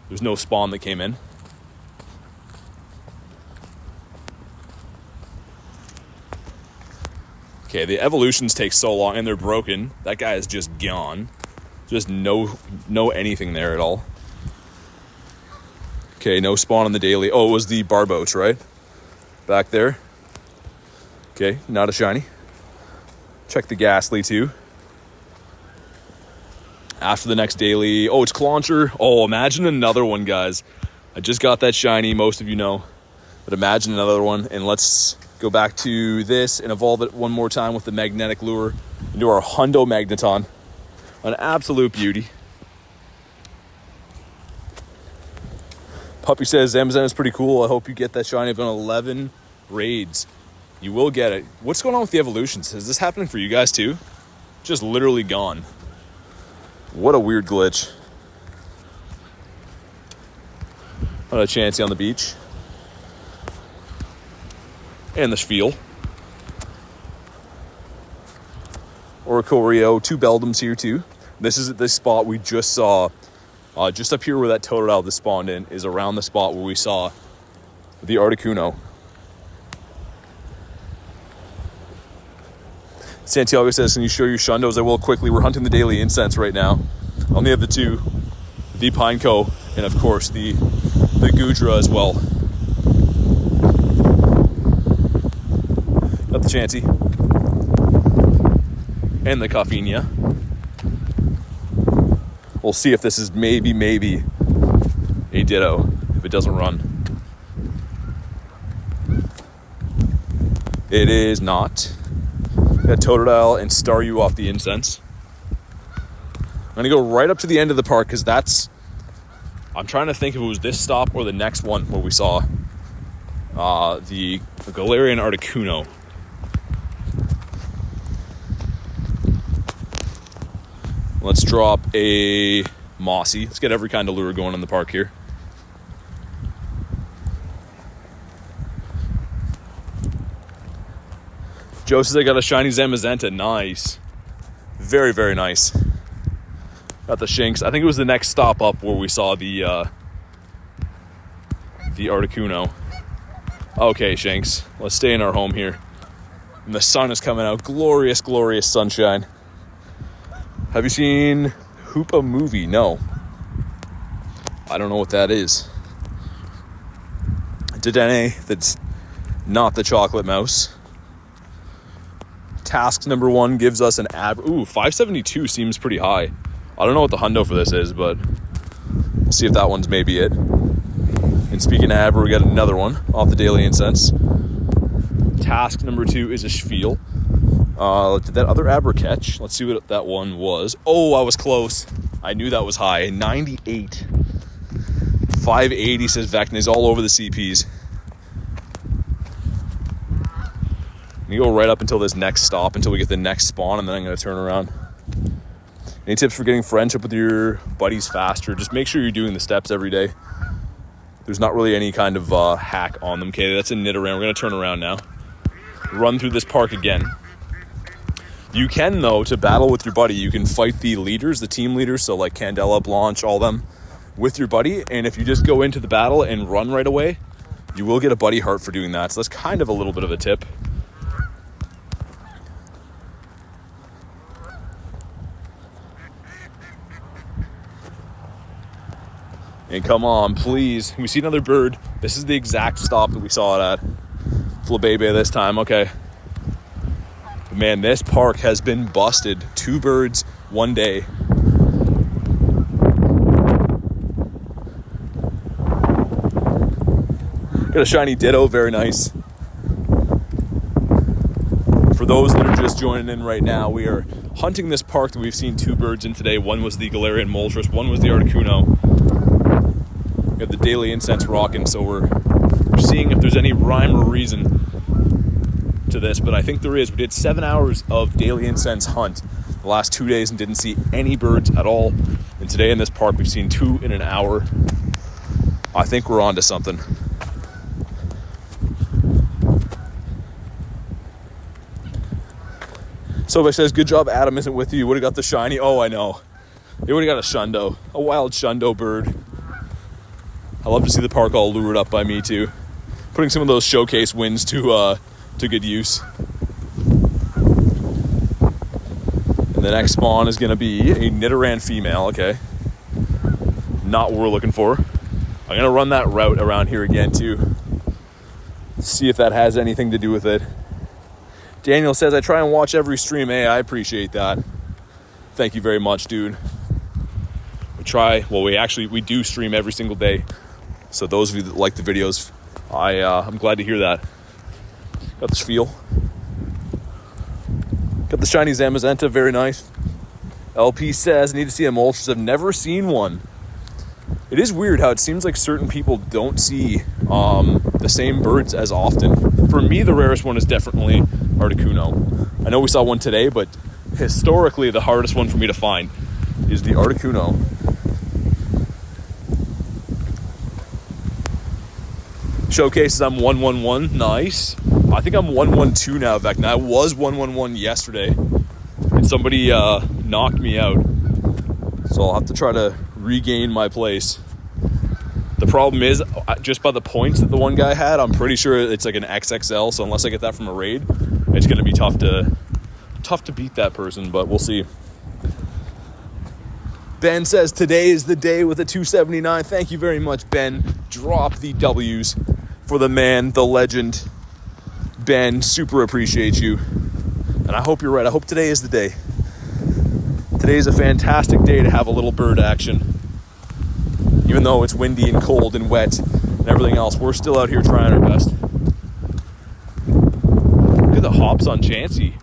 there's no spawn that came in. Okay, the evolutions take so long, and they're broken. That guy is just gone. Just no anything there at all. Okay, no spawn on the daily. Oh, it was the Barboach, right? Back there. Okay, not a shiny. Check the Ghastly too. After the next daily. Oh, it's Clauncher. Oh, imagine another one, guys. I just got that shiny, most of you know. But imagine another one. And let's go back to this and evolve it one more time with the magnetic lure into our Hundo Magneton. An absolute beauty. Puppy says, Zamazenta is pretty cool. I hope you get that shiny. I've done 11 raids. You will get it. What's going on with the evolutions? Is this happening for you guys too? Just literally gone. What a weird glitch. What a Chansey on the beach. And the Spiel. Oricorio, 2 Beldums here too. This is at this spot we just saw. Just up here where that Totodile just spawned in is around the spot where we saw the Articuno. Santiago says, can you show your Shundos? I will quickly. We're hunting the daily incense right now. I only have the 2. The Pineco and, of course, the Gudra as well. Got the Chansey. And the Coffinia. We'll see if this is maybe a Ditto if it doesn't run. It is not. Got Totodile and Staryu off the incense. I'm going to go right up to the end of the park because that's... I'm trying to think if it was this stop or the next one where we saw the Galarian Articuno. Let's drop a Mossy. Let's get every kind of lure going in the park here. Joe says I got a shiny Zamazenta. Nice. Very, very nice. Got the Shinx. I think it was the next stop up where we saw the Articuno. Okay, Shinx. Let's stay in our home here. And the sun is coming out. Glorious, glorious sunshine. Have you seen Hoopa Movie? No. I don't know what that is. Dedenne, that's not the chocolate mouse. Task number 1 gives us an Ooh, 572 seems pretty high. I don't know what the hundo for this is, but we'll see if that one's maybe it. And speaking of Abra, we got another one off the Daily Incense. Task number 2 is a Spiel. Did that other Abra catch? Let's see what that one was. Oh, I was close. I knew that was high. 98. 580 says Vecna's all over the CPs. You go right up until this next stop, until we get the next spawn, and then I'm going to turn around. Any tips for getting friendship with your buddies faster? Just make sure you're doing the steps every day. There's not really any kind of hack on them. Okay, that's a Nidoran. We're going to turn around now. Run through this park again. You can, though, to battle with your buddy, you can fight the leaders, the team leaders, so like Candela, Blanche, all them, with your buddy. And if you just go into the battle and run right away, you will get a buddy heart for doing that. So that's kind of a little bit of a tip. And come on, please. We see another bird. This is the exact stop that we saw it at. Flabebe this time, okay. Man, this park has been busted. 2 birds, 1 day. Got a shiny ditto, very nice. For those that are just joining in right now, we are hunting this park that we've seen 2 birds in today. One was the Galarian Moltres, one was the Articuno. We have the daily incense rocking, so we're seeing if there's any rhyme or reason to this, but I think there is. We did 7 hours of daily incense hunt the last 2 days and didn't see any birds at all. And today in this park, we've seen 2 in an hour. I think we're on to something. Sobe says, good job Adam isn't with you. You would have got the shiny. Oh, I know. You would have got a shundo. A wild shundo bird. I love to see the park all lured up by me too. Putting some of those showcase wins to good use. And the next spawn is going to be a Nidoran female. Okay. Not what we're looking for. I'm going to run that route around here again too. See if that has anything to do with it. Daniel says, I try and watch every stream. Hey, I appreciate that. Thank you very much, dude. We do stream every single day. So those of you that like the videos, I'm glad to hear that. Got the spiel. Got the shiny Zamazenta, very nice. LP says, I need to see a Moltres. I've never seen one. It is weird how it seems like certain people don't see the same birds as often. For me, the rarest one is definitely Articuno. I know we saw one today, but historically the hardest one for me to find is the Articuno. Showcases, I'm 111. Nice. I think I'm 112 now, Vec. Now, I was 111 yesterday, and somebody knocked me out. So I'll have to try to regain my place. The problem is, just by the points that the one guy had, I'm pretty sure it's like an XXL. So unless I get that from a raid, it's going to be tough to beat that person. But we'll see. Ben says today is the day with a 279. Thank you very much, Ben. Drop the W's for the man, the legend, Ben. Super appreciate you, and I hope you're right. I hope today is the day. Today is a fantastic day to have a little bird action. Even though it's windy and cold and wet and everything else, we're still out here trying our best. Look at the hops on Chansey.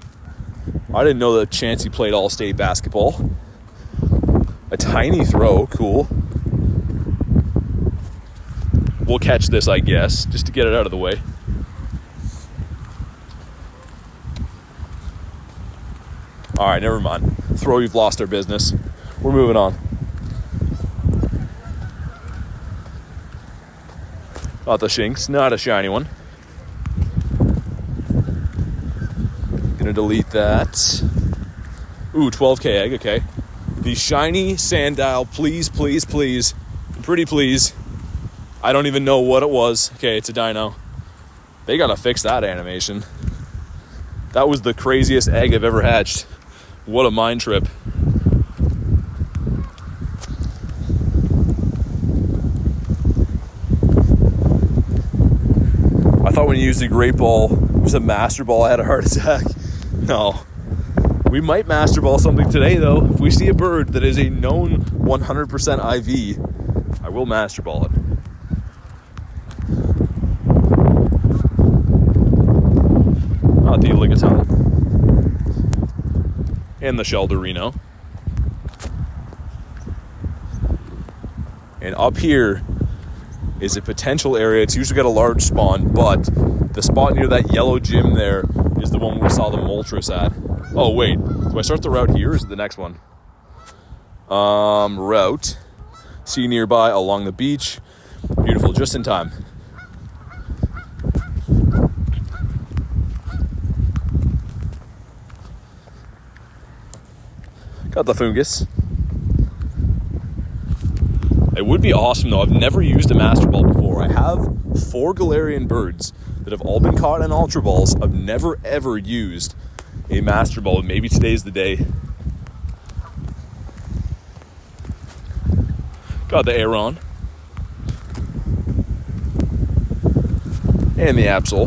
I didn't know that Chansey played all-state basketball. A tiny throw, cool. We'll catch this, I guess, just to get it out of the way. All right, never mind. Throw, you've lost our business. We're moving on. Got the Shinx, not a shiny one. Gonna delete that. Ooh, 12k egg, okay. The shiny Sandile, please, please, please. Pretty please. I don't even know what it was. Okay, it's a dino. They gotta fix that animation. That was the craziest egg I've ever hatched. What a mind trip. I thought when you used the Great Ball, it was a Master Ball, I had a heart attack. No. We might Master Ball something today, though. If we see a bird that is a known 100% IV, I will Master Ball it. Not the Ligaton. And the Sheldorino. And up here is a potential area. It's usually got a large spawn, but the spot near that yellow gym there is the one we saw the Moltres at. Oh, wait. Do I start the route here or is it the next one? Route. See nearby along the beach. Beautiful, just in time. Got the Fungus. It would be awesome though. I've never used a Master Ball before. I have 4 Galarian birds that have all been caught in Ultra Balls. I've never ever used a Master Ball. Maybe today's the day. Got the Aeron. And the Absol.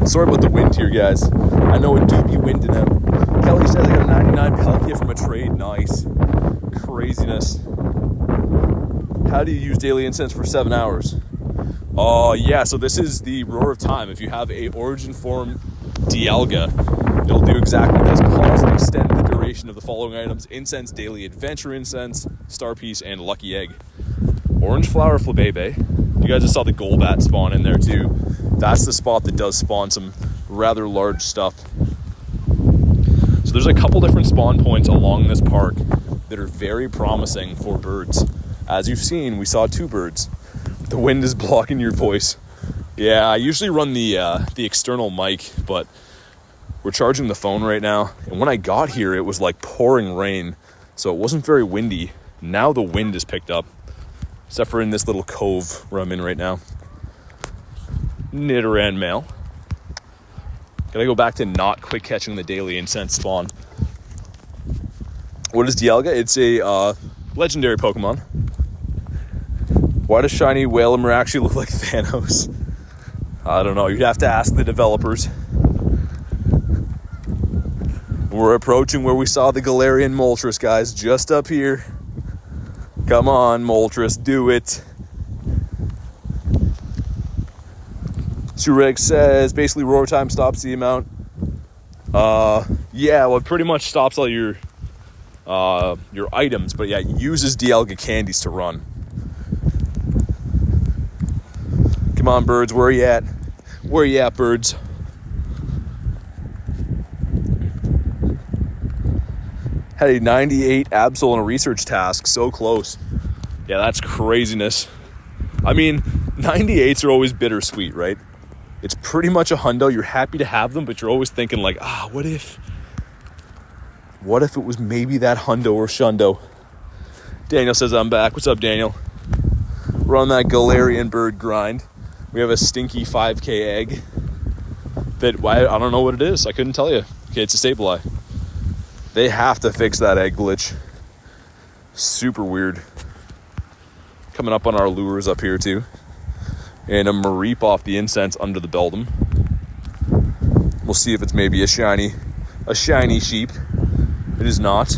Sorry about the wind here, guys. I know it do be winding out. Kelly says I got a 99 Palkia from a trade. Nice. Craziness. How do you use daily incense for 7 hours? Yeah, so this is the Roar of Time. If you have a origin form Dialga, it'll do exactly this. Pause and extend the duration of the following items: incense, daily adventure incense, star piece, and lucky egg. Orange flower flabebe. You guys just saw the Golbat spawn in there too. That's the spot that does spawn some rather large stuff. So there's a couple different spawn points along this park that are very promising for birds. As you've seen, we saw 2 birds. The wind is blocking your voice. Yeah, I usually run the external mic, but we're charging the phone right now. And when I got here, it was like pouring rain, so it wasn't very windy. Now the wind is picked up, except for in this little cove where I'm in right now. Nidoran male. Gotta go back to not quick catching the daily incense spawn. What is Dialga? It's a legendary Pokemon. Why does shiny Whalmer actually look like Thanos? I don't know. You'd have to ask the developers. We're approaching where we saw the Galarian Moltres, guys. Just up here. Come on, Moltres. Do it. Sureg says, basically, Roar Time stops the amount. Yeah, well, it pretty much stops all your items. But yeah, it uses Dialga candies to run. Come on, birds, where are you at? Where are you at, birds? Had a 98 Absol in a research task, so close. Yeah, that's craziness. I mean, 98s are always bittersweet, right? It's pretty much a hundo. You're happy to have them, but you're always thinking like, what if it was maybe that hundo or shundo? Daniel says I'm back. What's up, Daniel? We're on that Galarian bird grind. We have a stinky 5K egg that I don't know what it is. I couldn't tell you. Okay, it's a Sableye. They have to fix that egg glitch. Super weird. Coming up on our lures up here too. And a Mareep off the incense under the Beldum. We'll see if it's maybe a shiny sheep. It is not.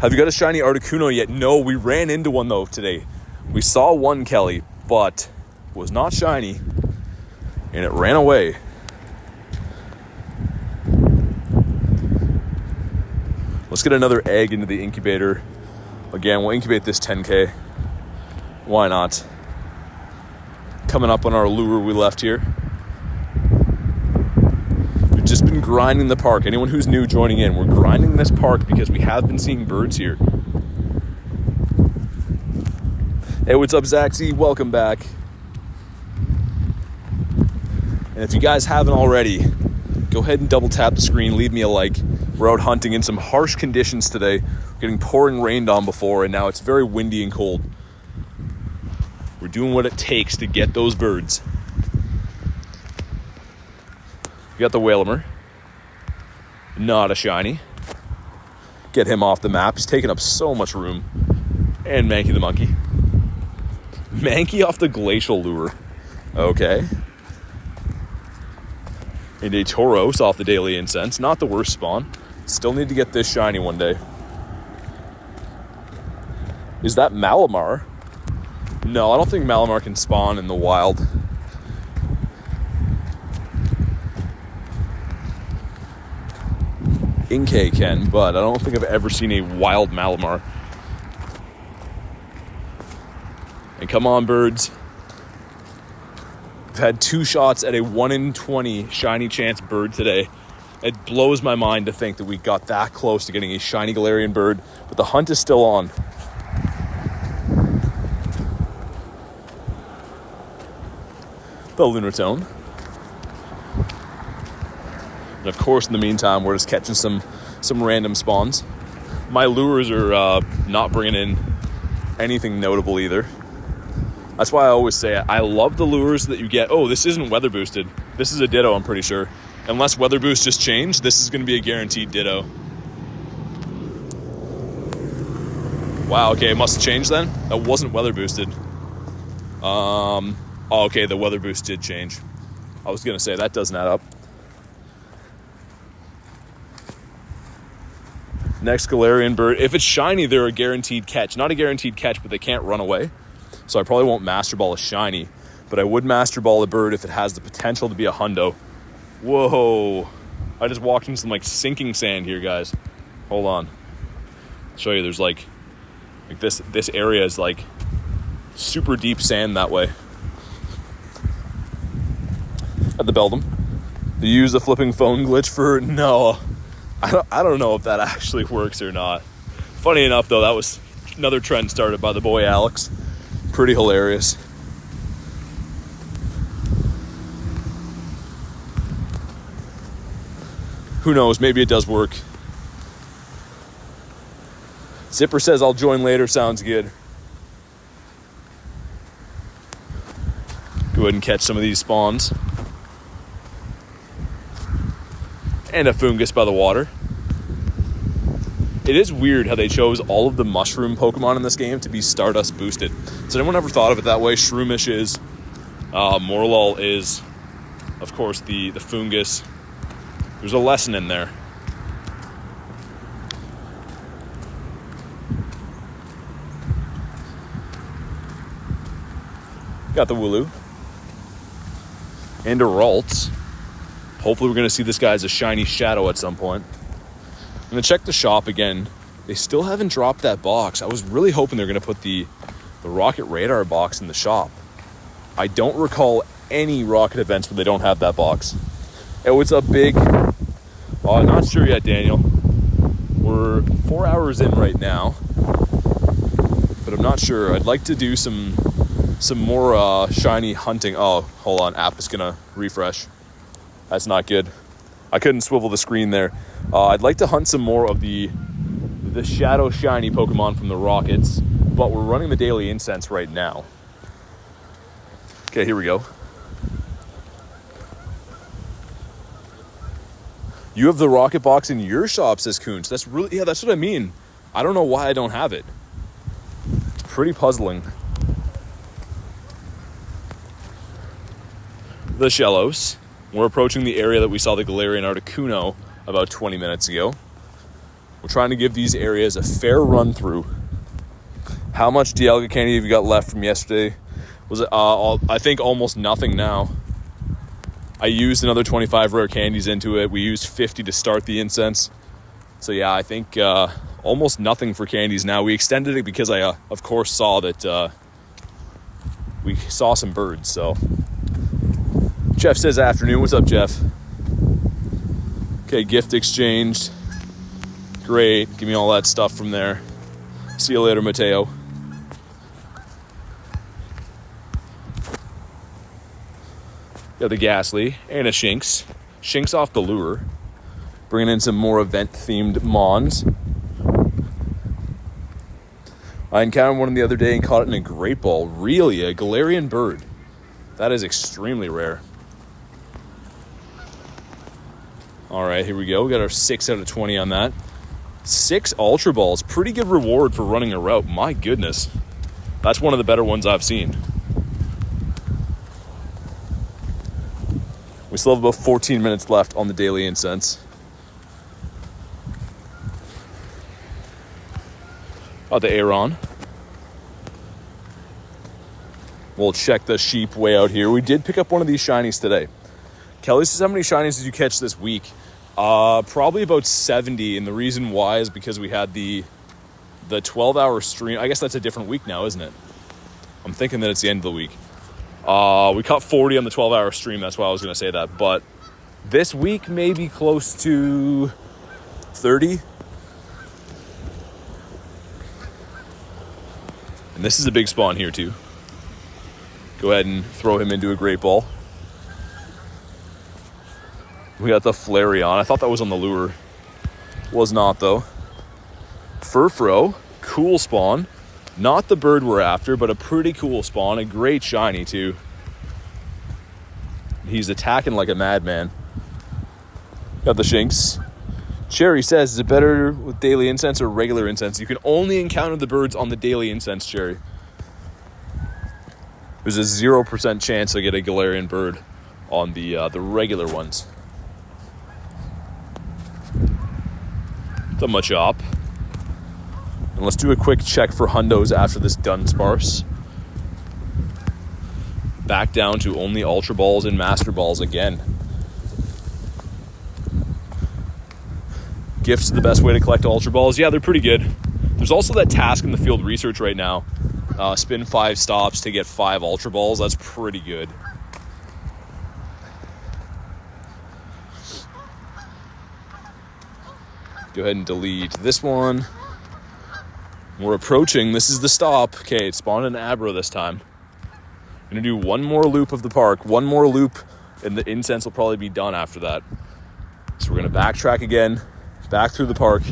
Have you got a shiny Articuno yet? No, we ran into one though today. We saw one, Kelly, but was not shiny, and it ran away. Let's get another egg into the incubator. Again, we'll incubate this 10K. Why not? Coming up on our lure we left here. We've just been grinding the park. Anyone who's new joining in, we're grinding this park because we have been seeing birds here. Hey, what's up, Zaxy? Welcome back. And if you guys haven't already, go ahead and double tap the screen, leave me a like. We're out hunting in some harsh conditions today. We're getting pouring rained on before, and now it's very windy and cold. We're doing what it takes to get those birds. We got the Whalmer. Not a shiny. Get him off the map. He's taking up so much room. And Mankey the monkey. Mankey off the glacial lure. Okay. And a Tauros off the daily incense. Not the worst spawn. Still need to get this shiny one day. Is that Malamar? No, I don't think Malamar can spawn in the wild. Inkay can, but I don't think I've ever seen a wild Malamar. And come on, birds. I've had 2 shots at a 1 in 20 shiny chance bird today. It blows my mind to think that we got that close to getting a shiny Galarian bird, but the hunt is still on. The Lunatone. And of course, in the meantime, we're just catching some random spawns. My lures are not bringing in anything notable either. That's why I always say I love the lures that you get. Oh, this isn't weather boosted. This is a ditto, I'm pretty sure. Unless weather boost just changed, this is going to be a guaranteed ditto. Wow, okay, it must have changed then. That wasn't weather boosted. Oh, okay, the weather boost did change. I was going to say, that doesn't add up. Next Galarian bird. If it's shiny, they're a guaranteed catch. Not a guaranteed catch, but they can't run away. So I probably won't Master Ball a shiny, but I would Master Ball a bird if it has the potential to be a hundo. Whoa. I just walked into some like sinking sand here, guys. Hold on. I'll show you. There's like this area is like super deep sand that way. At the Beldam. They use the flipping phone glitch for... No. I don't know if that actually works or not. Funny enough, though, that was another trend started by the boy Alex. Pretty hilarious. Who knows? Maybe it does work. Zipper says, I'll join later. Sounds good. Go ahead and catch some of these spawns. And a fungus by the water. It is weird how they chose all of the mushroom Pokemon in this game to be Stardust boosted. So anyone ever thought of it that way? Shroomish is. Morlul is, of course, the fungus. There's a lesson in there. Got the Wooloo. And a Ralts. Hopefully we're going to see this guy as a shiny shadow at some point. I'm going to check the shop again. They still haven't dropped that box. I was really hoping they're going to put the Rocket Radar box in the shop. I don't recall any Rocket events where they don't have that box. Oh, it's a big... Oh, I'm not sure yet, Daniel. We're 4 hours in right now. But I'm not sure. I'd like to do some more shiny hunting. Oh, hold on. App is going to refresh. That's not good. I couldn't swivel the screen there. I'd like to hunt some more of the shadow shiny Pokemon from the Rockets, but we're running the daily incense right now. Okay, here we go. You have the Rocket box in your shop, says Coons. That's really, yeah, that's what I mean. I don't know why I don't have it. It's pretty puzzling. The Shellos. We're approaching the area that we saw the Galarian Articuno about 20 minutes ago. We're trying to give these areas a fair run through. How much Dialga candy have you got left from yesterday? Was it? I think almost nothing now. I used another 25 rare candies into it. We used 50 to start the incense. So yeah, I think almost nothing for candies now. We extended it because I, of course, saw that we saw some birds, so... Jeff says afternoon. What's up, Jeff? Okay, gift exchanged. Great. Give me all that stuff from there. See you later, Mateo. Got the Ghastly and a Shinx. Shinx off the lure. Bringing in some more event-themed Mons. I encountered one the other day and caught it in a Great Ball. Really? A Galarian bird? That is extremely rare. All right, here we go. We got our 6 out of 20 on that. 6 Ultra Balls. Pretty good reward for running a route. My goodness. That's one of the better ones I've seen. We still have about 14 minutes left on the daily incense. Oh, the Aeron. We'll check the sheep way out here. We did pick up one of these shinies today. Kelly says, how many shinies did you catch this week? Probably about 70, and the reason why is because we had the 12-hour stream. I guess that's a different week now, isn't it? I'm thinking that it's the end of the week. We caught 40 on the 12-hour stream. That's why I was going to say that. But this week, maybe close to 30. And this is a big spawn here, too. Go ahead and throw him into a Great Ball. We got the Flareon. I thought that was on the lure. Was not, though. Furfro. Cool spawn. Not the bird we're after, but a pretty cool spawn. A great shiny, too. He's attacking like a madman. Got the Shinx. Cherry says, is it better with daily incense or regular incense? You can only encounter the birds on the daily incense, Cherry. There's a 0% chance I get a Galarian bird on the regular ones. The Machop. And let's do a quick check for hundos after this done sparse. Back down to only Ultra Balls and Master Balls again. Gifts are the best way to collect Ultra Balls. Yeah, they're pretty good. There's also that task in the field research right now. Spin 5 stops to get 5 Ultra Balls. That's pretty good. Go ahead and delete this one. We're approaching. This is the stop. Okay, it spawned an Abra this time. I'm going to do one more loop of the park. One more loop, and the incense will probably be done after that. So we're going to backtrack again, back through the park.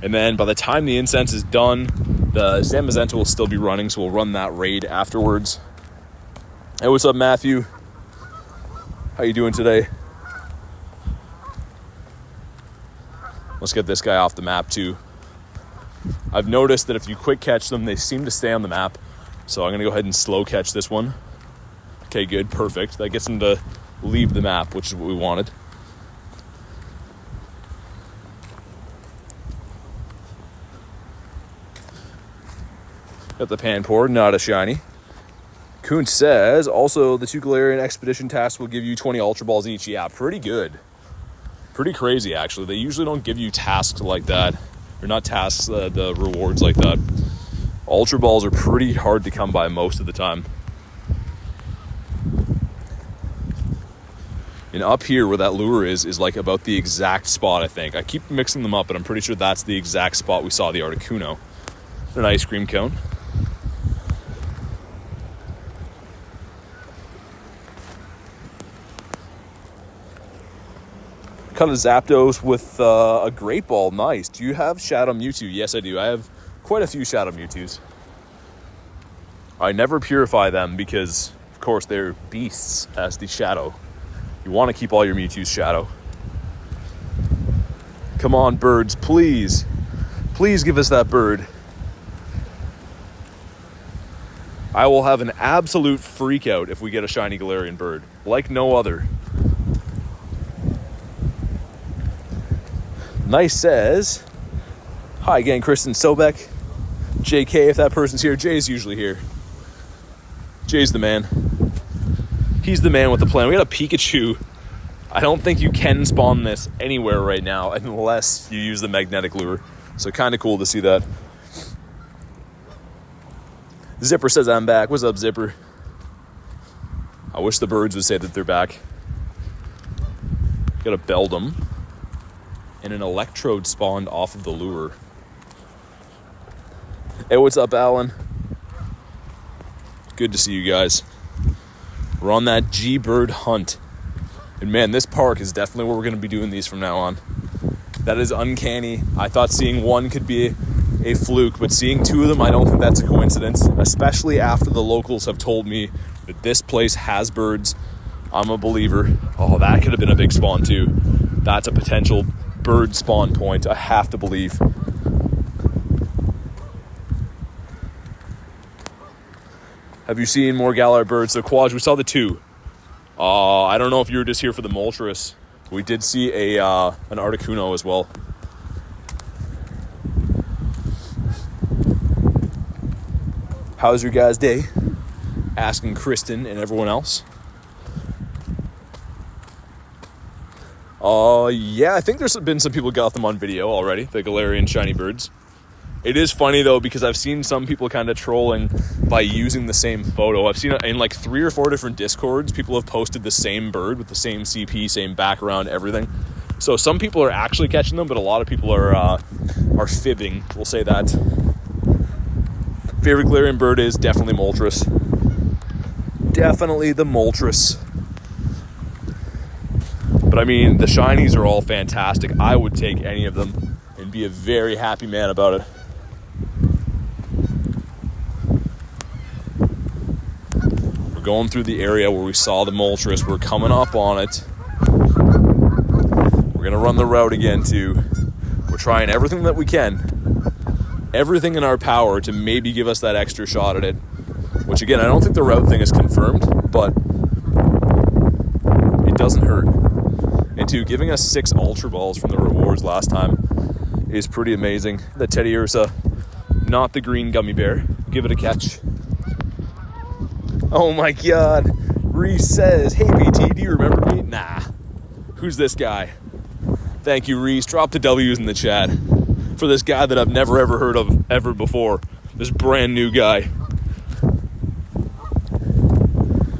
And then by the time the incense is done, the Zamazenta will still be running, so we'll run that raid afterwards. Hey, what's up, Matthew? How you doing today? Let's get this guy off the map too. I've noticed that if you quick catch them, they seem to stay on the map. So I'm gonna go ahead and slow catch this one. Okay, good, perfect. That gets them to leave the map, which is what we wanted. Got the Panpour, not a shiny. Kuhn says, also the 2 Galarian expedition tasks will give you 20 Ultra Balls each. Yeah, pretty good. Pretty crazy, actually. They usually don't give you tasks like that. Or not tasks, the rewards like that. Ultra Balls are pretty hard to come by most of the time. And up here where that lure is like about the exact spot, I think. I keep mixing them up, but I'm pretty sure that's the exact spot we saw the Articuno. An ice cream cone. Cut a Zapdos with a Great Ball. Nice. Do you have Shadow Mewtwo? Yes, I do. I have quite a few Shadow Mewtwo's. I never purify them because, of course, they're beasts as the Shadow. You want to keep all your Mewtwo's Shadow. Come on, birds, please. Please give us that bird. I will have an absolute freak out if we get a shiny Galarian bird. Like no other. Nice says, hi again, Kristen Sobek. JK, if that person's here. Jay's usually here. Jay's the man. He's the man with the plan. We got a Pikachu. I don't think you can spawn this anywhere right now unless you use the magnetic lure. So kind of cool to see that. Zipper says I'm back. What's up, Zipper? I wish the birds would say that they're back. Got a Beldum. And an Electrode spawned off of the lure. Hey, what's up, Alan? Good to see you guys. We're on that G-Bird hunt. And man, this park is definitely where we're going to be doing these from now on. That is uncanny. I thought seeing one could be a fluke, but seeing 2 of them, I don't think that's a coincidence, especially after the locals have told me that this place has birds. I'm a believer. Oh, that could have been a big spawn too. That's a potential bird spawn point, I have to believe. Have you seen more Galar birds? So Quaj, we saw the 2. I don't know if you were just here for the Moltres. We did see an Articuno as well. How's your guys' day? Asking Kristen and everyone else. Yeah, I think there's been some people got them on video already, the Galarian shiny birds. It is funny, though, because I've seen some people kind of trolling by using the same photo. I've seen it in like 3 or 4 different Discords. People have posted the same bird with the same CP, same background, everything. So some people are actually catching them, but a lot of people are fibbing. We'll say that. Favorite Galarian bird is definitely Moltres. Definitely the Moltres. But I mean, the shinies are all fantastic. I would take any of them and be a very happy man about it. We're going through the area where we saw the Moltres. We're coming up on it. We're gonna run the route again too. We're trying everything that we can. Everything in our power to maybe give us that extra shot at it. Which again, I don't think the route thing is confirmed, but it doesn't hurt. And two, giving us 6 Ultra Balls from the rewards last time is pretty amazing. The Teddy Ursa, not the green gummy bear. Give it a catch. Oh my God. Reese says, hey BT, do you remember me? Nah. Who's this guy? Thank you, Reese. Drop the W's in the chat for this guy that I've never ever heard of ever before. This brand new guy.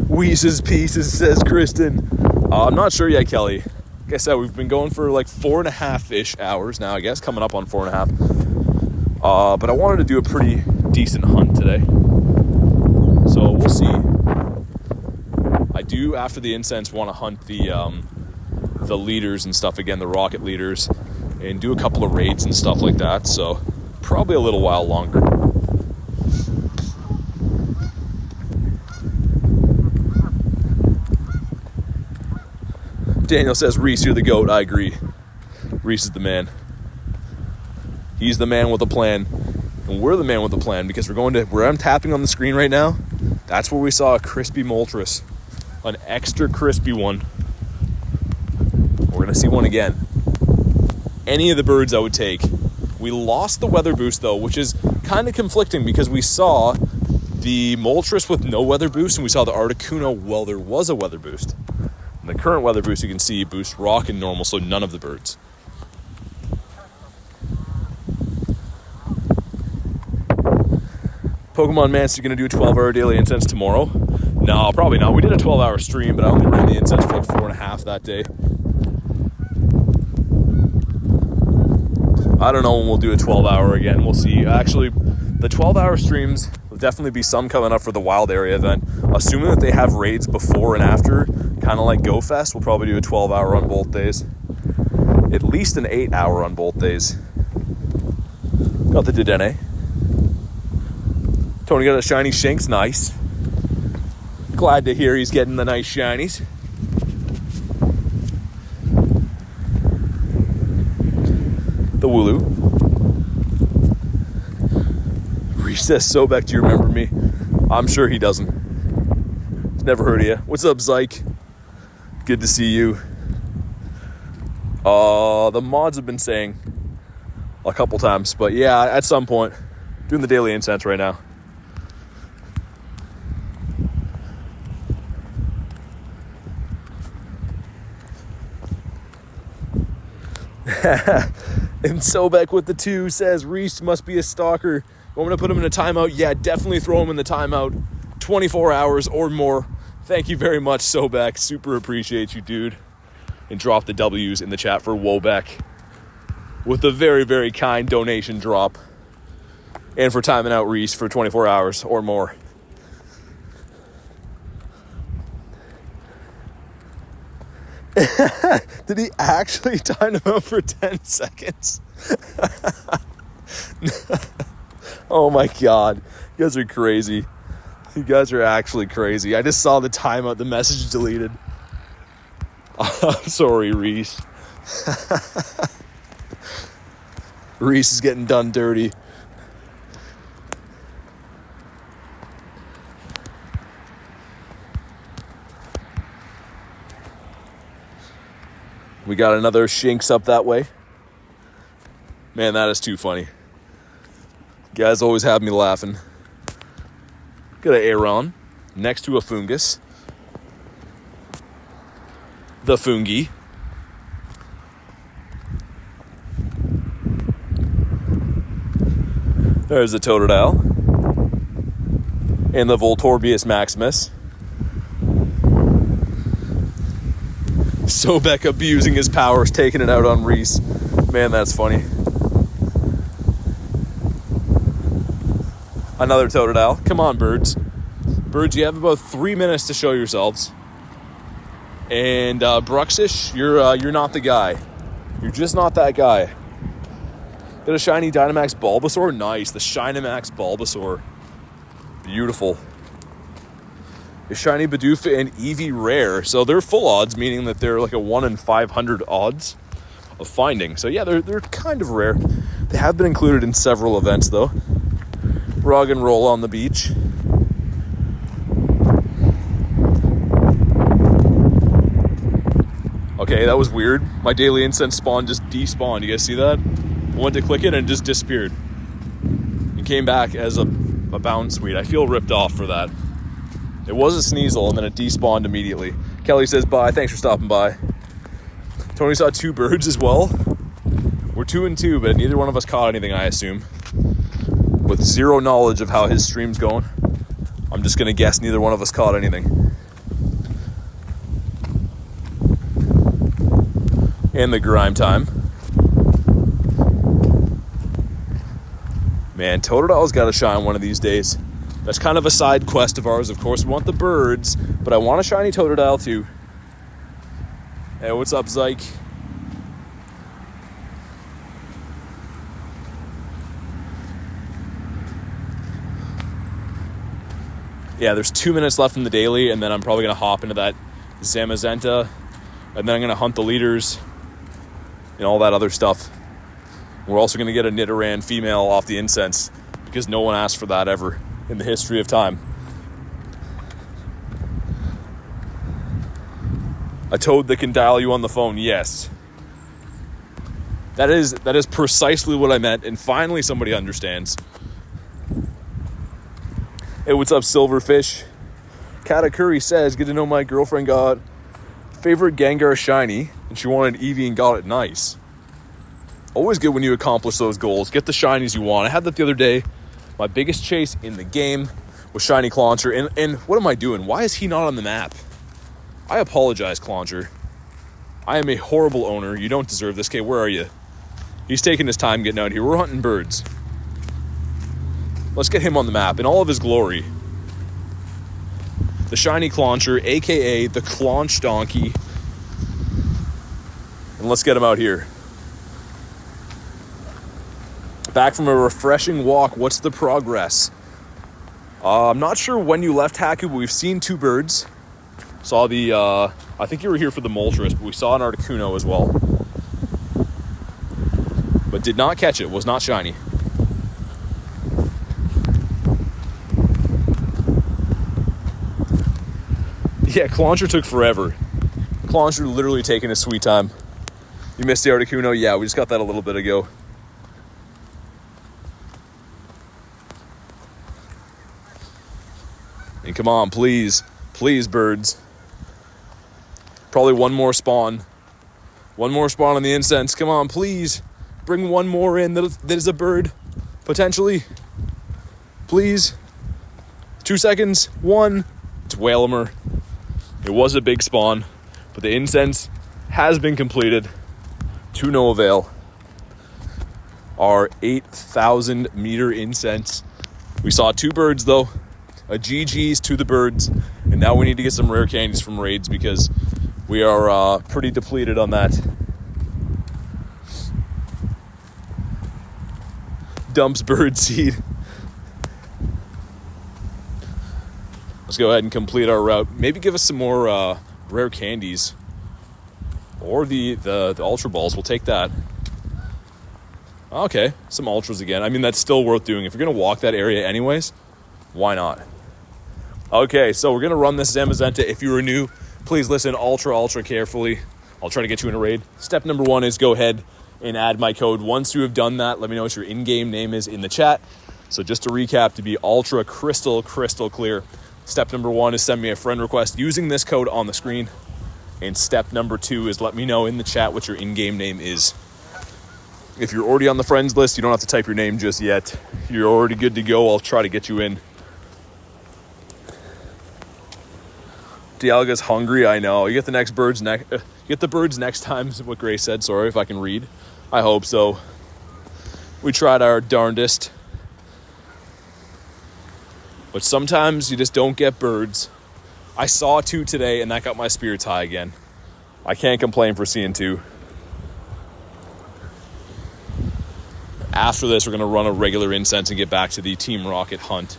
Weese's Pieces, says Kristen. I'm not sure yet, Kelly. Like I said, we've been going for like 4.5-ish hours now, I guess, coming up on 4.5. But I wanted to do a pretty decent hunt today. So we'll see. I do, after the incense, want to hunt the leaders and stuff again, the rocket leaders, and do a couple of raids and stuff like that. So probably a little while longer. Daniel says, Reese, you're the GOAT. I agree. Reese is the man. He's the man with a plan. And we're the man with a plan, because we're going to, where I'm tapping on the screen right now, that's where we saw a crispy moltres. An extra crispy one. We're going to see one again. Any of the birds I would take. We lost the weather boost though, which is kind of conflicting, because we saw the moltres with no weather boost, and we saw the Articuno, well, there was a weather boost. And the current weather boost, you can see, boosts rock and normal, so none of the birds. Pokemon Man's going to do a 12-hour daily incense tomorrow. No, probably not. We did a 12-hour stream, but I only ran the incense for like 4.5 that day. I don't know when we'll do a 12-hour again. We'll see. Actually, the 12-hour streams will definitely be some coming up for the wild area event. Assuming that they have raids before and after, kind of like Go Fest, we'll probably do a 12-hour on both days. At least an 8-hour on both days. Got the Dedenne. Tony got a shiny Shinx, nice. Glad to hear he's getting the nice shinies. The Wooloo. Reese says, Sobek, do you remember me? I'm sure he doesn't. He's never heard of you. What's up, Zyke? Good to see you. The mods have been saying a couple times, but yeah, at some point, doing the daily incense right now. And Sobek with the 2 says, Reese must be a stalker. Want me to put him in a timeout? Yeah, definitely throw him in the timeout. 24 hours or more. Thank you very much, Sobek. Super appreciate you, dude. And drop the W's in the chat for Wobeck with a very, very kind donation drop. And for timing out Reese for 24 hours or more. Did he actually time him out for 10 seconds? Oh my God. You guys are crazy. You guys are actually crazy. I just saw the timeout, the message deleted. I'm sorry, Reese. Reese is getting done dirty. We got another Shinx up that way. Man, that is too funny. You guys always have me laughing. Got an Aeron next to a Fungus. The Fungi. There's the Totodile. And the Voltorbius Maximus. Sobek abusing his powers, taking it out on Reese. Man, that's funny. Another Totodile. Come on, birds. Birds, you have about 3 minutes to show yourselves. And Bruxish, you're not the guy. You're just not that guy. Got a shiny Dynamax Bulbasaur. Nice. The Shinamax Bulbasaur. Beautiful. A shiny Bidoof and Eevee rare. So they're full odds, meaning that they're like a 1 in 500 odds of finding. So yeah, they're kind of rare. They have been included in several events though. Rug and roll on the beach. Okay, that was weird. My daily incense spawn just despawned. You guys see that? went to click it and it just disappeared. It came back as a bounce sweet. I feel ripped off for that. It was a Sneasel, and then it despawned immediately. Kelly says bye. Thanks for stopping by. Tony saw 2 birds as well. We're 2 and 2, but neither one of us caught anything, I assume. With zero knowledge of how his stream's going, I'm just going to guess neither one of us caught anything. And the grime time. Man, Totodale's got to shine one of these days. That's kind of a side quest of ours. Of course, we want the birds, but I want a shiny Totodile too. Hey, what's up, Zyke? Yeah, there's 2 minutes left in the daily, and then I'm probably going to hop into that Zamazenta, and then I'm going to hunt the leaders and all that other stuff. We're also going to get a Nidoran female off the incense, because no one asked for that ever in the history of time. A toad that can dial you on the phone, yes. That is precisely what I meant, and finally somebody understands. Hey, what's up, Silverfish? Katakuri says, good to know my girlfriend got favorite Gengar shiny, and she wanted Eevee and got it nice. Always good when you accomplish those goals. Get the shinies you want. I had that the other day. My biggest chase in the game was shiny Clauncher. And what am I doing? Why is he not on the map? I apologize, Clauncher. I am a horrible owner. You don't deserve this. Okay, where are you? He's taking his time getting out here. We're hunting birds. Let's get him on the map in all of his glory. The shiny Clauncher, a.k.a. the Claunch Donkey. And let's get him out here. Back from a refreshing walk. What's the progress? I'm not sure when you left, Haku, but we've seen 2 birds. Saw the, I think you were here for the Moltres, but we saw an Articuno as well. But did not catch it. Was not shiny. Yeah, Clauncher took forever. Clauncher literally taking his sweet time. You missed the Articuno? Yeah, we just got that a little bit ago. And come on, please. Please, birds. Probably one more spawn. One more spawn on the incense. Come on, please. Bring one more in that is a bird. Potentially. Please. 2 seconds. 1. It's Whalmer. It was a big spawn, but the incense has been completed to no avail. Our 8,000 meter incense. We saw 2 birds though. A GG's to the birds. And now we need to get some rare candies from raids because we are pretty depleted on that. Dumps bird seed. Let's go ahead and complete our route. Maybe give us some more rare candies. Or the Ultra Balls. We'll take that. Okay, some Ultras again. I mean, that's still worth doing. If you're going to walk that area anyways, why not? Okay, so we're going to run this Zamazenta. If you are new, please listen ultra carefully. I'll try to get you in a raid. Step number 1 is go ahead and add my code. Once you have done that, let me know what your in-game name is in the chat. So just to recap, to be ultra crystal clear, step number 1 is send me a friend request using this code on the screen. And step number 2 is let me know in the chat what your in-game name is. If you're already on the friends list, you don't have to type your name just yet. You're already good to go. I'll try to get you in. Dialga's hungry, I know. You get the birds next time, is what Grace said. Sorry if I can read. I hope so. We tried our darndest. But sometimes you just don't get birds. I saw 2 today, and that got my spirits high again. I can't complain for seeing 2. After this, we're going to run a regular incense and get back to the Team Rocket hunt.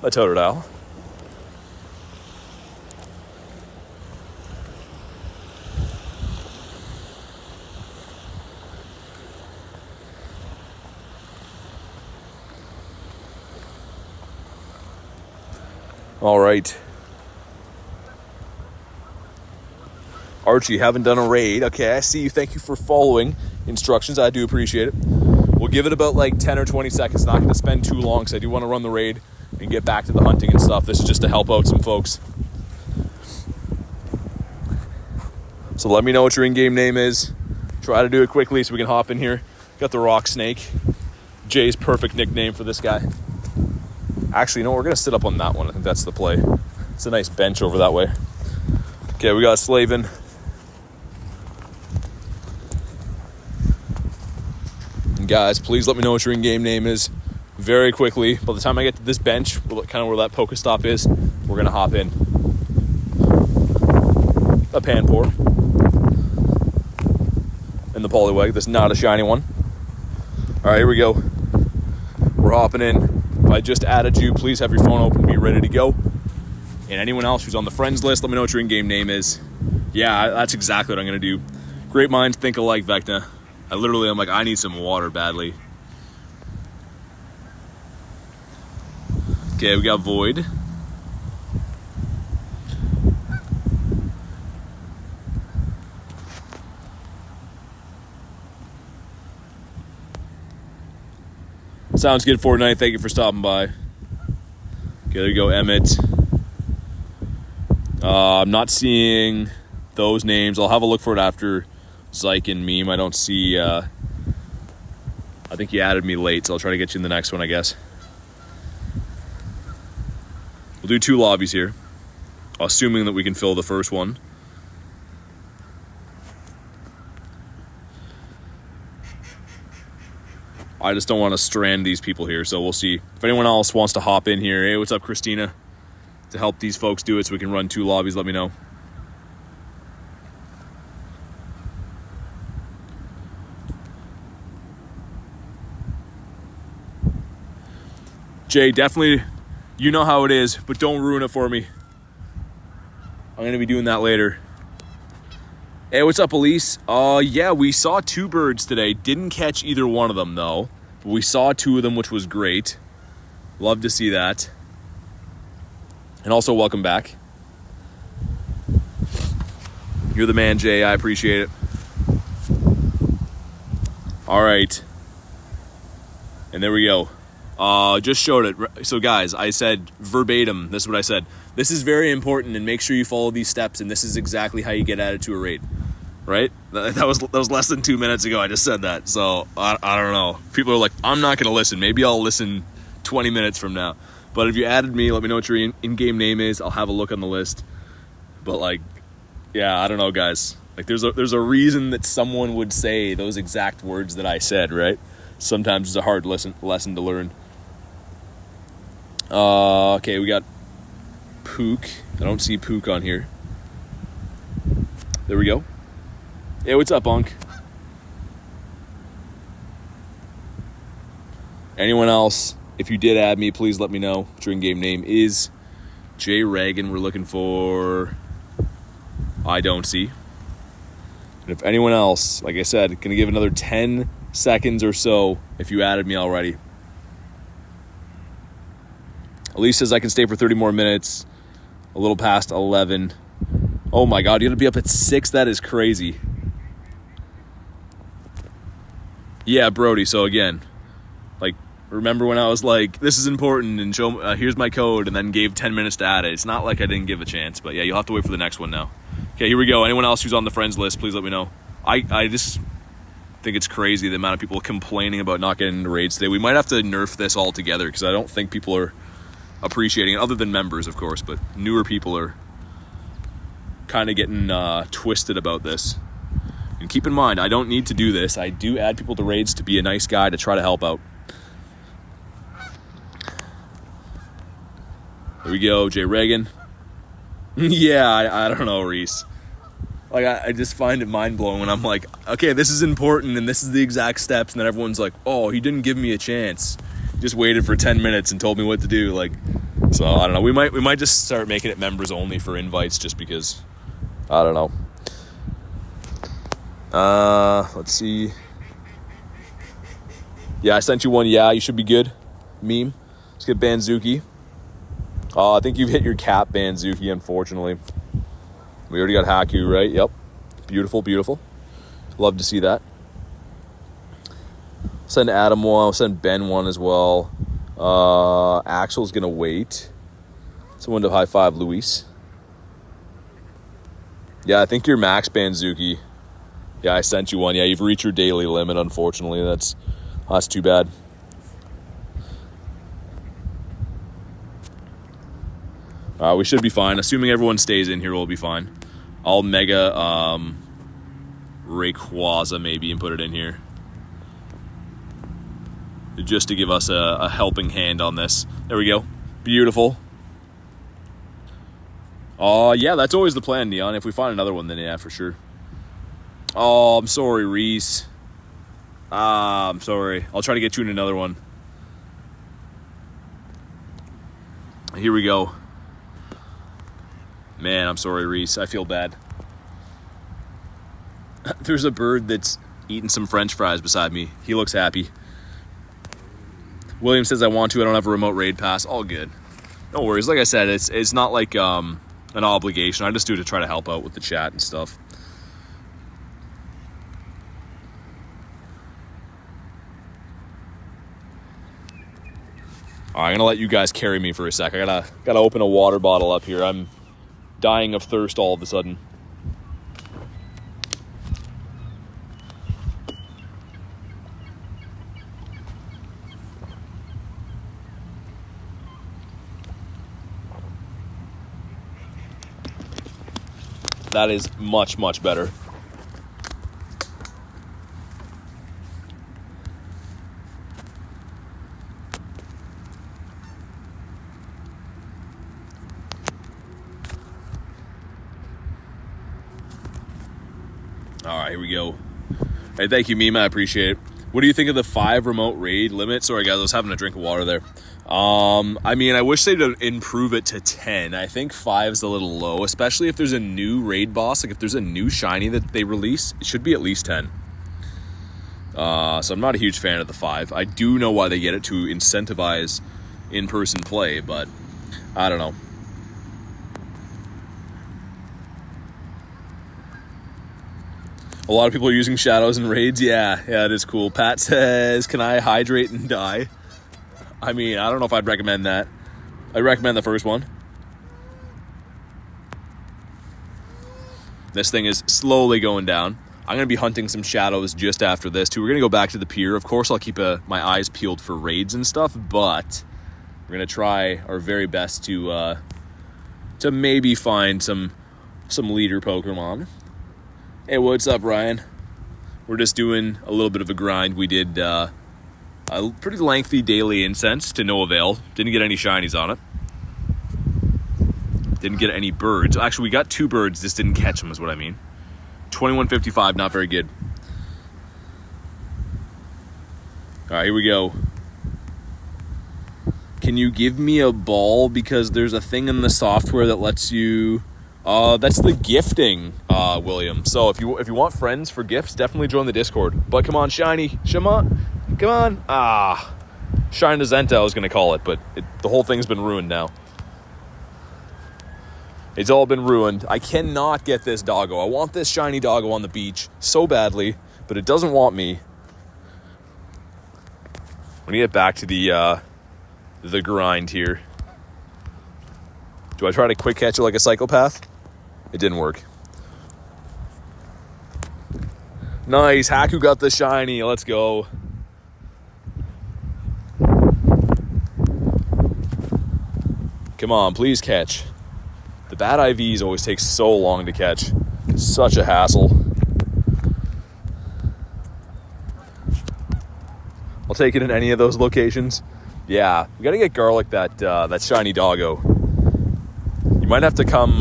A Totodile. All right. Archie, haven't done a raid. Okay, I see you. Thank you for following instructions. I do appreciate it. We'll give it about like 10 or 20 seconds. Not going to spend too long because I do want to run the raid and get back to the hunting and stuff. This is just to help out some folks. So let me know what your in-game name is. Try to do it quickly so we can hop in here. Got the rock snake. Jay's perfect nickname for this guy. Actually, no, we're going to sit up on that one. I think that's the play. It's a nice bench over that way. Okay, we got Slavin. And guys, please let me know what your in-game name is very quickly. By the time I get to this bench, kind of where that Pokestop is, we're going to hop in. A Panpour. And the Poliwag. That's not a shiny one. All right, here we go. We're hopping in. If I just added you, please have your phone open, be ready to go. And anyone else who's on the friends list, let me know what your in-game name is. Yeah, that's exactly what I'm going to do. Great minds think alike, Vecna. I'm like, I need some water badly. Okay, we got Void. Sounds good, Fortnite. Thank you for stopping by. Okay, there you go, Emmett. I'm not seeing those names. I'll have a look for it after Zyke and Meme. I don't see... I think you added me late, so I'll try to get you in the next one, I guess. We'll do 2 lobbies here, assuming that we can fill the first one. I just don't want to strand these people here, so we'll see. If anyone else wants to hop in here, hey, what's up, Christina? To help these folks do it so we can run 2 lobbies, let me know. Jay, definitely, you know how it is, but don't ruin it for me. I'm going to be doing that later. Hey, what's up, Elise? Yeah, we saw 2 birds today. Didn't catch either one of them, though. But we saw 2 of them, which was great. Love to see that. And also, welcome back. You're the man, Jay. I appreciate it. All right. And there we go. Just showed it. So, guys, I said verbatim. This is what I said. This is very important, and make sure you follow these steps, and this is exactly how you get added to a raid. Right? That was less than 2 minutes ago. I just said that. So, I don't know. People are like, I'm not going to listen. Maybe I'll listen 20 minutes from now. But if you added me, let me know what your in-game name is. I'll have a look on the list. But, like, yeah, I don't know, guys. Like, there's a reason that someone would say those exact words that I said, right? Sometimes it's a hard lesson to learn. Okay, we got Pook. I don't see Pook on here. There we go. Hey, what's up, Unk? Anyone else, if you did add me, please let me know what your in-game name is. Jay Reagan, we're looking for... I don't see. And if anyone else, like I said, going to give another 10 seconds or so if you added me already. Elise says I can stay for 30 more minutes. A little past 11. Oh my God, you're going to be up at 6? That is crazy. Yeah, Brody, so again, like, remember when I was like, this is important, and show here's my code, and then gave 10 minutes to add it. It's not like I didn't give a chance, but yeah, you'll have to wait for the next one now. Okay, here we go. Anyone else who's on the friends list, please let me know. I just think it's crazy the amount of people complaining about not getting into raids today. We might have to nerf this altogether, because I don't think people are appreciating it, other than members, of course, but newer people are kind of getting twisted about this. And keep in mind, I don't need to do this. I do add people to raids to be a nice guy, to try to help out. There we go, Jay Reagan. Yeah, I don't know, Reese. Like, I just find it mind-blowing when I'm like, okay, this is important, and this is the exact steps, and then everyone's like, oh, he didn't give me a chance. He just waited for 10 minutes and told me what to do. Like, so, I don't know. We might just start making it members only for invites, just because, I don't know. Let's see. Yeah, I sent you one. Yeah, you should be good. Meme. Let's get Banzuki. I think you've hit your cap, Banzuki, unfortunately. We already got Haku, right? Yep. Beautiful, beautiful. Love to see that. Send Adam one. I'll send Ben one as well. Axel's going to wait. Someone to high five Luis. Yeah, I think you're Max Banzuki. Yeah, I sent you one. Yeah, you've reached your daily limit, unfortunately. That's too bad. We should be fine. Assuming everyone stays in here, we'll be fine. I'll mega Rayquaza maybe and put it in here. Just to give us a helping hand on this. There we go. Beautiful. Yeah, that's always the plan, Neon. If we find another one, then yeah, for sure. Oh, I'm sorry, Reese. I'm sorry. I'll try to get you in another one. Here we go. Man, I'm sorry, Reese. I feel bad. There's a bird that's eating some French fries beside me. He looks happy. William says I want to. I don't have a remote raid pass. All good. No worries. Like I said, it's not like an obligation. I just do it to try to help out with the chat and stuff. All right, I'm gonna let you guys carry me for a sec. I gotta open a water bottle up here. I'm dying of thirst all of a sudden. That is much, much better. All right, here we go. Hey, thank you, Mima. I appreciate it. What do you think of the 5 remote raid limit? Sorry, guys, I was having a drink of water there. I mean, I wish they'd improve it to 10. I think 5 is a little low, especially if there's a new raid boss. Like, if there's a new shiny that they release, it should be at least 10. So I'm not a huge fan of the 5. I do know why they get it, to incentivize in-person play, but I don't know. A lot of people are using shadows and raids. Yeah, it is cool. Pat says, can I hydrate and die? I mean, I don't know if I'd recommend that. I recommend the first one. This thing is slowly going down. I'm going to be hunting some shadows just after this, too. We're going to go back to the pier. Of course, I'll keep my eyes peeled for raids and stuff, but we're going to try our very best to maybe find some leader Pokemon. Hey, what's up, Ryan? We're just doing a little bit of a grind. We did a pretty lengthy daily incense to no avail. Didn't get any shinies on it. Didn't get any birds. Actually, we got 2 birds, just didn't catch them is what I mean. 2155, not very good. All right, here we go. Can you give me a ball? Because there's a thing in the software that lets you... that's the gifting, William. So if you want friends for gifts, definitely join the Discord. But come on, Shiny. Shema. Come on. Zamazenta, I was going to call it, but the whole thing's been ruined now. It's all been ruined. I cannot get this doggo. I want this shiny doggo on the beach so badly, but it doesn't want me. When you get back to the grind here. Do I try to quick catch it like a psychopath? It didn't work. Nice. Haku got the shiny. Let's go. Come on, please catch. The bad IVs always take so long to catch. It's such a hassle. I'll take it in any of those locations. Yeah, we gotta get Garlic that shiny doggo. You might have to come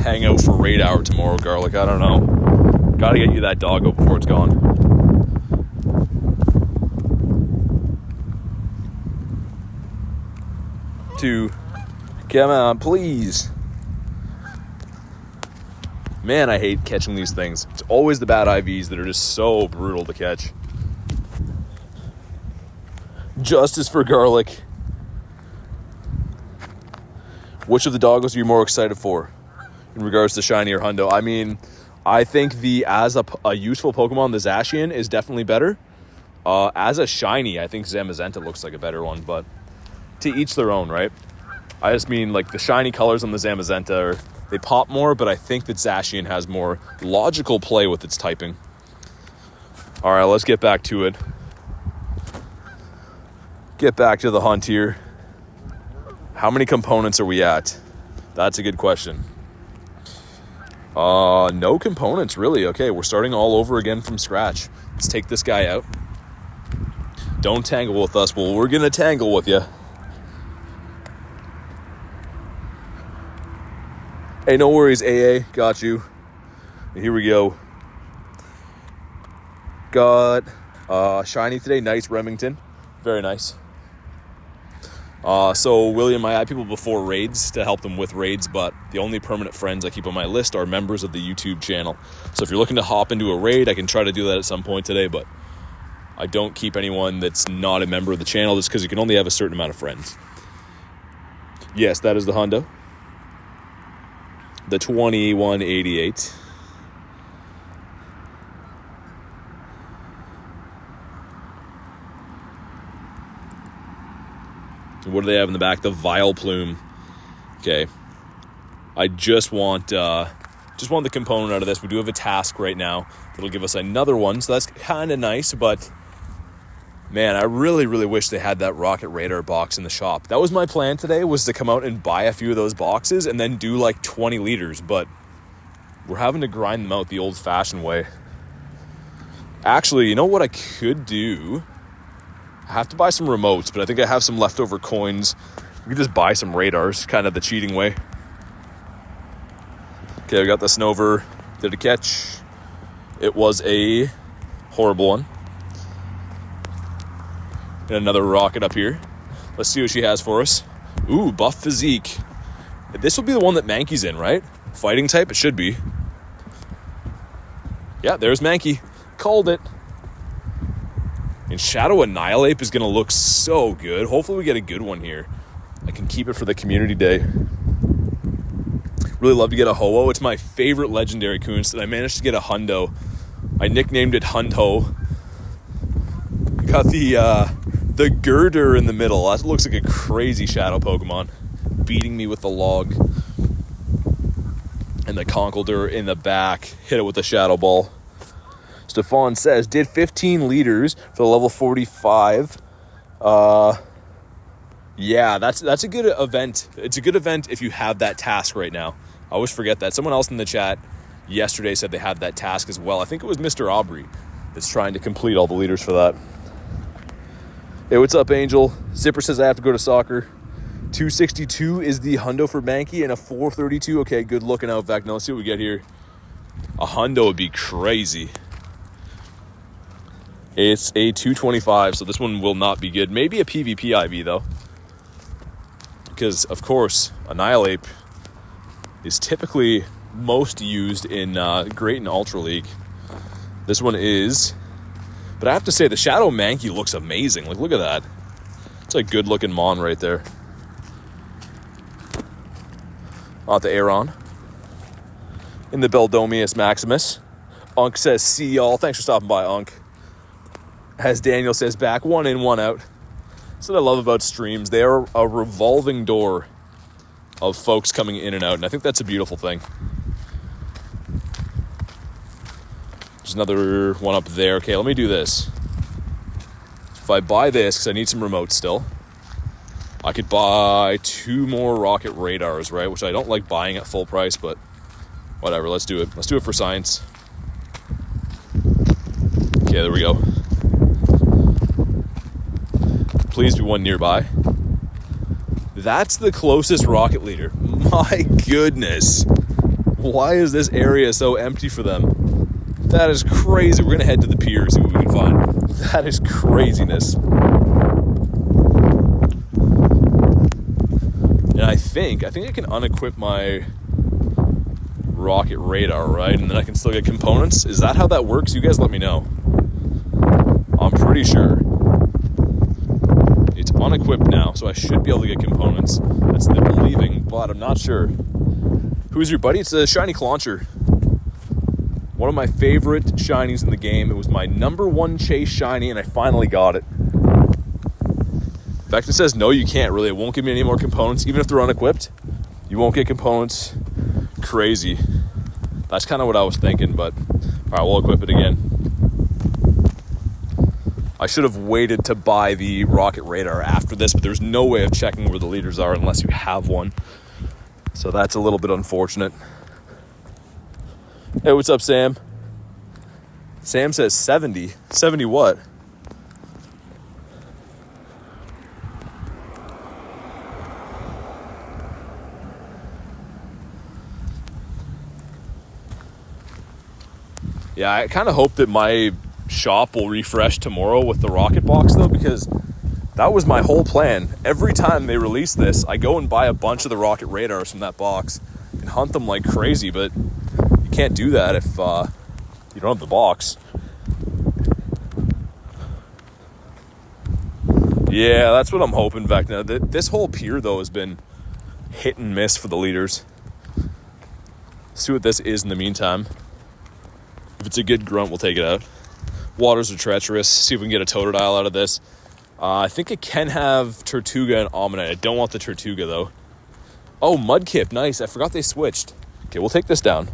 hang out for raid hour tomorrow, Garlic. I don't know. Gotta get you that doggo before it's gone. Come on, please. Man, I hate catching these things. It's always the bad IVs that are just so brutal to catch. Justice for Garlic. Which of the doggos are you more excited for in regards to shiny or hundo? I mean, I think as a useful Pokemon, the Zacian is definitely better. As a shiny, I think Zamazenta looks like a better one, but to each their own, right? I just mean like the shiny colors on the Zamazenta, they pop more, but I think that Zacian has more logical play with its typing. All right, let's get back to it. Get back to the hunt here. How many components are we at? That's a good question. No components, really. Okay, we're starting all over again from scratch. Let's take this guy out. Don't tangle with us. Well, we're going to tangle with you. Hey, no worries, AA. Got you. Here we go. Got shiny today. Nice Remington. Very nice. So William, I had people before raids to help them with raids, but the only permanent friends I keep on my list are members of the YouTube channel. So if you're looking to hop into a raid, I can try to do that at some point today, but I don't keep anyone that's not a member of the channel just because you can only have a certain amount of friends. Yes, that is the Hundo. The 2188. What do they have in the back? The Vile Plume. Okay. I just want the component out of this. We do have a task right now that'll give us another one, so that's kind of nice, but man, I really, really wish they had that Rocket Radar box in the shop. That was my plan today, was to come out and buy a few of those boxes and then do like 20 liters, but we're having to grind them out the old-fashioned way. Actually, you know what I could do? I have to buy some remotes, but I think I have some leftover coins. We could just buy some radars, kind of the cheating way. Okay, I got the Snover. Did a catch. It was a horrible one. And another rocket up here. Let's see what she has for us. Ooh, buff physique. This will be the one that Mankey's in, right? Fighting type, it should be. Yeah, there's Mankey. Called it. And Shadow Annihilate is going to look so good. Hopefully we get a good one here. I can keep it for the community day. Really love to get a Ho-Oh. It's my favorite legendary Kunst, and I managed to get a Hundo. I nicknamed it Hundo. Got the girder in the middle. That looks like a crazy shadow Pokemon. Beating me with the log. And the Conkeldurr in the back. Hit it with the Shadow Ball. Stefan says, did 15 liters for the level 45. Yeah, that's a good event. It's a good event if you have that task right now. I always forget that. Someone else in the chat yesterday said they had that task as well. I think it was Mr. Aubrey that's trying to complete all the liters for that. Hey, what's up, Angel? Zipper says I have to go to soccer. 262 is the Hundo for Mankey and a 432. Okay, good looking out, Vec. Now let's see what we get here. A Hundo would be crazy. It's a 225, so this one will not be good. Maybe a PvP IV, though. Because, of course, Annihilate is typically most used in Great and Ultra League. This one is. But I have to say, the Shadow Mankey looks amazing. Like, look at that. It's a good-looking Mon right there. The Aeron. In the Beldomius Maximus. Unk says, see y'all. Thanks for stopping by, Unk. As Daniel says back, 1 in, 1 out. That's what I love about streams. They are a revolving door of folks coming in and out, and I think that's a beautiful thing. There's another one up there. Okay, let me do this. If I buy this, because I need some remotes still, I could buy 2 more rocket radars, right? Which I don't like buying at full price, but whatever, let's do it. Let's do it for science. Okay, there we go. Please be one nearby. That's the closest rocket leader. My goodness. Why is this area so empty for them? That is crazy. We're going to head to the pier, see what we can find. That is craziness. And I think I can unequip my rocket radar, right? And then I can still get components. Is that how that works? You guys let me know. I'm pretty sure. It's unequipped now, so I should be able to get components. That's the believing, but I'm not sure. Who's your buddy? It's a shiny Clauncher. One of my favorite shinies in the game. It was my number 1 chase shiny, and I finally got it. Vecna says, no, you can't really. It won't give me any more components. Even if they're unequipped, you won't get components. Crazy. That's kind of what I was thinking, but all right, we'll equip it again. I should have waited to buy the rocket radar after this, but there's no way of checking where the leaders are unless you have one. So that's a little bit unfortunate. Hey, what's up, Sam? Sam says 70. 70 what? Yeah, I kind of hope that my shop will refresh tomorrow with the rocket box, though, because that was my whole plan. Every time they release this, I go and buy a bunch of the rocket radars from that box and hunt them like crazy, but you can't do that if you don't have the box. Yeah, that's what I'm hoping, Vecna. This whole pier, though, has been hit and miss for the leaders. Let's see what this is in the meantime. If it's a good grunt, we'll take it out. Waters are treacherous. See if we can get a Totodile out of this. I think it can have Tortuga and Omnite. I don't want the Tortuga, though. Oh, Mudkip. Nice. I forgot they switched. Okay, we'll take this down.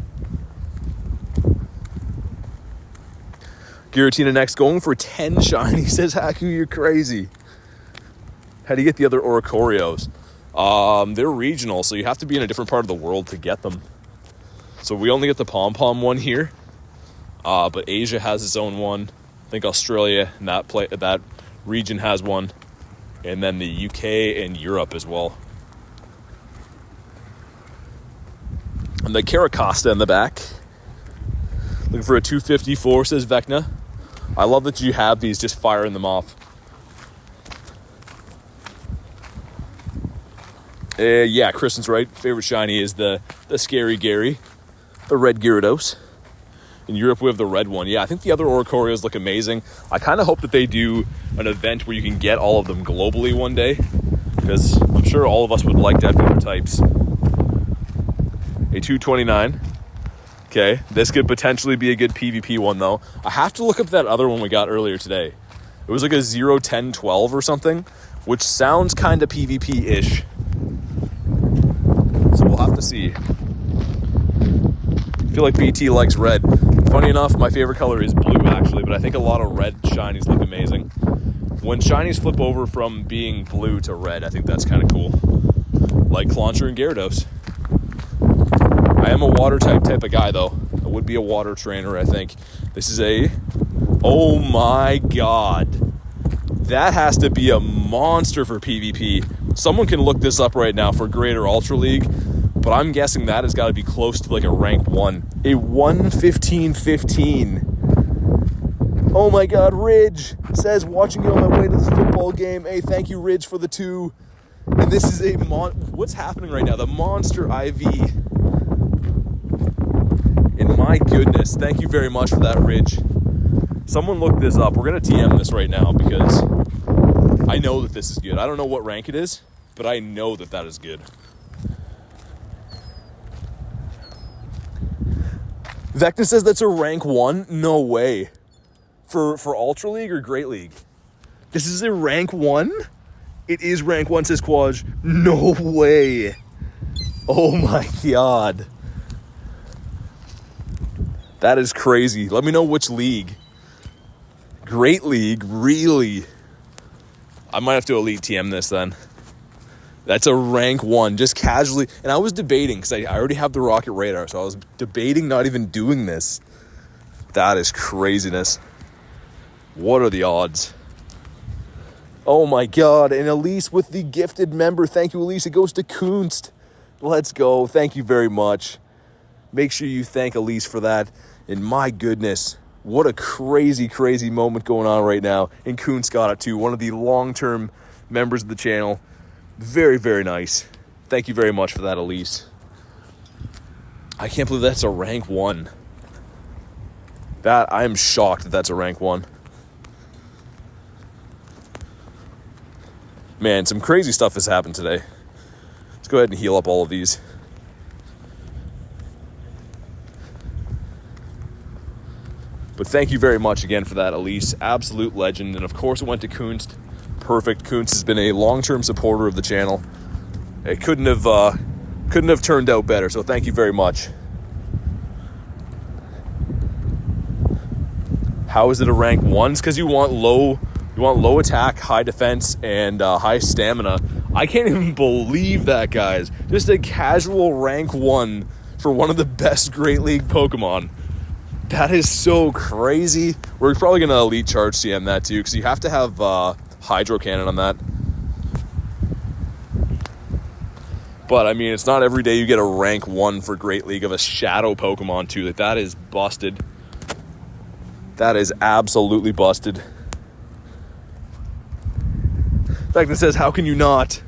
Giratina next. Going for 10 shiny, says Haku. You're crazy. How do you get the other Oricorios? They're regional, so you have to be in a different part of the world to get them. So we only get the Pom-Pom one here. But Asia has its own one. I think Australia and that region has one. And then the UK and Europe as well. And the Caracosta in the back. Looking for a 254, says Vecna. I love that you have these, just firing them off. Yeah, Kristen's right. Favorite shiny is the Scary Gary. The red Gyarados. In Europe, we have the red one. Yeah, I think the other Oricorios look amazing. I kind of hope that they do an event where you can get all of them globally one day, because I'm sure all of us would like to have the other types. A 229. Okay, this could potentially be a good PvP one, though. I have to look up that other one we got earlier today. It was like a 0, 10, 12 or something, which sounds kind of PvP-ish. So we'll have to see. I feel like BT likes red. Funny enough, my favorite color is blue, actually, but I think a lot of red shinies look amazing. When shinies flip over from being blue to red, I think that's kind of cool. Like Clauncher and Gyarados. I am a water type of guy, though. I would be a water trainer, I think. This is a... Oh my god. That has to be a monster for PvP. Someone can look this up right now for Greater Ultra League, but I'm guessing that has got to be close to like a rank 1. A 115-15. Oh my god, Ridge says, watching you on my way to the football game. Hey, thank you, Ridge, for the 2. And this is a what's happening right now? The Monster IV. And my goodness, thank you very much for that, Ridge. Someone look this up. We're going to TM this right now because I know that this is good. I don't know what rank it is, but I know that that is good. Vecna says that's a rank 1? No way. For Ultra League or Great League? This is a rank 1? It is rank 1, says Quaj. No way. Oh my god. That is crazy. Let me know which league. Great League, really? I might have to Elite TM this then. That's a rank 1, just casually. And I was debating, because I already have the Rocket Radar, so I was debating not even doing this. That is craziness. What are the odds? Oh my god, and Elise with the gifted member. Thank you, Elise. It goes to Kunst. Let's go. Thank you very much. Make sure you thank Elise for that. And my goodness, what a crazy, crazy moment going on right now. And Kunst got it too. One of the long-term members of the channel. Very, very nice. Thank you very much for that, Elise. I can't believe that's a rank 1. I am shocked that that's a rank 1. Man, some crazy stuff has happened today. Let's go ahead and heal up all of these. thank you very much again for that, Elise. Absolute legend. And of course, it went to Kunst. Perfect. Kunst has been a long-term supporter of the channel. It couldn't have turned out better. So thank you very much. How is it a rank 1? It's because you want low attack, high defense, and high stamina. I can't even believe that, guys. Just a casual rank 1 for one of the best Great League Pokemon. That is so crazy. We're probably going to Elite Charge CM that too, because you have to have Hydro Cannon on that. But, I mean, it's not every day you get a rank 1 for Great League of a Shadow Pokemon too. Like, that is busted. That is absolutely busted. In fact, it says, how can you not?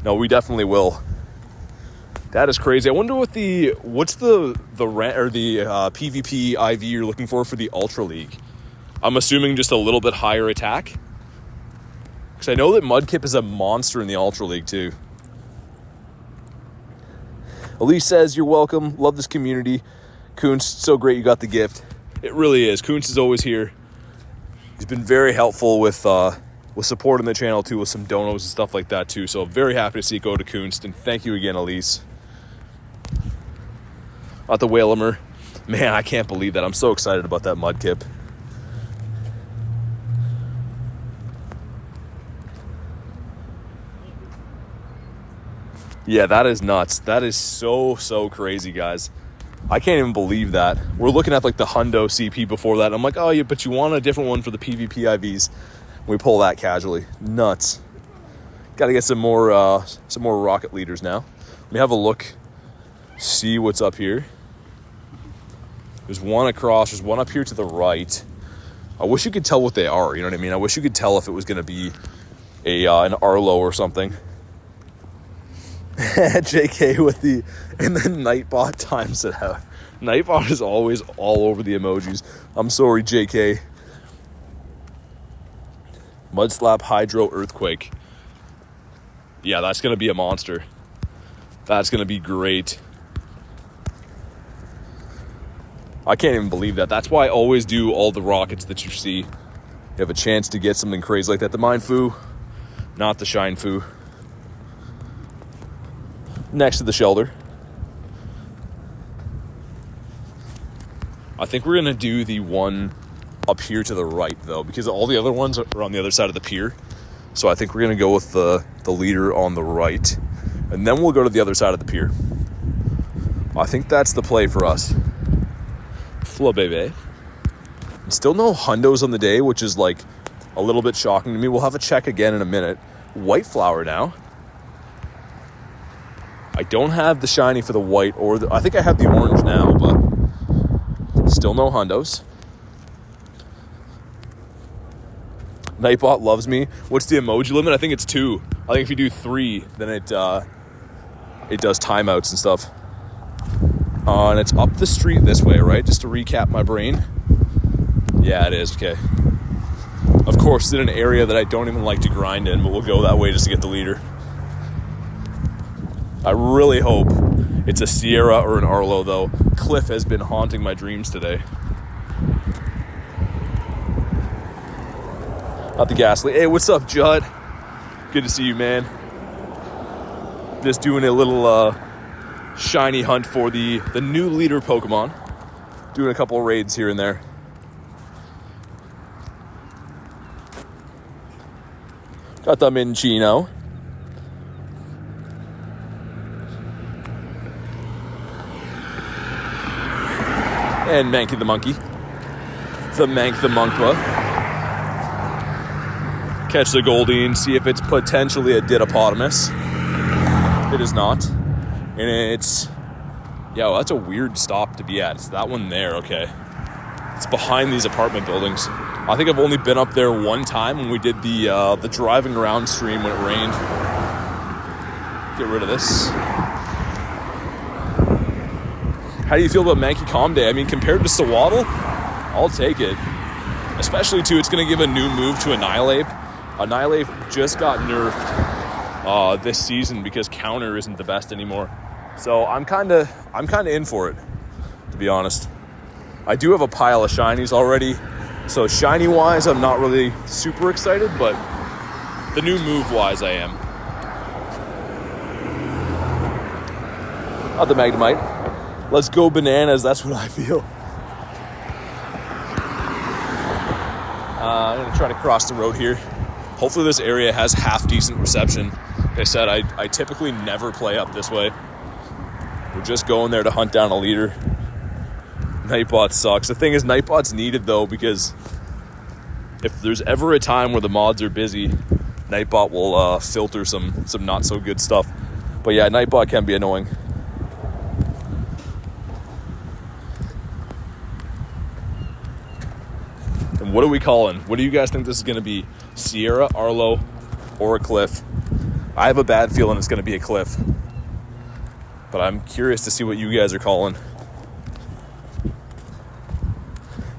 No, we definitely will. That is crazy. I wonder what's the PvP IV you're looking for the Ultra League. I'm assuming just a little bit higher attack. Because I know that Mudkip is a monster in the Ultra League too. Elise says, you're welcome. Love this community. Kunst, so great you got the gift. It really is. Kunst is always here. He's been very helpful with supporting the channel too, with some donos and stuff like that too. So very happy to see it go to Kunst. And thank you again, Elise. At the Whalemer. Man, I can't believe that. I'm so excited about that Mudkip. Yeah, that is nuts. That is so crazy, guys. I can't even believe that. We're looking at like the Hundo CP before that. I'm like, oh yeah, but you want a different one for the PvP IVs. We pull that casually. Nuts. Got to get some more rocket leaders now. Let me have a look. See what's up here. There's one across. There's one up here to the right. I wish you could tell what they are. You know what I mean? I wish you could tell if it was going to be an Arlo or something. JK with and then Nightbot times it out. Nightbot is always all over the emojis. I'm sorry, JK. Mudslap, Hydro, Earthquake. Yeah, that's going to be a monster. That's going to be great. I can't even believe that. That's why I always do all the rockets that you see. You have a chance to get something crazy like that. The Mindfu, not the Shinefu. Next to the Shelter. I think we're going to do the one up here to the right, though, because all the other ones are on the other side of the pier. So I think we're going to go with the leader on the right. And then we'll go to the other side of the pier. I think that's the play for us. Flo baby. Still no hundos on the day, which is like a little bit shocking to me. We'll have a check again in a minute. White flower now. I don't have the shiny for the white or I think I have the orange now, but still no hundos. Nightbot loves me. What's the emoji limit? I think it's 2. I think if you do 3, then it does timeouts and stuff. And it's up the street this way, right? Just to recap my brain. Yeah, it is. Okay. Of course, it's in an area that I don't even like to grind in, but we'll go that way just to get the leader. I really hope it's a Sierra or an Arlo, though. Cliff has been haunting my dreams today. Not the Ghastly. Hey, what's up, Judd? Good to see you, man. Just doing a little shiny hunt for the new leader Pokemon. Doing a couple of raids here and there. Got them in Chino. And Mankey the Monkey. The Mank the Monkwa. Catch the Goldeen, see if it's potentially a Didopotamus. It is not. And it's... Yeah, well, that's a weird stop to be at. It's that one there, okay. It's behind these apartment buildings. I think I've only been up there one time when we did the driving around stream when it rained. Get rid of this. How do you feel about Mankey Calm Day? I mean, compared to Sewaddle, I'll take it. Especially, too, it's going to give a new move to Annihilate. Annihilate just got nerfed this season because counter isn't the best anymore. So I'm kind of in for it, to be honest. I do have a pile of shinies already. So shiny-wise, I'm not really super excited, but the new move-wise, I am. Not the Magnemite. Let's go bananas, that's what I feel. I'm going to try to cross the road here. Hopefully this area has half-decent reception. Like I said, I typically never play up this way. We're just going there to hunt down a leader. Nightbot sucks. The thing is, Nightbot's needed, though, because if there's ever a time where the mods are busy, Nightbot will filter some not-so-good stuff. But yeah, Nightbot can be annoying. And what are we calling? What do you guys think this is going to be? Sierra, Arlo, or a Cliff? I have a bad feeling it's going to be a Cliff. But I'm curious to see what you guys are calling.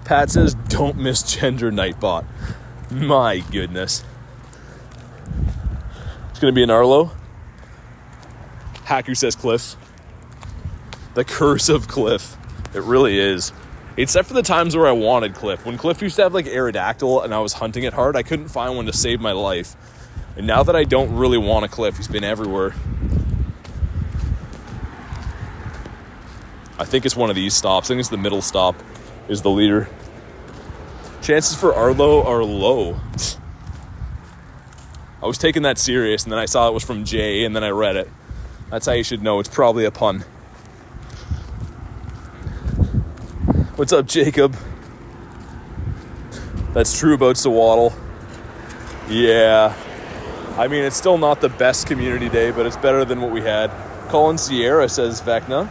Pat says, don't misgender Nightbot. My goodness. It's going to be an Arlo. Haku says Cliff. The curse of Cliff. It really is. Except for the times where I wanted Cliff. When Cliff used to have like Aerodactyl and I was hunting it hard, I couldn't find one to save my life. And now that I don't really want a Cliff, he's been everywhere. I think it's one of these stops. I think it's the middle stop is the leader. Chances for Arlo are low. I was taking that serious, and then I saw it was from Jay, and then I read it. That's how you should know. It's probably a pun. What's up, Jacob? That's true about Sewaddle. Yeah. I mean, it's still not the best community day, but it's better than what we had. Colin Sierra says Vecna.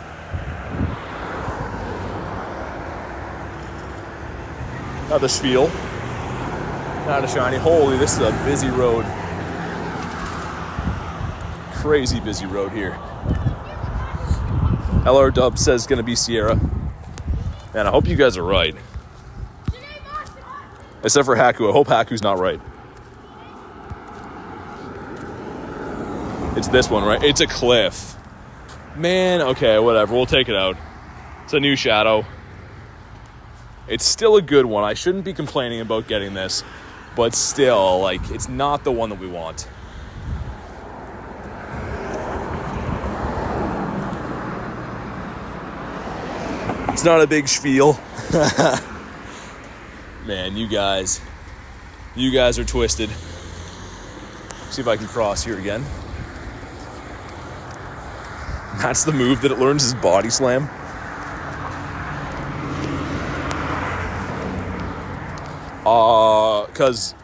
Not a spiel. Not a shiny. Holy, this is a busy road. Crazy busy road here. LR Dub says it's going to be Sierra. Man, I hope you guys are right. Except for Haku. I hope Haku's not right. It's this one, right? It's a Cliff. Man, okay, whatever. We'll take it out. It's a new Shadow. It's still a good one. I shouldn't be complaining about getting this. But still, like, it's not the one that we want. It's not a big spiel. Man, you guys are twisted. See if I can cross here again. That's the move that it learns, is body slam. Because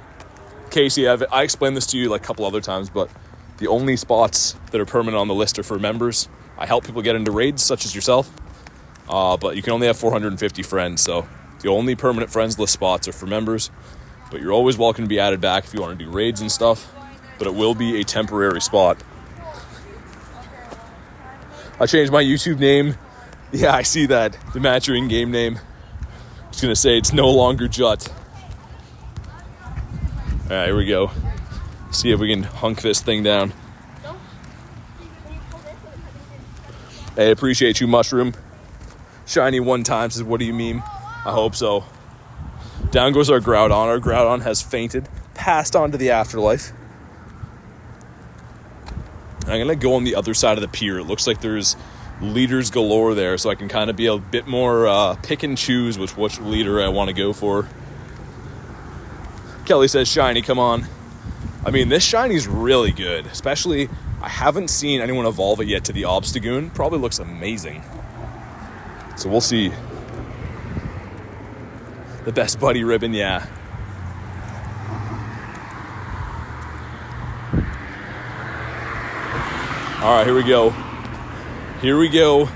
Casey, I explained this to you like a couple other times, but the only spots that are permanent on the list are for members. I help people get into raids, such as yourself. But you can only have 450 friends, so the only permanent friends list spots are for members. But you're always welcome to be added back if you want to do raids and stuff. But it will be a temporary spot. I changed my YouTube name. Yeah, I see that. The match your in-game name. I was going to say it's no longer Jut. All right, here we go. See if we can hunk this thing down. Hey, appreciate you, Mushroom. Shiny one time says, what do you mean? I hope so. Down goes our Groudon. Our Groudon has fainted, passed on to the afterlife. I'm going to go on the other side of the pier. It looks like there's leaders galore there, so I can kind of be a bit more pick and choose with which leader I want to go for. Kelly says, shiny, come on. I mean, this shiny's really good. Especially, I haven't seen anyone evolve it yet to the Obstagoon. Probably looks amazing. So we'll see. The best buddy ribbon, yeah. All right, here we go. Here we go.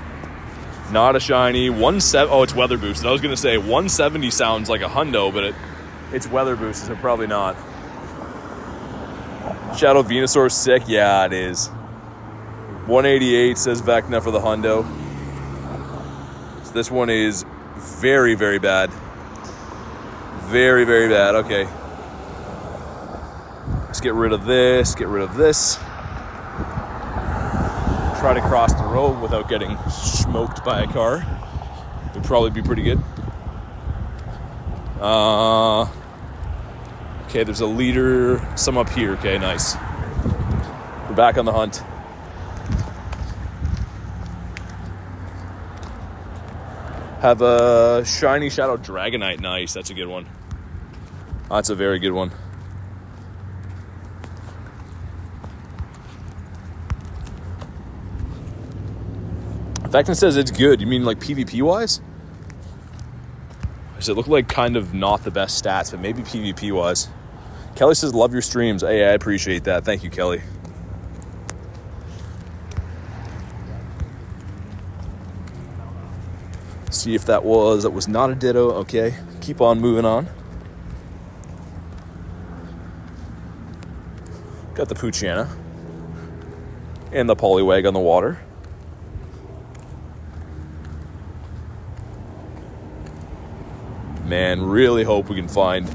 Not a shiny. 170. Oh, it's weather boosted. I was going to say 170 sounds like a hundo, but it's weather boosted, so probably not. Shadow Venusaur sick. Yeah, it is. 188 says Vecna for the hundo. So this one is very, very bad. Very, very bad. Okay. Let's get rid of this. Get rid of this. Try to cross the road without getting smoked by a car. Would probably be pretty good. Okay, there's a leader, some up here. Okay, nice. We're back on the hunt. Have a shiny shadow dragonite. Nice, that's a good one. That's a very good one. Vectin says it's good. You mean like PvP wise? Does it look like kind of not the best stats, but maybe PvP wise? Kelly says, love your streams. Hey, I appreciate that. Thank you, Kelly. See if that was not a ditto. Okay, keep on moving on. Got the Poochyena and the Poliwag on the water. Man, really hope we can find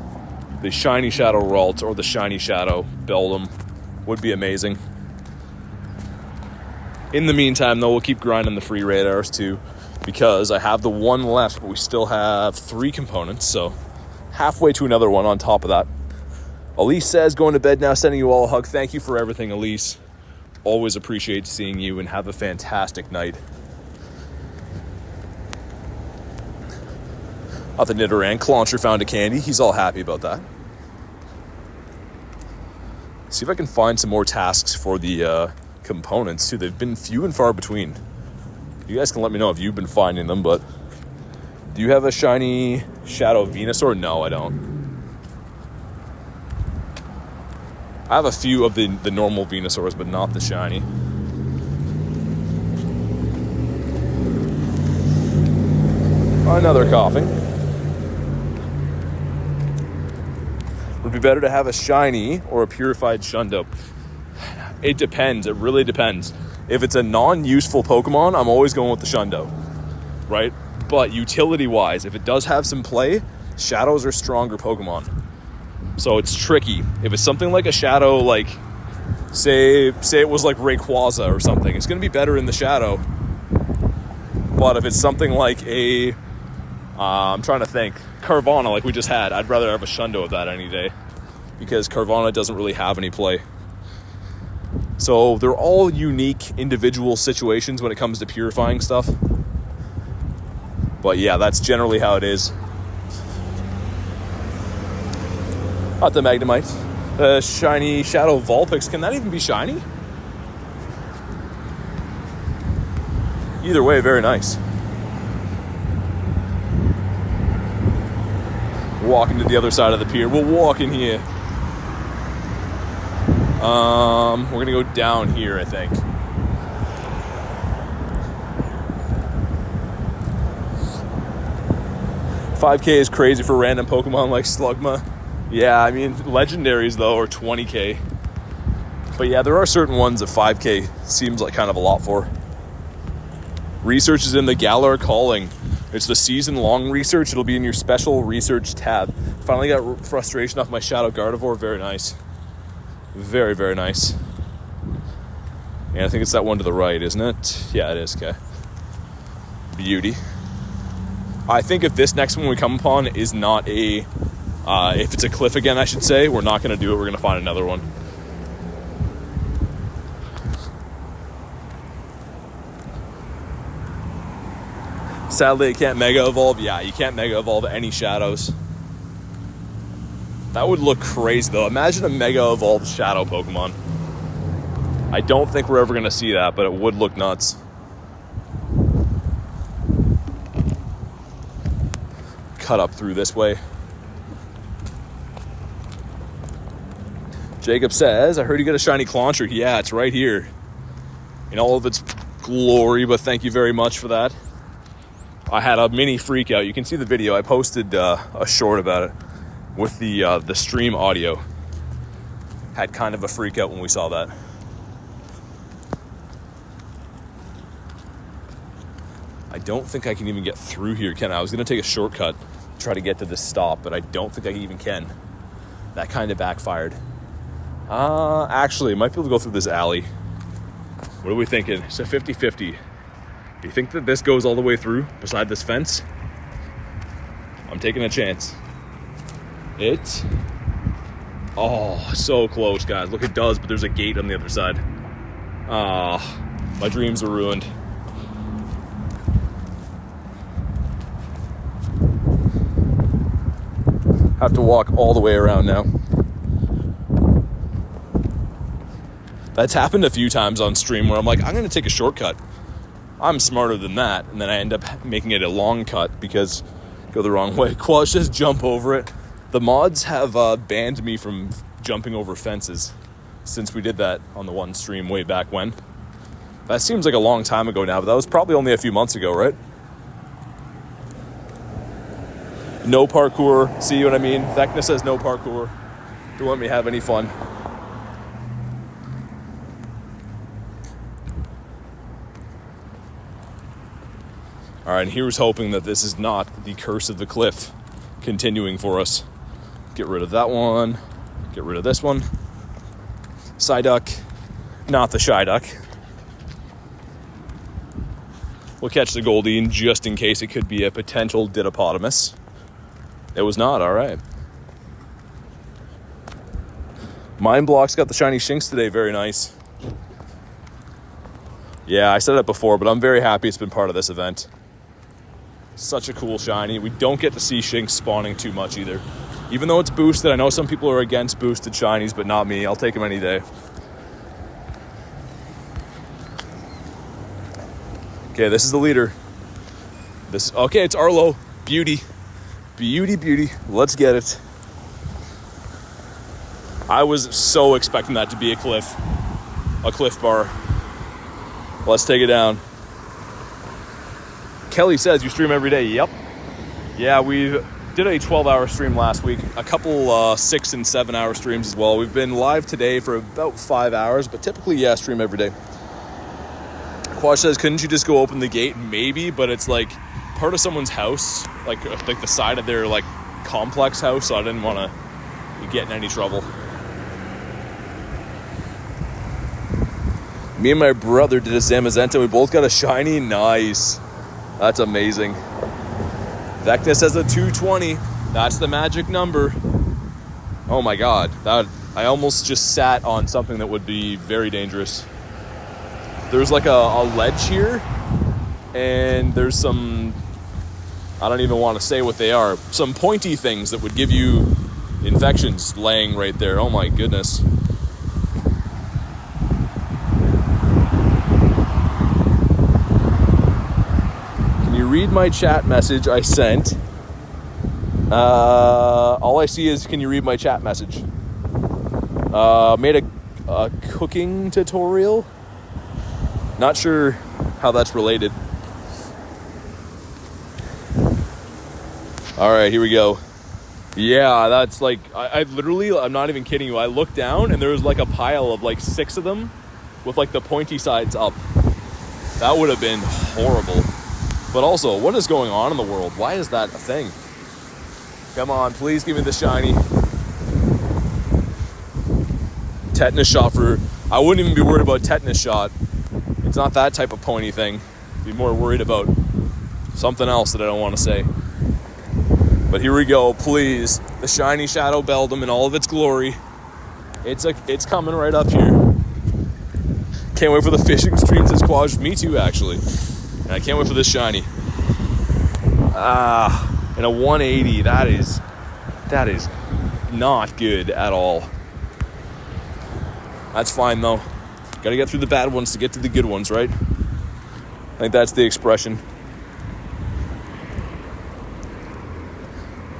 the shiny Shadow Ralt or the shiny Shadow Beldum. Would be amazing. In the meantime, though, we'll keep grinding the free radars too, because I have the one left, but we still have 3 components, so halfway to another one on top of that. Elise says, going to bed now, sending you all a hug. Thank you for everything, Elise. Always appreciate seeing you, and have a fantastic night. The Nidoran. Clauncher found a candy. He's all happy about that. See if I can find some more tasks for the components, too. They've been few and far between. You guys can let me know if you've been finding them, but do you have a shiny Shadow Venusaur? No, I don't. I have a few of the normal Venusaurs, but not the shiny. Another coughing. Would it be better to have a shiny or a purified Shundo? It depends. It really depends. If it's a non-useful Pokemon, I'm always going with the Shundo, right? But utility-wise, if it does have some play, Shadows are stronger Pokemon. So it's tricky. If it's something like a Shadow, like, say it was like Rayquaza or something, it's going to be better in the Shadow. But if it's something like a, I'm trying to think, Carvana like we just had, I'd rather have a Shundo of that any day, because Carvana doesn't really have any play. So they're all unique individual situations when it comes to purifying stuff. But yeah, that's generally how it is. Not the Magnemite. Shiny Shadow Vulpix. Can that even be shiny? Either way, very nice. Walking to the other side of the pier. We'll walk in here. We're gonna go down here, I think. $5K is crazy for random Pokemon like Slugma. Yeah, I mean, legendaries though are $20K. But yeah, there are certain ones that $5K seems like kind of a lot for. Research is in the Galar Calling. It's the season-long research. It'll be in your special research tab. Finally got frustration off my Shadow Gardevoir. Very nice. Very, very nice. And I think it's that one to the right, isn't it? Yeah, it is. Okay. Beauty. I think if this next one we come upon is not a... if it's a cliff again, I should say, we're not going to do it. We're going to find another one. Sadly, I can't Mega Evolve. Yeah, you can't Mega Evolve any Shadows. That would look crazy, though. Imagine a Mega Evolved Shadow Pokemon. I don't think we're ever going to see that, but it would look nuts. Cut up through this way. Jacob says, I heard you got a shiny Clauncher. Yeah, it's right here in all of its glory, but thank you very much for that. I had a mini freak out. You can see the video. I posted a short about it with the stream audio. Had kind of a freak out when we saw that. I don't think I can even get through here, can I? I was going to take a shortcut, try to get to this stop, but I don't think I even can. That kind of backfired. Actually, I might be able to go through this alley. What are we thinking? It's a 50-50. Do you think that this goes all the way through beside this fence? I'm taking a chance. Oh, so close, guys. Look, it does, but there's a gate on the other side. My dreams are ruined. Have to walk all the way around now. That's happened a few times on stream where I'm like, I'm going to take a shortcut. I'm smarter than that. And then I end up making it a long cut because I go the wrong way. Quash says jump over it. The mods have banned me from jumping over fences since we did that on the one stream way back when. That seems like a long time ago now, but that was probably only a few months ago, right? No parkour. See what I mean? Vecna says no parkour. Don't let me have any fun. All right, and here's hoping that this is not the curse of the cliff continuing for us. Get rid of that one. Get rid of this one. Psyduck. Not the Shyduck. We'll catch the Goldeen just in case it could be a potential Didopotamus. It was not, all right. Mind Block's got the shiny Shinx today, very nice. Yeah, I said it before, but I'm very happy it's been part of this event. Such a cool shiny. We don't get to see Shinx spawning too much either. Even though it's boosted, I know some people are against boosted shinies, but not me. I'll take them any day. Okay, this is the leader. Okay, it's Arlo. Beauty. Beauty. Let's get it. I was so expecting that to be a cliff bar. Let's take it down. Kelly says you stream every day. Yep. Yeah, we did a 12-hour stream last week. A couple 6 and 7 hour streams as well. We've been live today for about 5 hours, but typically, yeah, stream every day. Quash says, couldn't you just go open the gate? Maybe, but it's like part of someone's house, like the side of their like complex house, so I didn't want to get in any trouble. Me and my brother did a Zamazenta. We both got a shiny. Nice. That's amazing. Vecna says a 220. That's the magic number. Oh my god. I almost just sat on something that would be very dangerous. There's like a ledge here, and there's some, I don't even want to say what they are, some pointy things that would give you infections laying right there. Oh my goodness. Can you read my chat message I sent? All I see is, can you read my chat message? Made a cooking tutorial. Not sure how that's related. All right, here we go. Yeah, that's like, I literally, I'm not even kidding you. I looked down and there was like a pile of like 6 of them with like the pointy sides up. That would have been horrible. But also, what is going on in the world? Why is that a thing? Come on, please give me the shiny. Tetanus shot for, I wouldn't even be worried about tetanus shot. It's not that type of pointy thing. Be more worried about something else that I don't want to say. But here we go, please. The shiny Shadow Beldum in all of its glory. It's coming right up here. Can't wait for the fishing streams as Quaj. Me too, actually. And I can't wait for this shiny. And a 180. That is not good at all. That's fine though. Gotta get through the bad ones to get to the good ones, right? I think that's the expression.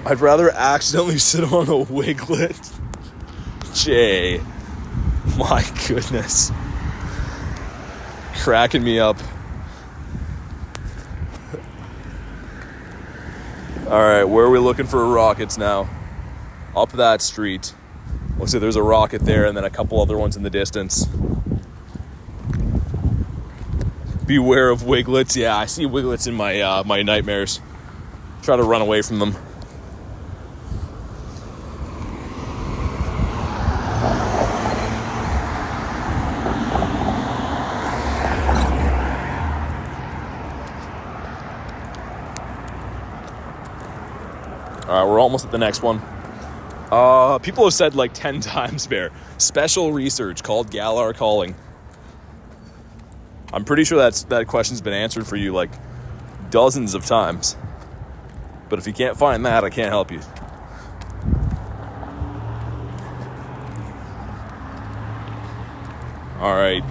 I'd rather accidentally sit on a Wiglet. Jay. My goodness. Cracking me up. Alright, where are we looking for rockets now? Up that street. Looks like there's a rocket there and then a couple other ones in the distance. Beware of Wiglets. Yeah, I see Wiglets in my my nightmares. Try to run away from them. All right, we're almost at the next one. People have said like 10 times, Bear. Special research called Galar calling. I'm pretty sure that question's been answered for you like dozens of times. But if you can't find that, I can't help you. All right.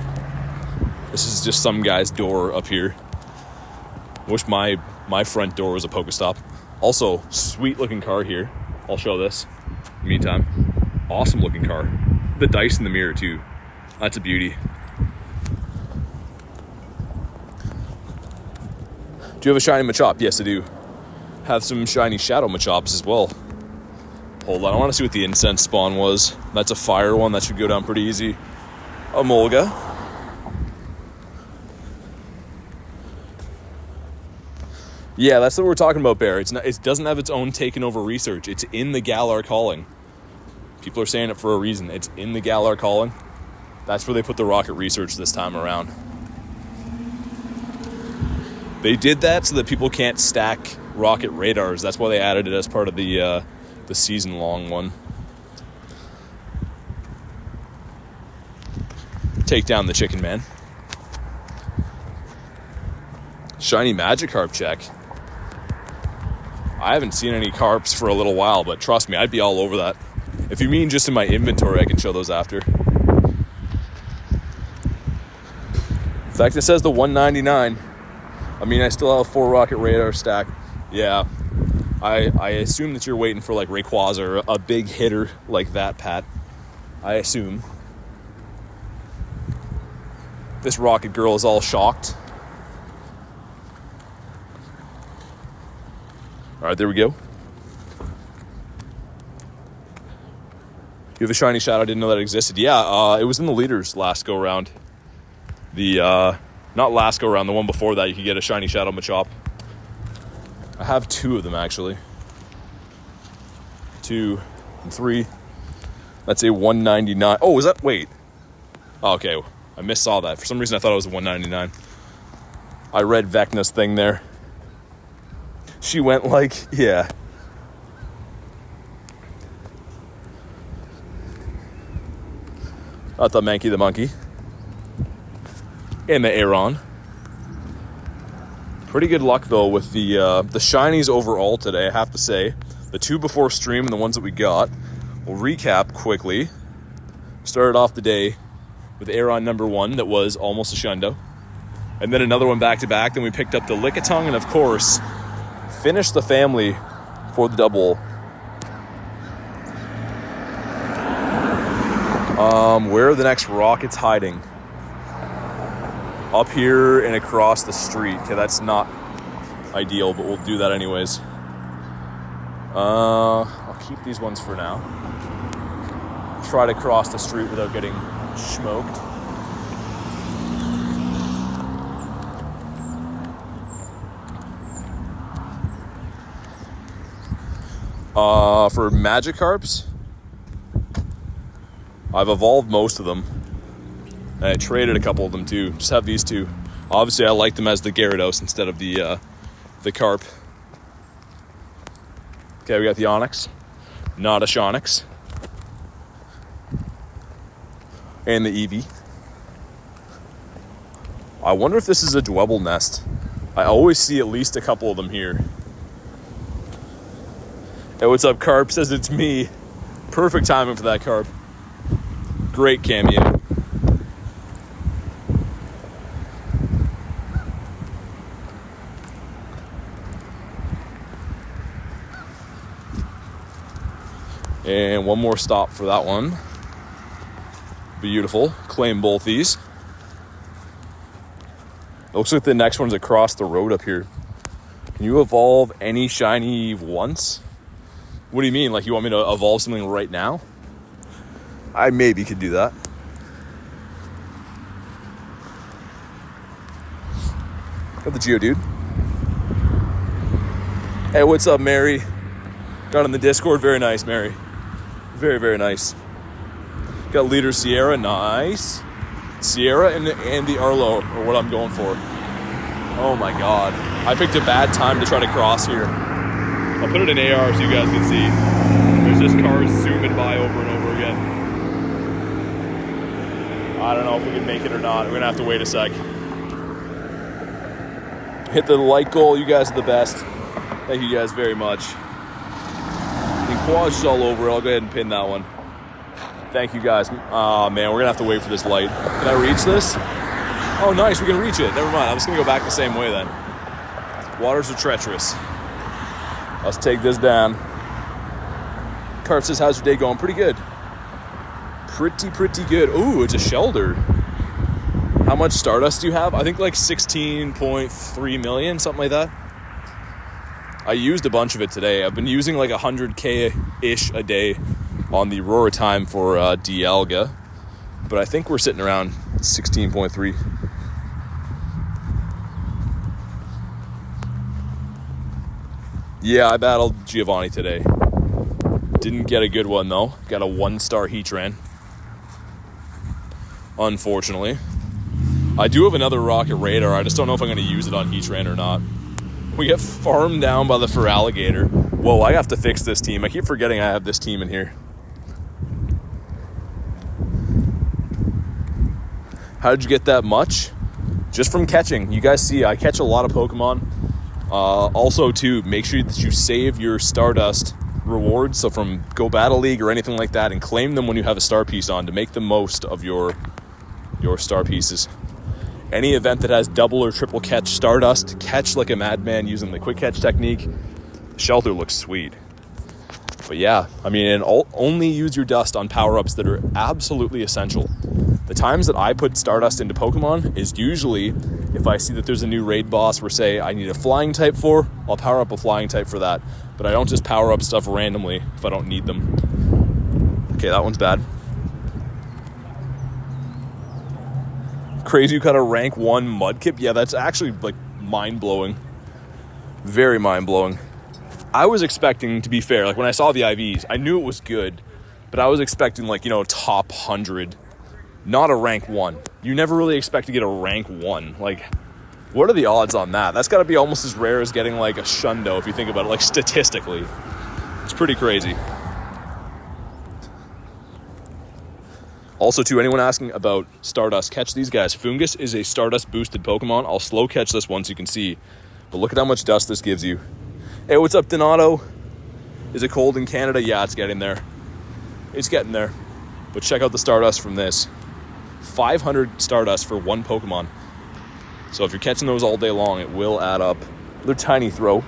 This is just some guy's door up here. Wish my front door was a Pokestop. Also, sweet looking car here. I'll show this. Meantime, awesome looking car. The dice in the mirror too. That's a beauty. Do you have a shiny Machop? Yes, I do. Have some shiny Shadow Machops as well. Hold on, I want to see what the incense spawn was. That's a fire one. That should go down pretty easy. A Molga. Yeah, that's what we're talking about, Bear. It doesn't have its own taken over research. It's in the Galar calling. People are saying it for a reason. It's in the Galar calling. That's where they put the rocket research this time around. They did that so that people can't stack rocket radars. That's why they added it as part of the season-long one. Take down the chicken man. Shiny Magikarp check. I haven't seen any carps for a little while, but trust me, I'd be all over that. If you mean just in my inventory, I can show those after. In fact, it says the 199. I mean, I still have 4 rocket radar stacked. Yeah, I assume that you're waiting for like Rayquaza or a big hitter like that, Pat. I assume. This rocket girl is all shocked. All right, there we go. You have a shiny shadow. I didn't know that existed. Yeah, it was in the leaders last go round. Not last go round, the one before that, you could get a shiny Shadow Machop. I have 2 of them actually. 2 and 3. That's a 199. Oh, was that? Wait. Oh, okay, I missaw that. For some reason, I thought it was a 199. I read Vecna's thing there. She went like, yeah. I thought Mankey the monkey. And the Aeron. Pretty good luck though with the shinies overall today, I have to say. The 2 before stream and the ones that we got. We'll recap quickly. Started off the day with Aeron number 1 that was almost a Shundo. And then another one back to back. Then we picked up the Lickitung and of course finished the family for the double. Where are the next rockets hiding? Up here and across the street. Okay, that's not ideal, but we'll do that anyways. I'll keep these ones for now. Try to cross the street without getting smoked. For Magikarps, I've evolved most of them. And I traded a couple of them too. Just have these 2. Obviously, I like them as the Gyarados instead of the Carp. Okay, we got the Onix. Not a Shonix. And the Eevee. I wonder if this is a Dwebble nest. I always see at least a couple of them here. Hey, what's up, Carp? Says it's me. Perfect timing for that, Carp. Great cameo. And one more stop for that one. Beautiful. Claim both these. It looks like the next one's across the road up here. Can you evolve any shiny once? What do you mean? Like you want me to evolve something right now? I maybe could do that. Got the Geodude. Hey, what's up, Mary? Got on the Discord. Very nice, Mary. Very, very nice. Got leader Sierra. Nice. Sierra and the Arlo are what I'm going for. Oh my god. I picked a bad time to try to cross here. I'll put it in AR so you guys can see. There's just cars zooming I don't know if we can make it or not. We're going to have to wait a sec. Hit the like goal. You guys are the best. Thank you guys very much. The quad's all over. I'll go ahead and pin that one. Thank you guys. Oh, man, we're going to have to wait for this light. Can I reach this? Oh, nice. We can reach it. Never mind. I'm just going to go back the same way then. Waters are treacherous. Let's take this down. Carp says, how's your day going? Pretty good. Pretty good. Ooh, it's a shelter. How much Stardust do you have? I think like 16.3 million, something like that. I used a bunch of it today. I've been using like 100K-ish a day on the Aurora time for Dialga. But I think we're sitting around 16.3. Yeah, I battled Giovanni today. Didn't get a good one though. Got a 1-star Heatran. Unfortunately. I do have another Rocket Radar. I just don't know if I'm going to use it on Heatran or not. We get farmed down by the Feraligatr. Whoa, I have to fix this team. I keep forgetting I have this team in here. How did you get that much? Just from catching. You guys see, I catch a lot of Pokemon. Also, too, make sure that you save your Stardust rewards. So from Go Battle League or anything like that, and claim them when you have a star piece on to make the most of your star pieces. Any event that has double or triple catch Stardust, catch like a madman using the quick catch technique. The shelter looks sweet. But yeah, I mean, and only use your dust on power-ups that are absolutely essential. The times that I put Stardust into Pokemon is usually if I see that there's a new raid boss where, say, I need a flying type for, I'll power up a flying type for that. But I don't just power up stuff randomly if I don't need them. Okay, that one's bad. Crazy you got a rank 1 Mudkip? Yeah, that's actually like mind-blowing. Very mind-blowing. I was expecting, to be fair, like when I saw the IVs, I knew it was good, but I was expecting like, top 100, not a rank 1. You never really expect to get a rank 1. Like, what are the odds on that? That's got to be almost as rare as getting like a Shundo if you think about it, like statistically. It's pretty crazy. Also, to anyone asking about Stardust, catch these guys. Fungus is a Stardust boosted Pokemon. I'll slow catch this once you can see. But look at how much dust this gives you. Hey, what's up, Donato? Is it cold in Canada? Yeah, it's getting there. It's getting there. But check out the Stardust from this. 500 Stardust for 1 Pokemon. So if you're catching those all day long, it will add up. They're tiny throw.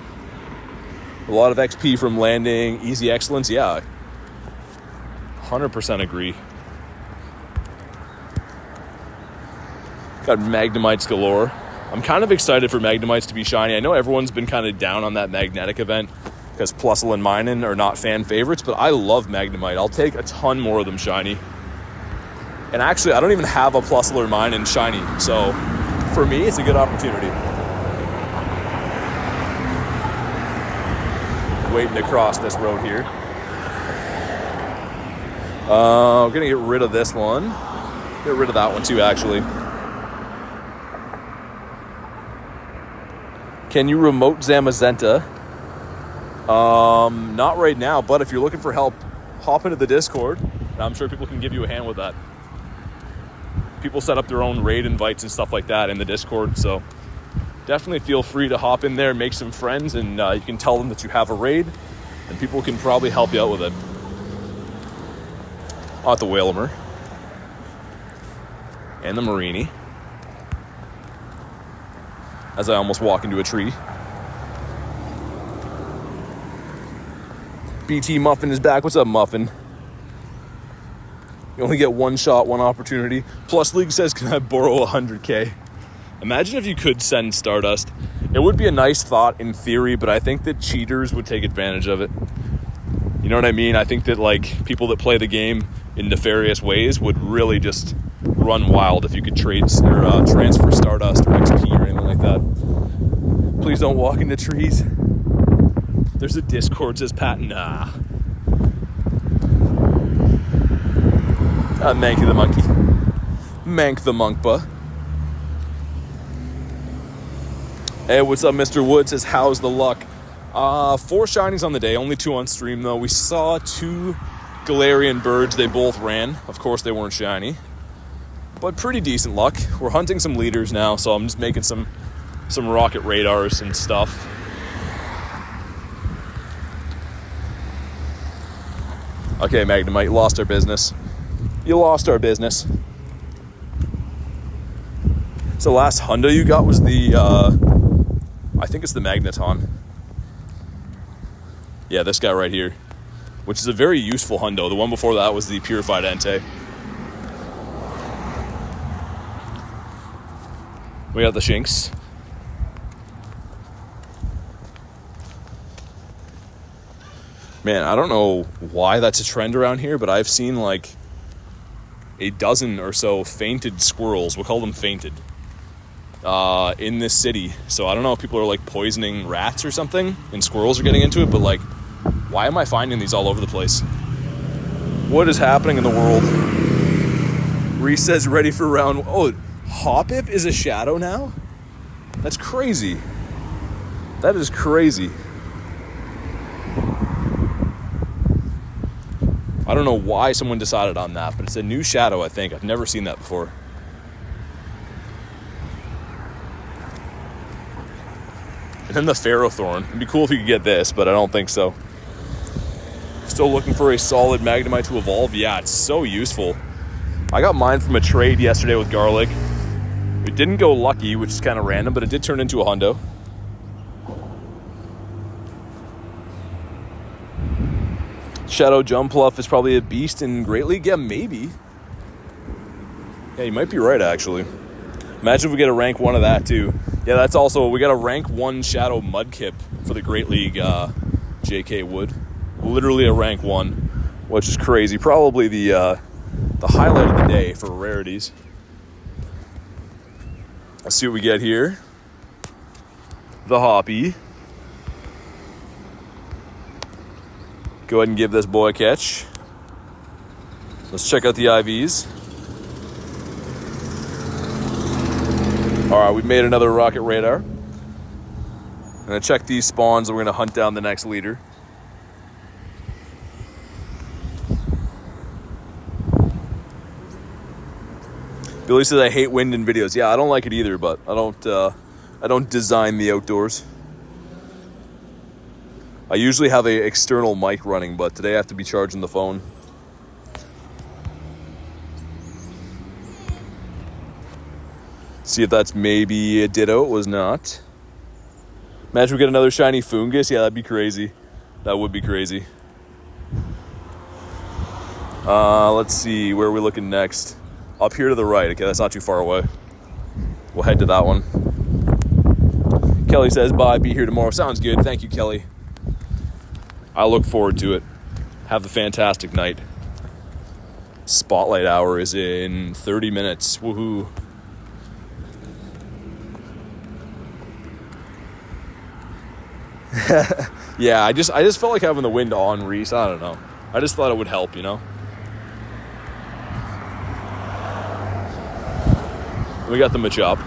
A lot of XP from landing. Easy excellence, yeah. 100% agree. Got Magnemites galore. I'm kind of excited for Magnemites to be shiny. I know everyone's been kind of down on that magnetic event because Plusle and Minun are not fan favorites, but I love Magnemite. I'll take a ton more of them shiny. And actually, I don't even have a Plusle or Minun shiny, so for me, it's a good opportunity. Waiting to cross this road here. I'm gonna get rid of this one. Get rid of that one too, actually. Can you remote Zamazenta? Not right now, but if you're looking for help, hop into the Discord, and I'm sure people can give you a hand with that. People set up their own raid invites and stuff like that in the Discord, so definitely feel free to hop in there, make some friends, and you can tell them that you have a raid, and people can probably help you out with it. Oh, the Whalmer. And the Marini. As I almost walk into a tree. BT Muffin is back. What's up, Muffin? You only get one shot, one opportunity. Plus League says, can I borrow 100K? Imagine if you could send Stardust. It would be a nice thought in theory, but I think that cheaters would take advantage of it. You know what I mean? I think that like people that play the game in nefarious ways would really just run wild if you could trade or transfer Stardust or XP or anything like that. Please don't walk into trees. There's a Discord, says Pat. Nah. Manky the monkey. Mank the monkpa. Hey, what's up, Mr. Wood? Says, how's the luck? 4 shinies on the day, only 2 on stream though. We saw 2 Galarian birds. They both ran. Of course they weren't shiny. but pretty decent luck. We're hunting some leaders now, so I'm just making some rocket radars and stuff. Okay, Magnemite, you lost our business. You lost our business. So the last hundo you got was the, I think it's the Magneton. Yeah, this guy right here, which is a very useful hundo. The one before that was the Purified Entei. We got the Shinx. Man, I don't know why that's a trend around here, but I've seen like a dozen or so fainted squirrels, we'll call them fainted, in this city. So I don't know if people are like poisoning rats or something and squirrels are getting into it, but like, why am I finding these all over the place? What is happening in the world? Reese says ready for round. Oh, Hoppip is a shadow now? That's crazy. That is crazy. I don't know why someone decided on that, but it's a new shadow, I think. I've never seen that before. And then the Ferrothorn. It'd be cool if you could get this, but I don't think so. Still looking for a solid Magnemite to evolve. Yeah, it's so useful. I got mine from a trade yesterday with Garlic. It didn't go lucky, which is kind of random, but it did turn into a hundo. Shadow Jumpluff is probably a beast in Great League. Yeah, maybe. Yeah, you might be right, actually. Imagine if we get a rank 1 of that, too. Yeah, that's also... We got a rank 1 Shadow Mudkip for the Great League JK Wood. Literally a rank 1, which is crazy. Probably the highlight of the day for rarities. Let's see what we get here. The Hoppy. Go ahead and give this boy a catch. Let's check out the IVs. All right, we've made another rocket radar. I'm gonna check these spawns and we're gonna hunt down the next leader. Billy says I hate wind in videos. Yeah, I don't like it either, but I don't design the outdoors. I usually have an external mic running, but today I have to be charging the phone. See if that's maybe a Ditto. It was not. Imagine we get another shiny Fungus. Yeah, that'd be crazy. That would be crazy. Let's see. Where are we looking next? Up here to the right. Okay, that's not too far away. We'll head to that one. Kelly says, bye, be here tomorrow. Sounds good. Thank you, Kelly. I look forward to it. Have a fantastic night. Spotlight hour is in 30 minutes. Woohoo. Yeah, I just felt like having the wind on, Reese. I don't know. I just thought it would help, you know? We got the Machop.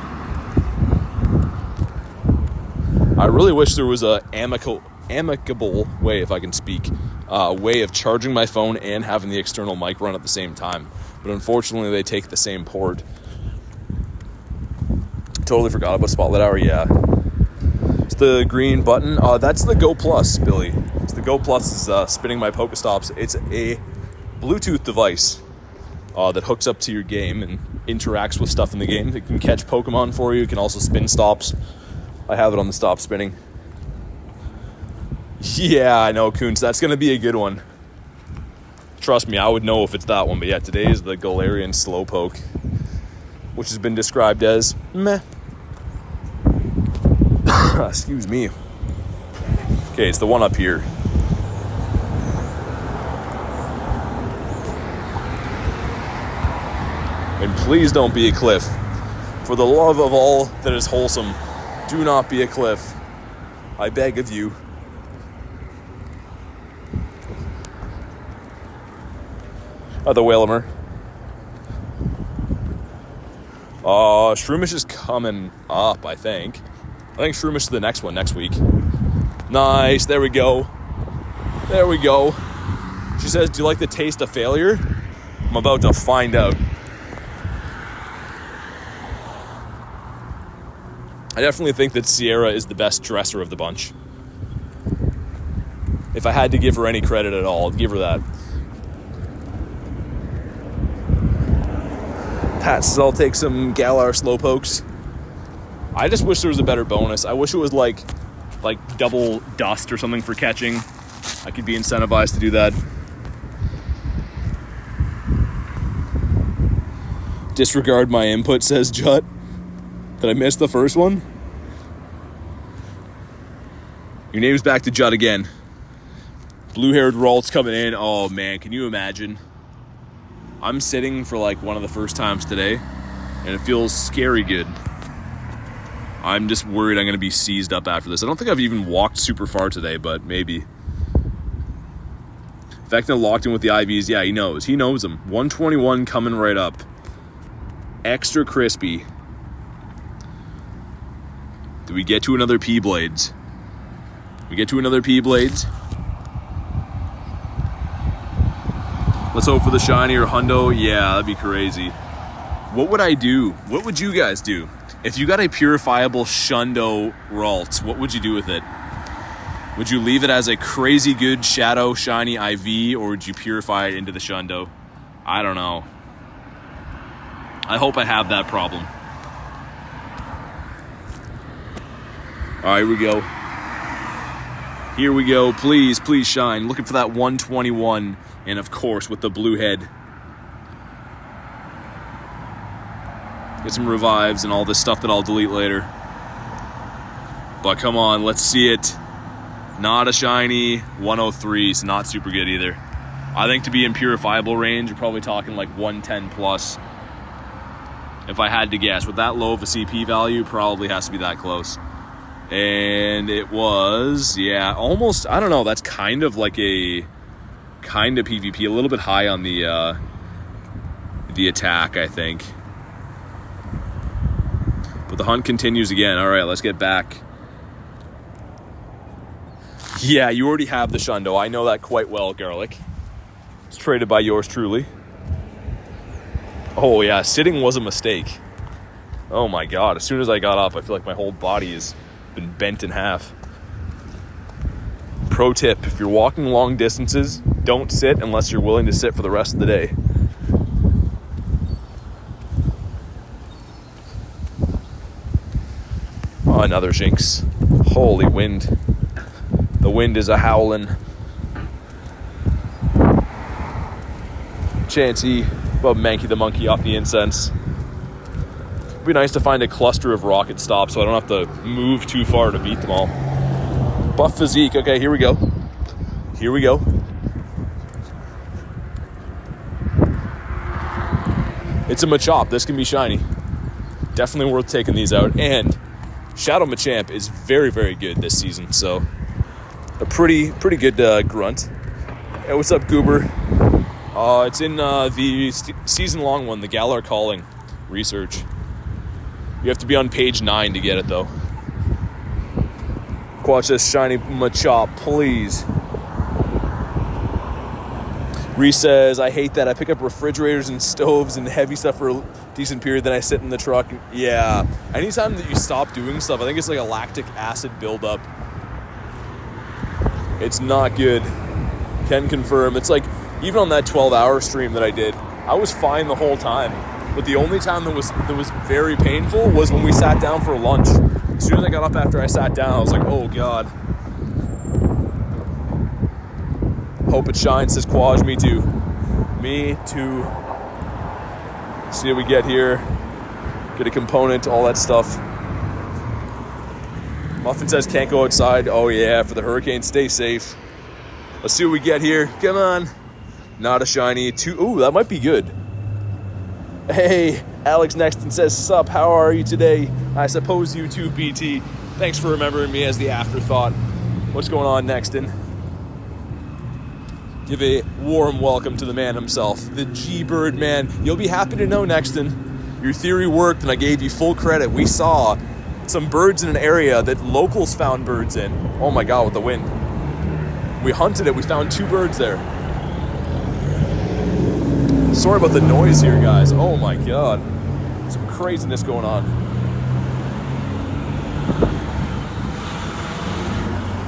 I really wish there was a amicable way, if I can speak, way of charging my phone and having the external mic run at the same time. But unfortunately, they take the same port. Totally forgot about Spotlight Hour, yeah. It's the green button. That's the Go Plus, Billy. It's the Go Plus is spinning my Pokestops. It's a Bluetooth device that hooks up to your game and interacts with stuff in the game. It can catch Pokemon for you. It can also spin stops. I have it on the stop spinning. Yeah, I know, Coons. That's going to be a good one. Trust me, I would know if it's that one. But yeah, today is the Galarian Slowpoke, which has been described as meh. Excuse me. Okay, it's the one up here. And please don't be a cliff. For the love of all that is wholesome, do not be a cliff. I beg of you. The Whalmer. Shroomish is coming up, I think. I think Shroomish is the next one next week. Nice, there we go. There we go. She says, do you like the taste of failure? I'm about to find out. I definitely think that Sierra is the best dresser of the bunch. If I had to give her any credit at all, I'd give her that. Pat says I'll take some Galar Slowpokes. I just wish there was a better bonus. I wish it was like double dust or something for catching. I could be incentivized to do that. Disregard my input, says Jut. Did I miss the first one? Your name's back to Jut again. Blue-haired Ralt's coming in. Oh, man, can you imagine? I'm sitting for like one of the first times today, and it feels scary good. I'm just worried I'm going to be seized up after this. I don't think I've even walked super far today, but maybe. Vecna locked in with the IVs. Yeah, he knows. He knows them. 121 coming right up. Extra crispy. Do we get to another P-Blades? We get to another P-Blades. Let's hope for the shiny or hundo. Yeah, that'd be crazy. What would I do? What would you guys do? If you got a purifiable Shundo Ralt, what would you do with it? Would you leave it as a crazy good Shadow Shiny IV, or would you purify it into the Shundo? I don't know. I hope I have that problem. All right, here we go. Here we go. Please, please shine. Looking for that 121, and of course with the blue head. Get some revives and all this stuff that I'll delete later. But come on, let's see it. Not a shiny. 103, so not super good either. I think to be in purifiable range, you're probably talking like 110 plus. If I had to guess, with that low of a CP value, probably has to be that close. And it was, yeah, almost, I don't know, that's kind of like a kind of PvP, a little bit high on the attack, I think. But the hunt continues again. All right, let's get back. Yeah, you already have the Shundo. I know that quite well, Garlic. It's traded by yours truly. Oh, yeah, sitting was a mistake. Oh, my God. As soon as I got up, I feel like my whole body has been bent in half. Pro tip, if you're walking long distances, don't sit unless you're willing to sit for the rest of the day. Oh, another Jinx. Holy wind. The wind is a howling. Chansey, well, Mankey the monkey off the incense. It'd be nice to find a cluster of rocket stops so I don't have to move too far to beat them all. Buff physique. Okay, here we go. Here we go. It's a Machop. This can be shiny. Definitely worth taking these out. And Shadow Machamp is very, very good this season. So a pretty good grunt. Hey, what's up, Goober? It's in the season-long one, the Galar Calling research. You have to be on page 9 to get it, though. Watch this shiny Machop, please. Reese says, I hate that. I pick up refrigerators and stoves and heavy stuff for a decent period, then I sit in the truck. Yeah. Anytime that you stop doing stuff, I think it's like a lactic acid buildup. It's not good. Can confirm. It's like, even on that 12-hour stream that I did, I was fine the whole time. But the only time that was very painful was when we sat down for lunch. As soon as I got up after I sat down, I was like, oh, God. Hope it shines, says Quaj. Me too. Me too. See what we get here. Get a component, all that stuff. Muffin says can't go outside. Oh, yeah, for the hurricane, stay safe. Let's see what we get here. Come on. Not a shiny. Ooh, that might be good. Hey, Alex Nexton says, sup, how are you today? I suppose you too, BT. Thanks for remembering me as the afterthought. What's going on, Nexton? Give a warm welcome to the man himself, the G-Bird man. You'll be happy to know, Nexton, your theory worked and I gave you full credit. We saw some birds in an area that locals found birds in. Oh my God, with the wind. We hunted it, we found 2 birds there. Sorry about the noise here, guys. Oh my God. Some craziness going on.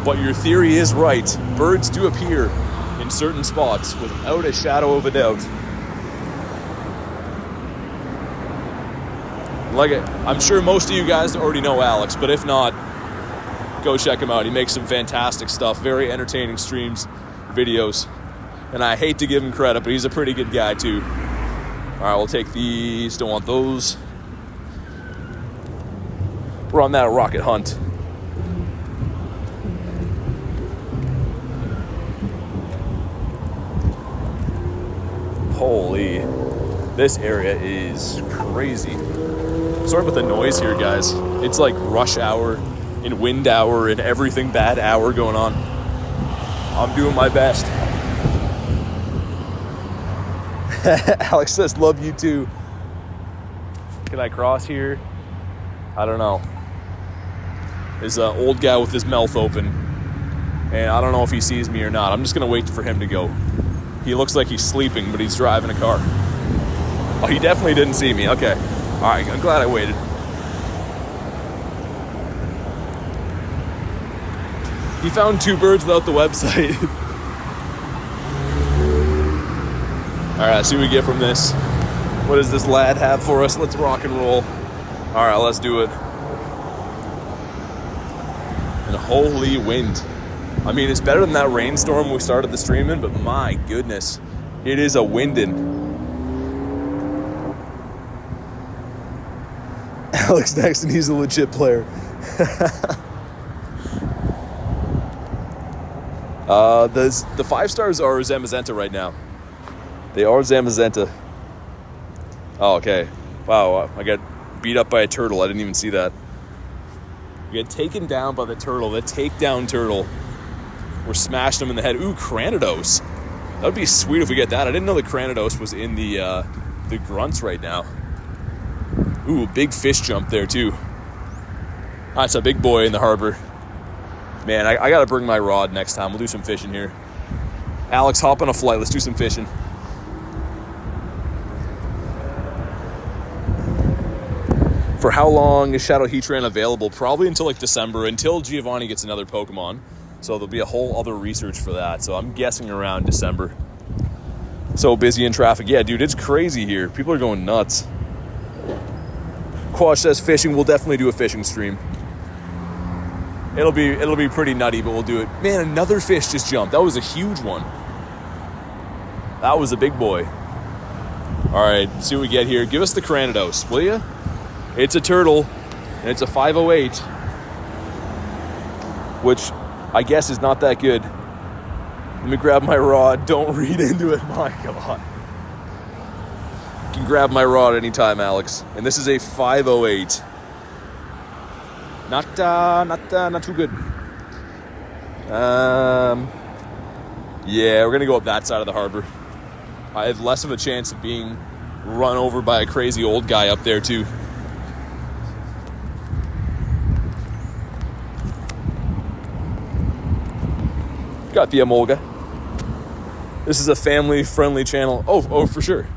But your theory is right. Birds do appear in certain spots without a shadow of a doubt. Like, I'm sure most of you guys already know Alex, but if not, go check him out. He makes some fantastic stuff, very entertaining streams, videos, and I hate to give him credit, but he's a pretty good guy too. All right, we'll take these. Don't want those. We're on that rocket hunt. Holy, this area is crazy. Sorry about the noise here, guys. It's like rush hour and wind hour and everything bad hour going on. I'm doing my best. Alex says, love you too. Can I cross here? I don't know. There's an old guy with his mouth open, and I don't know if he sees me or not. I'm just going to wait for him to go. He looks like he's sleeping, but he's driving a car. Oh, he definitely didn't see me. Okay. All right, I'm glad I waited. He found 2 birds without the website. All right, let's see what we get from this. What does this lad have for us? Let's rock and roll. All right, let's do it. And holy wind. I mean, it's better than that rainstorm we started the stream in, but my goodness, it is a windin'. Alex next, and he's a legit player. The 5 stars are Zamazenta right now. They are Zamazenta. Oh, okay. Wow, I got beat up by a turtle. I didn't even see that. We got taken down by the turtle. The takedown turtle. We're smashing him in the head. Ooh, Cranidos. That would be sweet if we get that. I didn't know the Cranidos was in the grunts right now. Ooh, big fish jump there too. That's a big boy in the harbor. Man, I gotta bring my rod next time. We'll do some fishing here. Alex, hop on a flight. Let's do some fishing. For how long is Shadow Heatran available? Probably until like December, until Giovanni gets another Pokemon. So there'll be a whole other research for that. So I'm guessing around December. So busy in traffic. Yeah, dude, it's crazy here. People are going nuts. Quash says fishing. We'll definitely do a fishing stream. It'll be pretty nutty, but we'll do it. Man, another fish just jumped. That was a huge one. That was a big boy. All right, let's see what we get here. Give us the Cranidos, will you? It's a turtle, and it's a 508, which I guess is not that good. Let me grab my rod. Don't read into it. My God. You can grab my rod anytime, Alex. And this is a 508. Not too good. Yeah, we're gonna go up that side of the harbor. I have less of a chance of being run over by a crazy old guy up there too. Got the Emolga. This is a family-friendly channel. Oh, for sure.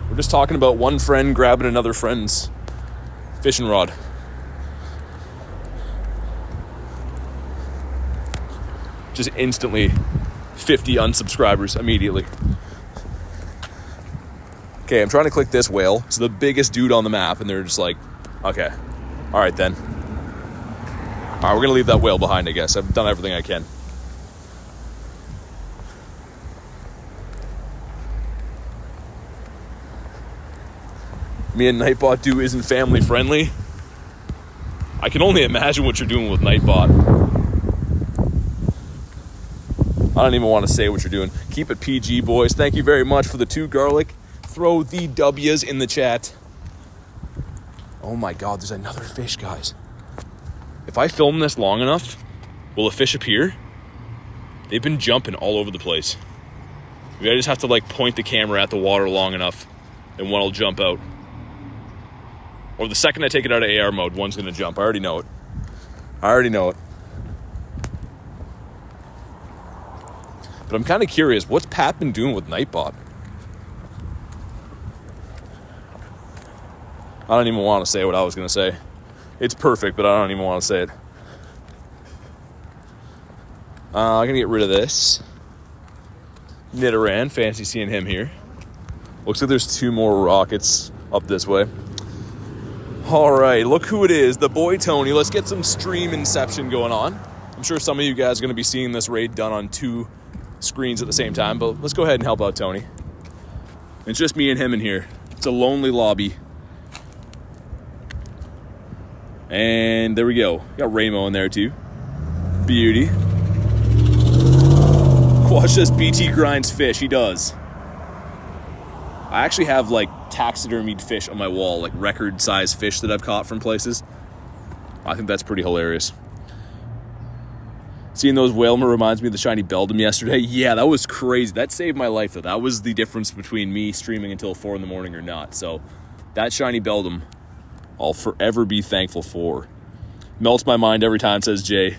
We're just talking about one friend grabbing another friend's fishing rod. Just instantly 50 unsubscribers immediately. Okay, I'm trying to click this whale. It's the biggest dude on the map, and they're just like, okay, all right then. All right, we're gonna leave that whale behind, I guess. I've done everything I can. Me and Nightbot do isn't family friendly. I can only imagine what you're doing with Nightbot. I don't even want to say what you're doing. Keep it PG, boys. Thank you very much for the 2 garlic. Throw the W's in the chat. Oh my God, there's another fish, guys. If I film this long enough, will a fish appear? They've been jumping all over the place. Maybe I just have to like point the camera at the water long enough and one will jump out. Or the second I take it out of AR mode, one's gonna jump. I already know it. But I'm kind of curious, what's Pat been doing with Nightbot? I don't even want to say what I was going to say. It's perfect, but I don't even want to say it. I'm gonna get rid of this. Nidoran, fancy seeing him here. Looks like there's 2 more rockets up this way. All right, look who it is, the boy Tony. Let's get some stream inception going on. I'm sure some of you guys are gonna be seeing this raid done on 2 screens at the same time, but let's go ahead and help out Tony. It's just me and him in here. It's a lonely lobby. And there we go. Got Raymo in there too. Beauty. Quash says BT grinds fish. He does. I actually have like taxidermied fish on my wall, like record size fish that I've caught from places. I think that's pretty hilarious. Seeing those Whalmer reminds me of the shiny Beldum yesterday. Yeah, that was crazy. That saved my life though. That was the difference between me streaming until 4 in the morning or not. So that shiny Beldum, I'll forever be thankful for. Melts my mind every time, says Jay.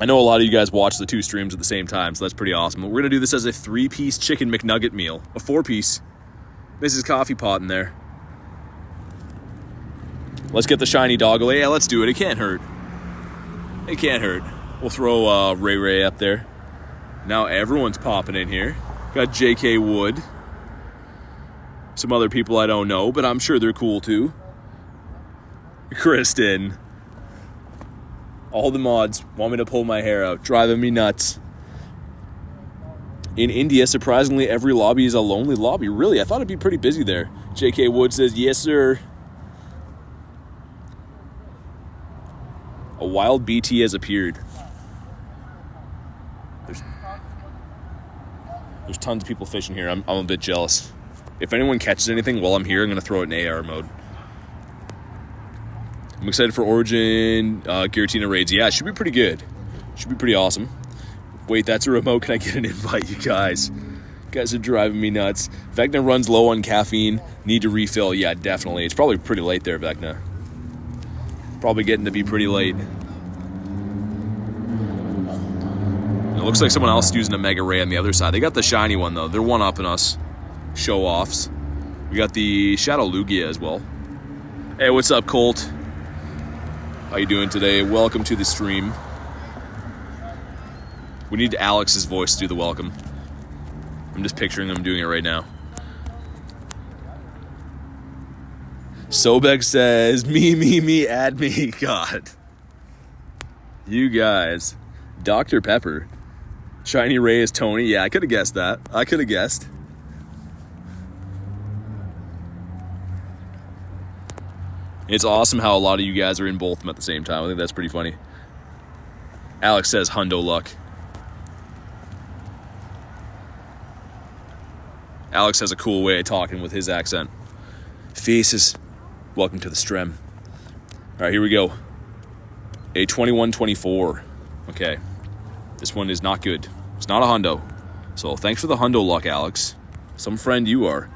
I know a lot of you guys watch the 2 streams at the same time, so that's pretty awesome. But we're going to do this as a 3-piece chicken McNugget meal. A 4-piece. Mrs. Coffee Pot in there. Let's get the shiny doggo. Yeah, let's do it. It can't hurt. It can't hurt. We'll throw Ray Ray up there. Now everyone's popping in here. Got JK Wood. Some other people I don't know, but I'm sure they're cool too. Kristen. All the mods want me to pull my hair out, driving me nuts. In India, surprisingly, every lobby is a lonely lobby. Really? I thought it'd be pretty busy there. JK Wood says, yes, sir. A wild BT has appeared. There's tons of people fishing here. I'm a bit jealous. If anyone catches anything while I'm here, I'm going to throw it in AR mode. I'm excited for Origin Giratina raids. Yeah, it should be pretty good. Should be pretty awesome. Wait, that's a remote. Can I get an invite, you guys? You guys are driving me nuts. Vecna runs low on caffeine. Need to refill. Yeah, definitely. It's probably pretty late there, Vecna. Probably getting to be pretty late. It looks like someone else is using a Mega Ray on the other side. They got the shiny one, though. They're one-upping us. Show-offs. We got the Shadow Lugia as well. Hey, what's up, Colt? How you doing today? Welcome to the stream. We need Alex's voice to do the welcome. I'm just picturing him doing it right now. Sobek says, me, add me. God. You guys. Dr. Pepper. Shiny Ray is Tony. Yeah, I could have guessed that. I could have guessed. It's awesome how a lot of you guys are in both of them at the same time. I think that's pretty funny. Alex says, hundo luck. Alex has a cool way of talking with his accent. Faces. Welcome to the stream. All right, here we go. A 21-24. Okay. This one is not good. It's not a hundo. So thanks for the hundo luck, Alex. Some friend you are.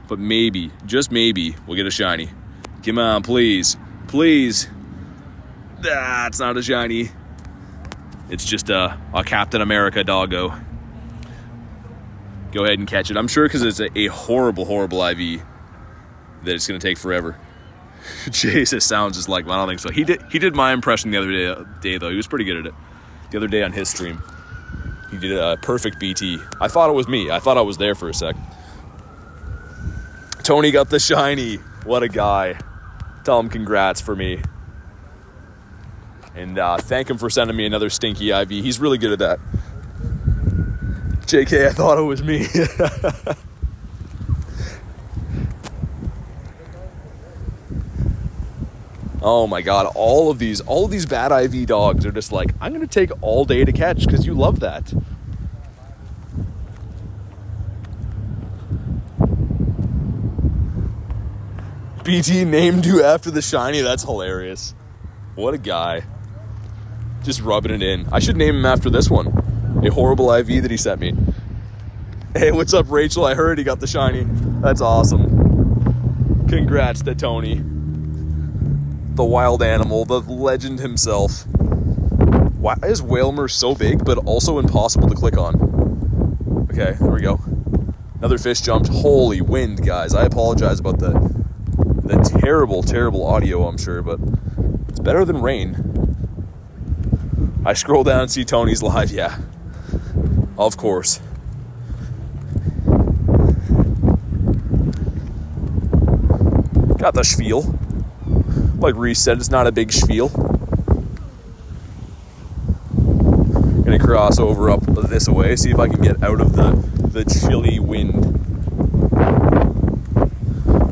But maybe, just maybe, we'll get a shiny. Come on, please. Please. That's not a shiny. It's just a Captain America doggo. Go ahead and catch it. I'm sure because it's a horrible, horrible IV that it's going to take forever. Jesus, sounds just like, I don't think so. He did my impression the other day, though. He was pretty good at it. The other day on his stream. He did a perfect BT. I thought it was me. I thought I was there for a sec. Tony got the shiny. What a guy. Tell him congrats for me. And thank him for sending me another stinky IV. He's really good at that. JK, I thought it was me. Oh my god, all of these bad IV dogs are just like, I'm going to take all day to catch because you love that. BT named you after the shiny, that's hilarious. What a guy. Just rubbing it in. I should name him after this one. A horrible IV that he sent me. Hey, what's up, Rachel? I heard he got the shiny. That's awesome. Congrats to Tony. The wild animal, the legend himself. Why is Whalmer so big, but also impossible to click on? Okay, there we go. Another fish jumped. Holy wind, guys. I apologize about the terrible, terrible audio, I'm sure, but it's better than rain. I scroll down and see Tony's live. Yeah, of course. Got the spiel. Like Reese said, it's not a big spiel. Gonna cross over up this way, see if I can get out of the chilly wind.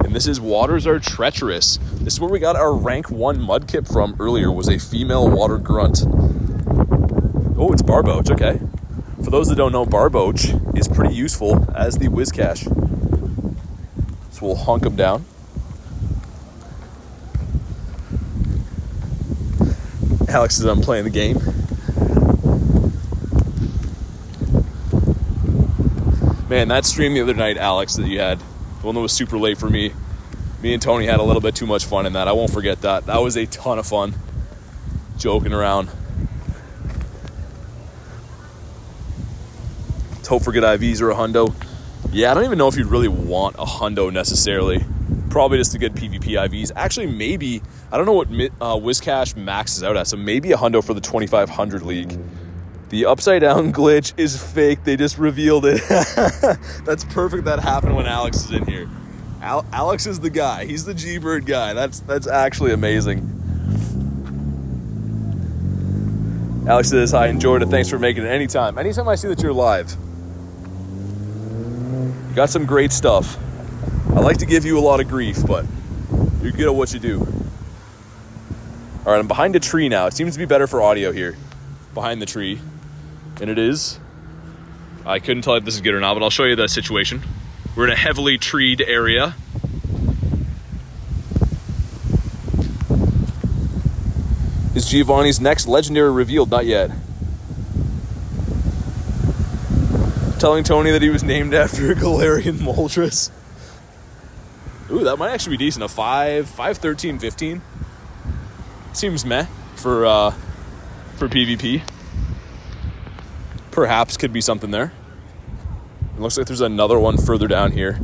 And this is Waters Are Treacherous. This is where we got our rank 1 mudkip from earlier, was a female water grunt. Oh, it's barboach, okay. For those that don't know, barboach is pretty useful as the whizcash. So we'll hunk them down. Alex is playing the game. Man, that stream the other night, Alex, that you had, the one that was super late for me, me and Tony had a little bit too much fun in that. I won't forget that. That was a ton of fun. Joking around. Let's hope for good IVs or a hundo. Yeah, I don't even know if you'd really want a hundo necessarily. Probably just to get PvP IVs. Actually, maybe, I don't know what Whizcash maxes out at, so maybe a hundo for the 2500 league. The upside down glitch is fake. They just revealed it. That's perfect. That happened when Alex is in here. Alex is the guy. He's the G-Bird guy. That's actually amazing. Alex says, hi, enjoyed it. Thanks for making it anytime. Anytime I see that you're live. You got some great stuff. I like to give you a lot of grief, but you're good at what you do. All right, I'm behind a tree now. It seems to be better for audio here. Behind the tree. And it is. I couldn't tell if this is good or not, but I'll show you the situation. We're in a heavily treed area. Is Giovanni's next legendary revealed? Not yet. Telling Tony that he was named after a Galarian Moltres. Ooh, that might actually be decent. A 5, 13, 15. Seems meh for PvP. Perhaps could be something there. It looks like there's another one further down here.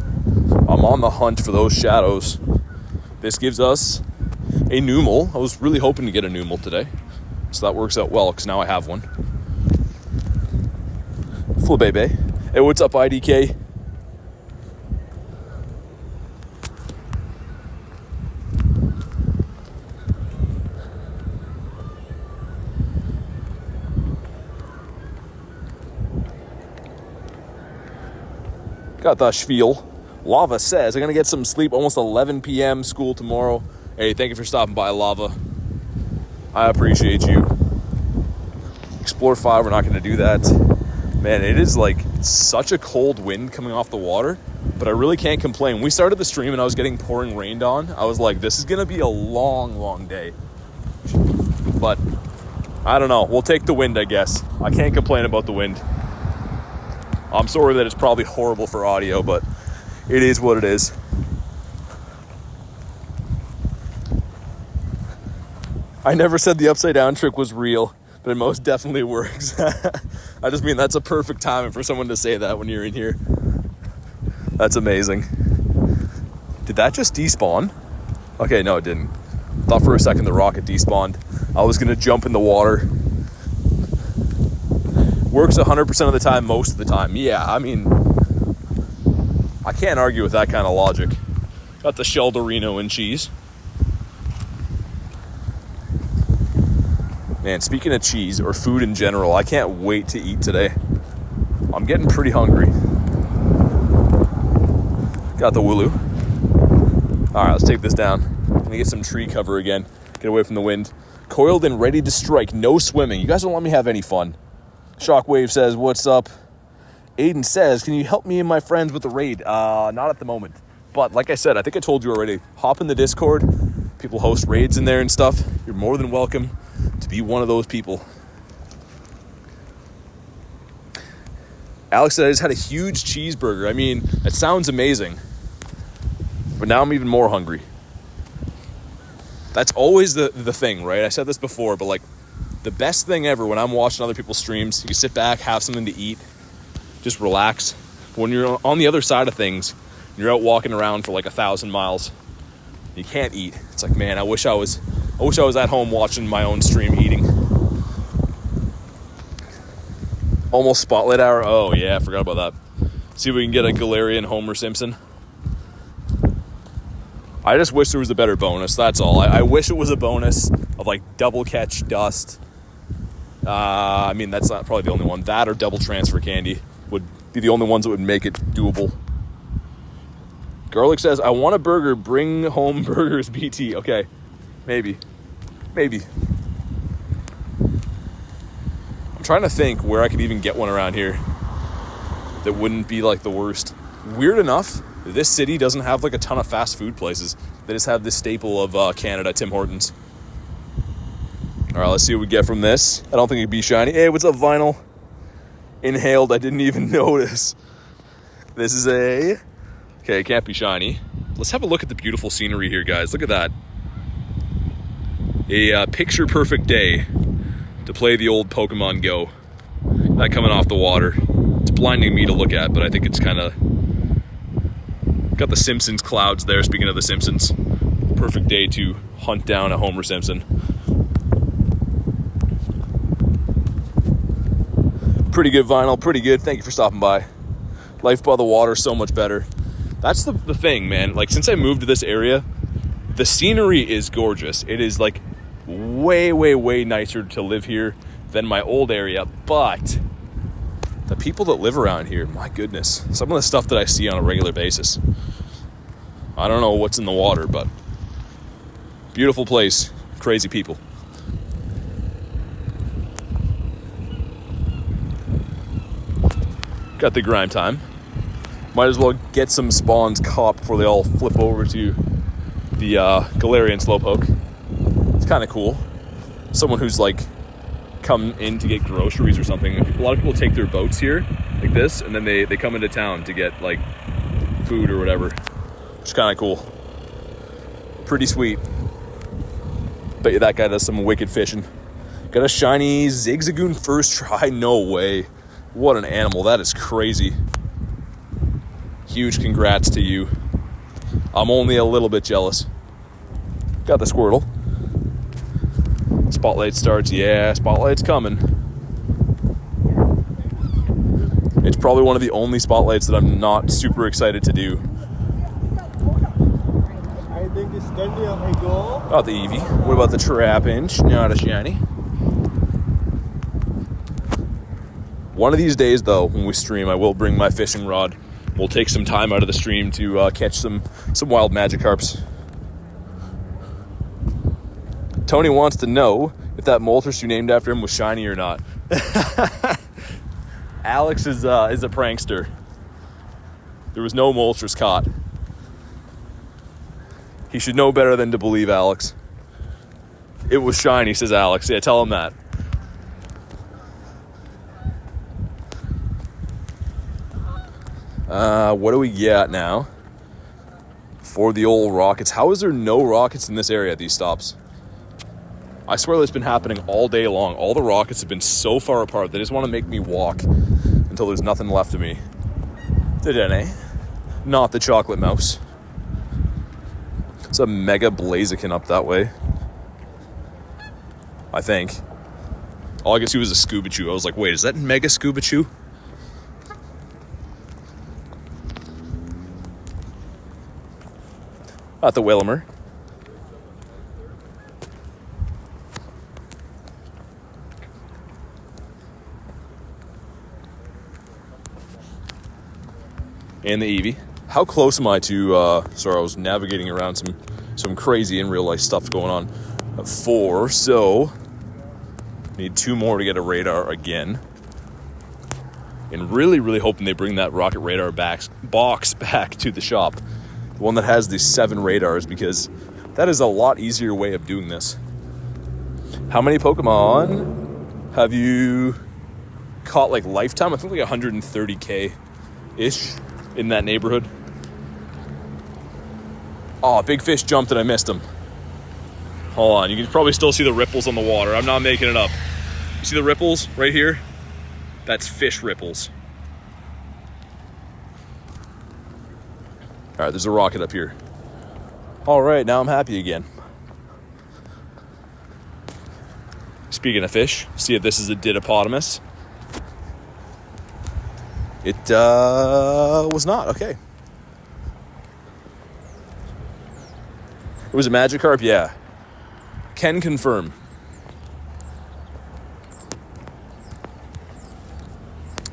I'm on the hunt for those shadows. This gives us a Numel. I was really hoping to get a Numel today. So that works out well because now I have one. Flabebe. Hey, what's up, IDK? Got the spiel. Lava says, I'm going to get some sleep, almost 11 p.m. school tomorrow. Hey, thank you for stopping by, Lava. I appreciate you. Explore 5, we're not going to do that. Man, it is like such a cold wind coming off the water, but I really can't complain. We started the stream and I was getting pouring rained on. I was like, this is going to be a long, long day. But I don't know. We'll take the wind, I guess. I can't complain about the wind. I'm sorry that it's probably horrible for audio, but it is what it is. I never said the upside down trick was real, but it most definitely works. I just mean that's a perfect timing for someone to say that when you're in here. That's amazing. Did that just despawn? Okay, no, it didn't. Thought for a second the rocket despawned. I was gonna jump in the water. Works 100% of the time, most of the time. Yeah, I mean, I can't argue with that kind of logic. Got the Sheldorino and cheese. Man, speaking of cheese, or food in general, I can't wait to eat today. I'm getting pretty hungry. Got the Wooloo. All right, let's take this down. I'm gonna get some tree cover again. Get away from the wind. Coiled and ready to strike. No swimming. You guys don't let me have any fun. Shockwave says, what's up? Aiden says, can you help me and my friends with the raid? Not at the moment. But like I said, I think I told you already, hop in the Discord. People host raids in there and stuff. You're more than welcome to be one of those people. Alex said, I just had a huge cheeseburger. I mean, it sounds amazing. But now I'm even more hungry. That's always the thing, right? I said this before, but like, the best thing ever when I'm watching other people's streams, you can sit back, have something to eat, just relax. When you're on the other side of things, you're out walking around for like 1,000 miles, you can't eat. It's like, man, I wish I was at home watching my own stream eating. Almost spotlight hour. Oh, yeah, I forgot about that. See if we can get a Galarian Homer Simpson. I just wish there was a better bonus, that's all. I wish it was a bonus of, like, double catch dust. I mean, that's not probably the only one. That or double transfer candy would be the only ones that would make it doable. Garlic says, I want a burger. Bring home burgers, BT. Okay, maybe. I'm trying to think where I could even get one around here that wouldn't be like the worst. Weird enough, this city doesn't have like a ton of fast food places. They just have this staple of Canada, Tim Hortons. All right, let's see what we get from this. I don't think it'd be shiny. Hey, what's up, Vinyl? Inhaled, I didn't even notice. This is a... Okay, it can't be shiny. Let's have a look at the beautiful scenery here, guys. Look at that. A picture-perfect day to play the old Pokemon Go. That coming off the water. It's blinding me to look at, but I think it's kind of... Got the Simpsons clouds there, speaking of the Simpsons. Perfect day to hunt down a Homer Simpson. Pretty good, Vinyl, pretty good. Thank you for stopping by. Life by the water, so much better. That's the thing, man. Like, since I moved to this area, the scenery is gorgeous. It is, like, way nicer to live here than my old area, but the people that live around here, my goodness, some of the stuff that I see on a regular basis. I don't know what's in the water, but beautiful place, crazy people. Got the grime time. Might as well get some spawns caught before they all flip over to the Galarian Slowpoke. It's kind of cool. Someone who's like come in to get groceries or something. A lot of people take their boats here like this, and then they come into town to get like food or whatever. It's kind of cool. Pretty sweet. Bet you that guy does some wicked fishing. Got a shiny Zigzagoon first try. No way. What an animal. That is crazy. Huge congrats to you. I'm only a little bit jealous. Got the Squirtle. Spotlight starts. Yeah, Spotlight's coming. It's probably one of the only Spotlights that I'm not super excited to do. Got the Eevee. What about the Trapinch? Not a shiny. One of these days, though, when we stream, I will bring my fishing rod. We'll take some time out of the stream to catch some wild Magikarps. Tony wants to know if that Moltres you named after him was shiny or not. Alex is a prankster. There was no Moltres caught. He should know better than to believe Alex. It was shiny, says Alex. Yeah, tell him that. What do we get now for the old rockets? How is there no rockets in this area at these stops? I swear that's been happening all day long. All the rockets have been so far apart. They just want to make me walk until there's nothing left of me. Dedenne. Not the chocolate mouse. It's a Mega Blaziken up that way. I think. All I could see was a Scubachew. I was like, wait, is that Mega Scubachew? At the Willimer. And the Eevee. How close am I to, sorry, I was navigating around some crazy in real life stuff going on. 4, so need 2 more to get a radar again. And really hoping they bring that rocket radar box back to the shop. The one that has the 7 radars, because that is a lot easier way of doing this. How many Pokemon have you caught like lifetime? I think like 130K-ish in that neighborhood. Oh, big fish jumped and I missed him. Hold on, you can probably still see the ripples on the water. I'm not making it up. You see the ripples right here? That's fish ripples. All right, there's a rocket up here. All right, now I'm happy again. Speaking of fish, see if this is a Didopotamus. It was not. Okay. It was a Magikarp? Yeah. Can confirm.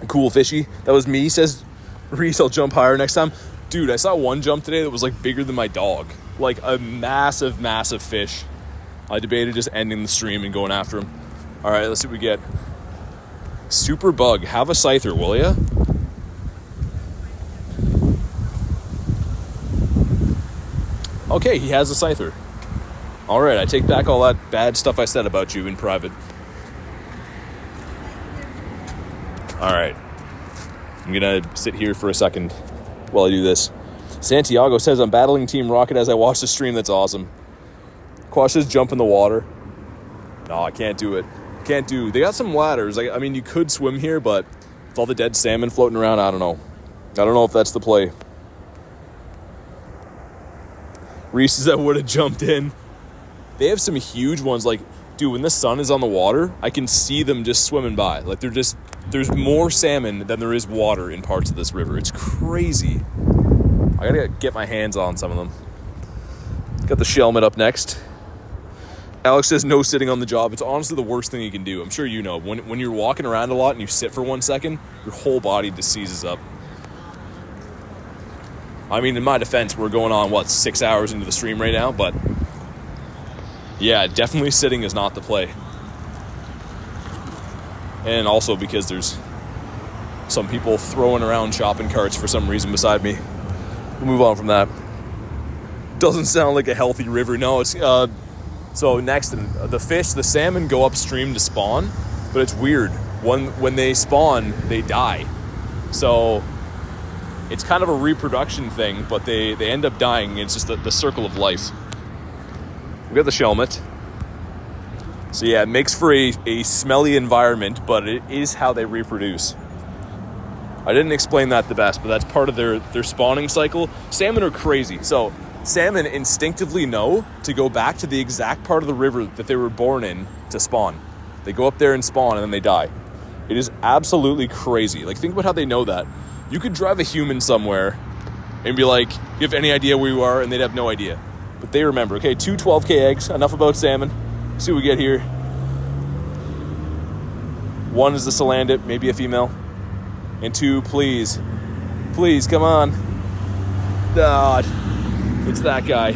Cool fishy. That was me, says Reese. I'll jump higher next time. Dude, I saw one jump today that was like bigger than my dog. Like a massive, massive fish. I debated just ending the stream and going after him. All right, let's see what we get. Super Bug. Have a Scyther, will ya? Okay, he has a Scyther. All right, I take back all that bad stuff I said about you in private. All right. I'm going to sit here for a second while I do this. Santiago says, I'm battling Team Rocket as I watch the stream. That's awesome. Quash says, jump in the water. No, I can't do it. Can't do. They got some ladders. I mean, you could swim here, but with all the dead salmon floating around, I don't know. I don't know if that's the play. Reese says I would have jumped in. They have some huge ones. Like, dude, when the sun is on the water, I can see them just swimming by. Like, there's more salmon than there is water in parts of this river. It's crazy. I gotta get my hands on some of them. Got the Shelmet up next. Alex says no sitting on the job. It's honestly the worst thing you can do. I'm sure you know. When you're walking around a lot and you sit for 1 second, your whole body just seizes up. I mean, in my defense, we're going on, 6 hours into the stream right now, but yeah, definitely sitting is not the play. And also because there's some people throwing around shopping carts for some reason beside me. We'll move on from that. Doesn't sound like a healthy river. No, it's so next, the salmon go upstream to spawn, but it's weird. When they spawn, they die. So it's kind of a reproduction thing, but they end up dying. It's just the circle of life. We got the Shelmet. So yeah, it makes for a smelly environment, but it is how they reproduce. I didn't explain that the best, but that's part of their spawning cycle. Salmon are crazy. So salmon instinctively know to go back to the exact part of the river that they were born in to spawn. They go up there and spawn, and then they die. It is absolutely crazy. Like, think about how they know that. You could drive a human somewhere and be like, you have any idea where you are? And they'd have no idea. But they remember. Okay, 2 12K eggs. Enough about salmon. Let's see what we get here. One is the Salandit, maybe a female. And 2, please. Please, come on. God. It's that guy.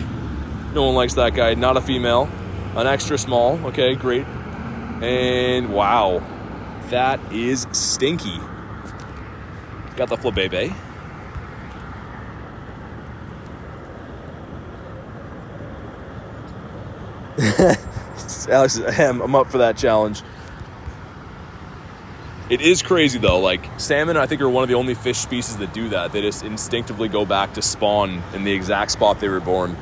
No one likes that guy. Not a female. An extra small. Okay, great. And wow. That is stinky. Got the Flabebe. Alex, I'm up for that challenge. It is crazy though. Like, salmon, I think, are one of the only fish species that do that. They just instinctively go back to spawn in the exact spot they were born.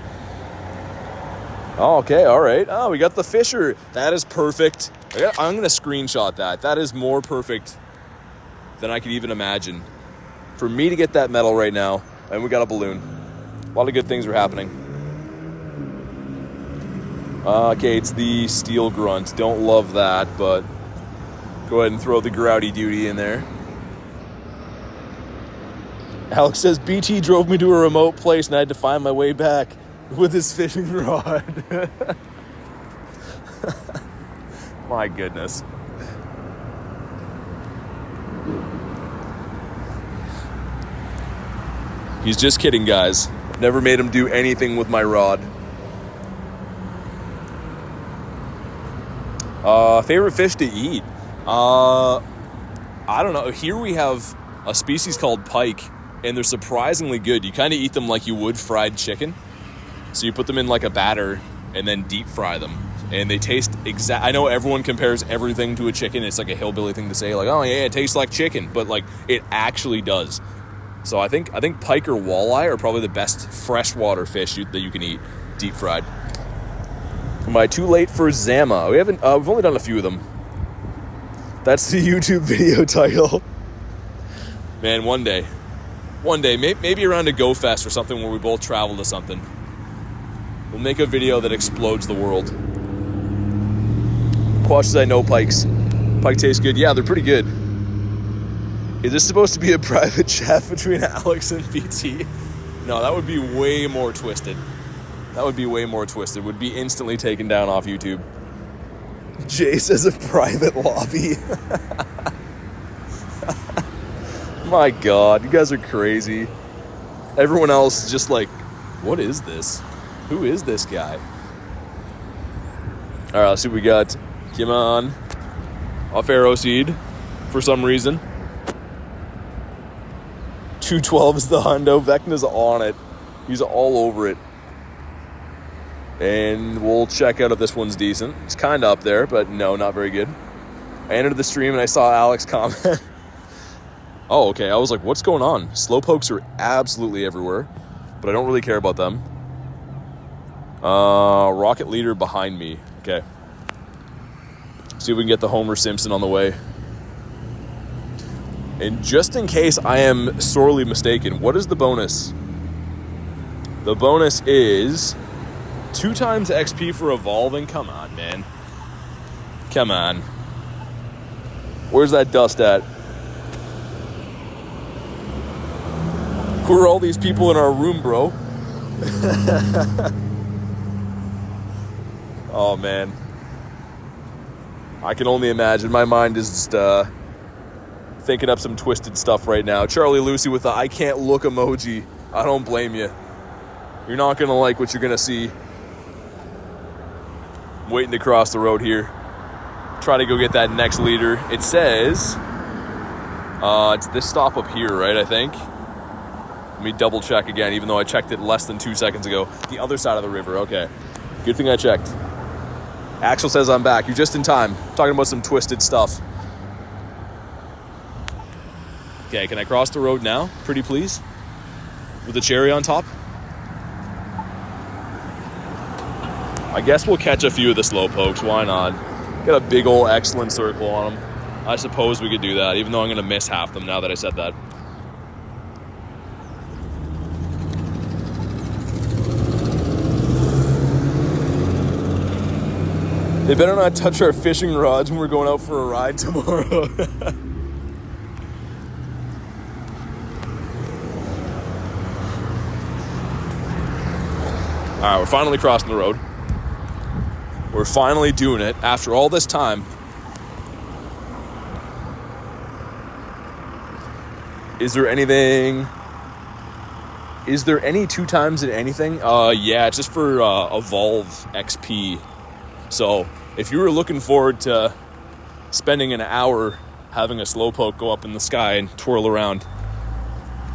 Oh, okay, all right. Oh, we got the Fisher. That is perfect. I'm going to screenshot that. That is more perfect than I could even imagine. For me to get that medal right now, and we got a balloon. A lot of good things are happening. Okay, it's the Steel Grunt. Don't love that, but go ahead and throw the Grouty Duty in there. Alex says, BT drove me to a remote place and I had to find my way back with his fishing rod. My goodness. He's just kidding, guys. Never made him do anything with my rod. Favorite fish to eat? I don't know. Here we have a species called pike, and they're surprisingly good. You kind of eat them like you would fried chicken. So you put them in like a batter and then deep fry them. And they taste exact. I know everyone compares everything to a chicken. It's like a hillbilly thing to say, like, oh yeah, it tastes like chicken, but like it actually does. So I think pike or walleye are probably the best freshwater fish that you can eat deep fried. Am I too late for Zama? We've only done a few of them. That's the YouTube video title. Man, one day, maybe around a Go Fest or something where we both travel to something, we'll make a video that explodes the world. Quash says I know pikes. Pike tastes good. Yeah, they're pretty good. Is this supposed to be a private chat between Alex and BT? No, that would be way more twisted. That would be way more twisted. Would be instantly taken down off YouTube. Jay says a private lobby. My God, you guys are crazy. Everyone else is just like, what is this? Who is this guy? All right, let's see what we got. Come on. Off Arrow Seed for some reason. 212 is the hundo. Vecna's on it. He's all over it. And we'll check out if this one's decent. It's kind of up there, but no, not very good. I entered the stream and I saw Alex comment. Oh, okay. I was like, what's going on? Slowpokes are absolutely everywhere, but I don't really care about them. Rocket Leader behind me. Okay. See if we can get the Homer Simpson on the way. And just in case I am sorely mistaken, what is the bonus? The bonus is 2 times XP for evolving. Come on, man. Come on. Where's that dust at? Who are all these people in our room, bro? Oh, man. I can only imagine. My mind is just thinking up some twisted stuff right now. Charlie Lucy with the I can't look emoji. I don't blame you. You're not going to like what you're going to see. I'm waiting to cross the road here. Try to go get that next leader. It says it's this stop up here, right, I think? Let me double check again, even though I checked it less than 2 seconds ago. The other side of the river, okay. Good thing I checked. Axel says I'm back. You're just in time. Talking about some twisted stuff. Okay, can I cross the road now? Pretty please? With a cherry on top? I guess we'll catch a few of the slowpokes. Why not? Got a big old excellent circle on them. I suppose we could do that, even though I'm going to miss half them now that I said that. They better not touch our fishing rods when we're going out for a ride tomorrow. Alright, we're finally crossing the road. We're finally doing it after all this time. Is there any 2 times in anything? Yeah, it's just for Evolve XP. So, if you were looking forward to spending an hour having a slowpoke go up in the sky and twirl around,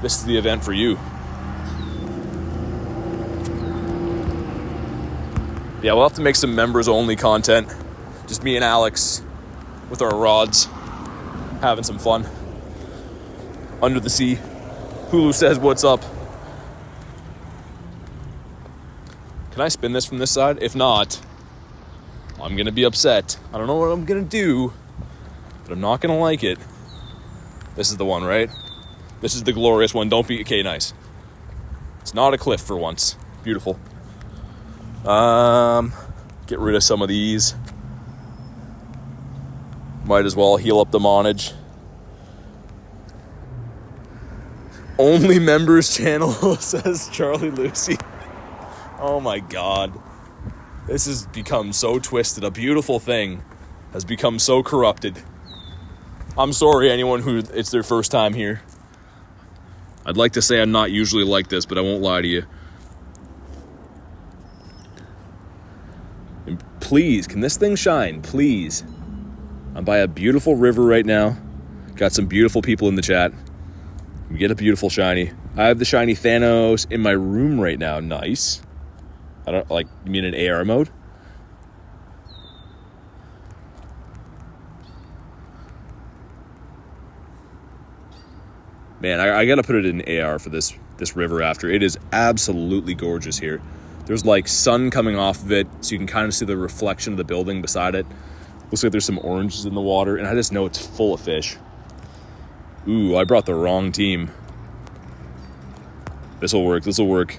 this is the event for you. Yeah, we'll have to make some members-only content. Just me and Alex with our rods, having some fun. Under the sea. Hulu says, what's up? Can I spin this from this side? If not, I'm going to be upset. I don't know what I'm going to do, but I'm not going to like it. This is the one, right? This is the glorious one. Don't be... Okay, nice. It's not a cliff for once. Beautiful. Get rid of some of these. Might as well heal up the monage. Only members channel, says Charlie Lucy. Oh my God. This has become so twisted. A beautiful thing has become so corrupted. I'm sorry, anyone who it's their first time here. I'd like to say I'm not usually like this, but I won't lie to you. And please, can this thing shine? Please. I'm by a beautiful river right now. Got some beautiful people in the chat. We get a beautiful shiny. I have the shiny Thanos in my room right now. Nice. I don't like, you mean in AR mode? Man, I gotta put it in AR for this river after. It is absolutely gorgeous here. There's like sun coming off of it, so you can kind of see the reflection of the building beside it. Looks like there's some oranges in the water, and I just know it's full of fish. Ooh, I brought the wrong team. This'll work, this'll work.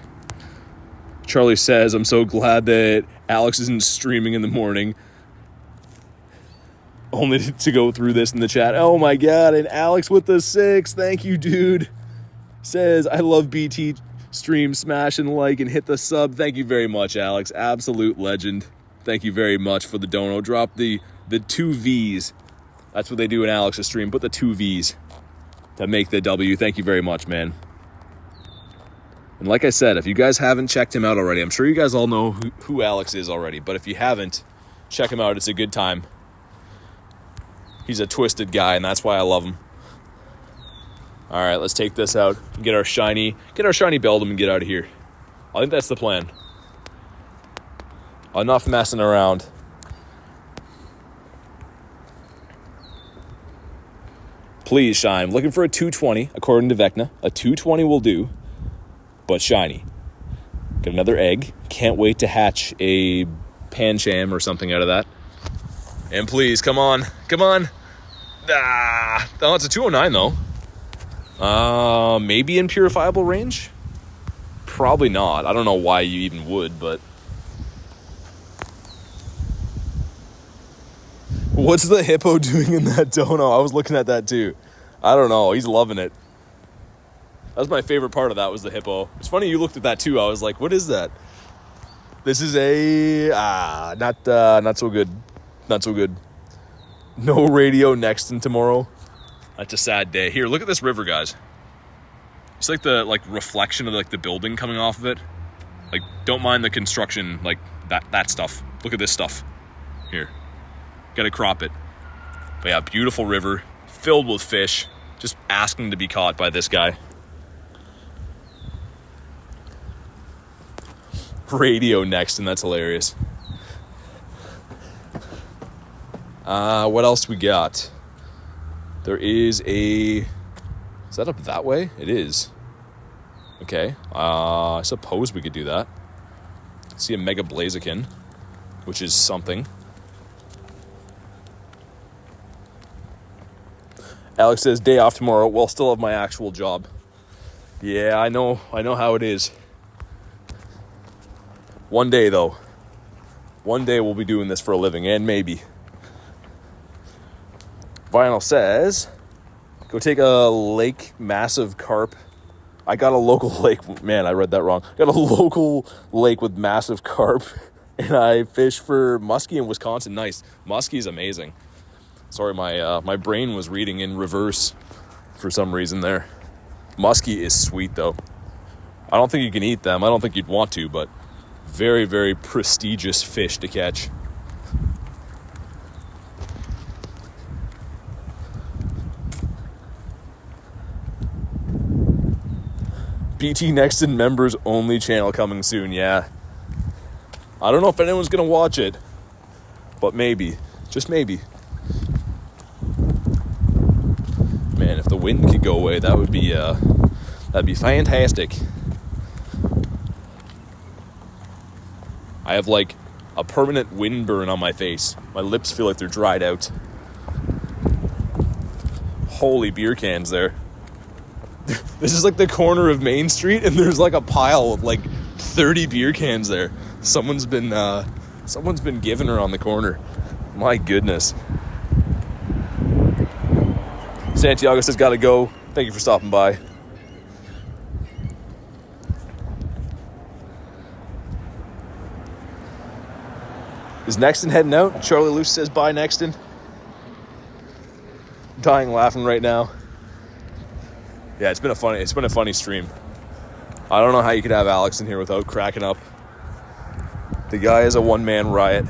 Charlie says, I'm so glad that Alex isn't streaming in the morning. only to go through this in the chat. Oh my God, and Alex with the 6. Thank you, dude. Says, I love BT stream, smash and like and hit the sub. Thank you very much, Alex. Absolute legend. Thank you very much for the dono. Drop the 2 V's. That's what they do in Alex's stream. Put the 2 V's to make the W. Thank you very much, man. And like I said, if you guys haven't checked him out already, I'm sure you guys all know who Alex is already. But if you haven't, check him out. It's a good time. He's a twisted guy, and that's why I love him. All right, let's take this out and get our shiny Beldum and get out of here. I think that's the plan. Enough messing around. Please shine. Looking for a 220, according to Vecna. A 220 will do, but shiny. Get another egg. Can't wait to hatch a Pancham or something out of that. And please, come on. Come on. Ah, oh, it's a 209, though. Maybe in purifiable range? Probably not. I don't know why you even would, but... What's the hippo doing in that dono? I was looking at that too. I don't know. He's loving it. That was my favorite part of that, was the hippo. It's funny you looked at that too. I was like, what is that? This is a... not so good. Not so good. No radio next and tomorrow. That's a sad day. Here, look at this river, guys. It's like the reflection of the building coming off of it. Like, don't mind the construction, like that stuff. Look at this stuff. Here. Gotta crop it. But yeah, beautiful river, filled with fish, just asking to be caught by this guy. Radio next, and that's hilarious. What else we got? There is a... Is that up that way? It is. Okay. I suppose we could do that. See a Mega Blaziken, which is something. Alex says, day off tomorrow. Well, still have my actual job. Yeah, I know how it is. One day, though. One day we'll be doing this for a living, and maybe. Vinyl says, go take a lake massive carp. I got a local lake. Man, I read that wrong. Got a local lake with massive carp, and I fish for muskie in Wisconsin. Nice. Muskie is amazing. Sorry, my brain was reading in reverse for some reason there. Muskie is sweet, though. I don't think you can eat them. I don't think you'd want to, but very, very prestigious fish to catch. BT Nexton members only channel coming soon, yeah. I don't know if anyone's going to watch it, but maybe. Just maybe. Man, if the wind could go away, that'd be fantastic. I have a permanent wind burn on my face. My lips feel like they're dried out. Holy beer cans there. This is the corner of Main Street, and there's a pile of 30 beer cans there. Someone's been giving her on the corner. My goodness. Santiago says, gotta go. Thank you for stopping by. Is Nexton heading out? Charlie Luce says, bye, Nexton. I'm dying laughing right now. Yeah, it's been a funny stream. I don't know how you could have Alex in here without cracking up. The guy is a one-man riot.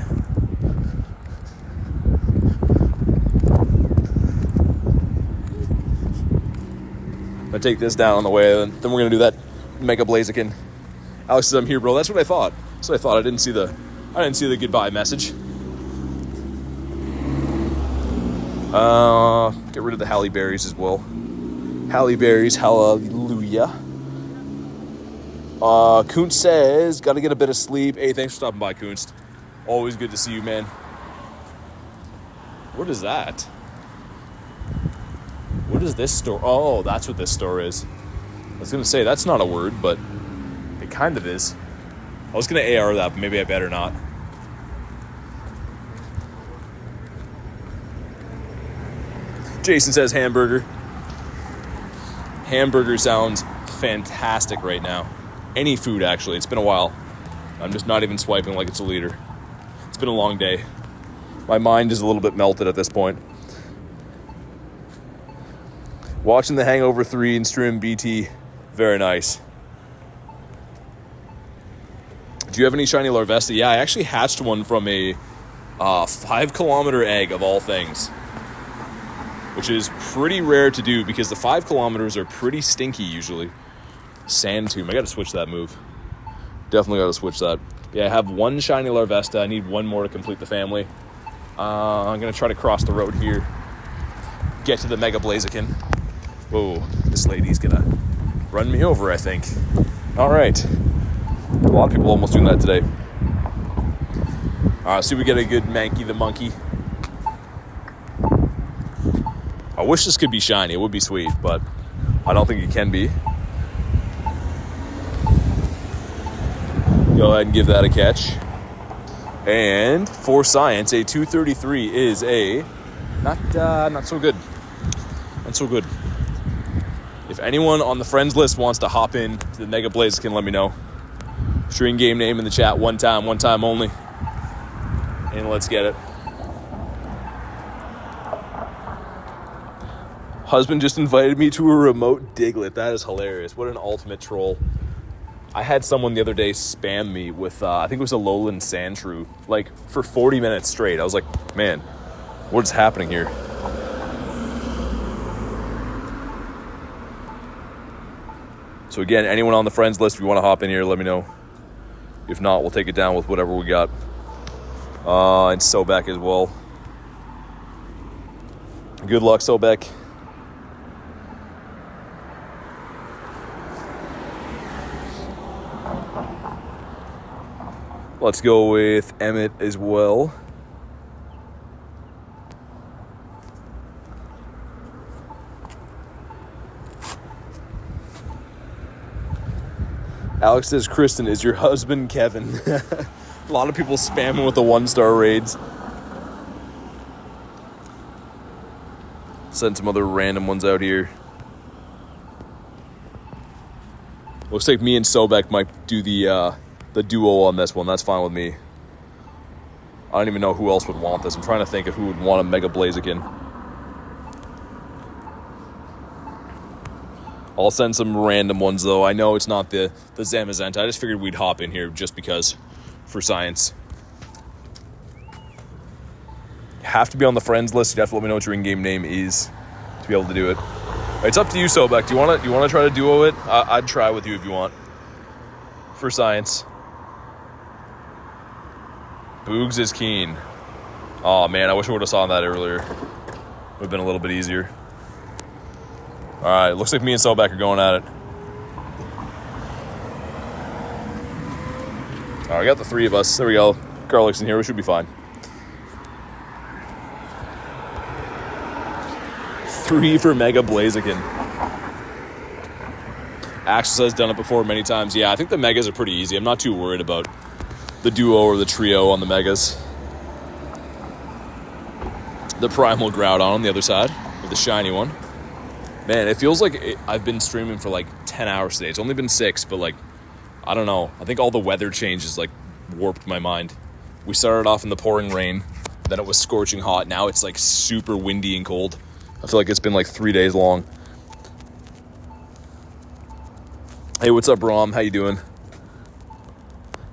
I take this down on the way, then we're gonna do that Mega Blaziken. Alex says, I'm here, bro. That's what I thought. I didn't see the goodbye message. Get rid of the Halle Berries as well. Halle Berries, hallelujah. Kuntz says, gotta get a bit of sleep. Hey, thanks for stopping by, Kuntz. Always good to see you, man. What is that? What is this store? Oh, that's what this store is. I was gonna say, that's not a word, but it kind of is. I was gonna AR that, but maybe I better not. Jason says hamburger. Hamburger sounds fantastic right now. Any food, actually. It's been a while. I'm just not even swiping like it's a liter. It's been a long day. My mind is a little bit melted at this point. Watching The Hangover 3 and stream BT. Very nice. Do you have any shiny Larvesta? Yeah, I actually hatched one from a 5-kilometer egg of all things, which is pretty rare to do because the 5 kilometers are pretty stinky usually. Sand tomb. I got to switch that move. Definitely got to switch that. Yeah, I have one shiny Larvesta. I need one more to complete the family. I'm going to try to cross the road here. Get to the Mega Blaziken. Whoa, this lady's going to run me over, I think. All right. A lot of people almost doing that today. See if we get a good Mankey the Monkey. I wish this could be shiny. It would be sweet, but I don't think it can be. Go ahead and give that a catch. And for science, a 233 is a not so good. Not so good. If anyone on the friends list wants to hop in to the Mega Blaziken, let me know. Stream game name in the chat one time only. And let's get it. Husband just invited me to a remote Diglett. That is hilarious. What an ultimate troll. I had someone the other day spam me with, I think it was a Lowland Sandshrew, like for 40 minutes straight. I was like, man, what is happening here? So again, anyone on the friends list, if you want to hop in here, let me know. If not, we'll take it down with whatever we got. And Sobek as well. Good luck, Sobek. Let's go with Emmett as well. Alex says, Kristen, is your husband Kevin? A lot of people spamming with the 1-star raids. Send some other random ones out here. Looks like me and Sobek might do the duo on this one. That's fine with me. I don't even know who else would want this. I'm trying to think of who would want a Mega Blaziken. I'll send some random ones, though. I know it's not the Zamazenta. I just figured we'd hop in here just because, for science. Have to be on the friends list. You have to let me know what your in-game name is to be able to do it. It's up to you, Sobek. Do you want to try to duo it? I'd try with you if you want. For science. Boogs is keen. Oh, man, I wish I would have saw that earlier. Would have been a little bit easier. All right, looks like me and Sobek are going at it. All right, we got the three of us. There we go. Garlic's in here. We should be fine. 3 for Mega Blaziken. Axel has done it before many times. Yeah, I think the Megas are pretty easy. I'm not too worried about the duo or the trio on the Megas. The Primal Groudon on the other side with the shiny one. Man, it feels like I've been streaming for like 10 hours today. It's only been 6, but like, I don't know. I think all the weather changes like warped my mind. We started off in the pouring rain, then it was scorching hot. Now it's like super windy and cold. I feel like it's been like 3 days long. Hey, what's up, Rom? How you doing?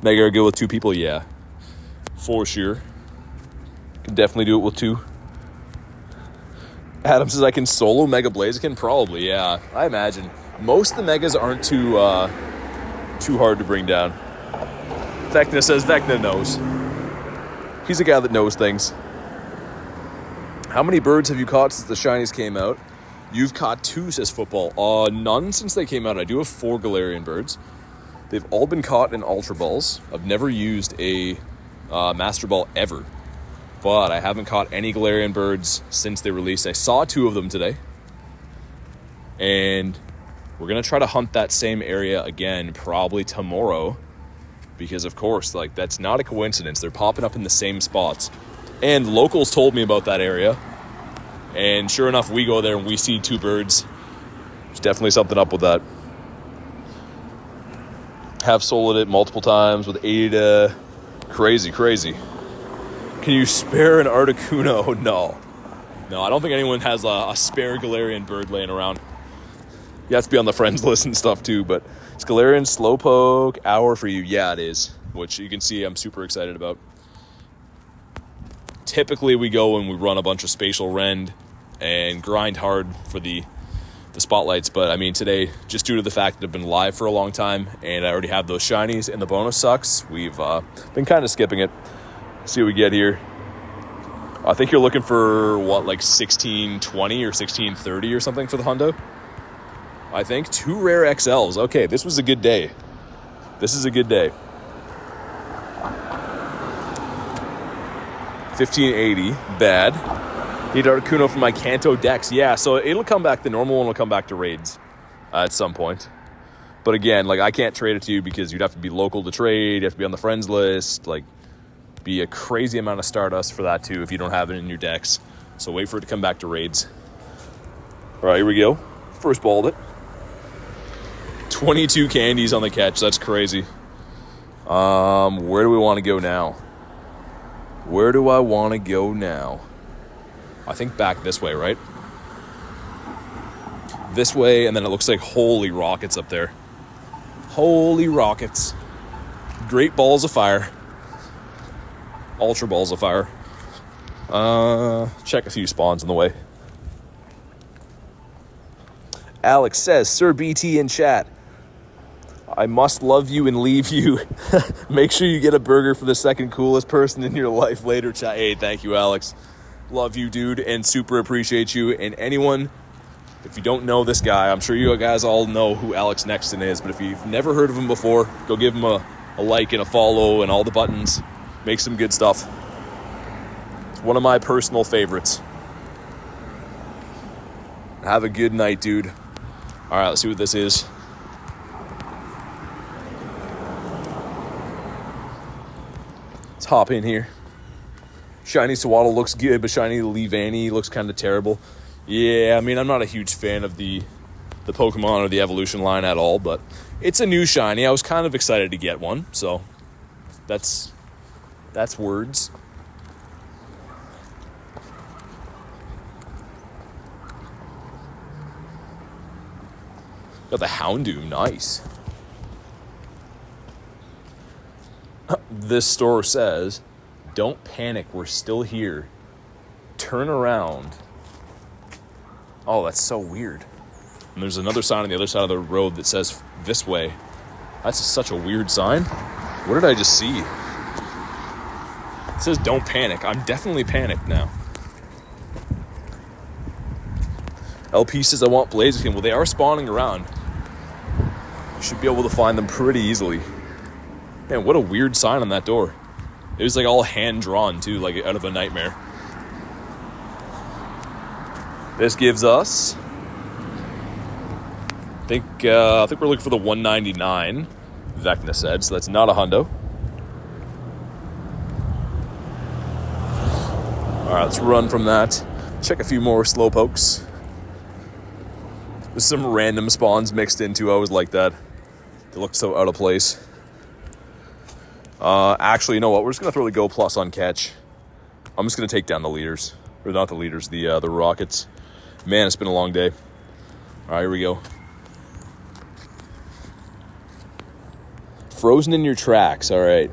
Mega are good with 2 people? Yeah, for sure. Can definitely do it with 2. Adam says I can solo Mega Blaziken? Probably, yeah. I imagine. Most of the Megas aren't too hard to bring down. Vecna says Vecna knows. He's a guy that knows things. How many birds have you caught since the shinies came out? You've caught 2, says Football. None since they came out. I do have 4 Galarian birds. They've all been caught in Ultra Balls. I've never used a Master Ball ever. But I haven't caught any Galarian birds since they released. I saw 2 of them today. And we're going to try to hunt that same area again probably tomorrow. Because, of course, like that's not a coincidence. They're popping up in the same spots. And locals told me about that area. And sure enough, we go there and we see two birds. There's definitely something up with that. Have soloed it multiple times with Ada. Crazy. Can you spare an Articuno? No, I don't think anyone has a spare Galarian bird laying around. You have to be on the friends list and stuff too, but it's Galarian Slowpoke hour for you. Yeah, it is, which you can see I'm super excited about. Typically, we go and we run a bunch of spatial rend and grind hard for the spotlights, but I mean today, just due to the fact that I've been live for a long time and I already have those shinies and the bonus sucks, we've been kind of skipping it. See what we get here. I think you're looking for what, like 1620 or 1630 or something for the hundo. I think 2 rare XLs. Okay, this was a good day. 1580, bad. Need Articuno for my Kanto Dex. Yeah, so it'll come back. The normal one will come back to raids at some point. But again, like I can't trade it to you because you'd have to be local to trade. You have to be on the friends list. Like, be a crazy amount of Stardust for that too if you don't have it in your decks. So wait for it to come back to raids. All right, here we go. First balled it. 22 candies on the catch. That's crazy. Where do we want to go now? Where do I want to go now? I think back this way, right? This way, and then it looks like holy rockets up there. Holy rockets. Great balls of fire. Ultra balls of fire. Check a few spawns on the way. Alex says, Sir BT in chat, I must love you and leave you. Make sure you get a burger for the second coolest person in your life later, chat. Hey, thank you, Alex. Love you, dude, and super appreciate you. And anyone, if you don't know this guy, I'm sure you guys all know who Alex Nexton is, but if you've never heard of him before, go give him a like and a follow and all the buttons. Make some good stuff. It's one of my personal favorites. Have a good night, dude. All right, let's see what this is. Let's hop in here. Shiny Sewaddle looks good, but Shiny Leavanny looks kind of terrible. Yeah, I mean, I'm not a huge fan of the Pokemon or the evolution line at all, but it's a new shiny. I was kind of excited to get one, so that's words. Got the Houndoom, nice. This store says, don't panic, we're still here. Turn around. Oh, that's so weird. And there's another sign on the other side of the road that says this way. That's such a weird sign. What did I just see? It says don't panic. I'm definitely panicked now. LP says I want Blaziken. Well, they are spawning around. You should be able to find them pretty easily. Man, what a weird sign on that door. It was like all hand-drawn too, like out of a nightmare. This gives us, I think we're looking for the 199, Vecna said, so that's not a hundo. All right, let's run from that. Check a few more Slowpokes. There's some random spawns mixed in too. I always like that. They look so out of place. Actually, you know what? We're just going to throw the Go Plus on catch. I'm just going to take down the leaders. Or not the leaders, the rockets. Man, it's been a long day. All right, here we go. Frozen in your tracks. All right.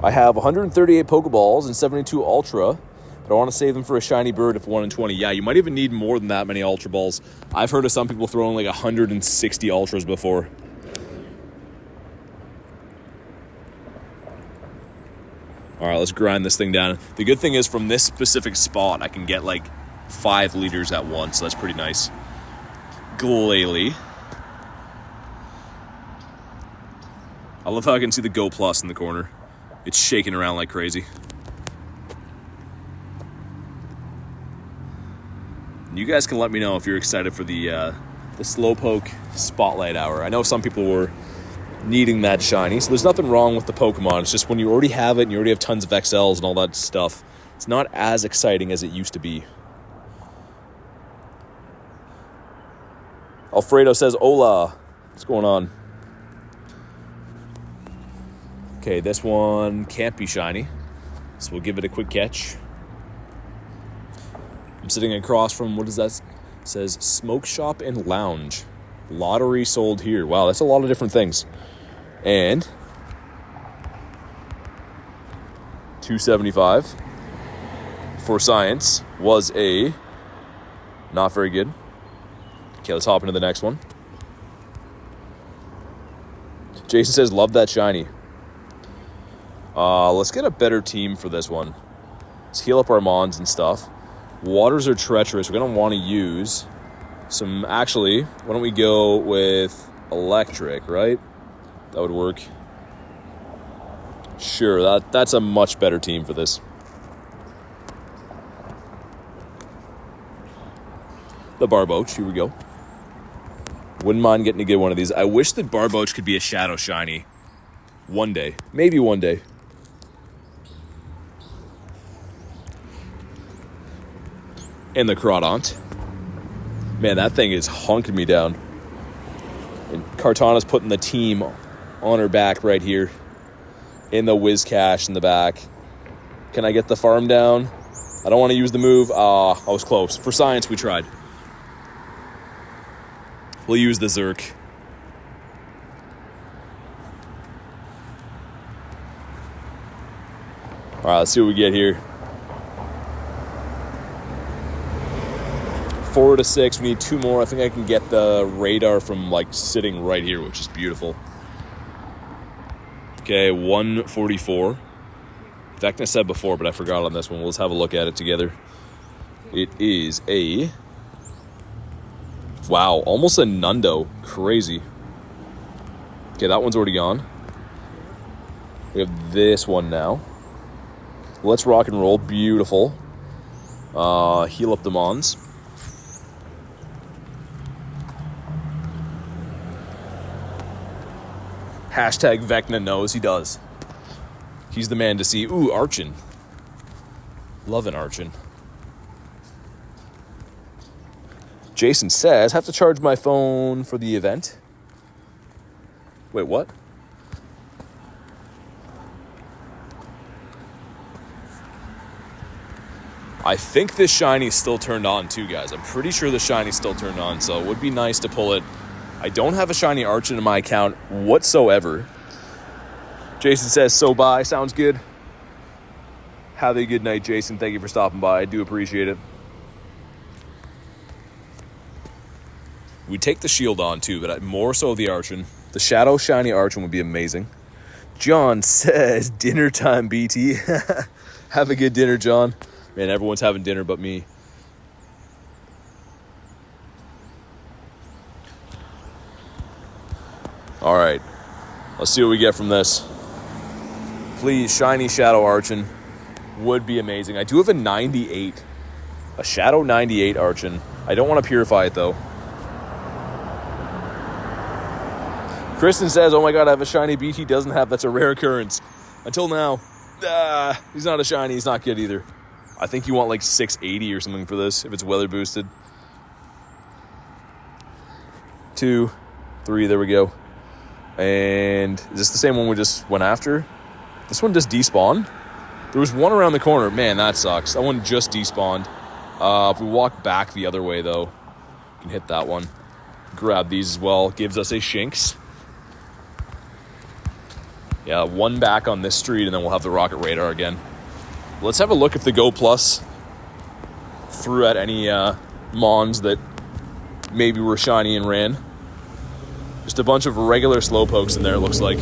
I have 138 Pokeballs and 72 Ultra, but I want to save them for a shiny bird if 1 in 20. Yeah, you might even need more than that many Ultra Balls. I've heard of some people throwing like 160 Ultras before. All right, let's grind this thing down. The good thing is from this specific spot, I can get like 5 liters at once, so that's pretty nice. Glalie. I love how I can see the Go Plus in the corner. It's shaking around like crazy. You guys can let me know if you're excited for the Slowpoke Spotlight Hour. I know some people were needing that shiny, so there's nothing wrong with the Pokemon. It's just when you already have it and you already have tons of XLs and all that stuff, it's not as exciting as it used to be. Alfredo says, hola. What's going on? Okay, this one can't be shiny, so we'll give it a quick catch. I'm sitting across from, what is that? It says Smoke Shop and Lounge. Lottery sold here. Wow, that's a lot of different things. And $2.75 for science was a not very good. Okay, let's hop into the next one. Jason says, love that shiny. Let's get a better team for this one. Let's heal up our mons and stuff. Waters are treacherous. We're going to want to use some... Actually, why don't we go with electric, right? That would work. Sure, that's a much better team for this. The Barboach, here we go. Wouldn't mind getting to get one of these. I wish that Barboach could be a shadow shiny. One day. Maybe one day. And the Crawdont. Man, that thing is honking me down. And Cartana's putting the team on her back right here. In the Whiz Cash in the back. Can I get the farm down? I don't want to use the move. I was close. For science, we tried. We'll use the Zerk. All right, let's see what we get here. 4 to 6. We need 2 more. I think I can get the radar from like sitting right here, which is beautiful. Okay, 144. Vecna said before, but I forgot on this one. Let's have a look at it together. It is a... Wow, almost a Nundo. Crazy. Okay, that one's already gone. We have this one now. Let's rock and roll. Beautiful. Heal up the Mons. Hashtag Vecna knows he does. He's the man to see. Ooh, Archon. Love an Archon. Jason says, have to charge my phone for the event. Wait, what? I think this shiny's still turned on too, guys. I'm pretty sure the shiny's still turned on, so it would be nice to pull it. I don't have a shiny Archon in my account whatsoever. Jason says, so bye. Sounds good. Have a good night, Jason. Thank you for stopping by. I do appreciate it. We take the shield on too, but more so the Archon. The Shadow Shiny Archon would be amazing. John says, dinner time, BT. Have a good dinner, John. Man, everyone's having dinner but me. All right, let's see what we get from this. Please, shiny Shadow Archon would be amazing. I do have a 98, a Shadow 98 Archon. I don't want to purify it though. Kristen says, oh my god, I have a shiny BT doesn't have. That's a rare occurrence. Until now, he's not a shiny. He's not good either. I think you want like 680 or something for this if it's weather boosted. 2, 3, there we go. And is this the same one we just went after? This one just despawned. There was one around the corner. Man, that sucks. That one just despawned. If we walk back the other way, though, we can hit that one. Grab these as well. Gives us a Shinx. Yeah, one back on this street, and then we'll have the Rocket Radar again. Let's have a look if the Go Plus threw at any Mons that maybe were shiny and ran. Just a bunch of regular Slowpokes in there, it looks like.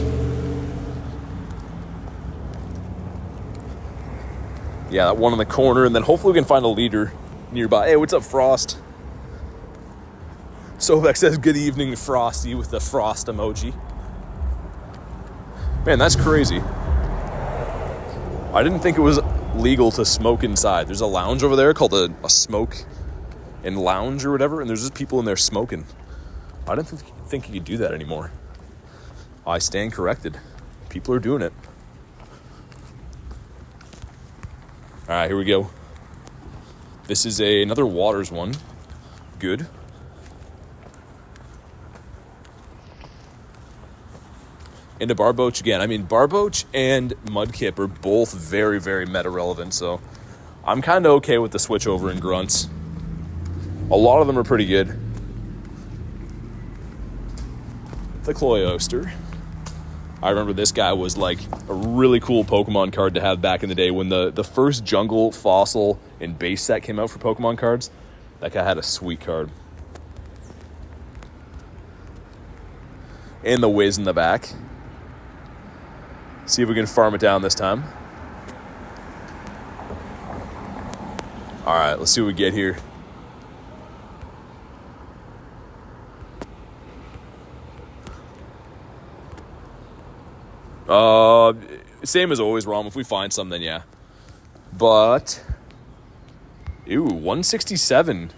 Yeah, that one in the corner, and then hopefully we can find a leader nearby. Hey, what's up, Frost? Sobek says, good evening, Frosty, with the frost emoji. Man, that's crazy. I didn't think it was legal to smoke inside. There's a lounge over there called a smoke and lounge or whatever, and there's just people in there smoking. I didn't think you could do that anymore. I stand corrected. People are doing it. All right, here we go. This is another Waters one. Good. into Barboach again. I mean, Barboach and Mudkip are both very, very meta relevant, so I'm kind of okay with the switch over in grunts. A lot of them are pretty good. The Cloyster. I remember this guy was like a really cool Pokemon card to have back in the day when the first jungle, fossil, and base set came out for Pokemon cards. That guy had a sweet card. And the whiz in the back. See if we can farm it down this time. Alright, let's see what we get here. Same as always, Rom. If we find some, then yeah. But, 167.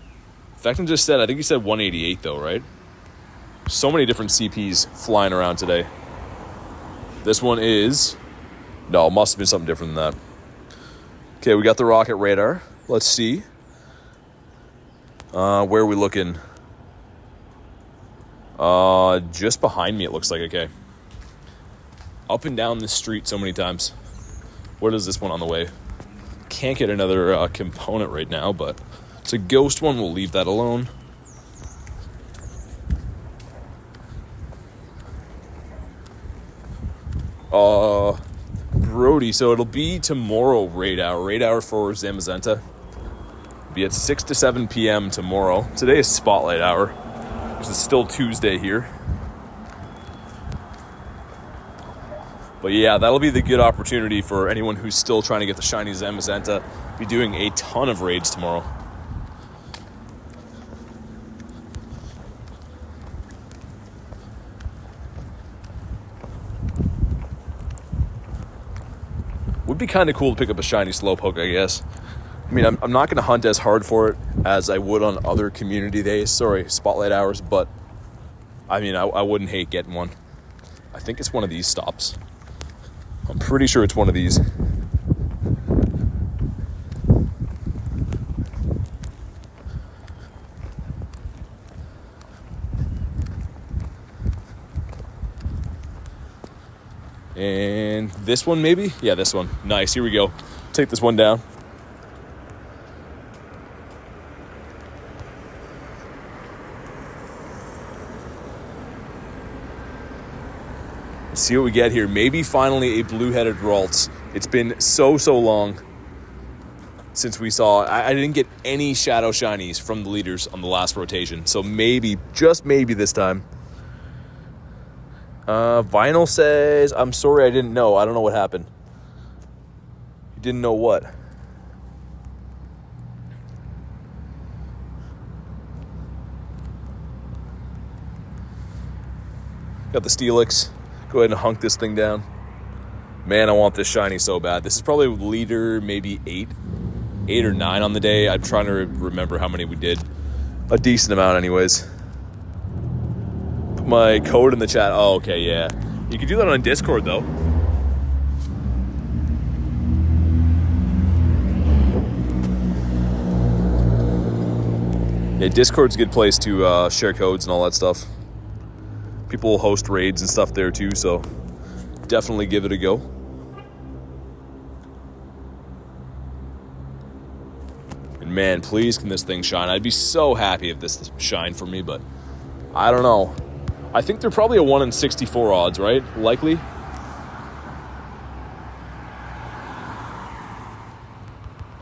Fectum just said, I think he said 188 though, right? So many different CPs flying around today. This one is, no, it must have been something different than that. Okay, we got the rocket radar. Let's see. Where are we looking? Just behind me, it looks like. Okay. Up and down this street so many times. What is this one on the way? Can't get another component right now, but it's a ghost one. We'll leave that alone. Brody, so it'll be tomorrow raid hour for Zamazenta. It'll be at 6 to 7 p.m. tomorrow. Today is spotlight hour, because it's still Tuesday here. But yeah, that'll be the good opportunity for anyone who's still trying to get the shiny Zamazenta. Be doing a ton of raids tomorrow. Would be kind of cool to pick up a shiny Slowpoke, I guess. I mean, I'm not going to hunt as hard for it as I would on other community days. Sorry, spotlight hours, but I mean, I wouldn't hate getting one. I think it's one of these stops. I'm pretty sure it's one of these. And this one maybe? Yeah, this one. Nice, here we go. Take this one down. Let's see what we get here. Maybe finally a blue-headed Ralts. It's been so long since we saw. I didn't get any Shadow Shinies from the leaders on the last rotation. So maybe, just maybe this time. Vinyl says, I'm sorry I didn't know. I don't know what happened. You didn't know what? Got the Steelix. Go ahead and hunk this thing down. Man, I want this shiny so bad. This is probably leader maybe 8 or 9 on the day. I'm trying to remember how many we did. A decent amount anyways. Put my code in the chat. Oh, okay, yeah. You can do that on Discord though. Yeah, Discord's a good place to share codes and all that stuff. People host raids and stuff there too, so definitely give it a go. And man, please can this thing shine. I'd be so happy if this shined for me, but I don't know. I think they're probably a 1 in 64 odds, right? Likely.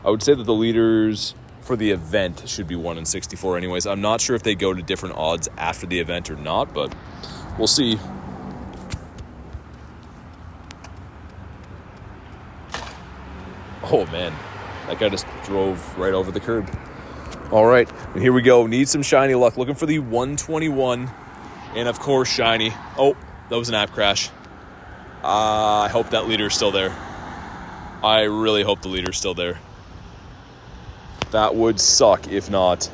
I would say that the leaders for the event should be 1 in 64 anyways. I'm not sure if they go to different odds after the event or not, but we'll see. Oh man, that guy just drove right over the curb. All right, and here we go. Need some shiny luck. Looking for the 121. And of course, shiny. Oh, that was an app crash. I hope that leader's still there. I really hope the leader's still there. That would suck if not.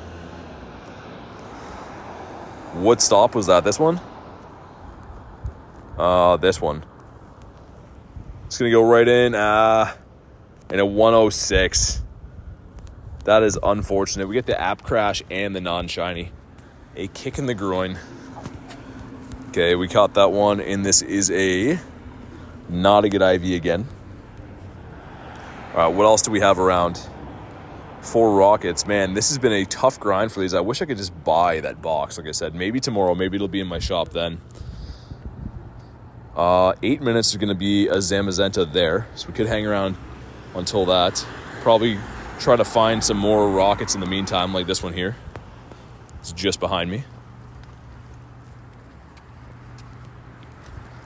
What stop was that? This one? This one. It's going to go right in. In a 106. That is unfortunate. We get the app crash and the non-shiny. A kick in the groin. Okay, we caught that one, and this is a not a good IV again. All right, what else do we have around? 4 rockets. Man, this has been a tough grind for these. I wish I could just buy that box, like I said. Maybe tomorrow, maybe it'll be in my shop then. 8 minutes is going to be a Zamazenta there, so we could hang around until that. Probably try to find some more rockets in the meantime, like this one here. It's just behind me.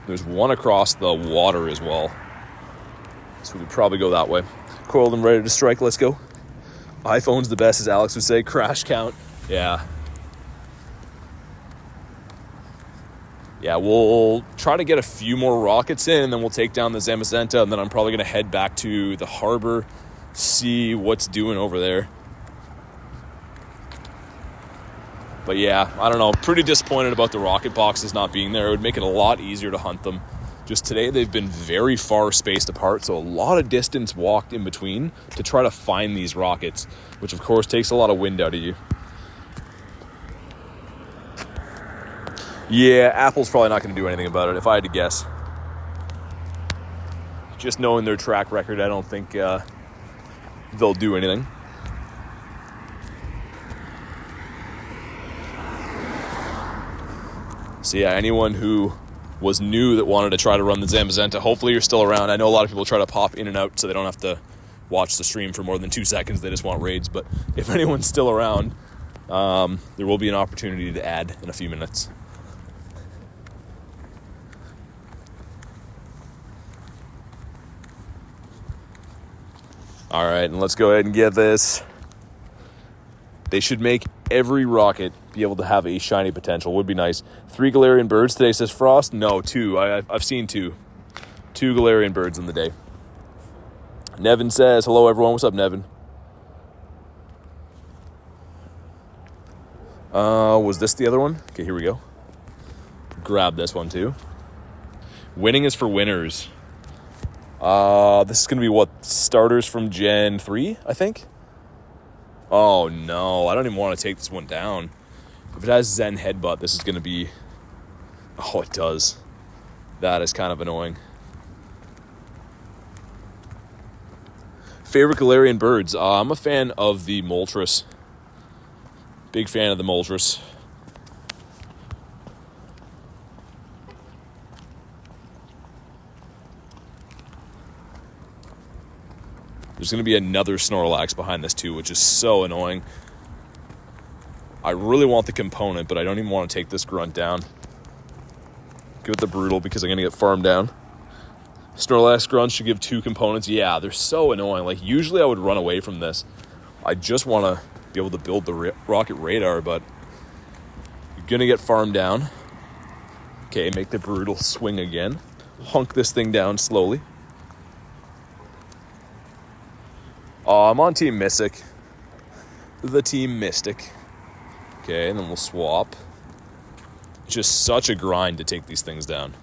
There's one across the water as well, so we could probably go that way. Coiled and ready to strike. Let's go. iPhone's the best, as Alex would say. Crash count. Yeah. Yeah, we'll try to get a few more rockets in, and then we'll take down the Zamazenta, and then I'm probably going to head back to the harbor, see what's doing over there. But yeah, I don't know. Pretty disappointed about the rocket boxes not being there. It would make it a lot easier to hunt them. Just today, they've been very far spaced apart, so a lot of distance walked in between to try to find these rockets, which of course takes a lot of wind out of you. Yeah, Apple's probably not going to do anything about it, if I had to guess. Just knowing their track record, I don't think they'll do anything. So yeah, anyone who was new that wanted to try to run the Zamazenta, hopefully you're still around. I know a lot of people try to pop in and out so they don't have to watch the stream for more than 2 seconds. They just want raids. But if anyone's still around, there will be an opportunity to add in a few minutes. All right, and let's go ahead and get this. They should make every rocket be able to have a shiny potential. Would be nice. 3 Galarian birds today, says Frost. No, 2. I've seen 2. 2 Galarian birds in the day. Nevin says, hello everyone. What's up, Nevin? Was this the other one? Okay, here we go. Grab this one too. Winning is for winners. This is going to be what? Starters from Gen 3, I think? Oh, no. I don't even want to take this one down. If it has Zen Headbutt, this is going to be... Oh, it does. That is kind of annoying. Favorite Galarian birds? I'm a fan of the Moltres. Big fan of the Moltres. There's going to be another Snorlax behind this too, which is so annoying. I really want the component, but I don't even want to take this grunt down. Give it the brutal because I'm going to get farmed down. Snorlax grunts should give 2 components. Yeah, they're so annoying. Like, usually I would run away from this. I just want to be able to build the rocket radar, but you're going to get farmed down. Okay, make the brutal swing again. Hunk this thing down slowly. I'm on Team Mystic. The Team Mystic. Okay, and then we'll swap. Just such a grind to take these things down.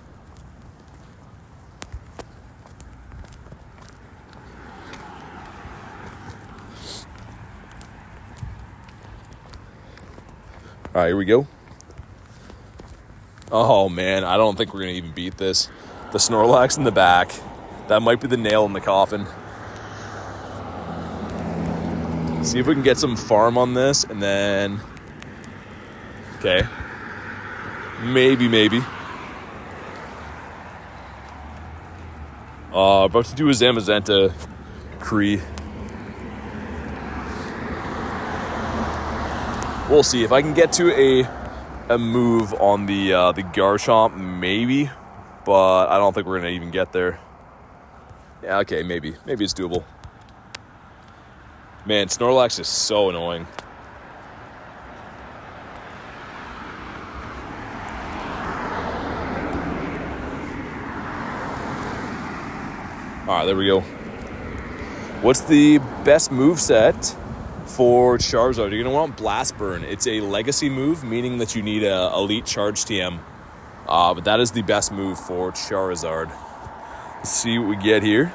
All right, here we go. Oh, man, I don't think we're going to even beat this. The Snorlax in the back. That might be the nail in the coffin. See if we can get some farm on this, and then... Okay. Maybe. About to do a Zamazenta Cree. We'll see. If I can get to a move on the Garchomp, maybe. But I don't think we're going to even get there. Yeah, okay, maybe. Maybe it's doable. Man, Snorlax is so annoying. Alright, there we go. What's the best moveset for Charizard? You're going to want Blast Burn. It's a legacy move, meaning that you need a elite charge TM. But that is the best move for Charizard. Let's see what we get here.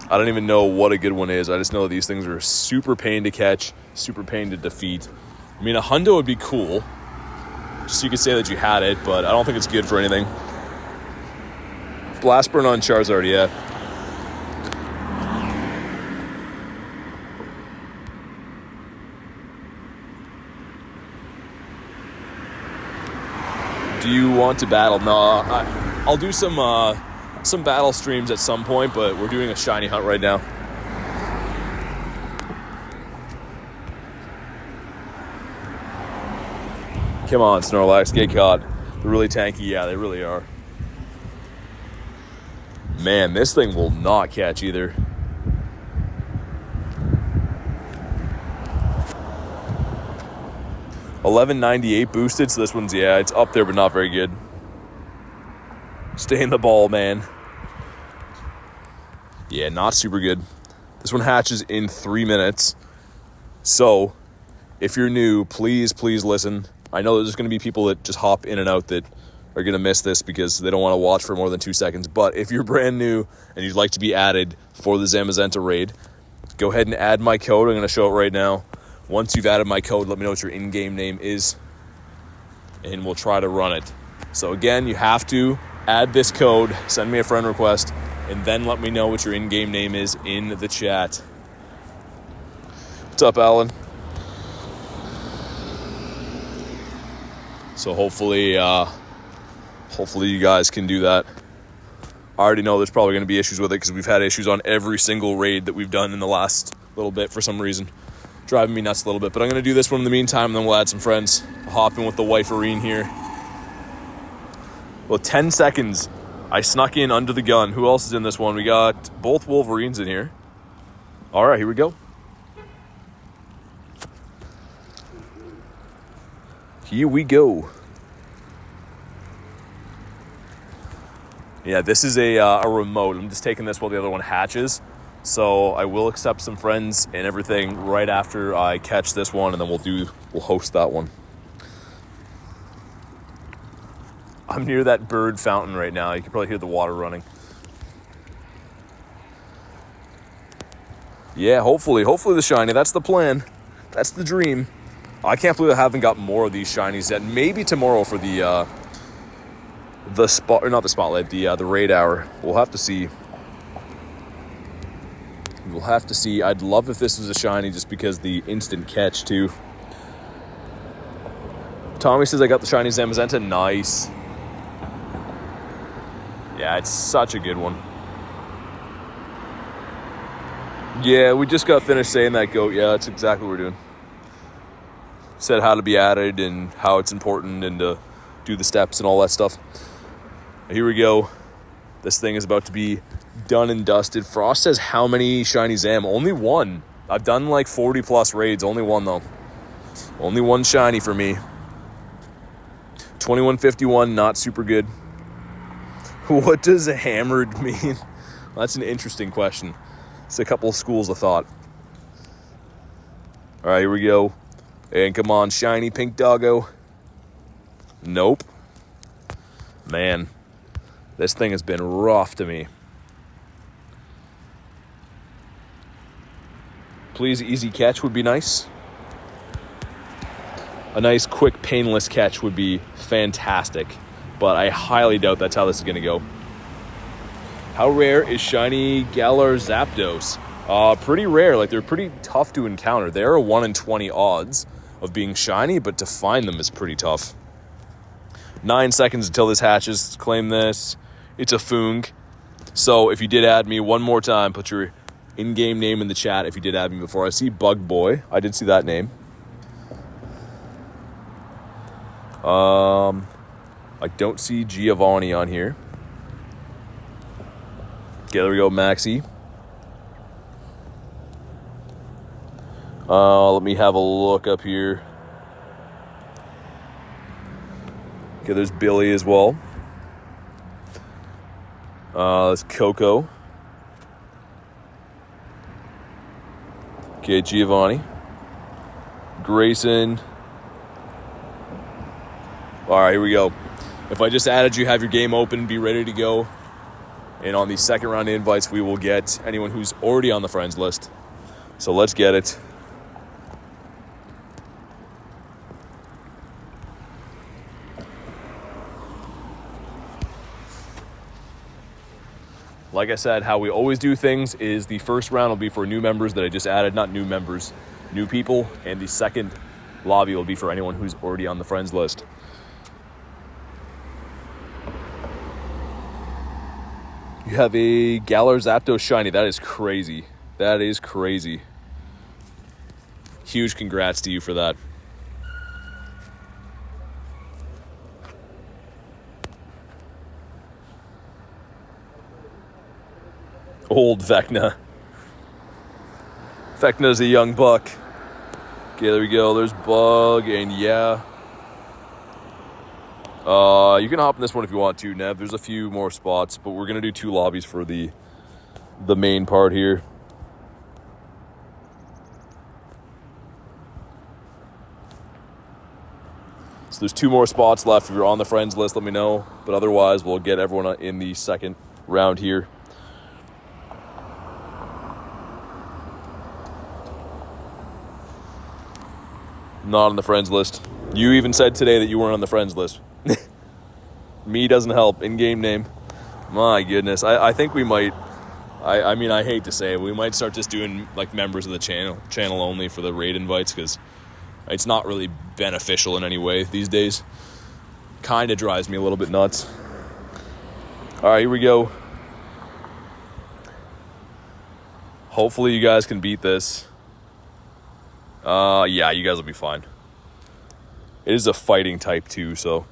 I don't even know what a good one is. I just know these things are super pain to catch, super pain to defeat. I mean, a hundo would be cool, just so you could say that you had it, but I don't think it's good for anything. Blast burn on Charizard, yeah. Do you want to battle? No, I'll do some battle streams at some point, but we're doing a shiny hunt right now. Come on, Snorlax, get caught. They're really tanky. Yeah, they really are. Man, this thing will not catch either. $11.98 boosted, so this one's, yeah, it's up there, but not very good. Stay in the ball, man. Yeah, not super good. This one hatches in 3 minutes. So, if you're new, please listen. I know there's going to be people that just hop in and out that are going to miss this because they don't want to watch for more than 2 seconds. But if you're brand new and you'd like to be added for the Zamazenta raid, go ahead and add my code. I'm going to show it right now. Once you've added my code, let me know what your in-game name is, and we'll try to run it. So again, you have to add this code, send me a friend request, and then let me know what your in-game name is in the chat. What's up, Alan? So hopefully you guys can do that. I already know there's probably going to be issues with it because we've had issues on every single raid that we've done in the last little bit for some reason. Driving me nuts a little bit, but I'm going to do this one in the meantime, and then we'll add some friends. I'll hop in with the wiferine here. Well, 10 seconds. I snuck in under the gun. Who else is in this one? We got both Wolverines in here. All right, here we go. Here we go. Yeah, this is a remote. I'm just taking this while the other one hatches. So I will accept some friends and everything right after I catch this one, and then we'll host that one. I'm near that bird fountain right now. You can probably hear the water running. Yeah, hopefully the shiny. That's the plan. That's the dream. I can't believe I haven't got more of these shinies yet. Maybe tomorrow for the raid hour. We'll have to see. We'll have to see. I'd love if this was a shiny just because the instant catch too. Tommy says I got the shiny Zamazenta. Nice. Yeah, it's such a good one. Yeah, we just got finished saying that, Goat. Yeah, that's exactly what we're doing. Said how to be added and how it's important and to do the steps and all that stuff. Here we go. This thing is about to be done and dusted. Frost says how many shiny Zam? Only one. I've done like 40 plus raids. Only one though. Only one shiny for me. 2151, not super good. What does hammered mean? Well, that's an interesting question. It's a couple of schools of thought. All right, here we go. And come on, shiny pink doggo. Nope. Man, this thing has been rough to me. Please, easy catch would be nice. A nice, quick, painless catch would be fantastic. But I highly doubt that's how this is going to go. How rare is shiny Galar Zapdos? Pretty rare. Like, they're pretty tough to encounter. They're a 1 in 20 odds of being shiny, but to find them is pretty tough. 9 seconds until this hatches. Claim this. It's a Foong. So if you did add me one more time, put your in-game name in the chat if you did add me before. I see Bug Boy. I did see that name. I don't see Giovanni on here. Okay, there we go, Maxi. Let me have a look up here. Okay, there's Billy as well. There's Coco. Okay, Giovanni. Grayson. All right, here we go. If I just added you, have your game open, be ready to go. And on the second round invites, we will get anyone who's already on the friends list. So let's get it. like I said, how we always do things is the first round will be for new members that I just added, not new members, new people, and the second lobby will be for anyone who's already on the friends list. You have a Galar Zapdos shiny. That is crazy. That is crazy. Huge congrats to you for that. Old Vecna. Vecna's a young buck. Okay, there we go. There's Bug, and yeah. You can hop in this one if you want to, Nev. There's a few more spots, but we're going to do 2 lobbies for the main part here. So there's 2 more spots left. If you're on the friends list, let me know. But otherwise, we'll get everyone in the second round here. Not on the friends list. You even said today that you weren't on the friends list. Me doesn't help. In-game name. My goodness. I think we might... I mean, I hate to say it. We might start just doing, like, members of the channel only for the raid invites, because it's not really beneficial in any way these days. Kind of drives me a little bit nuts. All right, here we go. Hopefully you guys can beat this. Yeah, you guys will be fine. It is a fighting type too, so...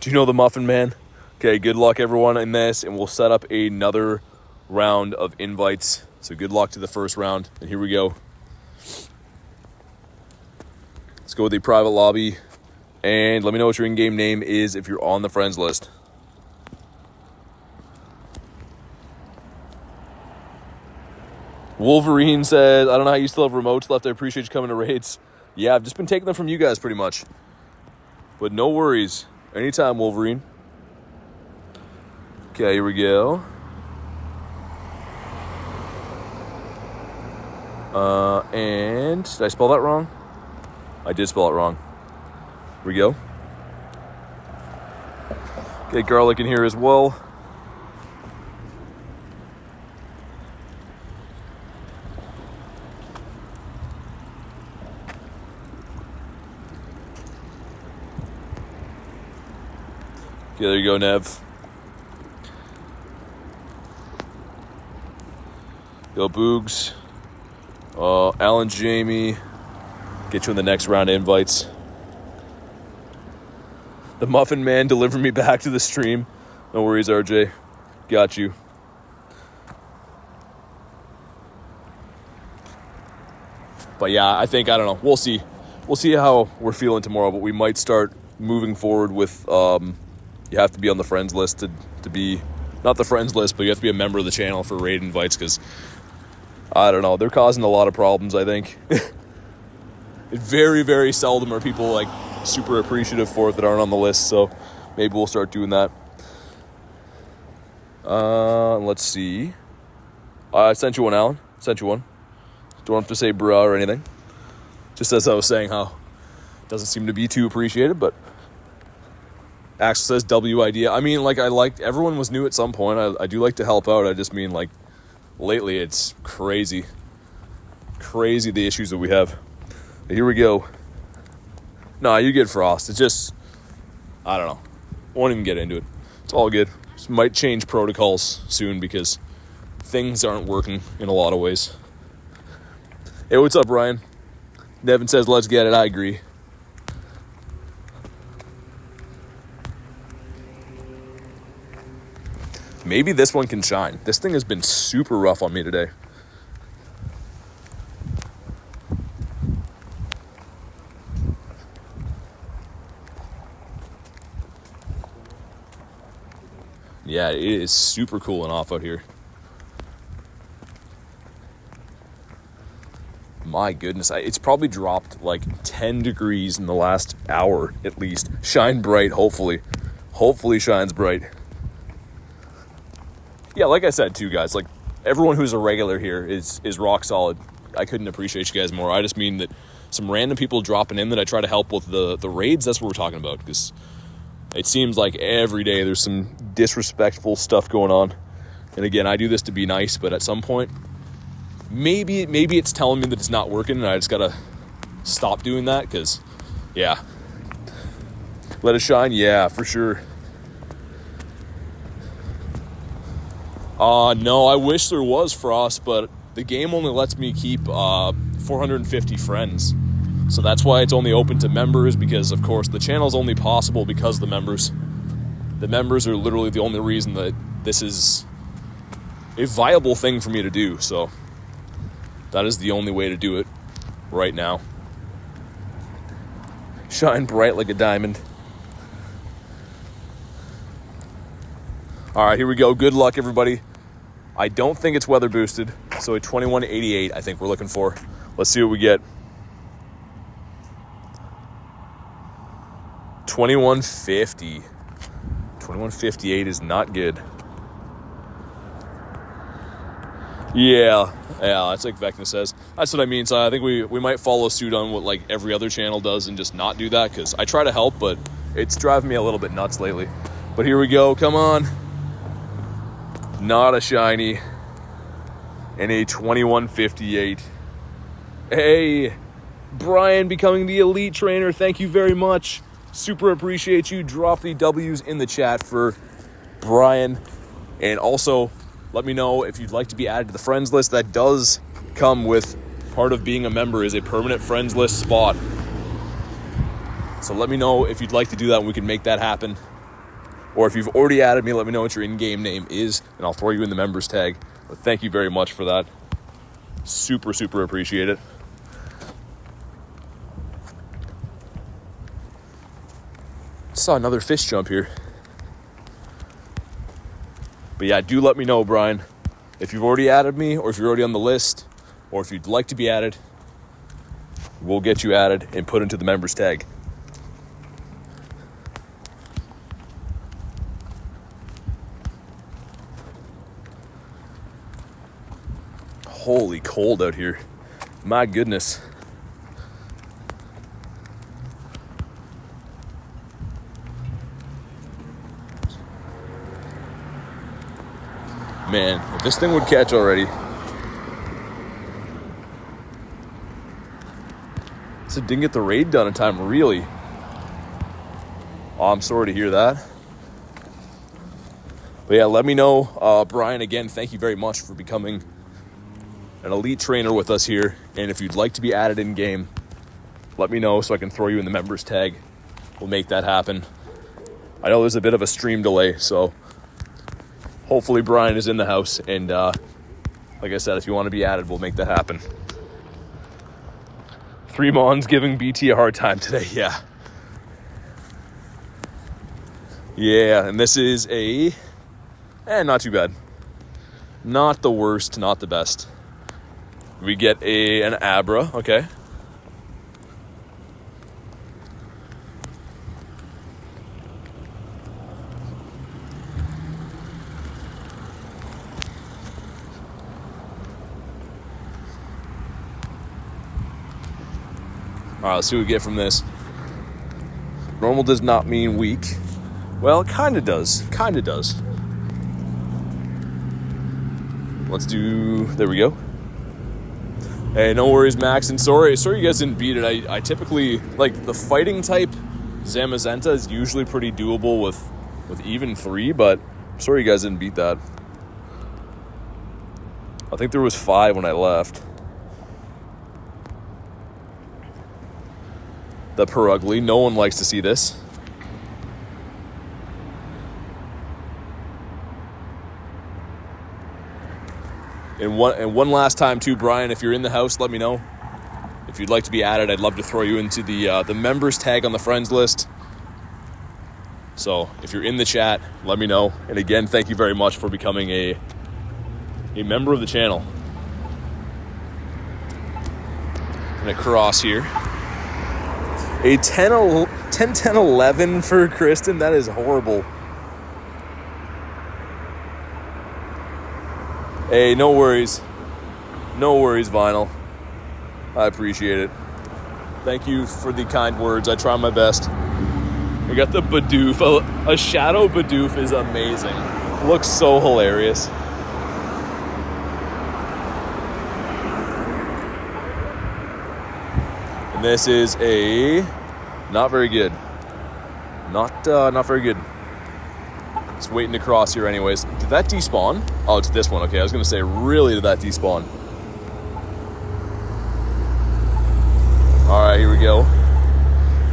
Do you know the Muffin Man? Okay, good luck everyone in this, and we'll set up another round of invites. So good luck to the first round, and here we go. Let's go with the private lobby, and let me know what your in-game name is if you're on the friends list. Wolverine says, I don't know how you still have remotes left. I appreciate you coming to raids. Yeah, I've just been taking them from you guys pretty much. But no worries. Anytime, Wolverine. Okay, here we go. And did I spell that wrong? I did spell it wrong. Here we go. Okay, garlic in here as well. Okay, there you go, Nev. Go Boogs. Alan Jamie. Get you in the next round of invites. The Muffin Man delivered me back to the stream. No worries, RJ. Got you. But yeah, I think, I don't know. We'll see. We'll see how we're feeling tomorrow, but we might start moving forward with... you have to be on the friends list to be... Not the friends list, but you have to be a member of the channel for raid invites, because... I don't know. They're causing a lot of problems, I think. Very, very seldom are people, like, super appreciative for it that aren't on the list, so maybe we'll start doing that. Let's see. I sent you one, Alan. Sent you one. Don't have to say bruh or anything. Just as I was saying how it doesn't seem to be too appreciated, but Axel says W idea. I mean, like, everyone was new at some point. I do like to help out. I just mean, like, lately it's crazy. Crazy the issues that we have. But here we go. Nah, you get Frost. It's just, I don't know. Won't even get into it. It's all good. Just might change protocols soon because things aren't working in a lot of ways. Hey, what's up, Ryan? Devin says, let's get it. I agree. Maybe this one can shine. This thing has been super rough on me today. Yeah, it is super cool and off out here. My goodness, it's probably dropped like 10 degrees in the last hour at least. Shine bright, hopefully. Hopefully shines bright. Yeah, like I said too, guys, like everyone who's a regular here is rock solid. I couldn't appreciate you guys more. I just mean that some random people dropping in that I try to help with the raids, that's what we're talking about, because it seems like every day there's some disrespectful stuff going on. And again, I do this to be nice, but at some point, maybe it's telling me that it's not working, and I just gotta stop doing that, because, yeah. Let it shine? Yeah, for sure. No, I wish there was Frost, but the game only lets me keep 450 friends. So that's why it's only open to members, because, of course, the channel's only possible because of the members. The members are literally the only reason that this is a viable thing for me to do. So that is the only way to do it right now. Shine bright like a diamond. All right, here we go. Good luck, everybody. I don't think it's weather boosted, so a 2188 I think we're looking for. Let's see what we get. 2150. 2158 is not good. Yeah, that's like Vecna says. That's what I mean. So I think we might follow suit on what like every other channel does and just not do that, because I try to help, but it's driving me a little bit nuts lately. But here we go. Come on. Not a shiny. And a 2158. Hey, Brian becoming the elite trainer. Thank you very much. Super appreciate you. Drop the W's in the chat for Brian. And also, let me know if you'd like to be added to the friends list. That does come with part of being a member, is a permanent friends list spot. So let me know if you'd like to do that, and we can make that happen. Or if you've already added me, let me know what your in-game name is, and I'll throw you in the members tag. But thank you very much for that. Super, super appreciate it. Saw another fish jump here. But yeah, do let me know, Brian, if you've already added me, or if you're already on the list, or if you'd like to be added. We'll get you added and put into the members tag. Holy cold out here. My goodness. Man, if this thing would catch already. So didn't get the raid done in time, really. Oh, I'm sorry to hear that. But yeah, let me know. Brian, again, thank you very much for becoming an elite trainer with us here. And if you'd like to be added in game, let me know so I can throw you in the members tag. We'll make that happen. I know there's a bit of a stream delay, so hopefully Brian is in the house, and like I said, if you want to be added, we'll make that happen. 3 Mons giving BT a hard time today, yeah. Yeah, and this is not too bad. Not the worst, not the best. We get an Abra, okay. All right, let's see what we get from this. Normal does not mean weak. Well, it kind of does. Kind of does. Let's do... There we go. Hey, no worries, Max. And sorry you guys didn't beat it. I typically... Like, the fighting type Zamazenta is usually pretty doable with even 3, but I'm sorry you guys didn't beat that. I think there was 5 when I left. The Perugly. No one likes to see this. And one last time too, Brian, if you're in the house, let me know. If you'd like to be added, I'd love to throw you into the members tag on the friends list. So if you're in the chat, let me know. And again, thank you very much for becoming a member of the channel. And a cross here. A 10-10-11 for Kristen. That is horrible. Hey, no worries. No worries, Vinyl. I appreciate it. Thank you for the kind words. I try my best. We got the Bidoof. A shadow Bidoof is amazing. Looks so hilarious. And this is a not very good. Not very good. Just waiting to cross here anyways. Did that despawn? Oh, it's this one. Okay, I was going to say, really, did that despawn? All right, here we go.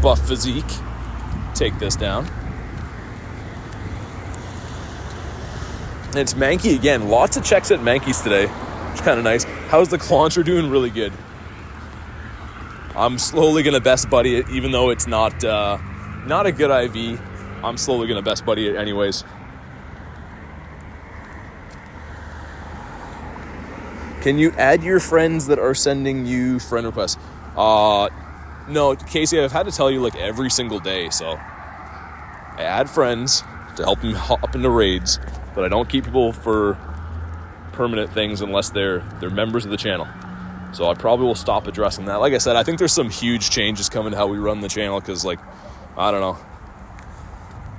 Buff physique. Take this down. And it's Mankey again. Lots of checks at Mankey's today, which is kind of nice. How's the Clauncher doing? Really good. I'm slowly going to best buddy it, even though it's not a good IV. I'm slowly going to best buddy it anyways. Can you add your friends that are sending you friend requests? No, Casey, I've had to tell you like every single day, so I add friends to help them hop into raids, but I don't keep people for permanent things unless they're members of the channel. So I probably will stop addressing that. Like I said, I think there's some huge changes coming to how we run the channel because, like, I don't know,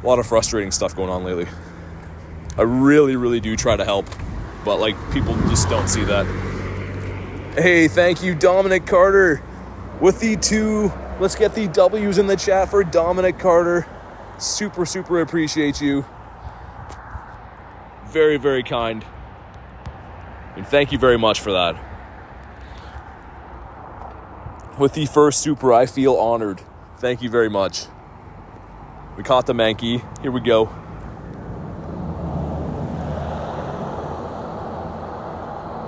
a lot of frustrating stuff going on lately. I really, really do try to help, but like people just don't see that. Hey, thank you, Dominic Carter. With the 2, let's get the W's in the chat for Dominic Carter. Super, super appreciate you. Very, very kind. And thank you very much for that. With the first super, I feel honored. Thank you very much. We caught the Mankey. Here we go.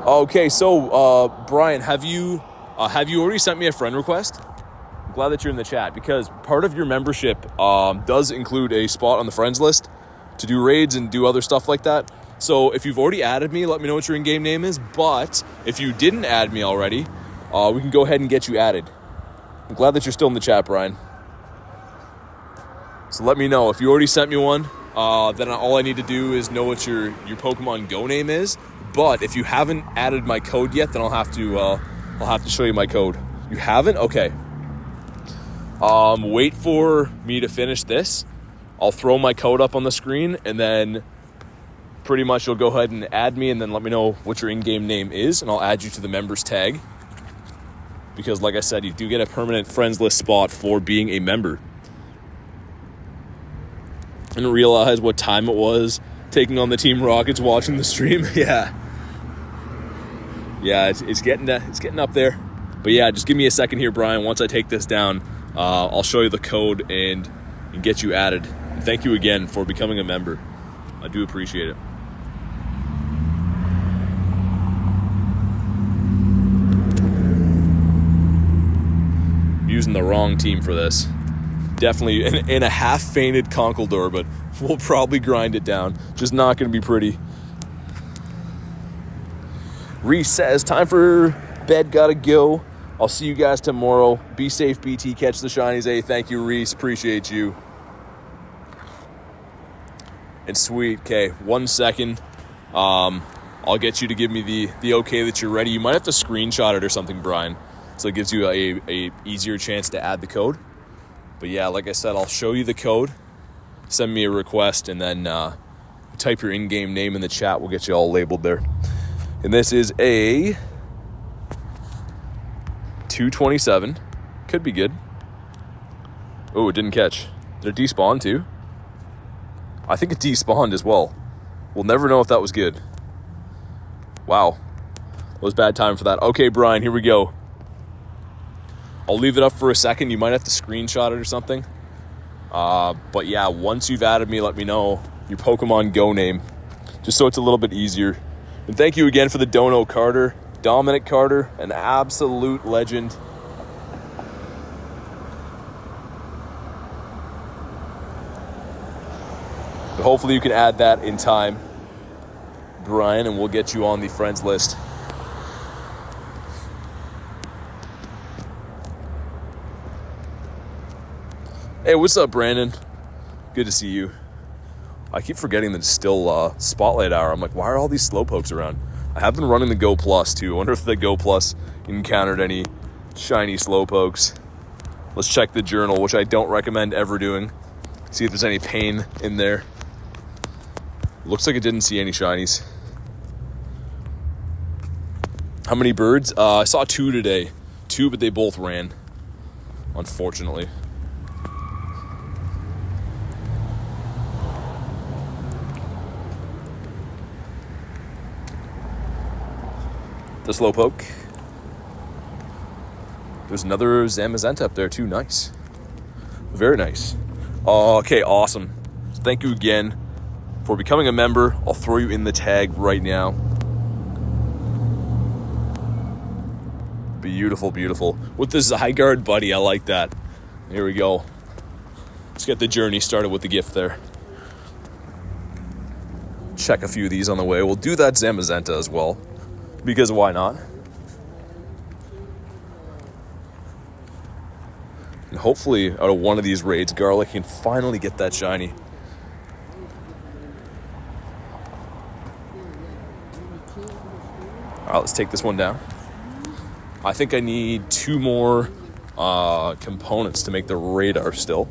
Okay, so Brian, have you already sent me a friend request? I'm glad that you're in the chat because part of your membership does include a spot on the friends list to do raids and do other stuff like that. So if you've already added me, let me know what your in-game name is. But if you didn't add me already, we can go ahead and get you added. I'm glad that you're still in the chat, Brian. So let me know. If you already sent me one, then all I need to do is know what your Pokemon Go name is. But if you haven't added my code yet, then I'll have to show you my code. You haven't? Okay. Wait for me to finish this. I'll throw my code up on the screen, and then pretty much you'll go ahead and add me, and then let me know what your in-game name is, and I'll add you to the members tag. Because like I said, you do get a permanent friends list spot for being a member. And realize what time it was taking on the Team Rockets watching the stream. Yeah, it's getting up there. But yeah, just give me a second here, Brian. Once I take this down, I'll show you the code and get you added. And thank you again for becoming a member. I do appreciate it. I'm using the wrong team for this. Definitely in a half-fainted Conkeldurr, but we'll probably grind it down. Just not going to be pretty. Reese says, time for bed, gotta go. I'll see you guys tomorrow. Be safe, BT. Catch the shinies. Hey, thank you, Reese. Appreciate you. And sweet. Okay, 1 second. I'll get you to give me the okay that you're ready. You might have to screenshot it or something, Brian. So it gives you a easier chance to add the code. But yeah, like I said, I'll show you the code. Send me a request, and then type your in-game name in the chat. We'll get you all labeled there. And this is a 227. Could be good. Oh, it didn't catch. Did it despawn too? I think it despawned as well. We'll never know if that was good. Wow. It was bad time for that. Okay, Brian, here we go. I'll leave it up for a second. You might have to screenshot it or something. But yeah, once you've added me, let me know your Pokemon Go name, just so it's a little bit easier. And thank you again for the dono, Carter. Dominic Carter, an absolute legend. But hopefully you can add that in time, Brian, and we'll get you on the friends list. Hey, what's up, Brandon? Good to see you. I keep forgetting that it's still Spotlight Hour. I'm like, why are all these Slowpokes around? I have been running the Go Plus, too. I wonder if the Go Plus encountered any shiny Slowpokes. Let's check the journal, which I don't recommend ever doing. See if there's any pain in there. Looks like it didn't see any shinies. How many birds? I saw 2 today. 2, but they both ran. unfortunately. The Slowpoke. There's another Zamazenta up there too. Nice. Very nice. Okay, awesome. Thank you again for becoming a member. I'll throw you in the tag right now. Beautiful, beautiful. With the Zygarde buddy, I like that. Here we go. Let's get the journey started with the gift there. Check a few of these on the way. We'll do that Zamazenta as well, because why not? And hopefully, out of one of these raids, Garlic can finally get that shiny. All right, let's take this one down. I think I need 2 more components to make the radar still.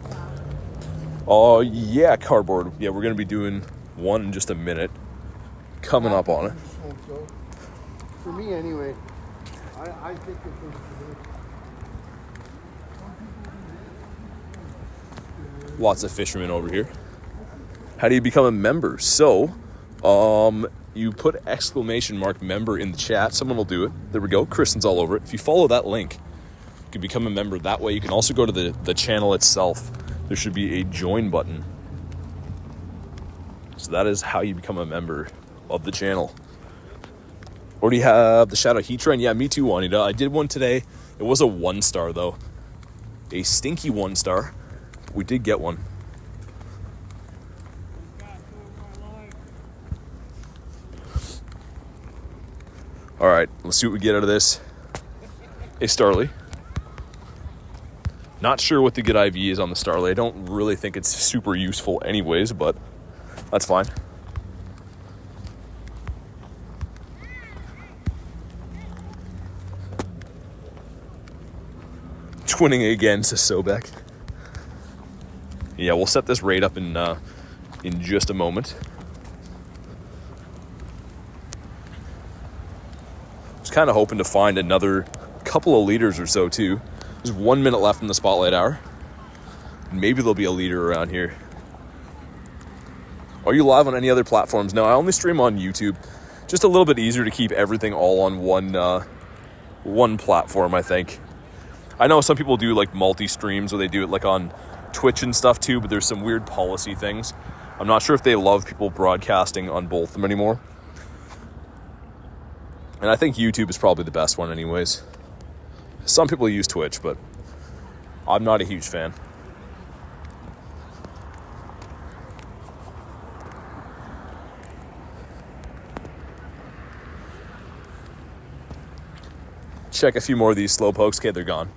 Oh, yeah, cardboard. Yeah, we're going to be doing one in just a minute. Coming up on it. For me, anyway. I think it's... Lots of fishermen over here. How do you become a member? So, you put exclamation mark member in the chat. Someone will do it. There we go. Kristen's all over it. If you follow that link, you can become a member that way. You can also go to the channel itself. There should be a join button. So that is how you become a member of the channel. Or do you have the Shadow Heatran? Yeah, me too, Juanita. I did one today. It was a 1-star, though. A stinky 1-star. We did get one. All right, let's see what we get out of this. A Starly. Not sure what the good IV is on the Starly. I don't really think it's super useful anyways, but that's fine. Twinning again, says Sobek. Yeah, we'll set this raid up in just a moment. I was kind of hoping to find another couple of leaders or so too. There's 1 minute left in the spotlight hour. Maybe there'll be a leader around here. Are you live on any other platforms? No, I only stream on YouTube. Just a little bit easier to keep everything all on one platform, I think. I know some people do like multi-streams where they do it like on Twitch and stuff too, but there's some weird policy things. I'm not sure if they love people broadcasting on both of them anymore. And I think YouTube is probably the best one anyways. Some people use Twitch, but I'm not a huge fan. Check a few more of these Slowpokes. Okay, they're gone.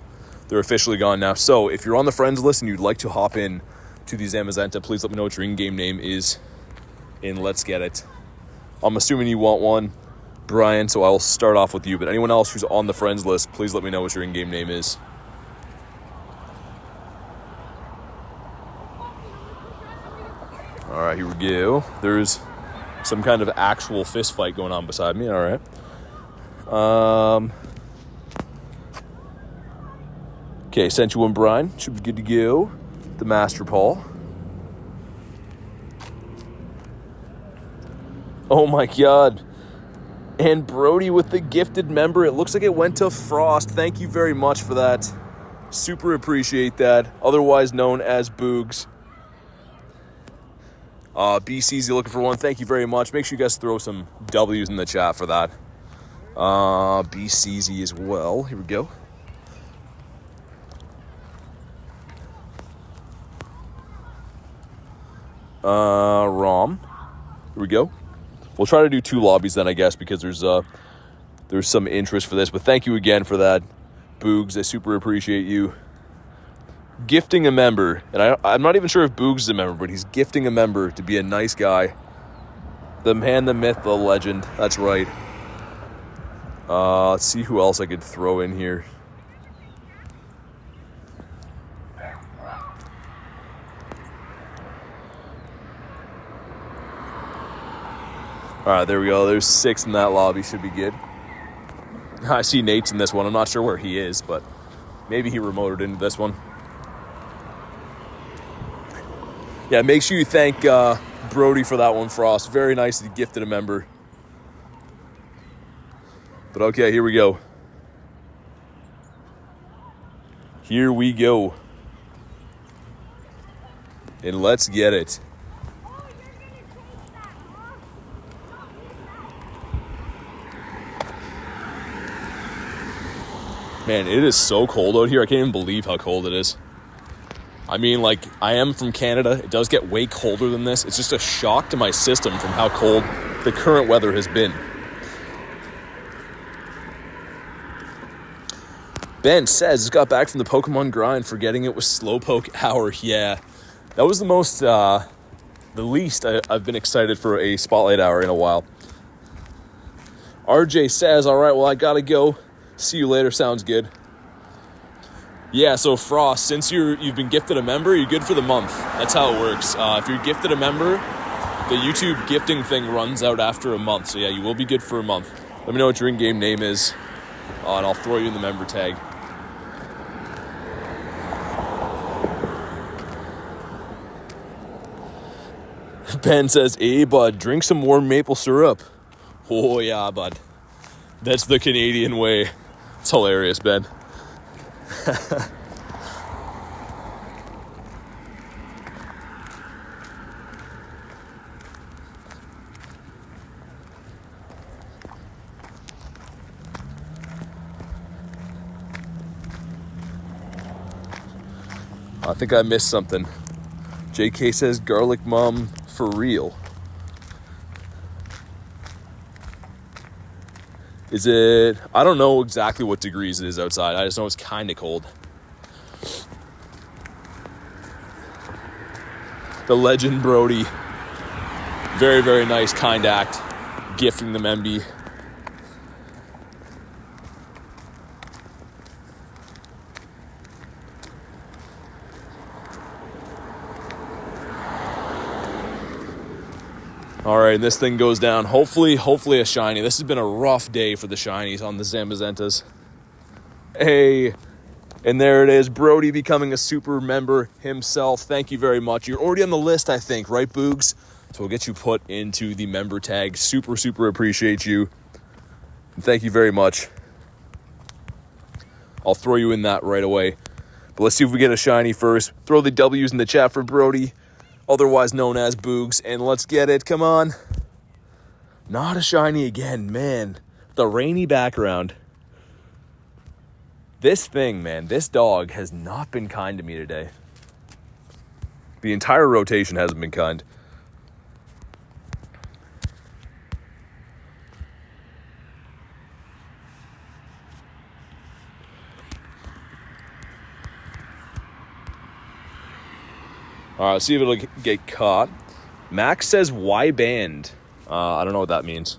They're officially gone now. So if you're on the friends list and you'd like to hop in to the Zamazenta, please let me know what your in-game name is, and let's get it. I'm assuming you want one, Brian, so I'll start off with you. But anyone else who's on the friends list, please let me know what your in-game name is. All right, here we go. There's some kind of actual fist fight going on beside me. All right. Okay, sent you one, Brian. Should be good to go. The Master Paul. Oh my God. And Brody with the gifted member. It looks like it went to Frost. Thank you very much for that. Super appreciate that. Otherwise known as Boogs. BC's looking for one. Thank you very much. Make sure you guys throw some W's in the chat for that. BCZ as well. Here we go. Rom. Here we go. We'll try to do 2 lobbies then, I guess, because there's some interest for this. But thank you again for that, Boogs. I super appreciate you gifting a member. And I'm not even sure if Boogs is a member, but he's gifting a member to be a nice guy. The man, the myth, the legend. That's right. Let's see who else I could throw in here. All right, there we go. There's 6 in that lobby. Should be good. I see Nate's in this one. I'm not sure where he is, but Maybe he remoted into this one. Yeah, make sure you thank Brody for that one, Frost. Very nice that he gifted a member. But okay, here we go. Here we go. And let's get it. Man, it is so cold out here. I can't even believe how cold it is. I mean, like, I am from Canada. It does get way colder than this. It's just a shock to my system from how cold the current weather has been. Ben says he's got back from the Pokemon grind, forgetting it was Slowpoke Hour. Yeah, that was the least I've been excited for a Spotlight Hour in a while. RJ says, all right, well, I gotta go. See you later. Sounds good. Yeah, so Frost, since you've been gifted a member, you're good for the month. That's how it works. If you're gifted a member, the YouTube gifting thing runs out after a month. So yeah, you will be good for a month. Let me know what your in-game name is, and I'll throw you in the member tag. Ben says, hey, bud, drink some warm maple syrup. Oh, yeah, bud. That's the Canadian way. It's hilarious, Ben. I think I missed something. JK says garlic mom for real. Is it... I don't know exactly what degrees it is outside. I just know it's kind of cold. The legend Brody. Very, very nice, kind act. Gifting the Memby. All right, this thing goes down. Hopefully a shiny. This has been a rough day for the shinies on the Zamazentas. Hey, and there it is. Brody becoming a super member himself. Thank you very much. You're already on the list, I think, right, Boogs? So we'll get you put into the member tag. Super, super appreciate you. And thank you very much. I'll throw you in that right away. But let's see if we get a shiny first. Throw the W's in the chat for Brody, otherwise known as Boogs, and let's get it. Come on. Not a shiny again, man. The rainy background. This thing, man, this dog has not been kind to me today. The entire rotation hasn't been kind. All right, let's see if it'll get caught. Max says, why banned? I don't know what that means.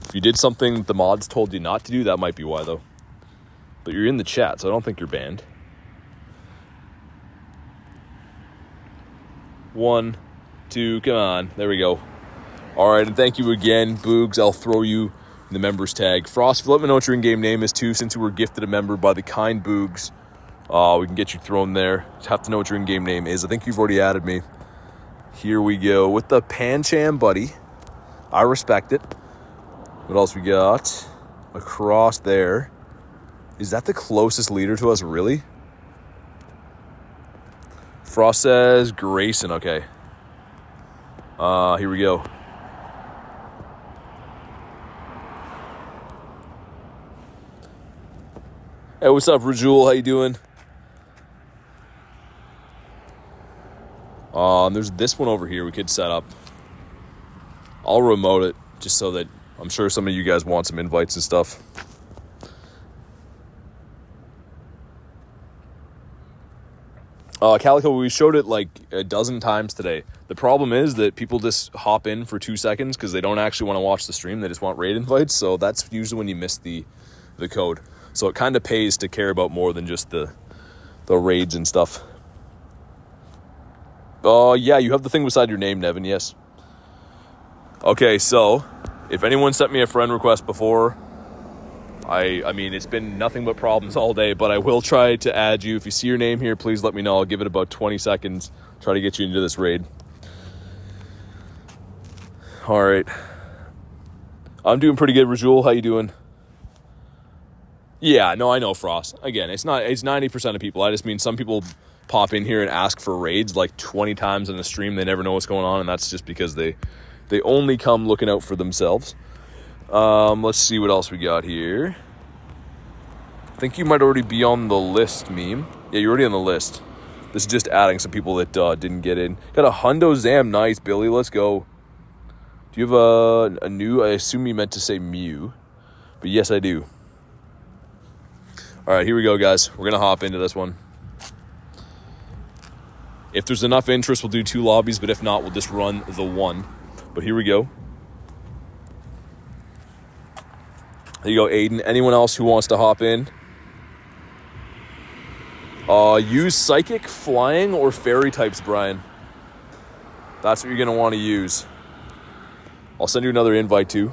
If you did something the mods told you not to do, that might be why, though. But you're in the chat, so I don't think you're banned. 1, 2, come on. There we go. All right, and thank you again, Boogs. I'll throw you in the members tag. Frost, let me know what your in-game name is, too, since you were gifted a member by the kind Boogs. We can get you thrown there. Just have to know what your in-game name is. I think you've already added me. Here we go with the Pancham buddy. I respect it. What else we got? Across there. Is that the closest leader to us, really? Frost says Grayson. Okay. Here we go. Hey, what's up, Rajul? How you doing? There's this one over here we could set up. I'll remote it just so that I'm sure some of you guys want some invites and stuff. Calico, we showed it like a dozen times today. The problem is that people just hop in for 2 seconds because they don't actually want to watch the stream. They just want raid invites. So that's usually when you miss the code. So it kind of pays to care about more than just the raids and stuff. Yeah, you have the thing beside your name, Nevin, yes. Okay, so if anyone sent me a friend request before I mean, it's been nothing but problems all day, but I will try to add you. If you see your name here, please let me know. I'll give it about 20 seconds. Try to get you into this raid. All right. I'm doing pretty good, Rajul. How you doing? Yeah, no, I know, Frost. Again, it's 90% of people. I just mean some people pop in here and ask for raids like 20 times in a stream. They never know what's going on, and that's just because they only come looking out for themselves. Let's see what else we got here. I think you might already be on the list, Meme. Yeah, you're already on the list. This is just adding some people that didn't get in. Got a Hundo Zam. Nice, Billy. Let's go. Do you have a new... I assume you meant to say Mew. But yes, I do. All right, here we go, guys. We're going to hop into this one. If there's enough interest, we'll do 2 lobbies. But if not, we'll just run the 1. But here we go. There you go, Aiden. Anyone else who wants to hop in? Use Psychic, Flying, or Fairy types, Brian. That's what you're going to want to use. I'll send you another invite, too.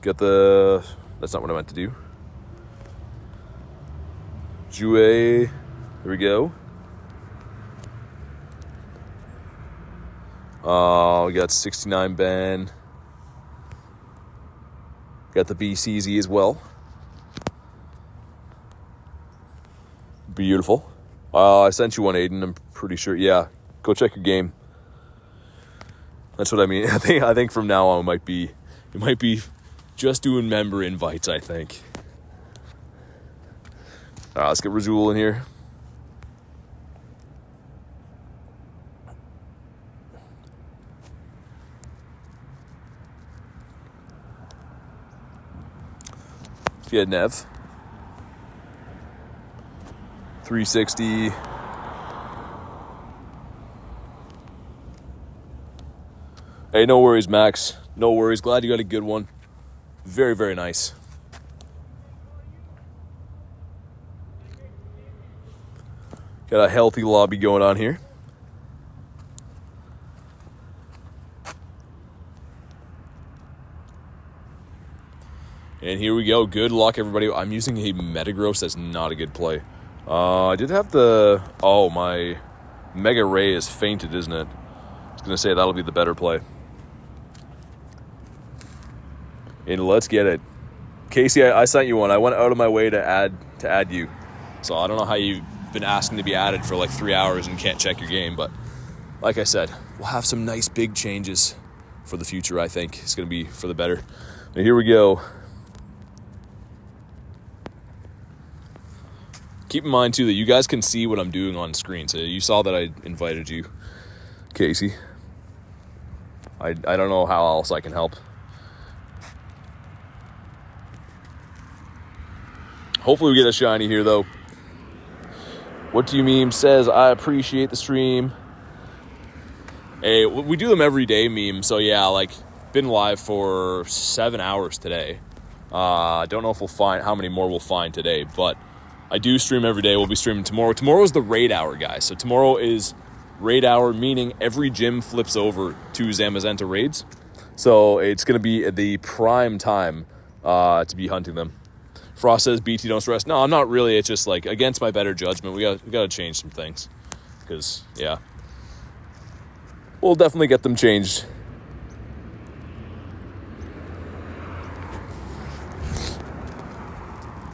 Got the... That's not what I meant to do. Jouet. There we go. We got 69 Ben. Got the BCZ as well. Beautiful. I sent you one, Aiden. I'm pretty sure. Yeah, go check your game. That's what I mean. I think from now on it might be just doing member invites. I think. Let's get Rajul in here. Yeah, Nev. 360. Hey, no worries, Max. No worries. Glad you got a good one. Very, very nice. Got a healthy lobby going on here. And here we go. Good luck, everybody. I'm using a Metagross. That's not a good play. I did have the... Oh, my Mega Ray is fainted, isn't it? I was going to say that'll be the better play. And let's get it. Casey, I sent you one. I went out of my way to add you. So I don't know how you've been asking to be added for like 3 hours and can't check your game. But like I said, we'll have some nice big changes for the future, I think. It's going to be for the better. And here we go. Keep in mind, too, that you guys can see what I'm doing on screen. So you saw that I invited you, Casey. I don't know how else I can help. Hopefully we get a shiny here, though. What Do You Meme says, I appreciate the stream. Hey, we do them every day, Meme. So, yeah, like, been live for 7 hours today. I don't know if we'll find how many more we'll find today, but... I do stream every day. We'll be streaming tomorrow. Tomorrow is the raid hour, guys. So tomorrow is raid hour, meaning every gym flips over to Zamazenta raids. So it's going to be the prime time to be hunting them. Frost says, BT, don't stress. No, I'm not really. It's just like against my better judgment. We got to change some things. Because, yeah. We'll definitely get them changed.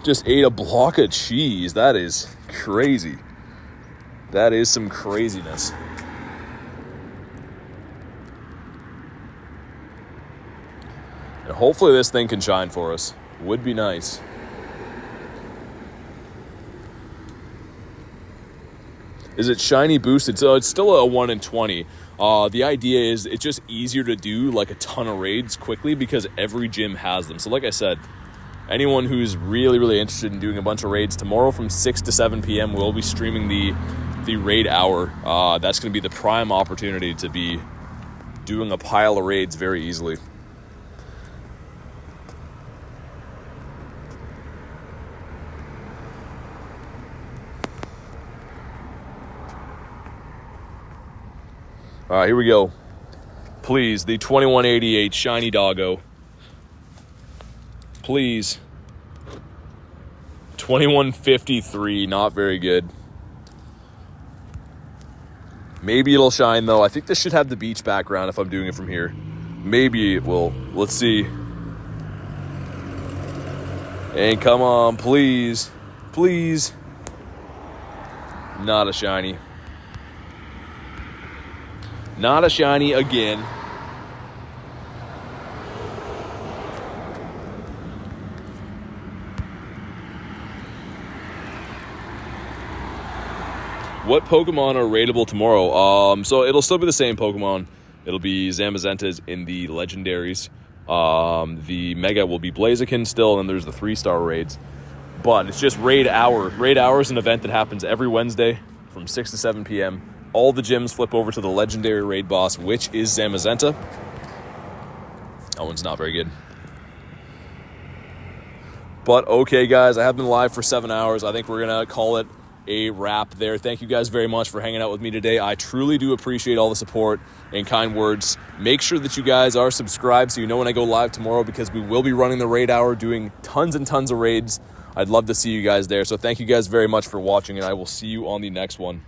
Just ate a block of cheese. That is crazy. That is some craziness. And hopefully this thing can shine for us. Would be nice. Is it shiny boosted? So it's still a 1 in 20. The idea is it's just easier to do like a ton of raids quickly because every gym has them. So like I said, anyone who's really, really interested in doing a bunch of raids, tomorrow from 6 to 7 p.m. we'll be streaming the raid hour. That's going to be the prime opportunity to be doing a pile of raids very easily. All right, here we go. Please, the 2188 shiny doggo. Please. 2153, not very good. Maybe it'll shine, though. I think this should have the beach background if I'm doing it from here. Maybe it will. Let's see. And come on, please. Please. Not a shiny. Not a shiny again. What Pokemon are raidable tomorrow? So it'll still be the same Pokemon. It'll be Zamazentas in the legendaries. The Mega will be Blaziken still, and there's the 3-star raids. But it's just Raid Hour. Raid Hour is an event that happens every Wednesday from 6 to 7 p.m. All the gyms flip over to the legendary raid boss, which is Zamazenta. That one's not very good. But okay, guys, I have been live for 7 hours. I think we're going to call it a wrap there. Thank you guys very much for hanging out with me today. I truly do appreciate all the support and kind words. Make sure that you guys are subscribed so you know when I go live tomorrow, because we will be running the raid hour, doing tons and tons of raids. I'd love to see you guys there. So thank you guys very much for watching, and I will see you on the next one.